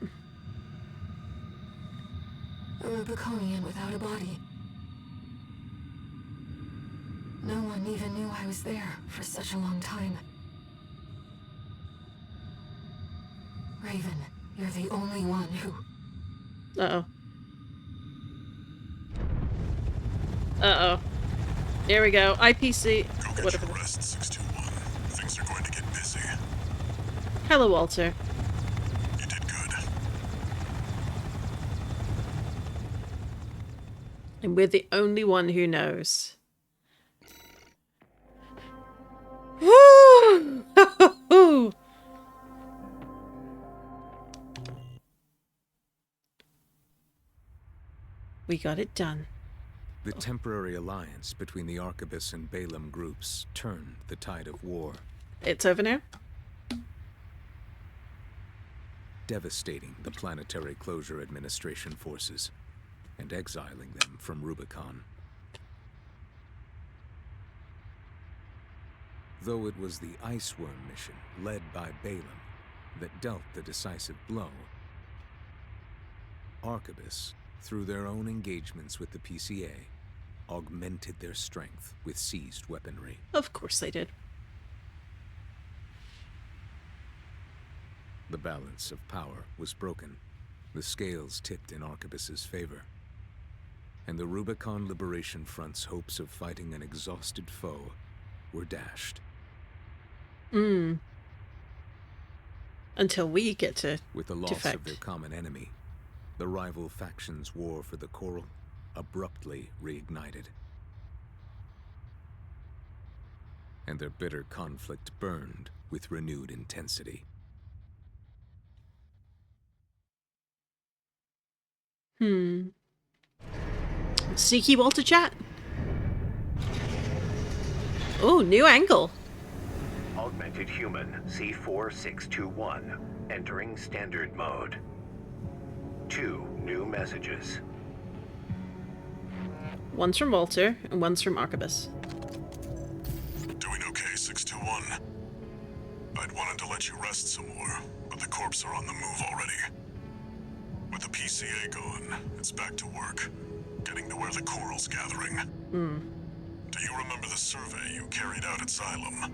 A Rubiconian without a body. No one even knew I was there for such a long time. Raven, you're the only one who... Uh-oh. Uh-oh. Here we go. IPC. Go get Whatever. your rest, 621. Things are going to get busy. Hello, Walter. You did good. And we're the only one who knows. Woo! We got it done. The temporary alliance between the Arquebus and Balaam groups turned the tide of war. It's over now? Devastating the Planetary Closure Administration forces and exiling them from Rubicon. Though it was the Iceworm mission led by Balaam that dealt the decisive blow, Arquebus, through their own engagements with the PCA, augmented their strength with seized weaponry. Of course they did. The balance of power was broken. The scales tipped in Arquebus's favor. And the Rubicon Liberation Front's hopes of fighting an exhausted foe were dashed. Until we get to With the loss defect. of their common enemy, the rival factions' war for the coral abruptly reignited. And their bitter conflict burned with renewed intensity. Sneaky Walter chat. Oh, new angle. Augmented human C4621 entering standard mode. 2 new messages. One's from Walter and one's from Arquebus. Doing okay, 621. I'd wanted to let you rest some more, but the corps are on the move already. With the PCA gone, it's back to work, getting to where the coral's gathering. Do you remember the survey you carried out at Xylem?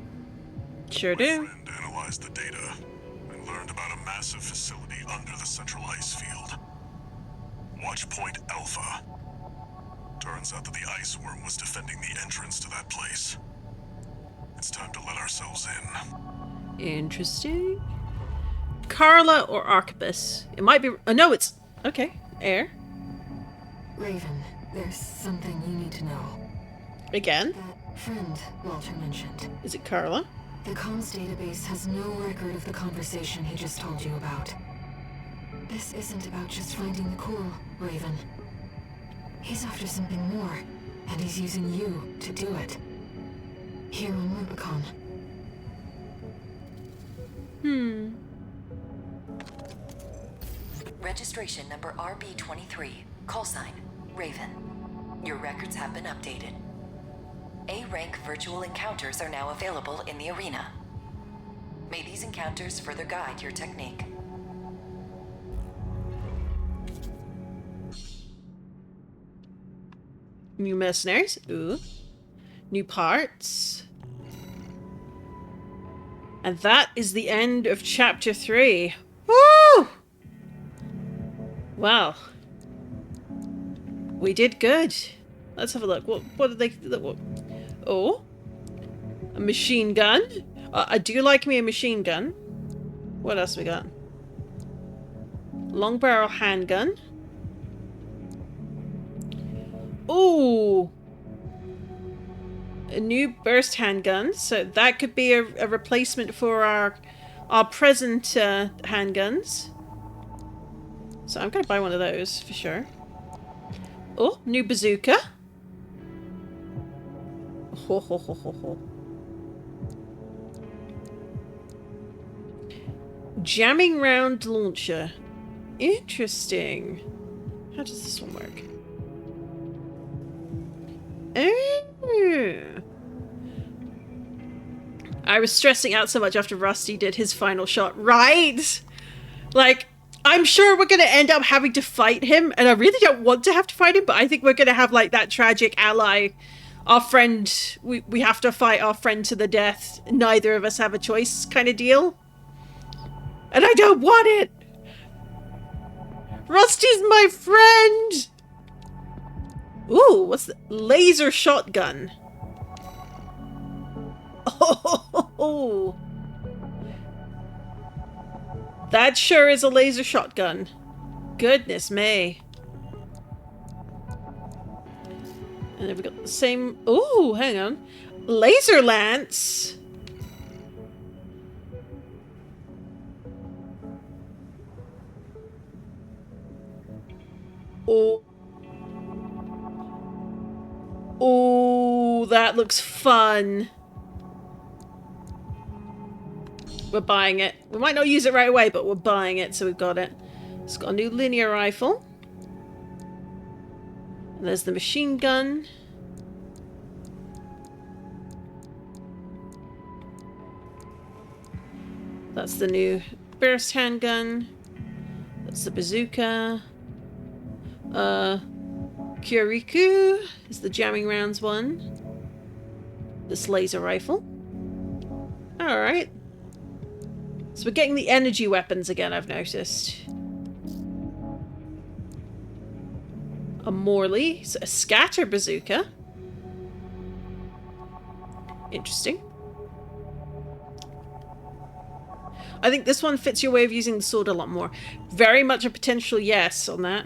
Sure My do. friend analyzed the data and learned about a massive facility under the central ice field. Watch Point Alpha. Turns out that the ice worm was defending the entrance to that place. It's time to let ourselves in. Interesting. Carla or Arquebus? It might be... Oh, no, it's... Okay, Air. Raven, there's something you need to know. Again? That friend Walter mentioned. Is it Carla? The comms database has no record of the conversation he just told you about. This isn't about just finding the coral, Raven. He's after something more, and he's using you to do it. Here on Rubicon. Registration number RB23, call sign, Raven. Your records have been updated. A-rank virtual encounters are now available in the arena. May these encounters further guide your technique. New mercenaries. Ooh. New parts. And that is the end of chapter 3. Woo! Well. We did good. Let's have a look. What did they... What? Oh. A machine gun. I do like me a machine gun. What else we got? Long barrel handgun. Ooh. A new burst handgun. So that could be a replacement for our present handguns. So I'm going to buy one of those for sure. Oh, new bazooka. Ho ho ho ho ho. Jamming round launcher. Interesting. How does this one work? Oh. I was stressing out so much after Rusty did his final shot, right? Like, I'm sure we're going to end up having to fight him, and I really don't want to have to fight him, but I think we're going to have, like, that tragic ally. Our friend, we have to fight our friend to the death. Neither of us have a choice kind of deal. And I don't want it! Rusty's my friend! Ooh, what's the... Laser shotgun. Oh! That sure is a laser shotgun. Goodness me. And then we've got the same... Oh, hang on. Laser lance! Oh. Oh, that looks fun. We're buying it. We might not use it right away, but we're buying it, so we've got it. It's got a new linear rifle. And there's the machine gun. That's the new burst handgun. That's the bazooka. Kyoriku is the jamming rounds one. This laser rifle. Alright. So we're getting the energy weapons again, I've noticed. A Morley. So a scatter bazooka. Interesting. I think this one fits your way of using the sword a lot more. Very much a potential yes on that.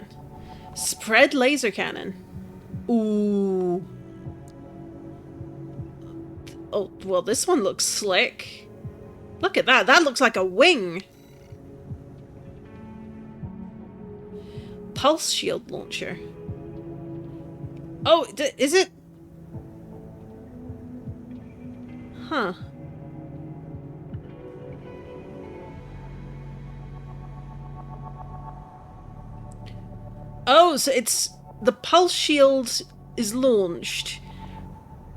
Spread laser cannon. Ooh. Oh, well, this one looks slick. Look at that. That looks like a wing. Pulse shield launcher. Oh, is it? Huh. Oh, so it's... The pulse shield is launched.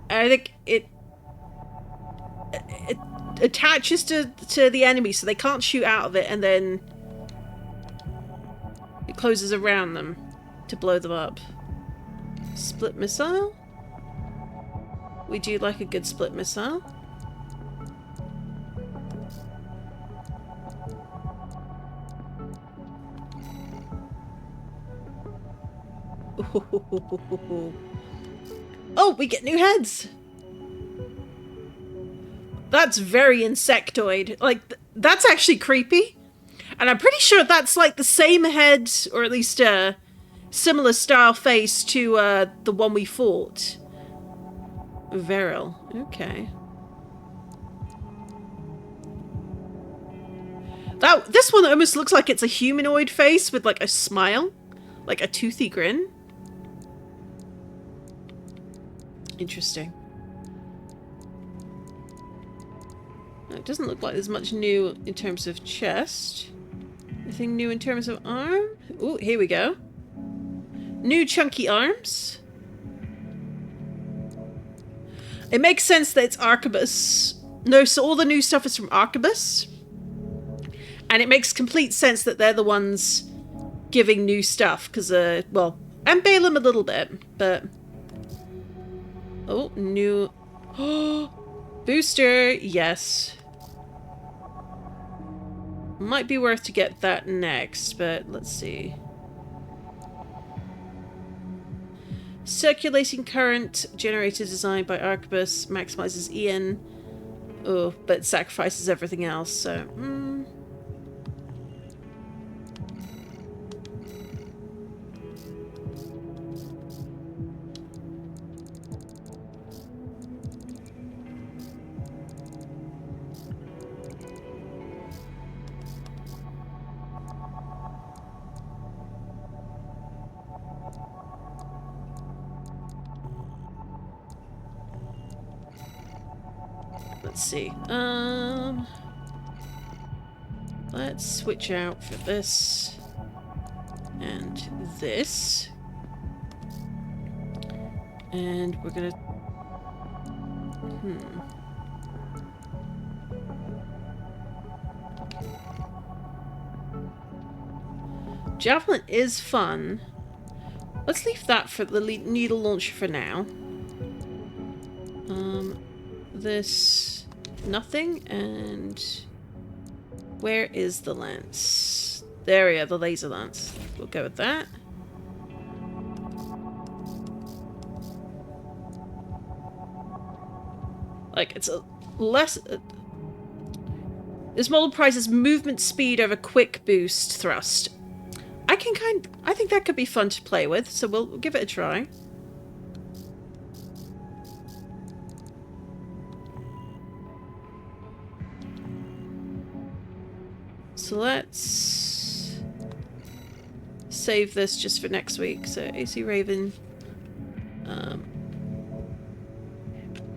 I think it attaches to the enemy so they can't shoot out of it, and then it closes around them to blow them up. Split missile? We do like a good split missile. Oh, we get new heads! That's very insectoid. Like, that's actually creepy. And I'm pretty sure that's like the same head, or at least a similar style face to the one we fought. Viral. Okay. This one almost looks like it's a humanoid face with like a smile. Like a toothy grin. Interesting. It doesn't look like there's much new in terms of chest. Anything new in terms of arm? Oh, here we go. New chunky arms. It makes sense that it's Arquebus. No, so all the new stuff is from Arquebus. And it makes complete sense that they're the ones giving new stuff. Because, well, and Balaam a little bit, but... Oh, new... Booster, yes. Might be worth to get that next, but let's see. Circulating current generator designed by Arquebus maximizes EN. Oh, but sacrifices everything else, so... Let's see. Let's switch out for this and this. And we're gonna... Javelin is fun. Let's leave that for the needle launcher for now. This... nothing, and... where is the lance? There we are, the laser lance. We'll go with that. Like, it's a less... this model prizes movement speed over quick boost thrust. I think that could be fun to play with, so we'll give it a try. So let's save this just for next week. So AC Raven.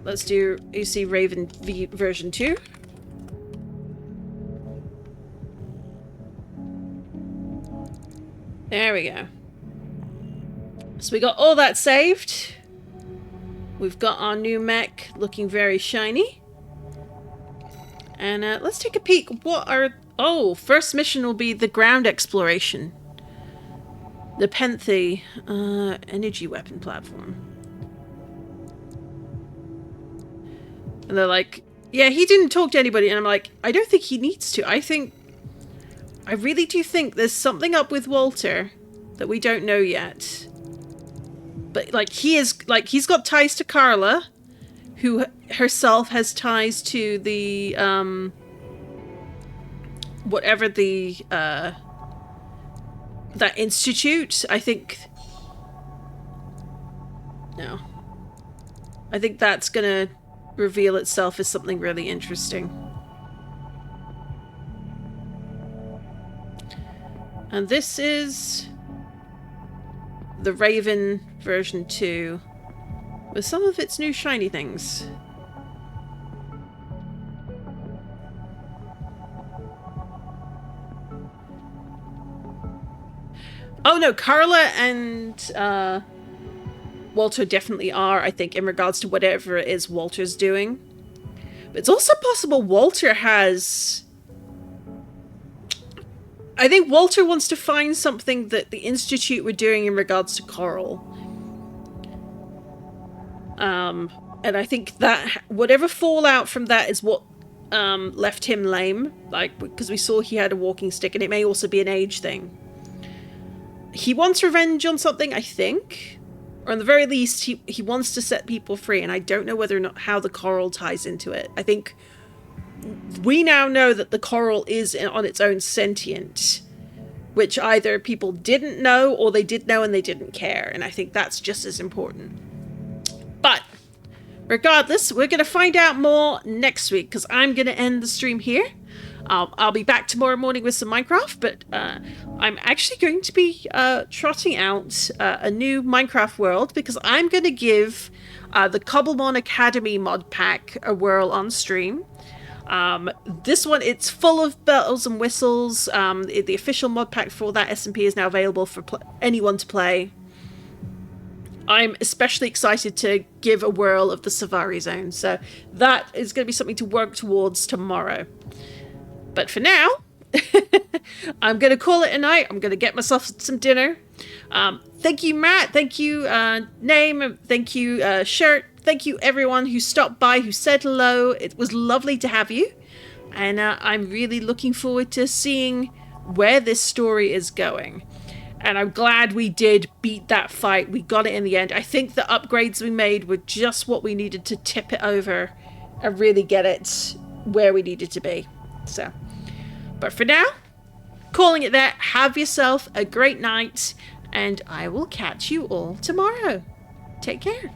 Let's do AC Raven V version 2. There we go. So we got all that saved. We've got our new mech looking very shiny. And let's take a peek. What are... Oh, first mission will be the ground exploration. The Penthe energy weapon platform. And they're like, yeah, he didn't talk to anybody. And I'm like, I don't think he needs to. I really do think there's something up with Walter that we don't know yet. But like he's got ties to Carla, who herself has ties to the whatever the that institute. I think that's gonna reveal itself as something really interesting. And this is the Raven version 2 with some of its new shiny things. Oh no, Carla and Walter definitely are, I think, in regards to whatever it is Walter's doing. But it's also possible Walter has... I think Walter wants to find something that the Institute were doing in regards to Coral. And I think that whatever fallout from that is what left him lame. Like, because we saw he had a walking stick, and it may also be an age thing. He wants revenge on something, I think. Or in the very least, he wants to set people free, and I don't know whether or not how the Coral ties into it. I think we now know that the Coral is on its own sentient, which either people didn't know or they did know and they didn't care, and I think that's just as important. But regardless, we're going to find out more next week, because I'm going to end the stream here. I'll be back tomorrow morning with some Minecraft, but I'm actually going to be trotting out a new Minecraft world, because I'm going to give the Cobblemon Academy mod pack a whirl on stream. This one, it's full of bells and whistles. The official mod pack for that SMP is now available for anyone to play. I'm especially excited to give a whirl of the Savari Zone, so that is going to be something to work towards tomorrow. But for now, I'm going to call it a night. I'm going to get myself some dinner. Thank you, Matt. Thank you, Name. Thank you, Shirt. Thank you, everyone who stopped by, who said hello. It was lovely to have you. And I'm really looking forward to seeing where this story is going. And I'm glad we did beat that fight. We got it in the end. I think the upgrades we made were just what we needed to tip it over and really get it where we needed to be. So, but for now, calling it there. Have yourself a great night, and I will catch you all tomorrow. Take care.